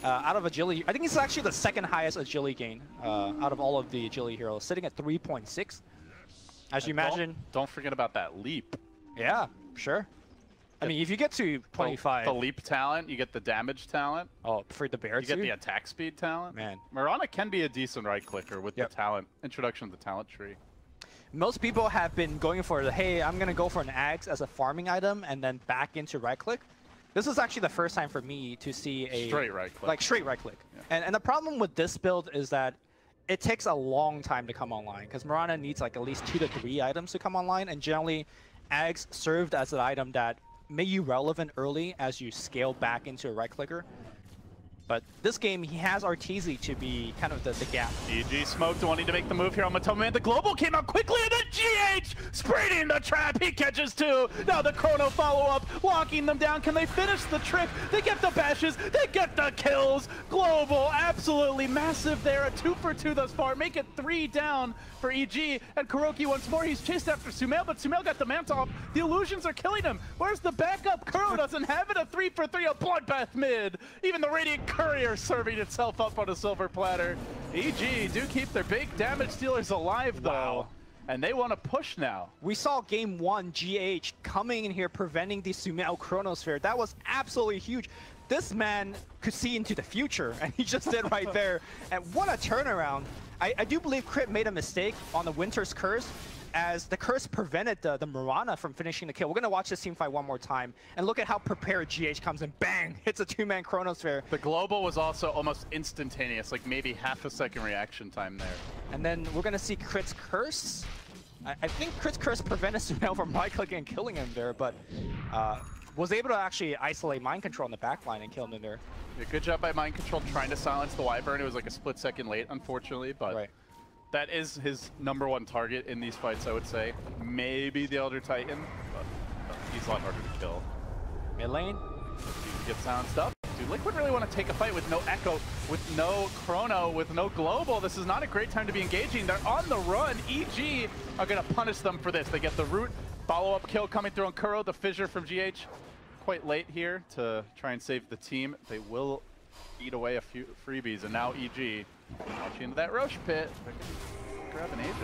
Out of agility, I think it's actually the second highest agility gain out of all of the agility heroes, sitting at 3.6. As you imagine. Don't forget about that leap. Yeah, sure. I mean, if you get to 25... The leap talent, you get the damage talent. Oh, for the bear You get the attack speed talent. Man. Mirana can be a decent right clicker with the talent, introduction of the talent tree. Most people have been going for the, hey, I'm going to go for an axe as a farming item and then back into right click. This is actually the first time for me to see a... Straight right click. Like, straight right click. Yeah. And the problem with this build is that it takes a long time to come online, because Mirana needs like at least 2 to 3 items to come online, and generally, Ags served as an item that made you relevant early as you scale back into a right clicker. But this game, he has Arteezy to be kind of the gap. EG smoked, wanting to make the move here on Matumba Man. The global came out quickly, and then GH spraying the trap. He catches 2. Now the chrono follow-up, locking them down. Can they finish the trick? They get the bashes. They get the kills. Global, absolutely massive there. A 2 for 2 thus far. Make it 3 down for EG. And Kuroki once more. He's chased after Sumail, but Sumail got the mount off. The illusions are killing him. Where's the backup? Kuro doesn't have it. A 3 for 3, a bloodbath mid. Even the Radiant Courier serving itself up on a silver platter. EG do keep their big damage dealers alive, though. Wow. And they want to push now. We saw game 1, GH coming in here, preventing the Sumail Chronosphere. That was absolutely huge. This man could see into the future, and he just did right there. And what a turnaround. I do believe Crit made a mistake on the Winter's Curse, as the curse prevented the Mirana from finishing the kill. We're going to watch this team fight one more time, and look at how prepared GH comes in. Bang! Hits a 2-man Chronosphere. The global was also almost instantaneous, like maybe half a second reaction time there. And then we're going to see Crit's Curse. I think Crit's Curse prevented Sumail from right-clicking and killing him there, but was able to actually isolate Mind Control in the backline and kill him in there. Yeah, good job by Mind Control trying to silence the Wyvern. It was like a split second late, unfortunately, but that is his #1 target in these fights, I would say. Maybe the Elder Titan, but he's a lot harder to kill. Mid lane. He gets silenced up. Dude, Liquid really want to take a fight with no Echo, with no Chrono, with no Global. This is not a great time to be engaging. They're on the run. EG are going to punish them for this. They get the root follow-up kill coming through on Kuro, the fissure from GH. Quite late here to try and save the team. They will eat away a few freebies, and now EG launching into that Roche pit. Grab an Aegis.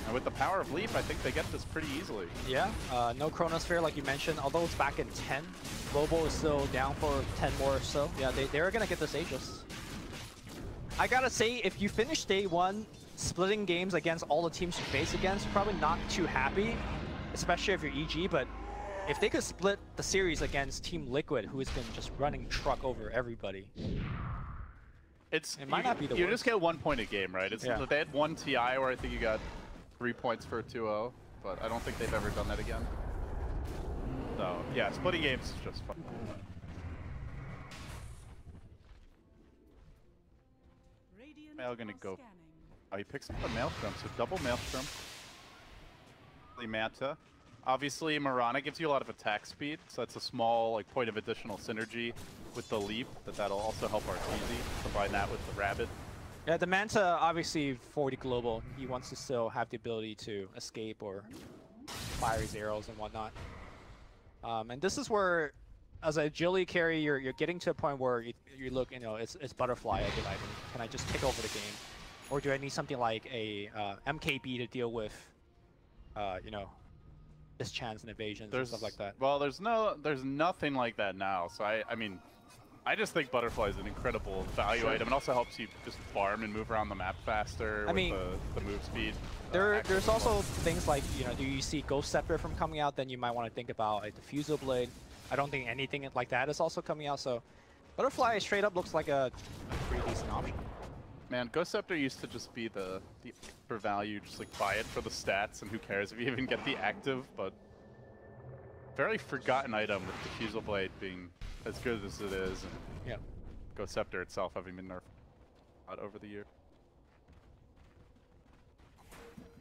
And with the power of Leap, I think they get this pretty easily. Yeah, no Chronosphere like you mentioned, although it's back in 10. Global is still down for 10 more or so. Yeah, they're going to get this Aegis. I gotta say, if you finish day 1 splitting games against all the teams you face against, you're probably not too happy, especially if you're EG, but if they could split the series against Team Liquid, who has been just running truck over everybody, it might not be the worst. You just get 1 point a game, right? It's, yeah. They had 1 TI where I think you got 3 points for a 2-0, but I don't think they've ever done that again. So, yeah, splitting games is just fun. Mail gonna go. Oh, he picks up a Maelstrom, so double Maelstrom. Manta. Obviously, Mirana gives you a lot of attack speed, so that's a small like point of additional synergy with the leap. That'll also help Arteezy. Combine that with the Rabbit. Yeah, the Manta obviously for the global, he wants to still have the ability to escape or fire his arrows and whatnot. And this is where, as a agility carry, you're getting to a point where you look, it's butterfly. I feel like, can I just take over the game, or do I need something like a MKB to deal with, mischance and evasions and stuff like that? Well, there's nothing like that now. So I mean, I just think Butterfly is an incredible value item. It also helps you just farm and move around the map faster with the move speed. There's also things like, do you see Ghost Scepter from coming out? Then you might want to think about like the Fusel Blade. I don't think anything like that is also coming out. So Butterfly straight up looks like a pretty decent option. Man, Ghost Scepter used to just be the for value, just like buy it for the stats, and who cares if you even get the active, but very forgotten item with the Fusel Blade being as good as it is, and Ghost Scepter itself having been nerfed out over the year.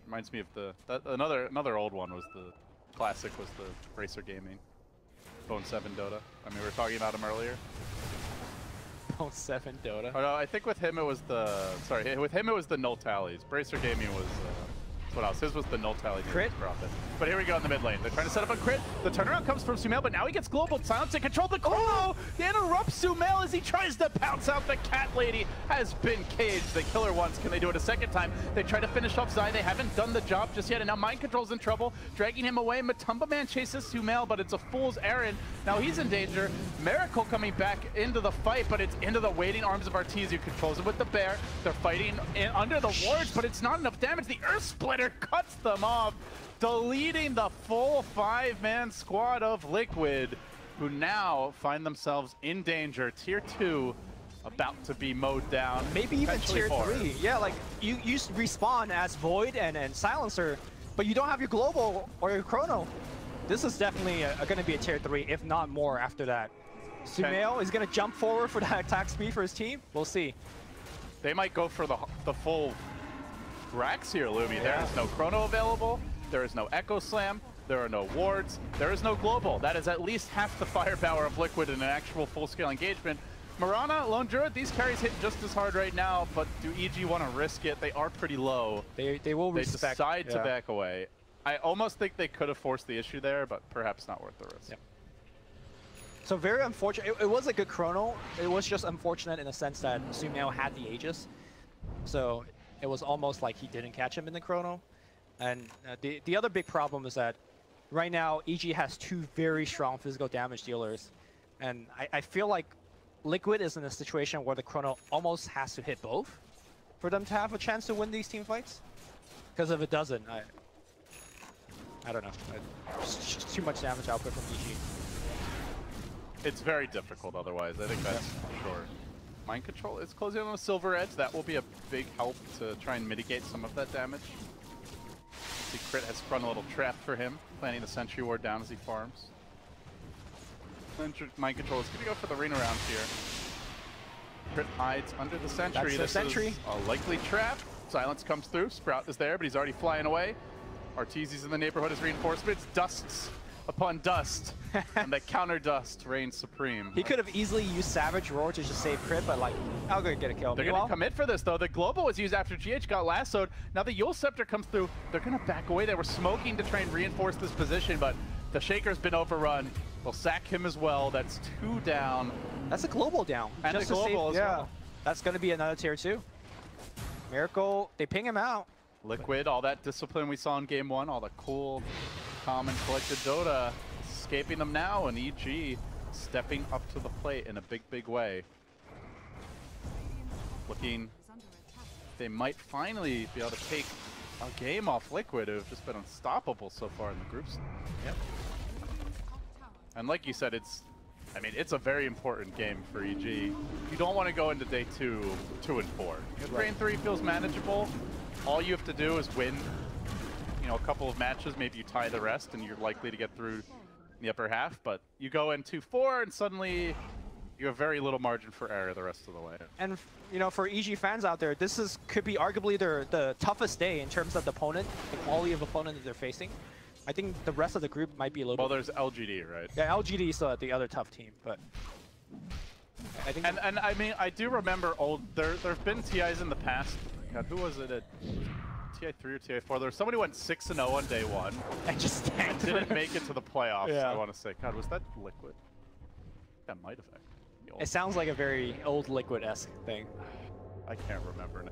Reminds me of another old one was the classic was the Bracer Gaming. Bone 7 Dota. I mean, we were talking about him earlier. Bone 7 Dota? Oh no, I think with him it was the Null Tallies. Bracer Gaming was what else? His was the Null Tally. Crit? But here we go in the mid lane. They're trying to set up a crit. The turnaround comes from Sumail, but now he gets global silence and control the Chrono! They interrupt Sumail as he tries to pounce out. The cat lady has been caged. They kill her once. Can they do it a second time? They try to finish off Zai. They haven't done the job just yet, and now Mind Control's in trouble, dragging him away. Matumba Man chases Sumail, but it's a fool's errand. Now he's in danger. Miracle coming back into the fight, but it's into the waiting arms of Arteezy, who controls him with the bear. They're fighting under the wards, but it's not enough damage. The Earth Splitter cuts them off, deleting the full 5-man squad of Liquid, who now find themselves in danger. Tier 2 about to be mowed down. Maybe even Tier 3. Yeah, like you respawn as Void and Silencer, but you don't have your Global or your Chrono. This is definitely going to be a Tier 3, if not more after that. Sumail is going to jump forward for that attack speed for his team. We'll see. They might go for the full Grax here, Lumi. Yeah. There is no Chrono available. There is no Echo Slam. There are no wards. There is no Global. That is at least half the firepower of Liquid in an actual full-scale engagement. Mirana, Lone Druid, these carries hit just as hard right now, but do EG want to risk it? They are pretty low. They will respect. They decide to back away. I almost think they could have forced the issue there, but perhaps not worth the risk. Yep. So very unfortunate. It was a good chrono. It was just unfortunate in the sense that Sumail had the Aegis. So it was almost like he didn't catch him in the chrono. And the other big problem is that right now EG has two very strong physical damage dealers. And I feel like Liquid is in a situation where the chrono almost has to hit both for them to have a chance to win these team fights. Because if it doesn't, I don't know. It's just too much damage output from EG. It's very difficult otherwise, I think that's for sure. Mind Control is closing on a Silver Edge. That will be a big help to try and mitigate some of that damage. See, Crit has sprung a little trap for him, planning the Sentry Ward down as he farms. Mind Control is going to go for the ring around here. Crit hides under the Sentry. That's the Sentry. Is a likely trap. Silence comes through. Sprout is there, but he's already flying away. Arteezy's in the neighborhood as reinforcements. Dusts upon dust. And the counter dust reigns supreme. He could have easily used Savage Roar to just save Crit, but like, I'll go get a kill. They're going to commit for this, though. The Global was used after GH got lassoed. Now the Yule Scepter comes through. They're going to back away. They were smoking to try and reinforce this position, but the Shaker's been overrun. They'll sack him as well. That's 2 down. That's a Global down. And just a Global as well. That's going to be another tier 2. Miracle, they ping him out. Liquid, all that discipline we saw in Game 1, all the cool, calm, and collected Dota, escaping them now, and EG stepping up to the plate in a big, big way. Looking, they might finally be able to take a game off Liquid, who've just been unstoppable so far in the groups. Yep. And like you said, it's a very important game for EG. You don't want to go into day 2, 2 and 4. Train 3 feels manageable. All you have to do is win, a couple of matches. Maybe you tie the rest, and you're likely to get through the upper half. But you go in 2-4, and suddenly you have very little margin for error the rest of the way. And for EG fans out there, this could be arguably the toughest day in terms of the opponent, the quality of opponent that they're facing. I think the rest of the group might be a little bit... Well, there's LGD, right? Yeah, LGD is the other tough team, but... I think... And I mean, I do remember there have been TIs in the past. God, who was it at TI3 or TI4? There was somebody who went 6-0 on day 1. And just tanked. Didn't make it to the playoffs, Yeah. I want to say. God, was that Liquid? That might have actually. It sounds like a very old Liquid-esque thing. I can't remember now.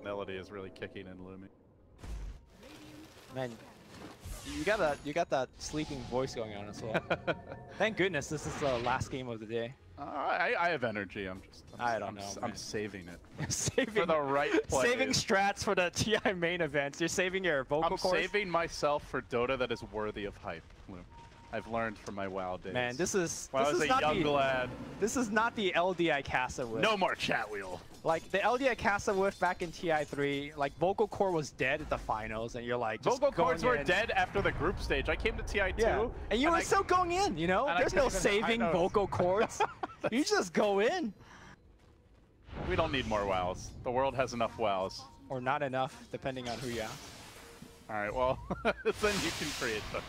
Melody is really kicking and looming. Man, you got that sleeping voice going on as well. Thank goodness this is the last game of the day. I have energy. I'm saving it. Saving for the right play. Saving strats for the TI main events. You're saving your vocal cords. I'm saving myself for Dota that is worthy of hype. I've learned from my WoW days. Man, this is when I was a young lad. This is not the LD I casted with. No more chat wheel. Like the LD I casted with back in TI3, like vocal core was dead at the finals, and you're like, just vocal cords were in. dead after the group stage. I came to TI2, yeah. And you were still going in. There's no saving vocal cords. You just go in. We don't need more WoWs. The world has enough WoWs. Or not enough, depending on who you ask. All right, well, then you can create them.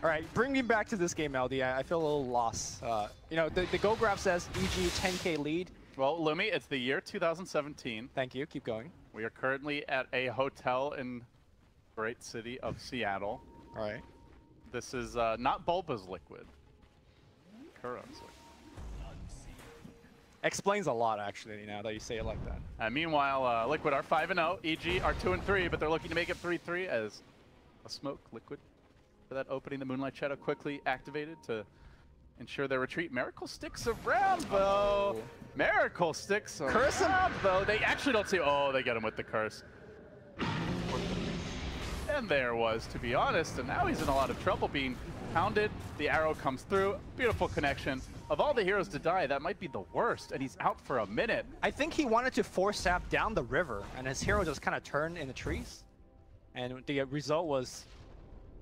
All right, bring me back to this game, LD. I feel a little lost. The Go Graph says EG 10K lead. Well, Lumi, it's the year 2017. Thank you. Keep going. We are currently at a hotel in the great city of Seattle. All right. This is not Bulba's Liquid. Kuro's Liquid. Explains a lot, actually, now that you say it like that. And meanwhile, Liquid are 5-0. EG are 2-3, but they're looking to make it 3-3 as a smoke Liquid. For that opening, the Moonlight Shadow quickly activated to ensure their retreat. Miracle sticks around, though. Oh. Miracle sticks around, curse him, though. They actually don't see... Oh, they get him with the curse. And there was, to be honest, and now he's in a lot of trouble being pounded. The arrow comes through. Beautiful connection. Of all the heroes to die, that might be the worst, and he's out for a minute. I think he wanted to force sap down the river, and his hero just kind of turned in the trees. And the result was...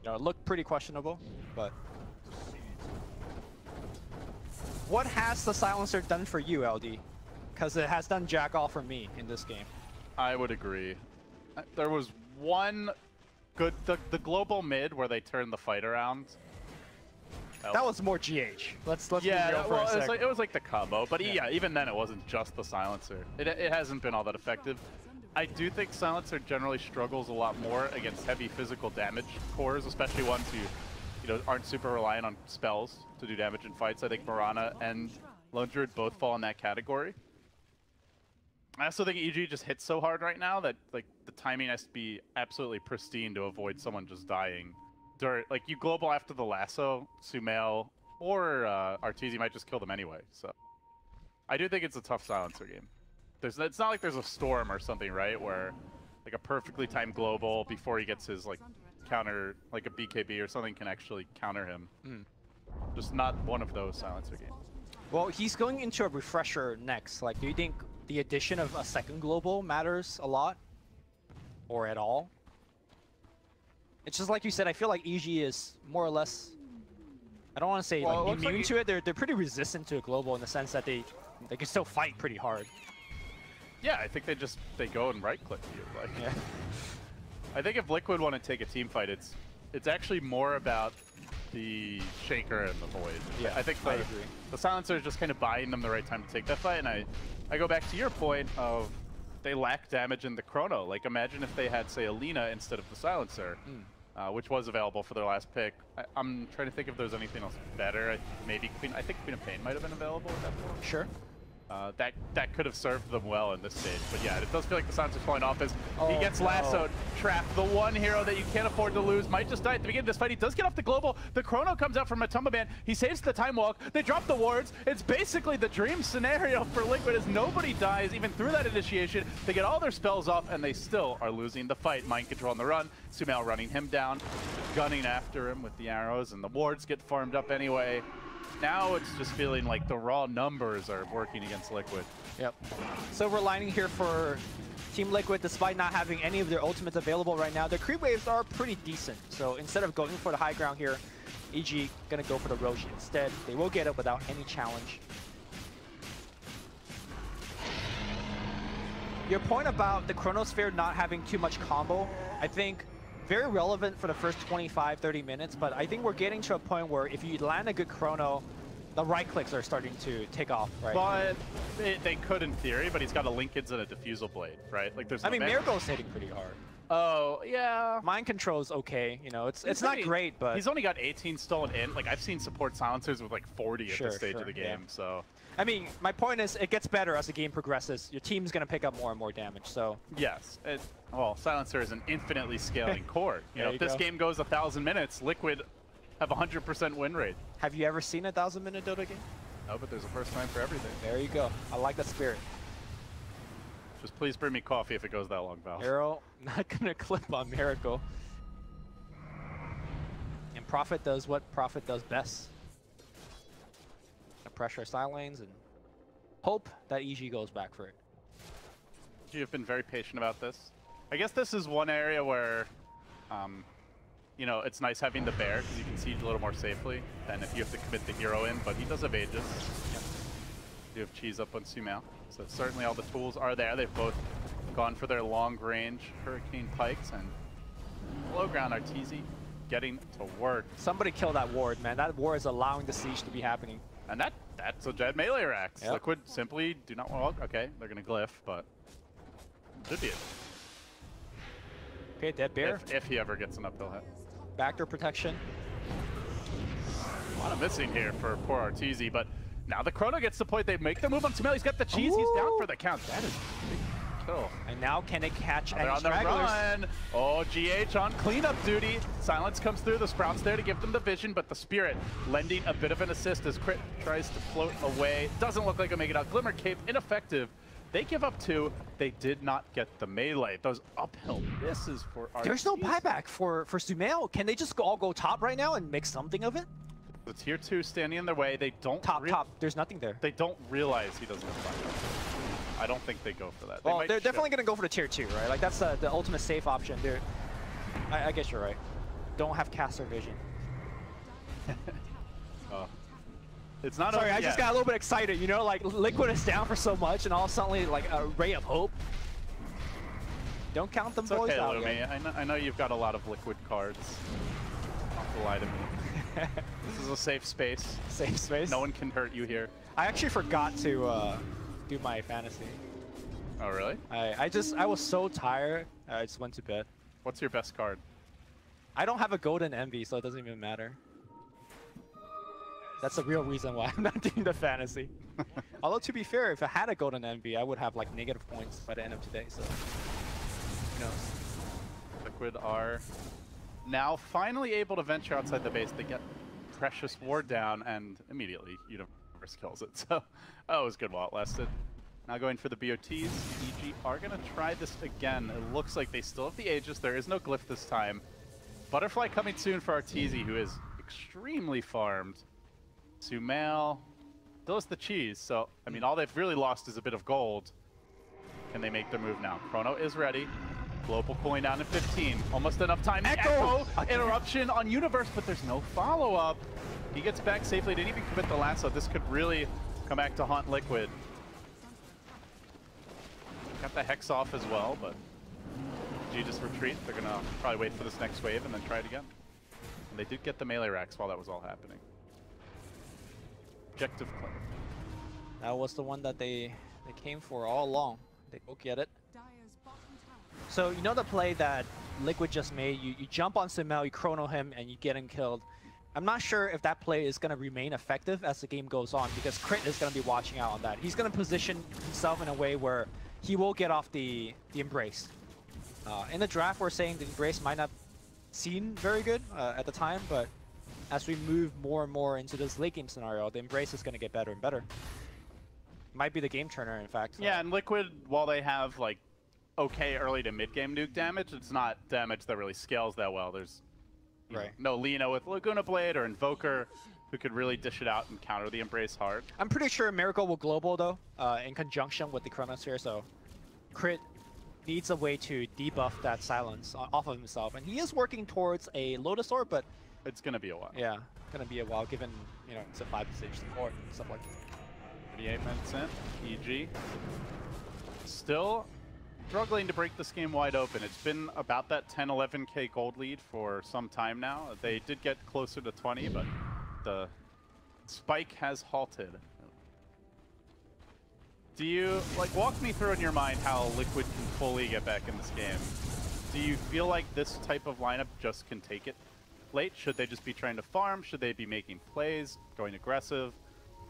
it looked pretty questionable, but... What has the Silencer done for you, LD? Because it has done jack all for me in this game. I would agree. There was one good... The global mid where they turned the fight around. That was more GH. Let's be real for a second. It was like the combo, but yeah, even then it wasn't just the Silencer. It hasn't been all that effective. I do think Silencer generally struggles a lot more against heavy physical damage cores, especially ones who you know, aren't super reliant on spells to do damage in fights. I think Mirana and Lone Druid both fall in that category. I also think EG just hits so hard right now that like the timing has to be absolutely pristine to avoid someone just dying. Like you global after the lasso, Sumail or Arteezy might just kill them anyway. So I do think it's a tough silencer game. It's not like there's a storm or something, right? Where like a perfectly timed global before he gets his like counter, like a BKB or something can actually counter him. Just not one of those silencer games. Well, he's going into a refresher next. Like, do you think the addition of a second global matters a lot? Or at all? It's just like you said, I feel like EG is more or less, I don't want to say like immune to it. They're pretty resistant to a global in the sense that they can still fight pretty hard. Yeah, I think they go and right click you. Like, yeah. I think if Liquid want to take a team fight, it's actually more about the Shaker and the Void. Yeah, I think the Silencer is just kind of buying them the right time to take that fight. And I go back to your point of they lack damage in the Chrono. Like, imagine if they had, say, Alina instead of the Silencer, which was available for their last pick. I'm trying to think if there's anything else better. Maybe I think Queen of Pain might have been available at that point. Sure. That could have served them well in this stage. But yeah, it does feel like the Silencer's falling off as he gets lassoed, trapped. The one hero that you can't afford to lose might just die at the beginning of this fight. He does get off the global. The Chrono comes out from Matumba Man. He saves the Time Walk. They drop the wards. It's basically the dream scenario for Liquid as nobody dies even through that initiation. They get all their spells off and they still are losing the fight. Mind Control on the run. Sumail running him down, gunning after him with the arrows, and the wards get farmed up anyway. Now it's just feeling like the raw numbers are working against Liquid. Yep. Silver lining here for Team Liquid, despite not having any of their ultimates available right now. Their creep waves are pretty decent. So instead of going for the high ground here, EG gonna go for the Roshi instead. They will get it without any challenge. Your point about the Chronosphere not having too much combo, I think very relevant for the first 25-30 minutes, but I think we're getting to a point where if you land a good Chrono, the right clicks are starting to take off, right? But they could in theory, but he's got a Linkage and a Diffusal Blade, right? Like there's. I mean, Miracle's hitting pretty hard. Oh yeah. Mind Control's okay, you know, it's not great, but he's only got 18 stolen in. Like I've seen support silencers with like 40 at this stage of the game, so. I mean, my point is, it gets better as the game progresses. Your team's gonna pick up more and more damage, so. Yes, well, Silencer is an infinitely scaling core. You know, if this game goes 1,000 minutes, Liquid have 100% win rate. Have you ever seen a 1,000-minute Dota game? No, but there's a first time for everything. There you go. I like that spirit. Just please bring me coffee if it goes that long, Val. Arrow, not gonna clip on Miracle. And Prophet does what Prophet does best. Pressure side lanes and hope that EG goes back for it. You've been very patient about this. I guess this is one area where, you know, it's nice having the bear because you can siege a little more safely than if you have to commit the hero in, but he does have Aegis. Yep. You have cheese up on Sumail. So certainly all the tools are there. They've both gone for their long-range Hurricane Pikes, and low ground Arteezy getting to work. Somebody kill that ward, man. That ward is allowing the siege to be happening. And that's a Jed melee racks. Yep. Liquid simply do not want to. Okay, they're going to glyph, but should be it. Okay, dead bear. If he ever gets an uphill hit. Backdoor protection. A lot of missing here for poor Arteezy, but now the Chrono gets the point. They make the move on Sumail. He's got the cheese. Ooh. He's down for the count. That is a big kill. And now can it catch any on stragglers? The run. Oh, GH on cleanup duty. Silence comes through. The Sprout's there to give them the vision, but the Spirit lending a bit of an assist as Crit tries to float away. Doesn't look like he'll make it out. Glimmer Cape ineffective. They give up 2. They did not get the melee. Those uphill misses for Arteezy. There's no buyback for Sumail. Can they just all go top right now and make something of it? The tier 2 standing in their way. They don't top. There's nothing there. They don't realize he doesn't have buyback. I don't think they go for that. Well, they're definitely going to go for the tier 2, right? Like that's the ultimate safe option. I guess you're right. Don't have caster vision. Oh. It's not. Sorry, I just got a little bit excited. You know, like Liquid is down for so much, and all of a sudden, like a ray of hope. Don't count them boys out Lumi. I know you've got a lot of Liquid cards. Don't lie to me. This is a safe space. Safe space. No one can hurt you here. I actually forgot to do my fantasy. Oh really? I was so tired. I just went to bed. What's your best card? I don't have a golden envy, so it doesn't even matter. That's the real reason why I'm not doing the fantasy. Although to be fair, if I had a golden envy, I would have like negative points by the end of today. So who knows? Liquid are now finally able to venture outside the base. They get Precious Ward down, and immediately Universe kills it. So, oh, it was good while it lasted. Now going for the BOTs. EG are going to try this again. It looks like they still have the Aegis. There is no glyph this time. Butterfly coming soon for Arteezy, who is extremely farmed. Sumail still has the cheese, so, I mean, all they've really lost is a bit of gold. Can they make their move now? Chrono is ready. Global cooling down to 15. Almost enough time. Echo! Interruption on Universe, but there's no follow-up. He gets back safely. Didn't even commit the lasso. This could really come back to haunt Liquid. Got the Hex off as well, but G just retreat. They're going to probably wait for this next wave and then try it again. And they did get the melee racks while that was all happening. Objective clear. That was the one that they came for all along. They go get it. Dire's bottom tower. So you know the play that Liquid just made? You jump on Sumail, you chrono him, and you get him killed. I'm not sure if that play is going to remain effective as the game goes on, because Crit is going to be watching out on that. He's going to position himself in a way where he will get off the Embrace. In the draft, we're saying the Embrace might not seem very good at the time, but as we move more and more into this late game scenario, the Embrace is going to get better and better. Might be the game turner, in fact. Yeah, and Liquid, while they have like okay early to mid game nuke damage, it's not damage that really scales that well. There's no Lino with Laguna Blade or Invoker who could really dish it out and counter the Embrace hard. I'm pretty sure Miracle will global though, in conjunction with the Chronosphere, so Crit needs a way to debuff that silence off of himself, and he is working towards a Lotus Orb, but it's gonna be a while. Yeah, gonna be a while given, you know, it's a 5-stage support and stuff like that. 38 minutes in, EG still struggling to break this game wide open. It's been about that 10-11k gold lead for some time now. They did get closer to 20, but the spike has halted. Do you, like, walk me through in your mind how Liquid can fully get back in this game? Do you feel like this type of lineup just can take it late? Should they just be trying to farm? Should they be making plays, going aggressive?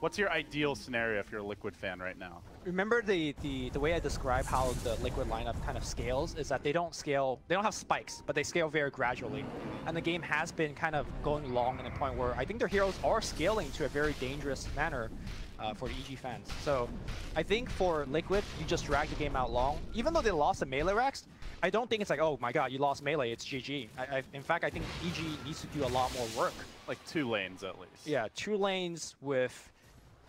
What's your ideal scenario if you're a Liquid fan right now? Remember the way I describe how the Liquid lineup kind of scales is that they don't have spikes, but they scale very gradually. And the game has been kind of going long in a point where I think their heroes are scaling to a very dangerous manner for the EG fans. So I think for Liquid, you just drag the game out long. Even though they lost the melee racks, I don't think it's like, oh my god, you lost melee, it's GG. In fact, I think EG needs to do a lot more work. Like 2 lanes at least. Yeah, 2 lanes with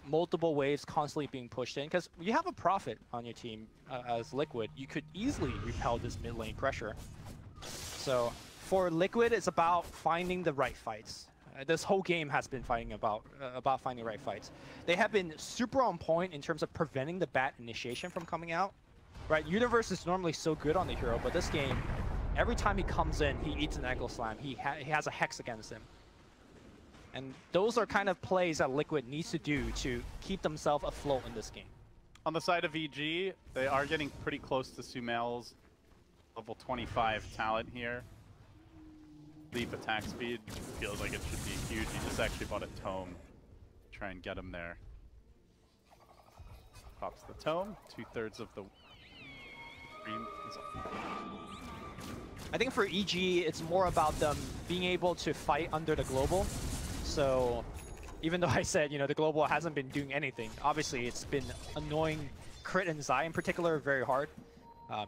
multiple waves constantly being pushed in, because you have a Prophet on your team as Liquid. You could easily repel this mid lane pressure. So for Liquid, it's about finding the right fights. This whole game has been fighting about finding the right fights. They have been super on point in terms of preventing the bad initiation from coming out. Right, Universe is normally so good on the hero, but this game, every time he comes in, he eats an ankle slam. He has a Hex against him. And those are kind of plays that Liquid needs to do to keep themselves afloat in this game. On the side of EG, they are getting pretty close to Sumail's level 25 talent here. Leap attack speed feels like it should be huge. He just actually bought a tome to try and get him there. Pops the tome, 2/3 of the green is up. I think for EG, it's more about them being able to fight under the global. So even though I said, you know, the global hasn't been doing anything, obviously it's been annoying Crit and Zai in particular very hard.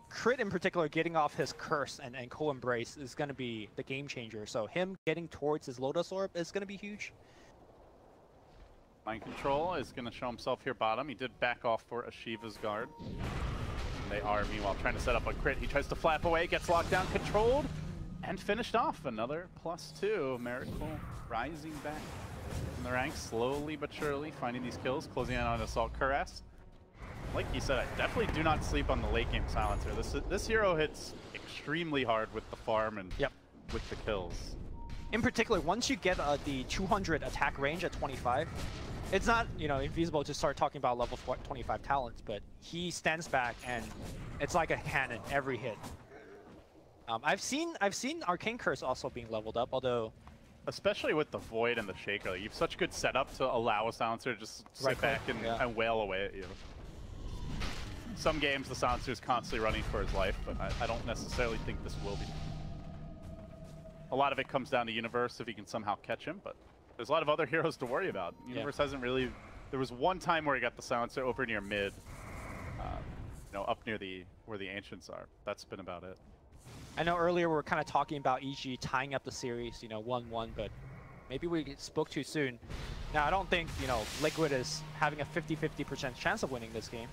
Crit in particular getting off his curse and co-embrace is going to be the game changer. So him getting towards his Lotus Orb is going to be huge. Mind Control is going to show himself here bottom. He did back off for Ashiva's guard. And they are, meanwhile, trying to set up a Crit. He tries to flap away, gets locked down, controlled, and finished off. Another +2. Miracle rising back in the ranks, slowly but surely, finding these kills, closing in on Assault Cuirass. Like you said, I definitely do not sleep on the late game silencer. This hero hits extremely hard with the farm and with the kills. In particular, once you get the 200 attack range at 25, it's not, you know, infeasible to start talking about level 25 talents, but he stands back and it's like a cannon every hit. I've seen Arcane Curse also being leveled up, although especially with the Void and the Shaker, like, you have such good setup to allow a Silencer to just sit back and wail away at you. Some games the Silencer is constantly running for his life, but I don't necessarily think this will be. A lot of it comes down to Universe if he can somehow catch him, but there's a lot of other heroes to worry about. Universe hasn't really... There was one time where he got the Silencer over near mid, you know, up near where the Ancients are. That's been about it. I know earlier we were kind of talking about EG tying up the series, you know, 1-1, but maybe we spoke too soon. Now, I don't think, you know, Liquid is having a 50-50% chance of winning this game.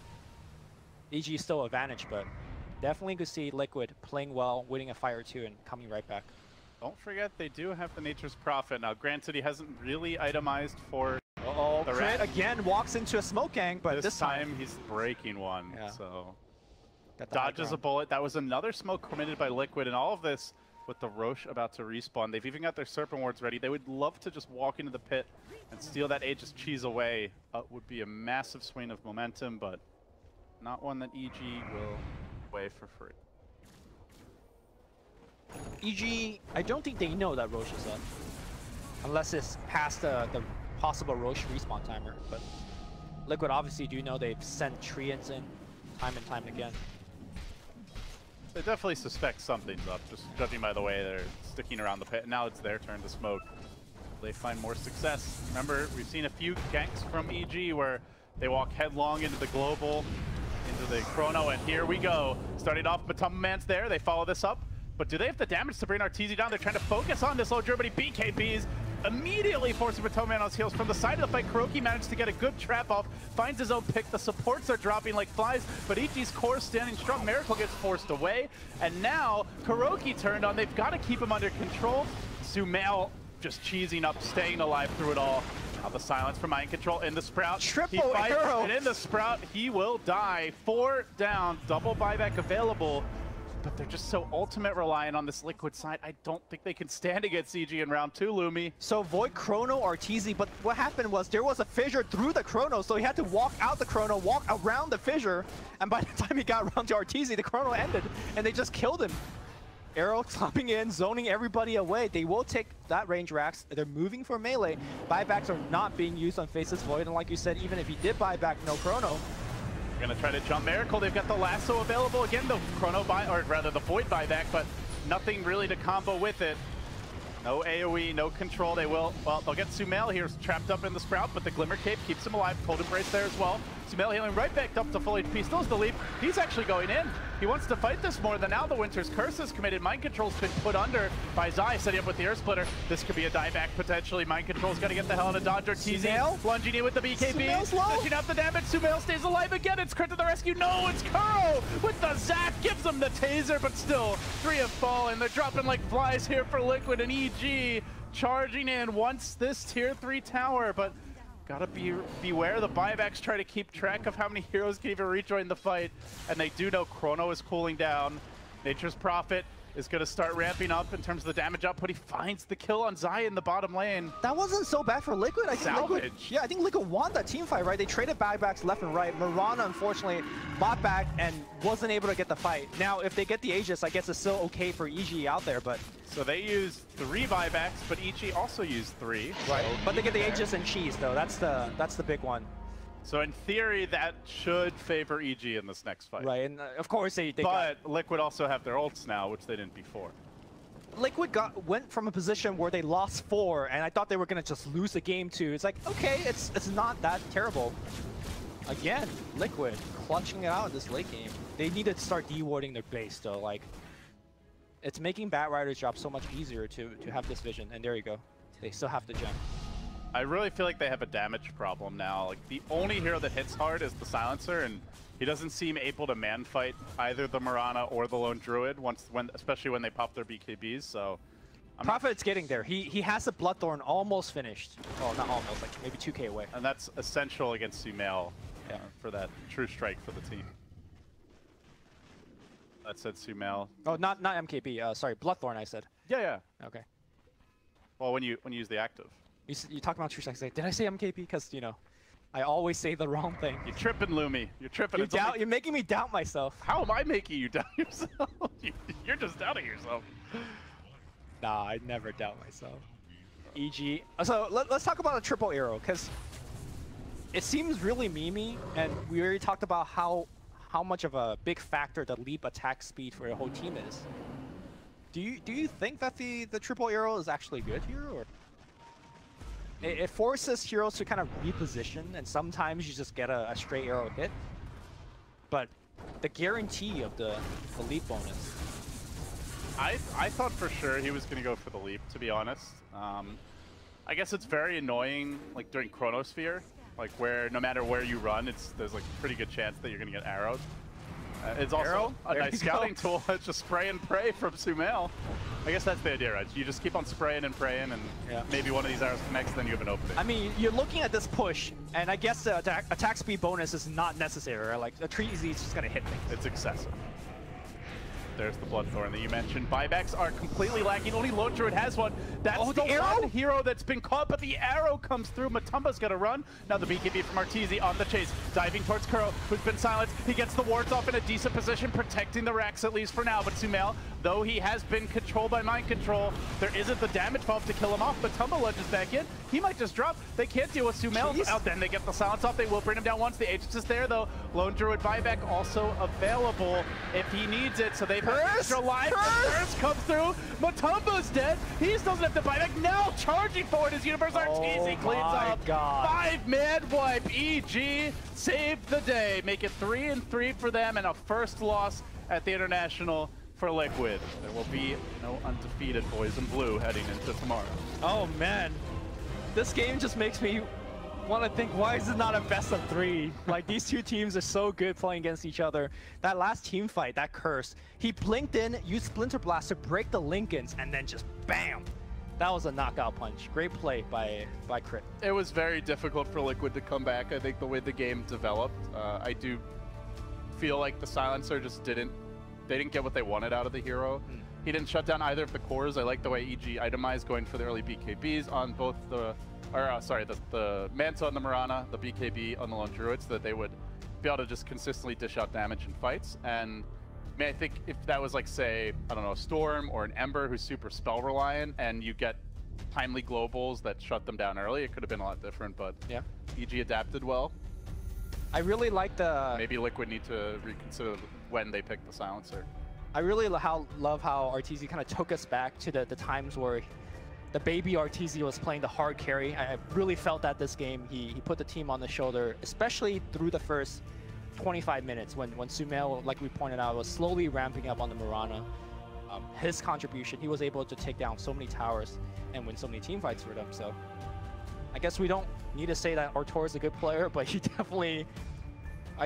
EG is still advantage, but definitely could see Liquid playing well, winning a fight or two, and coming right back. Don't forget, they do have the Nature's Prophet. Now, granted, he hasn't really itemized for the Crit again walks into a smoke gang, but this time he's breaking one, so... Got the dodges a bullet. That was another smoke committed by Liquid, and all of this with the Roche about to respawn. They've even got their Serpent Wards ready. They would love to just walk into the pit and steal that Aegis Cheese away. Would be a massive swing of momentum, but not one that EG will away for free. EG, I don't think they know that Roche is up. Unless it's past the possible Roche respawn timer, but Liquid obviously do know they've sent Treants in time and time again. They definitely suspect something's up, just judging by the way they're sticking around the pit. Now it's their turn to smoke. They find more success. Remember, we've seen a few ganks from EG where they walk headlong into the global, into the chrono, and here we go. Starting off, Matama Man's there. They follow this up. But do they have the damage to bring Arteezy down? They're trying to focus on this low Germany BKBs. Immediately forcing Matoma on his heels. From the side of the fight, KeyArena managed to get a good trap off. Finds his own pick. The supports are dropping like flies, but EG's core standing strong. Miracle gets forced away. And now, KeyArena turned on. They've got to keep him under control. Sumail just cheesing up, staying alive through it all. Now the silence from Mind Control in the Sprout. Triple arrow! And in the Sprout, he will die. 4 down, double buyback available. But they're just so ultimate reliant on this Liquid side. I don't think they can stand against CG in round 2, Lumi. So Void Chrono Arteezy, but what happened was there was a fissure through the Chrono, so he had to walk out the Chrono, walk around the fissure, and by the time he got around to Arteezy, the Chrono ended, and they just killed him. Arrow stopping in, zoning everybody away. They will take that range racks. They're moving for melee. Buybacks are not being used on Faceless Void, and like you said, even if he did buyback no Chrono, gonna try to jump Miracle. They've got the lasso available. Again, the Chrono buy, or rather the Void buyback, but nothing really to combo with it. No AoE, no control. They will, well, they'll get Sumail here trapped up in the Sprout, but the Glimmer Cape keeps him alive. Cold Embrace there as well. Sumail healing right back up to full HP. Still has the leap. He's actually going in. He wants to fight this more than now. The Winter's Curse is committed. Mind Control's been put under by Zai, setting up with the Earth Splitter. This could be a dieback potentially. Mind Control's got to get the hell out of Dodger. TZ lunging in with the BKB. Dishing out the damage. Sumail stays alive again. It's Crit to the rescue. No, it's Kuro with the Zap. Gives him the taser, but still 3 have fallen. They're dropping like flies here for Liquid and EG. Charging in once this tier 3 tower, but gotta beware. The buybacks try to keep track of how many heroes can even rejoin the fight, and they do know Chrono is cooling down. Nature's Prophet is going to start ramping up in terms of the damage output. He finds the kill on Zai in the bottom lane. that wasn't so bad for Liquid. I think Liquid, I think Liquid won that team fight, right? They traded buybacks left and right. Mirana, unfortunately, bought back and wasn't able to get the fight. Now, if they get the Aegis, I guess it's still okay for EG out there, but... So they used 3 buybacks, but EG also used 3. Right, so but they get the Aegis and Cheese, though. That's the big one. So in theory, that should favor EG in this next fight. Right, and of course they but Liquid also have their ults now, which they didn't before. Liquid went from a position where they lost 4, and I thought they were gonna just lose the game too. It's like, okay, it's not that terrible. Again, Liquid clutching it out in this late game. They need to start dewarding their base though. Like, it's making Batrider's job so much easier to have this vision. And there you go. They still have the gem. I really feel like they have a damage problem now. Like, the only hero that hits hard is the Silencer, and he doesn't seem able to man fight either the Mirana or the Lone Druid, especially when they pop their BKBs, so... Prophet's getting there. He has the Bloodthorn almost finished. Well, not almost, like maybe 2k away. And that's essential against Sumail for that true strike for the team. That said Sumail. Oh, not MKB. Sorry, Bloodthorn. I said. Yeah. Okay. Well, when you use the active. You talk about true strikes. Did I say MKB? Because I always say the wrong thing. You're tripping, Lumi. You're tripping. You're making me doubt myself. How am I making you doubt yourself? You're just doubting yourself. Nah, I never doubt myself. EG. So let's talk about a triple arrow, because it seems really memey, and we already talked about how much of a big factor the leap attack speed for your whole team is. Do you think that the triple arrow is actually good here, or it forces heroes to kind of reposition, and sometimes you just get a straight arrow hit, but the guarantee of the leap bonus. I thought for sure he was going to go for the leap, to be honest. I guess it's very annoying, like during Chronosphere, like where no matter where you run, there's like a pretty good chance that you're going to get arrowed. It's also a nice scouting tool. It's just spray and pray from Sumail. I guess that's the idea, right? You just keep on spraying and praying, and maybe one of these arrows connects, then you have an opening. I mean, you're looking at this push, and I guess the attack speed bonus is not necessary, right? Like, a Treasy is just going to hit things. It's excessive. There's the Bloodthorn that you mentioned. Buybacks are completely lacking. Only Lone Druid has one. That's the one hero that's been caught, but the arrow comes through. Matumba's got to run. Now the BKB from Arteezy on the chase. Diving towards Kuro, who's been silenced. He gets the wards off in a decent position, protecting the racks at least for now. But Sumail, though he has been controlled by mind control, there isn't the damage bomb to kill him off. Matumba lunges back in. He might just drop. They can't deal with Sumail. Then they get the silence off. They will bring him down once. The Aegis is there, though. Lone Druid buyback also available if he needs it. So they've got extra life. Curse comes through. Matumba's dead. He doesn't have to buyback. Now charging forward is Universe Arteezy cleans up. 5-man wipe. EG saved the day. Make it 3-3 for them and a first loss at the International for Liquid. There will be no undefeated boys in blue heading into tomorrow. Oh man. This game just makes me want to think, why is it not a best of 3? Like, these two teams are so good playing against each other. That last team fight, that curse, he blinked in, used Splinter Blast to break the Lincolns, and then just BAM! That was a knockout punch. Great play by Crit. It was very difficult for Liquid to come back, I think, the way the game developed. I do feel like the Silencer just they didn't get what they wanted out of the hero. He didn't shut down either of the cores. I like the way EG itemized going for the early BKBs on both the Manta on the Mirana, the BKB on the Lone Druid, so that they would be able to just consistently dish out damage in fights. And I mean, I think if that was like, say, I don't know, a Storm or an Ember who's super spell reliant, and you get timely globals that shut them down early, it could have been a lot different. But yeah, EG adapted well. I really like the... Maybe Liquid need to reconsider when they pick the Silencer. I really love how Arteezy kind of took us back to the times where the baby Arteezy was playing the hard carry. I really felt that this game. He put the team on the shoulder, especially through the first 25 minutes when Sumail, like we pointed out, was slowly ramping up on the Mirana. His contribution, he was able to take down so many towers and win so many team fights for them. So I guess we don't need to say that Artur is a good player, but he definitely...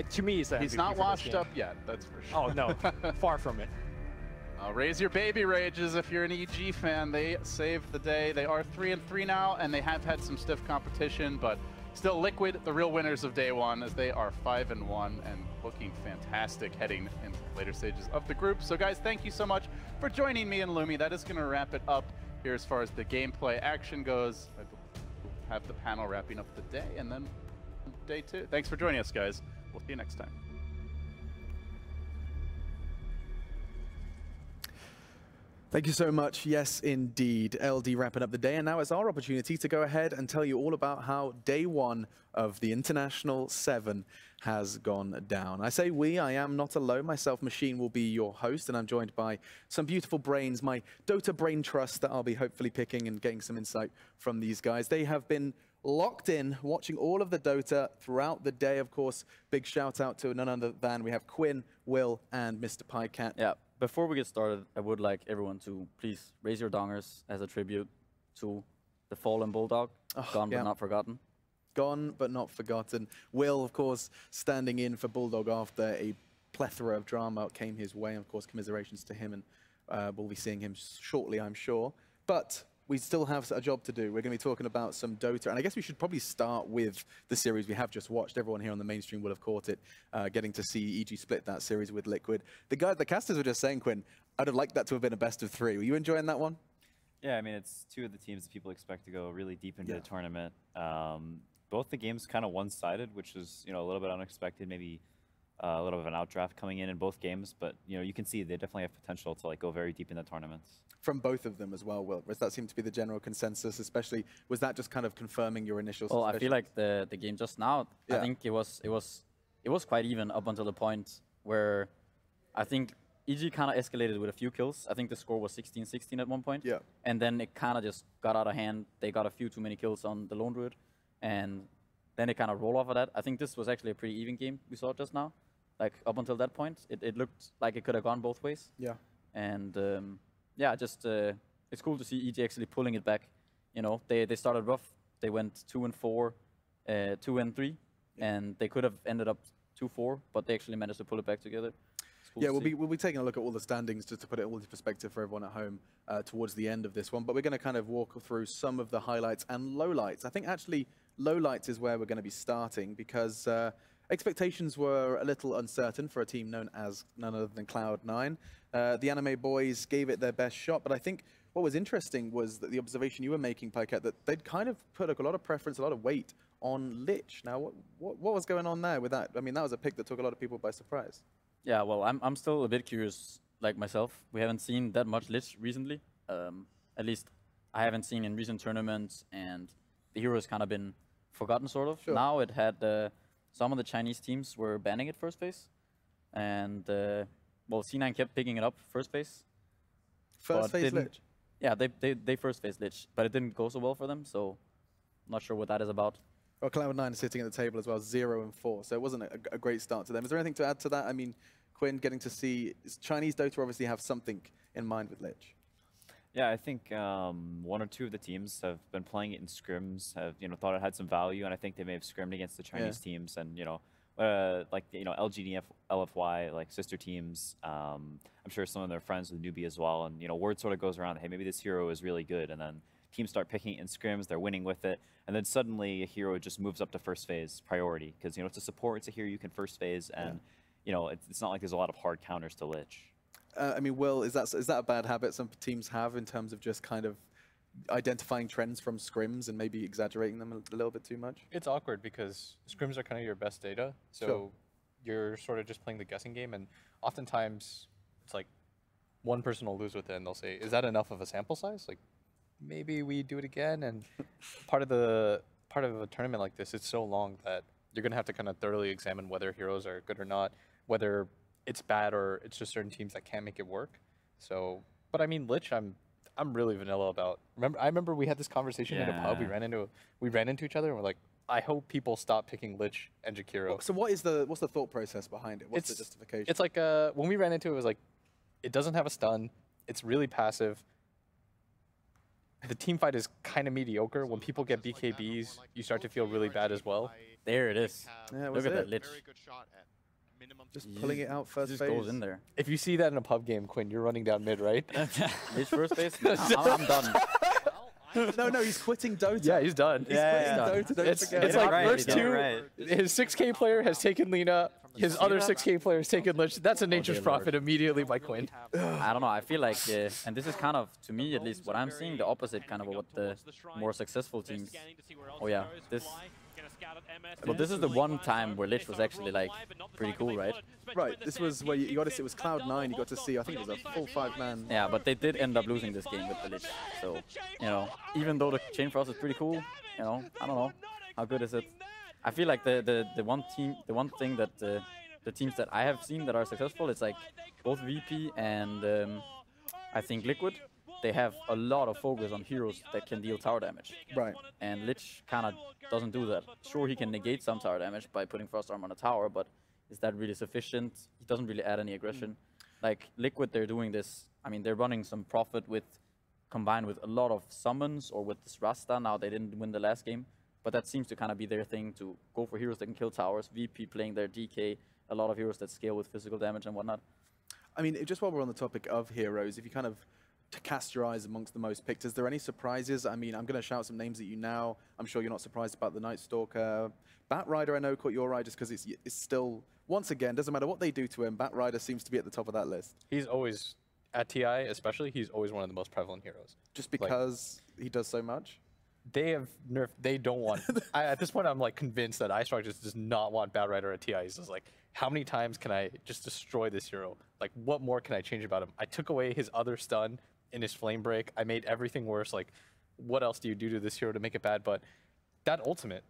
to me, he's not washed up yet, that's for sure. Oh, no. Far from it. Raise your baby rages if you're an EG fan. They saved the day. They are 3-3 now, and they have had some stiff competition, but still Liquid, the real winners of day one, as they are 5-1 and looking fantastic heading into the later stages of the group. So guys, thank you so much for joining me and Lumi. That is going to wrap it up here as far as the gameplay action goes. I will have the panel wrapping up the day, and then day 2. Thanks for joining us, guys. We'll see you next time. Thank you so much. Yes, indeed. LD wrapping up the day, and now it's our opportunity to go ahead and tell you all about how day 1 of the International 7 has gone down. I say we, I am not alone. Myself, Machine, will be your host, and I'm joined by some beautiful brains, my Dota Brain Trust, that I'll be hopefully picking and getting some insight from these guys. They have been locked in, watching all of the Dota throughout the day, of course. Big shout out to none other than we have Quinn, Will, and Mr. Pycat. Yeah. Before we get started, I would like everyone to please raise your dongers as a tribute to the fallen Bulldog, gone but not forgotten. Gone but not forgotten. Will, of course, standing in for Bulldog after a plethora of drama came his way. Of course, commiserations to him, and we'll be seeing him shortly, I'm sure. But we still have a job to do. We're going to be talking about some Dota, and I guess we should probably start with the series we have just watched. Everyone here on the mainstream will have caught it, getting to see EG split that series with Liquid. The casters were just saying, Quinn, I'd have liked that to have been a best of 3. Were you enjoying that one? Yeah, I mean, it's 2 of the teams that people expect to go really deep into the tournament. Both the games kind of one-sided, which is a little bit unexpected. Maybe a little bit of an outdraft coming in both games, but you can see they definitely have potential to like go very deep in the tournaments. From both of them as well, Will. Does that seem to be the general consensus? Especially, was that just kind of confirming your initial suspicions? Well, I feel like the game just now, I think it was quite even up until the point where I think EG kind of escalated with a few kills. I think the score was 16-16 at one point. Yeah. And then it kind of just got out of hand. They got a few too many kills on the Lone Druid, and then they kind of roll off of that. I think this was actually a pretty even game we saw just now. Like, up until that point, it looked like it could have gone both ways. Yeah. And, yeah, just it's cool to see EG actually pulling it back. They started rough. They went 2-4, 2-3, and they could have ended up 2-4, but they actually managed to pull it back together. Cool yeah, we'll be taking a look at all the standings just to put it all into perspective for everyone at home towards the end of this one. But we're going to kind of walk through some of the highlights and lowlights. I think actually lowlights is where we're going to be starting because expectations were a little uncertain for a team known as none other than Cloud9. The Anime Boys gave it their best shot, but I think what was interesting was that the observation you were making, Pyket, that they'd kind of put a lot of preference, a lot of weight on Lich. Now, what was going on there with that? I mean, that was a pick that took a lot of people by surprise. Yeah, well, I'm still a bit curious, like myself. We haven't seen that much Lich recently. At least I haven't seen in recent tournaments, and the hero's kind of been forgotten, sort of. Sure. Now it had some of the Chinese teams were banning it first phase, and well, C9 kept picking it up first phase. First phase Lich? Yeah, they first phase Lich, but it didn't go so well for them, so I'm not sure what that is about. Well, Cloud9 is sitting at the table as well, 0-4, so it wasn't a great start to them. Is there anything to add to that? I mean, Quinn, getting to see Chinese Dota obviously have something in mind with Lich. Yeah, I think one or two of the teams have been playing it in scrims, have thought it had some value, and I think they may have scrimmed against the Chinese teams, and like LGD, LFY, like sister teams. I'm sure some of their friends with Newbie as well, and word sort of goes around, hey, maybe this hero is really good, and then teams start picking it in scrims, they're winning with it, and then suddenly a hero just moves up to first phase priority because it's a support, it's a hero you can first phase, and it's not like there's a lot of hard counters to Lich. I mean, Will, is that a bad habit some teams have in terms of just kind of identifying trends from scrims and maybe exaggerating them a little bit too much? It's awkward because scrims are kind of your best data, so you're sort of just playing the guessing game, and oftentimes it's like one person will lose with it, and they'll say, "Is that enough of a sample size? Like, maybe we do it again." And part of a tournament like this, it's so long that you're gonna have to kind of thoroughly examine whether heroes are good or not, whether it's bad or it's just certain teams that can't make it work. So, but I mean, Lich, I'm really vanilla about. I remember we had this conversation in a pub. We ran into each other, and we're like, I hope people stop picking Lich and Jakiro. So what's the thought process behind it? What's the justification? It's like when we ran into it, it was like, it doesn't have a stun. It's really passive. The team fight is kind of mediocre. When people get BKBs, you start to feel really bad as well. There it is. Yeah, look at that Lich. Just pulling it out first phase. Just goes in there. If you see that in a pub game, Quinn, you're running down mid, right? Lich first phase? I'm done. No, he's quitting Dota. Yeah, he's done. He's quitting Dota. It's like first two. His 6K player has taken Lina. His other 6K player has taken Lich. That's a Nature's Prophet immediately by Quinn. I don't know. I feel like, and this is kind of, to me at least, what I'm seeing, the opposite kind of what the more successful teams. Oh yeah, this. But this is the one time where Lich was actually like pretty cool, right? Right. This was where you got to see. It was Cloud9. You got to see. I think it was a full 5-man. Yeah, but they did end up losing this game with the Lich. So even though the Chain Frost is pretty cool, I don't know how good is it. I feel like the one thing that the teams that I have seen that are successful, it's like both VP and I think Liquid. They have a lot of focus on heroes that can deal tower damage. Right. And Lich kind of doesn't do that. Sure, he can negate some tower damage by putting Frost Arm on a tower, but is that really sufficient? He doesn't really add any aggression. Like Liquid, they're doing this. I mean, they're running some Prophet combined with a lot of summons or with this Rasta. Now they didn't win the last game, but that seems to kind of be their thing, to go for heroes that can kill towers. VP playing their DK, a lot of heroes that scale with physical damage and whatnot. I mean, just while we're on the topic of heroes, if you kind of to cast your eyes amongst the most picked, is there any surprises? I mean, I'm going to shout some names at you now. I'm sure you're not surprised about the Night Stalker. Bat Rider, I know, caught your eye just because it's still, once again, doesn't matter what they do to him, Bat Rider seems to be at the top of that list. He's always, at TI especially, he's always one of the most prevalent heroes. Just because he does so much? they have nerfed. They don't want. At this point, I'm like convinced that iStrike just does not want Bad Rider at TI. He's just like, how many times can I just destroy this hero? Like, what more can I change about him? I took away his other stun in his flame break. I made everything worse. Like, what else do you do to this hero to make it bad? But that ultimate,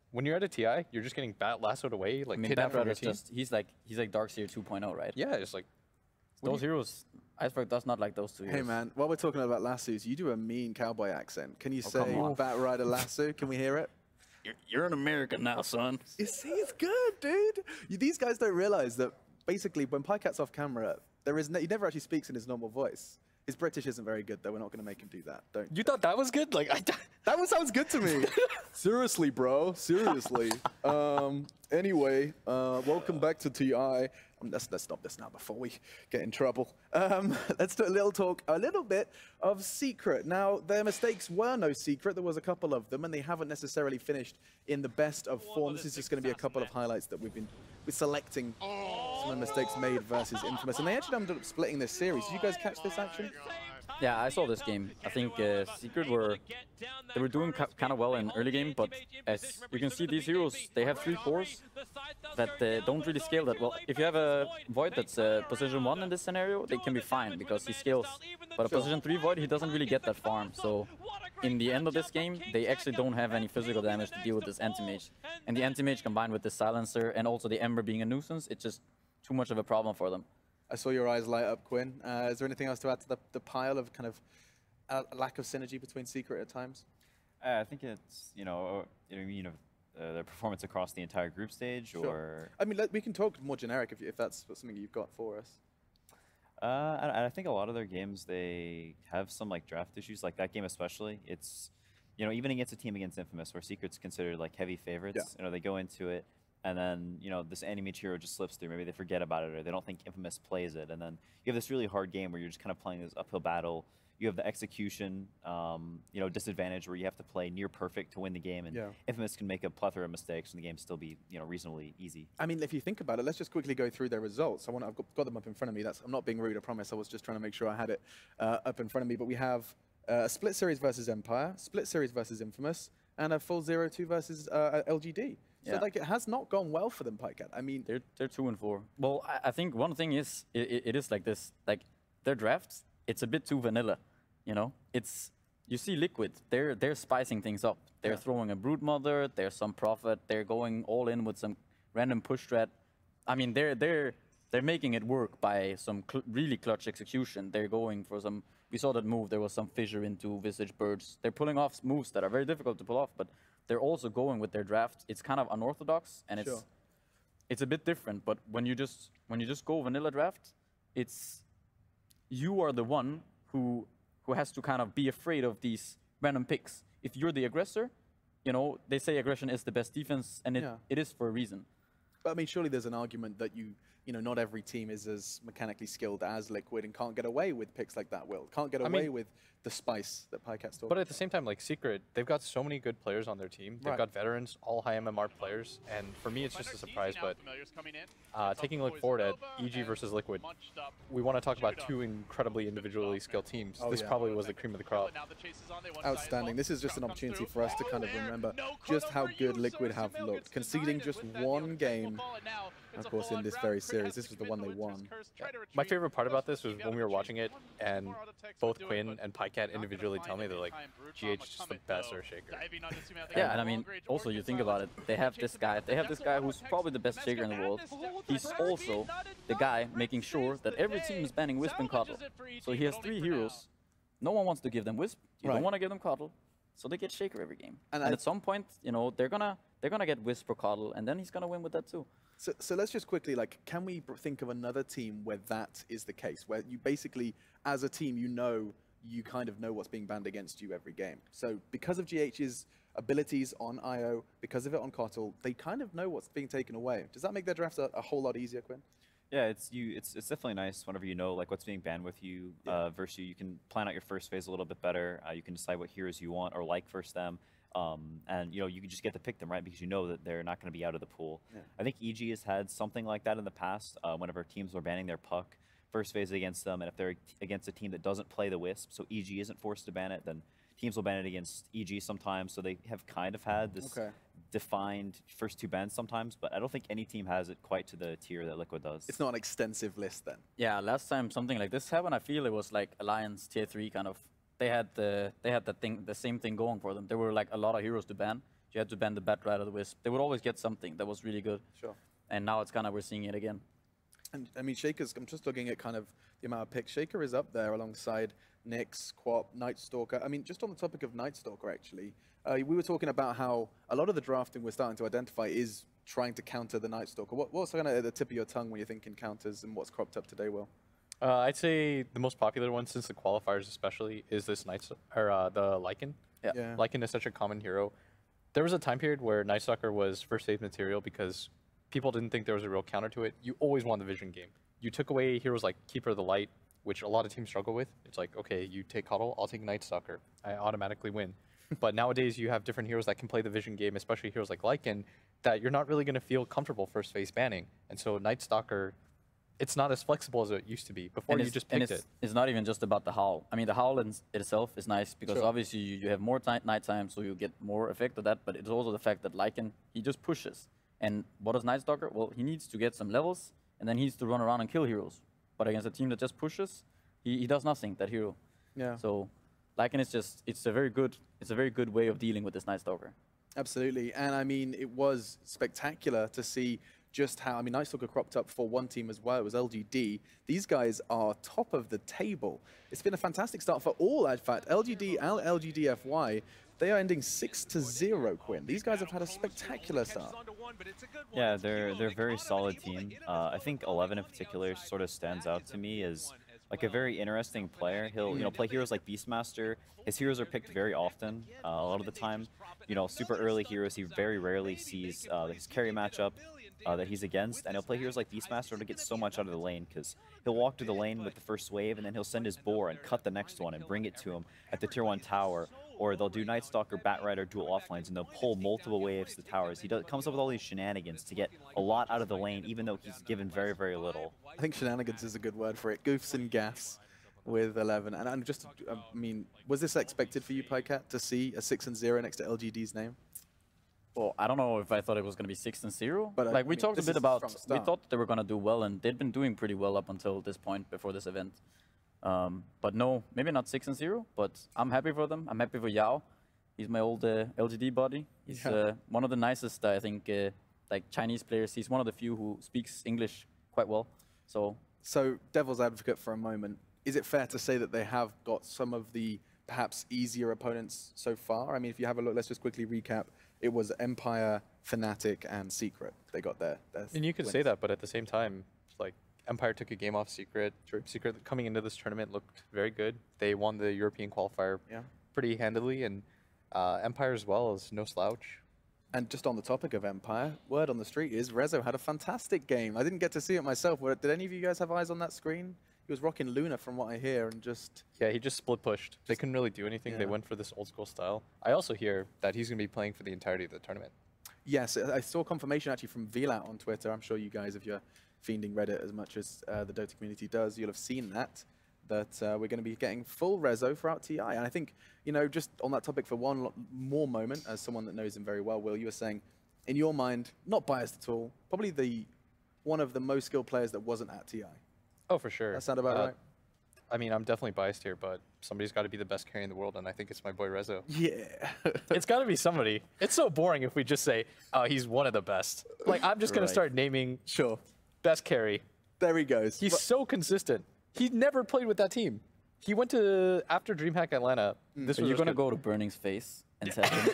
when you're at a TI, you're just getting lassoed away. Like, I mean, Bad Rider's just he's like Darkseer 2.0, right? Yeah, it's like those heroes. iSpark does not like those two heroes. Hey man, while we're talking about lassos, you do a mean cowboy accent. Can you say Bat Rider lasso? Can we hear it? You're an American now, son. You see, it's good, dude. These guys don't realize that basically when Pycat's off camera, he never actually speaks in his normal voice. His British isn't very good, though. We're not going to make him do that. Don't. You thought that was good? Like, that sounds good to me. Seriously, bro. Seriously. Anyway, welcome back to TI. Let's stop this now before we get in trouble. Let's do a little bit of Secret. Now, their mistakes were no secret. There was a couple of them, and they haven't necessarily finished in the best of form. This is just going to be a couple of highlights that we're selecting some of the mistakes made versus Infamous. And they actually ended up splitting this series. Did you guys catch this action? Yeah, I saw this game. I think Secret were doing kind of well in early game, but as you can see, these heroes, they have 3 cores that don't really scale that well. If you have a Void that's position 1 in this scenario, they can be fine because he scales. But a position 3 Void, he doesn't really get that farm. So in the end of this game, they actually don't have any physical damage to deal with this anti-mage. And the anti-mage combined with the silencer and also the Ember being a nuisance, it's just too much of a problem for them. I saw your eyes light up, Quinn. Is there anything else to add to the pile of kind of lack of synergy between Secret at times? I think it's, the performance across the entire group stage, or... I mean, we can talk more generic if that's something you've got for us. I think a lot of their games, they have some like draft issues, like that game especially. It's, even against a team against Infamous, where Secret's considered like heavy favorites, they go into it, and then, this anti-mage hero just slips through. Maybe they forget about it, or they don't think Infamous plays it. And then you have this really hard game where you're just kind of playing this uphill battle. You have the execution, disadvantage where you have to play near perfect to win the game. And Infamous can make a plethora of mistakes and the game still be, reasonably easy. I mean, if you think about it, let's just quickly go through their results. I've got them up in front of me. I'm not being rude, I promise. I was just trying to make sure I had it up in front of me. But we have a split series versus Empire, split series versus Infamous, and a full 0-2 versus LGD. So like it has not gone well for them, Pycat. I mean, they're 2-4. Well, I think one thing is it is like this. Like their drafts, it's a bit too vanilla. It's you see Liquid. They're spicing things up. They're throwing a Brood Mother. There's some Prophet. They're going all in with some random push strat. I mean, they're making it work by some really clutch execution. They're going for some. We saw that move. There was some fissure into Visage Birds. They're pulling off moves that are very difficult to pull off, but they're also going with their draft. It's kind of unorthodox, and it's a bit different. But when you just go vanilla draft, you are the one who has to kind of be afraid of these random picks. If you're the aggressor, they say aggression is the best defense, and it is for a reason. But I mean, surely there's an argument that not every team is as mechanically skilled as Liquid and can't get away with picks like that, Will. Can't get away with the spice that Pycat's talking. But at the same time, like Secret, they've got so many good players on their team. They've got veterans, all high MMR players, and for me, it's just a surprise. But taking a look forward at EG versus Liquid, we want to talk about 2 incredibly individually skilled teams. This probably was the cream of the crop. Outstanding. This is just an opportunity for us to kind of remember just how good Liquid have looked. Conceding just 1 game, of course, in this very series. This was the one they won. My favorite part about this was when we were watching it, and both Quinn and Pycat individually tell me they're like, GH is just the best Earthshaker. Yeah, and I mean, also you think about it, they have this guy who's probably the best shaker in the world. He's also the guy making sure that every team is banning Wisp and Coddle. So he has 3 heroes. No one wants to give them Wisp. You don't want to give them Coddle. So they get Shaker every game. And at some point, they're gonna get Wisp or Coddle, and then he's gonna win with that too. So let's just quickly, can we think of another team where that is the case, where you basically, as a team, you kind of know what's being banned against you every game. So because of GH's abilities on IO, because of it on Kotl, they kind of know what's being taken away. Does that make their drafts a whole lot easier, Quinn? Yeah, it's definitely nice whenever you know what's being banned with you versus you can plan out your first phase a little bit better. You can decide what heroes you want or like versus them. And you can just get to pick them, right? Because you know that they're not going to be out of the pool. Yeah. I think EG has had something like that in the past whenever teams were banning their puck first phase against them, and if they're against a team that doesn't play the Wisp, so EG isn't forced to ban it, then teams will ban it against EG sometimes, so they have kind of had this defined first 2 bans sometimes, but I don't think any team has it quite to the tier that Liquid does. It's not an extensive list then. Yeah, last time something like this happened, I feel it was like Alliance tier 3 kind of. They had the same thing going for them. There were like a lot of heroes to ban. You had to ban the Bat Rider, the Wisp. They would always get something that was really good. Sure. And now it's kind of, we're seeing it again. And I mean, Shaker's, I'm just looking at kind of the amount of picks. Shaker is up there alongside Nyx, Quap, Night Stalker. I mean, just on the topic of Night Stalker, actually, we were talking about how a lot of the drafting we're starting to identify is trying to counter the Night Stalker. What's kind of at the tip of your tongue when you're thinking counters and what's cropped up today, Will? I'd say the most popular one since the qualifiers especially is this the Lycan. Yeah. Lycan is such a common hero. There was a time period where Night Stalker was first phase material because people didn't think there was a real counter to it. You always won the vision game. You took away heroes like Keeper of the Light, which a lot of teams struggle with. It's like, okay, you take Huddle, I'll take Night Stalker. I automatically win. But nowadays you have different heroes that can play the vision game, especially heroes like Lycan, that you're not really going to feel comfortable first phase banning. And so Night Stalker, it's not as flexible as it used to be. Before you just picked it. It's not even just about the Howl. I mean, the Howl in itself is nice because obviously you have more night time, so you get more effect of that. But it's also the fact that Lycan, he just pushes. And what does Night Stalker? Well, he needs to get some levels, and then he needs to run around and kill heroes. But against a team that just pushes, he does nothing, that hero. Yeah. So Lycan is just, it's a very good way of dealing with this Night Stalker. Absolutely. And I mean, it was spectacular to see just how, I mean, Night Stalker cropped up for one team as well. It was LGD. These guys are top of the table. It's been a fantastic start for all, in fact. LGD and LGDFY, they are ending 6-0, Quinn. These guys have had a spectacular start. Yeah, they're a very solid team. I think 11 in particular sort of stands out to me as like a very interesting player. He'll play heroes like Beastmaster. His heroes are picked very often. A lot of the time, super early heroes he very rarely sees his carry matchup that he's against, and he'll play heroes like Beastmaster to get so much out of the lane because he'll walk to the lane with the first wave and then he'll send his boar and cut the next one and bring it to him at the tier 1 tower. Or they'll do Night Stalker, Bat Rider, dual offlanes, and they'll pull multiple waves to the towers. He comes up with all these shenanigans to get a lot out of the lane, even though he's given very, very little. I think shenanigans is a good word for it. Goofs and gaffs with 11. And just, I mean, was this expected for you, Pycat, to see a 6-0 next to LGD's name? Well, I don't know if I thought it was going to be 6-0. But like, we talked a bit about, we thought they were going to do well, and they'd been doing pretty well up until this point before this event. But no, maybe not 6-0, but I'm happy for them. I'm happy for Yao. He's my old LGD buddy. He's one of the nicest, I think, like Chinese players. He's one of the few who speaks English quite well. So devil's advocate for a moment, is it fair to say that they have got some of the perhaps easier opponents so far? I mean, if you have a look, let's just quickly recap. It was Empire, Fnatic, and Secret. They got their and you could say that, but at the same time, like, Empire took a game off Secret. Secret coming into this tournament looked very good. They won the European qualifier pretty handily, and Empire as well is no slouch. And just on the topic of Empire, word on the street is Rezo had a fantastic game. I didn't get to see it myself. Did any of you guys have eyes on that screen? He was rocking Luna from what I hear and just... Yeah, he just split pushed. They couldn't really do anything. They went for this old school style. I also hear that he's going to be playing for the entirety of the tournament. Yes, I saw confirmation actually from Vlat on Twitter. I'm sure you guys, if you're fiending Reddit as much as the Dota community does, you'll have seen that we're going to be getting full Rezo throughout TI. And I think, just on that topic for one more moment, as someone that knows him very well, Will, you were saying, in your mind, not biased at all, probably one of the most skilled players that wasn't at TI. Oh, for sure. That sound about right? I mean, I'm definitely biased here, but somebody's got to be the best carry in the world, and I think it's my boy Rezo. Yeah. It's got to be somebody. It's so boring if we just say, oh, he's one of the best. Like, I'm just going to start naming best carry. There he goes. He's so consistent. He never played with that team. He went to, after DreamHack Atlanta, this was... You're going to go to Burning's face and tell him.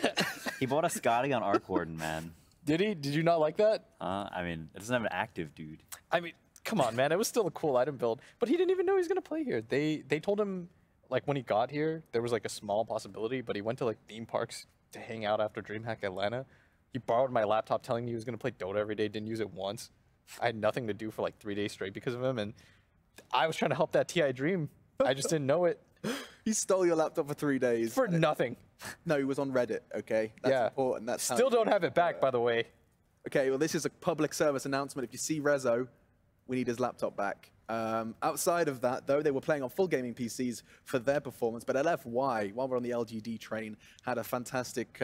He bought a Scotty on Arc Warden, man. Did he? Did you not like that? I mean, it doesn't have an active dude. I mean... Come on, man. It was still a cool item build. But he didn't even know he was going to play here. They told him, like, when he got here, there was, like, a small possibility, but he went to, like, theme parks to hang out after DreamHack Atlanta. He borrowed my laptop telling me he was going to play Dota every day, didn't use it once. I had nothing to do for, like, 3 days straight because of him, and I was trying to help that TI dream. I just didn't know it. He stole your laptop for 3 days. For nothing. No, he was on Reddit, okay? That's important. That's Still don't have it back, by the way. Okay, well, this is a public service announcement. If you see Rezo, we need his laptop back. Outside of that, though, they were playing on full gaming PCs for their performance, but LFY, while we're on the LGD train, had a fantastic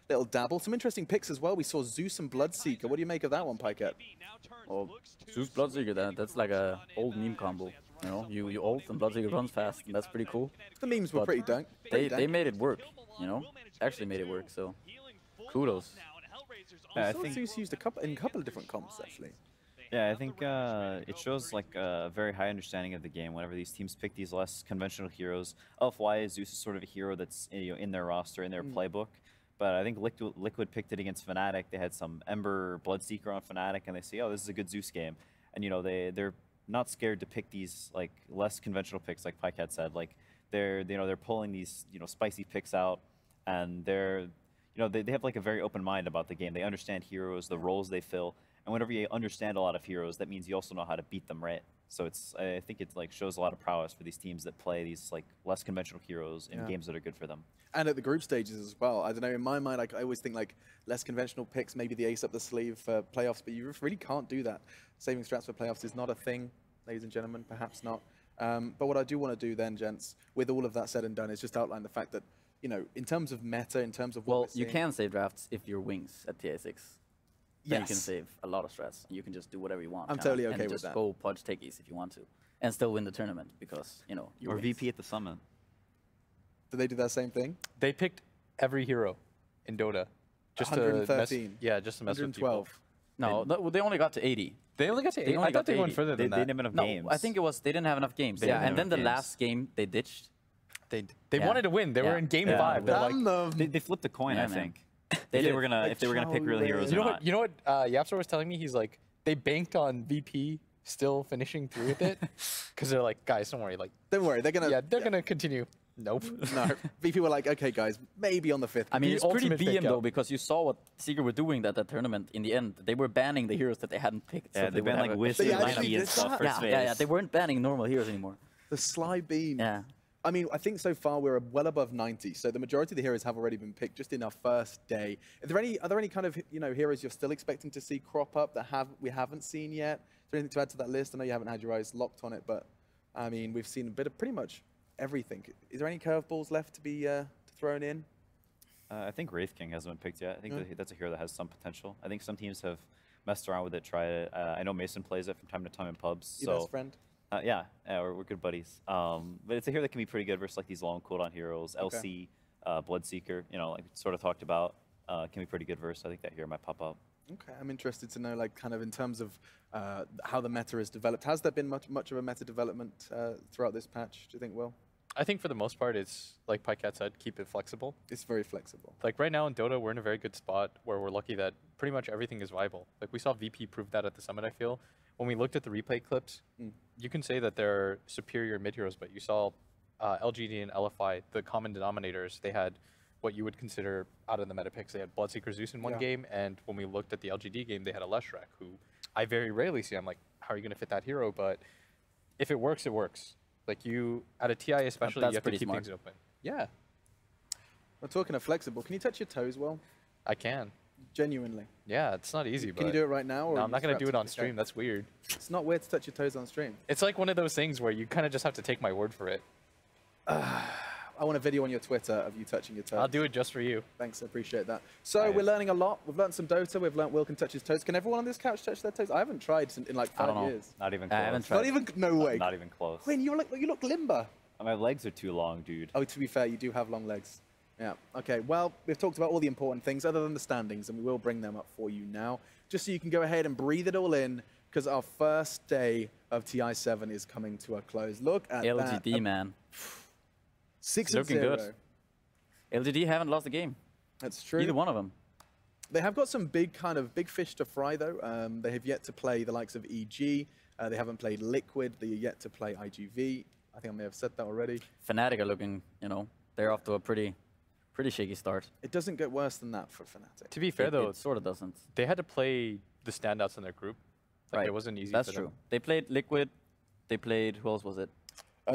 little dabble. Some interesting picks as well. We saw Zeus and Bloodseeker. What do you make of that one, Pikette? Oh, Zeus Bloodseeker, that's like a old meme combo. You know, you ult and Bloodseeker runs fast, and that's pretty cool. The memes were pretty dank. They made it work, you know? Actually made it work, so kudos. I think Zeus used in a couple of different comps, actually. Yeah, I think it shows like a very high understanding of the game whenever these teams pick these less conventional heroes. LFY, Zeus is sort of a hero that's in their roster, in their playbook. But I think Liquid picked it against Fnatic. They had some Ember Bloodseeker on Fnatic, and they say, oh, this is a good Zeus game. And they're not scared to pick these like less conventional picks, like Pikette said. Like they're pulling these spicy picks out, and they have like a very open mind about the game. They understand heroes, the roles they fill. And whenever you understand a lot of heroes, that means you also know how to beat them, right? So I think it like shows a lot of prowess for these teams that play these like less conventional heroes in games that are good for them. And at the group stages as well. I don't know, in my mind, I always think like less conventional picks, maybe the ace up the sleeve for playoffs, but you really can't do that. Saving strats for playoffs is not a thing, ladies and gentlemen, perhaps not. But what I do want to do then, gents, with all of that said and done, is just outline the fact that, in terms of meta, in terms of what we're seeing, you can save drafts if you're wings at TI6. Then you can Yes. save a lot of strats. You can just do whatever you want. I'm totally okay and with just that. go Pudge Techies if you want to. And still win the tournament because, you're Or wings. VP at the summit. Do they do that same thing? They picked every hero in Dota. Just to mess, 113. just to mess with people. 112. No, they only got to 80. They only got to 80. I thought they went further They than that. didn't have enough No, games. I think it was they didn't have enough games. They Yeah, didn't and have then the enough last game they ditched. They Yeah. wanted to win. They were Yeah. in game Yeah. 5. They're like, Damn them. They flipped a coin, Yeah, I man. think. They if did. they were gonna pick real heroes you or know not. what? You know what? Yapster was telling me. He's like, they banked on VP still finishing through with it because they're like, guys, don't worry. Like, Don't worry, they're gonna. they're gonna continue. Nope. No, VP were like, okay, guys, maybe on the 5th. I mean, The it's pretty ultimate BM pick though up. because you saw what Seeker were doing at that tournament. In the end, they were banning the heroes that they hadn't picked. Yeah, so they would banned have like a- Wiz They and actually Mikey and did stuff that? first phase. yeah. They weren't banning normal heroes anymore. The Sly Bean. Yeah. I mean, I think so far we're well above 90, so the majority of the heroes have already been picked just in our first day. Are there any kind of heroes you're still expecting to see crop up that we haven't seen yet? Is there anything to add to that list? I know you haven't had your eyes locked on it, but I mean, we've seen a bit of pretty much everything. Is there any curveballs left to be thrown in? I think Wraith King hasn't been picked yet. I think that's a hero that has some potential. I think some teams have messed around with it, tried it. I know Mason plays it from time to time in pubs. Your best friend? Yeah, we're good buddies. But it's a hero that can be pretty good versus like these long cooldown heroes. Okay. LC, Bloodseeker, like we sort of talked about, can be pretty good versus. I think that hero might pop up. Okay, I'm interested to know, like, kind of in terms of how the meta has developed. Has there been much of a meta development throughout this patch, do you think, Will? I think for the most part, it's like Pikette said, keep it flexible. It's very flexible. Like right now in Dota, we're in a very good spot where we're lucky that pretty much everything is viable. Like we saw VP prove that at the summit, I feel. When we looked at the replay clips, you can say that they're superior mid heroes, but you saw LGD and LFI, the common denominators, they had what you would consider out of the meta picks. They had Bloodseeker Zeus in one game, and when we looked at the LGD game, they had a Leshrac, who I very rarely see. I'm like, how are you going to fit that hero? But if it works, it works. Like you, at a TI especially, That's you have to pretty keep smart. things open. Yeah, We're talking of flexible. Can you touch your toes, Will? I can. Genuinely. Yeah, it's not easy, Can you do it right now? Or No, are I'm you not going to do it strapped on to stream. That's weird. It's not weird to touch your toes on stream. It's like one of those things where you kind of just have to take my word for it. I want a video on your Twitter of you touching your toes. I'll do it just for you. Thanks, I appreciate that. So we're learning a lot. We've learned some Dota. We've learned Will can touch his toes. Can everyone on this couch touch their toes? I haven't tried in like 5 years. Not even I close. haven't tried. Not even, no way. Not even close. Quinn, you look limber. My legs are too long, dude. Oh, to be fair, you do have long legs. Yeah, okay. Well, we've talked about all the important things other than the standings, and we will bring them up for you now, just so you can go ahead and breathe it all in, because our first day of TI7 is coming to a close. Look at that. LGD, man. 6 looking 0. good. LGD haven't lost a game. That's true. Either one of them. They have got some big fish to fry, though. They have yet to play the likes of EG. They haven't played Liquid. They are yet to play IGV. I think I may have said that already. Fnatic are looking, they're off to a pretty shaky start. It doesn't get worse than that for Fnatic. To be fair, though, it sort of doesn't. they had to play the standouts in their group. Like, it wasn't easy That's for true. them. They played Liquid. They played, who else was it?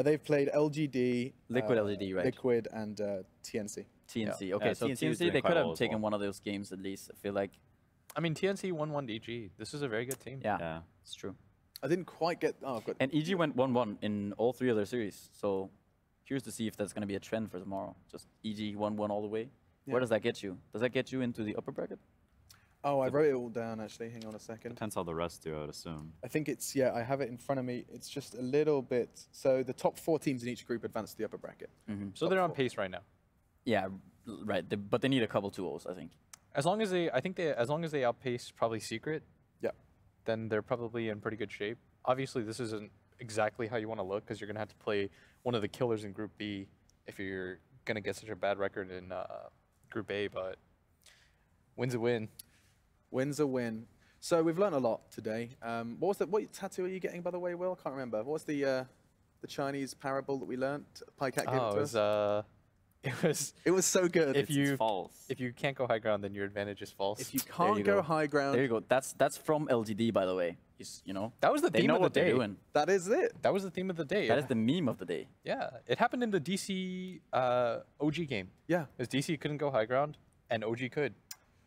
They've played LGD, Liquid LGD, right? Liquid and TNC. TNC. Yeah. Okay, Yeah, so TNC was TNC, doing they quite could well have as taken well. one of those games at least. I feel like. I mean, TNC won 1 DG. This is a very good team. Yeah, Yeah. it's true. I didn't quite get. Oh, I've got. And EG went 1-1 in all 3 of their series. So curious to see if that's going to be a trend for tomorrow. Just EG 1-1 all the way. Yeah. Where does that get you? Does that get you into the upper bracket? Oh, I wrote it all down actually. Hang on a second. Depends how the rest do, I would assume. I think it's, yeah, I have it in front of me. It's just a little bit. So the top 4 teams in each group advance to the upper bracket. So they're on pace right now. Yeah, right. But they need a couple 2-0s, I think. As long as they outpace probably Secret, yeah, then they're probably in pretty good shape. Obviously, this isn't exactly how you want to look because you're going to have to play one of the killers in Group B if you're going to get such a bad record in Group A, but win's a win. Win's a win. So we've learned a lot today. What tattoo are you getting, by the way, Will? I can't remember. What's the Chinese parable that we learned? PyCat gave it to us? It was so good. It's false. If you can't go high ground, then your advantage is false. If you can't go high ground, there you go. That's from LGD, by the way. You know, that was the theme of the day. That is it. That was the theme of the day. That is the meme of the day. Yeah, it happened in the DC OG game. Yeah, because DC couldn't go high ground and OG could.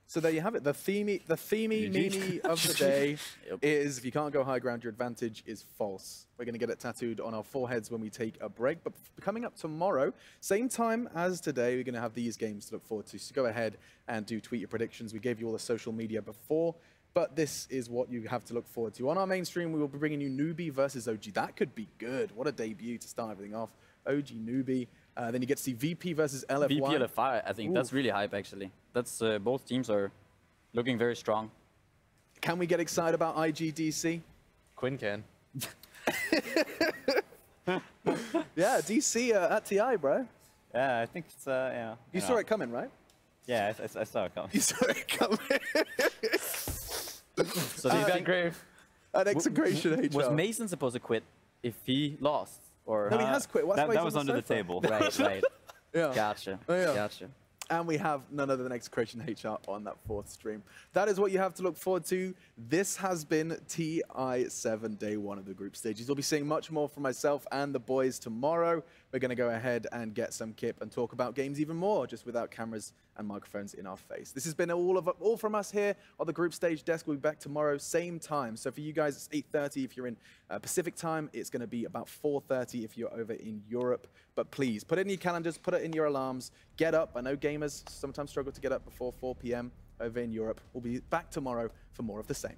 So there you have it. The themey meme of the day is if you can't go high ground, your advantage is false. We're going to get it tattooed on our foreheads when we take a break. But coming up tomorrow, same time as today, we're going to have these games to look forward to. So go ahead and do tweet your predictions. We gave you all the social media before, but this is what you have to look forward to. On our main stream, we will be bringing you Newbie versus OG. That could be good. What a debut to start everything off. OG Newbie. Then you get to see VP versus LFY. VP LFY, I think that's really hype, actually. That's both teams are looking very strong. Can we get excited about IGDC? Quinn can. Yeah, DC at TI, bro. Yeah, I think it's, yeah. You saw it coming, right? Yeah, I saw it coming. You saw it coming. So these guys, Grave. An execration HR. Was Mason supposed to quit if he lost? Or no, he has quit. That was under the table. Right. Yeah. Gotcha. Oh, yeah. Gotcha. And we have none other than Execration HR on that 4th stream. That is what you have to look forward to. This has been TI7 Day 1 of the group stages. You'll be seeing much more from myself and the boys tomorrow. We're going to go ahead and get some kip and talk about games even more, just without cameras and microphones in our face. This has been all from us here on the group stage desk. We'll be back tomorrow, same time. So for you guys, it's 8:30 if you're in Pacific time. It's going to be about 4:30 if you're over in Europe. But please, put it in your calendars, put it in your alarms. Get up. I know gamers sometimes struggle to get up before 4 p.m. over in Europe. We'll be back tomorrow for more of the same.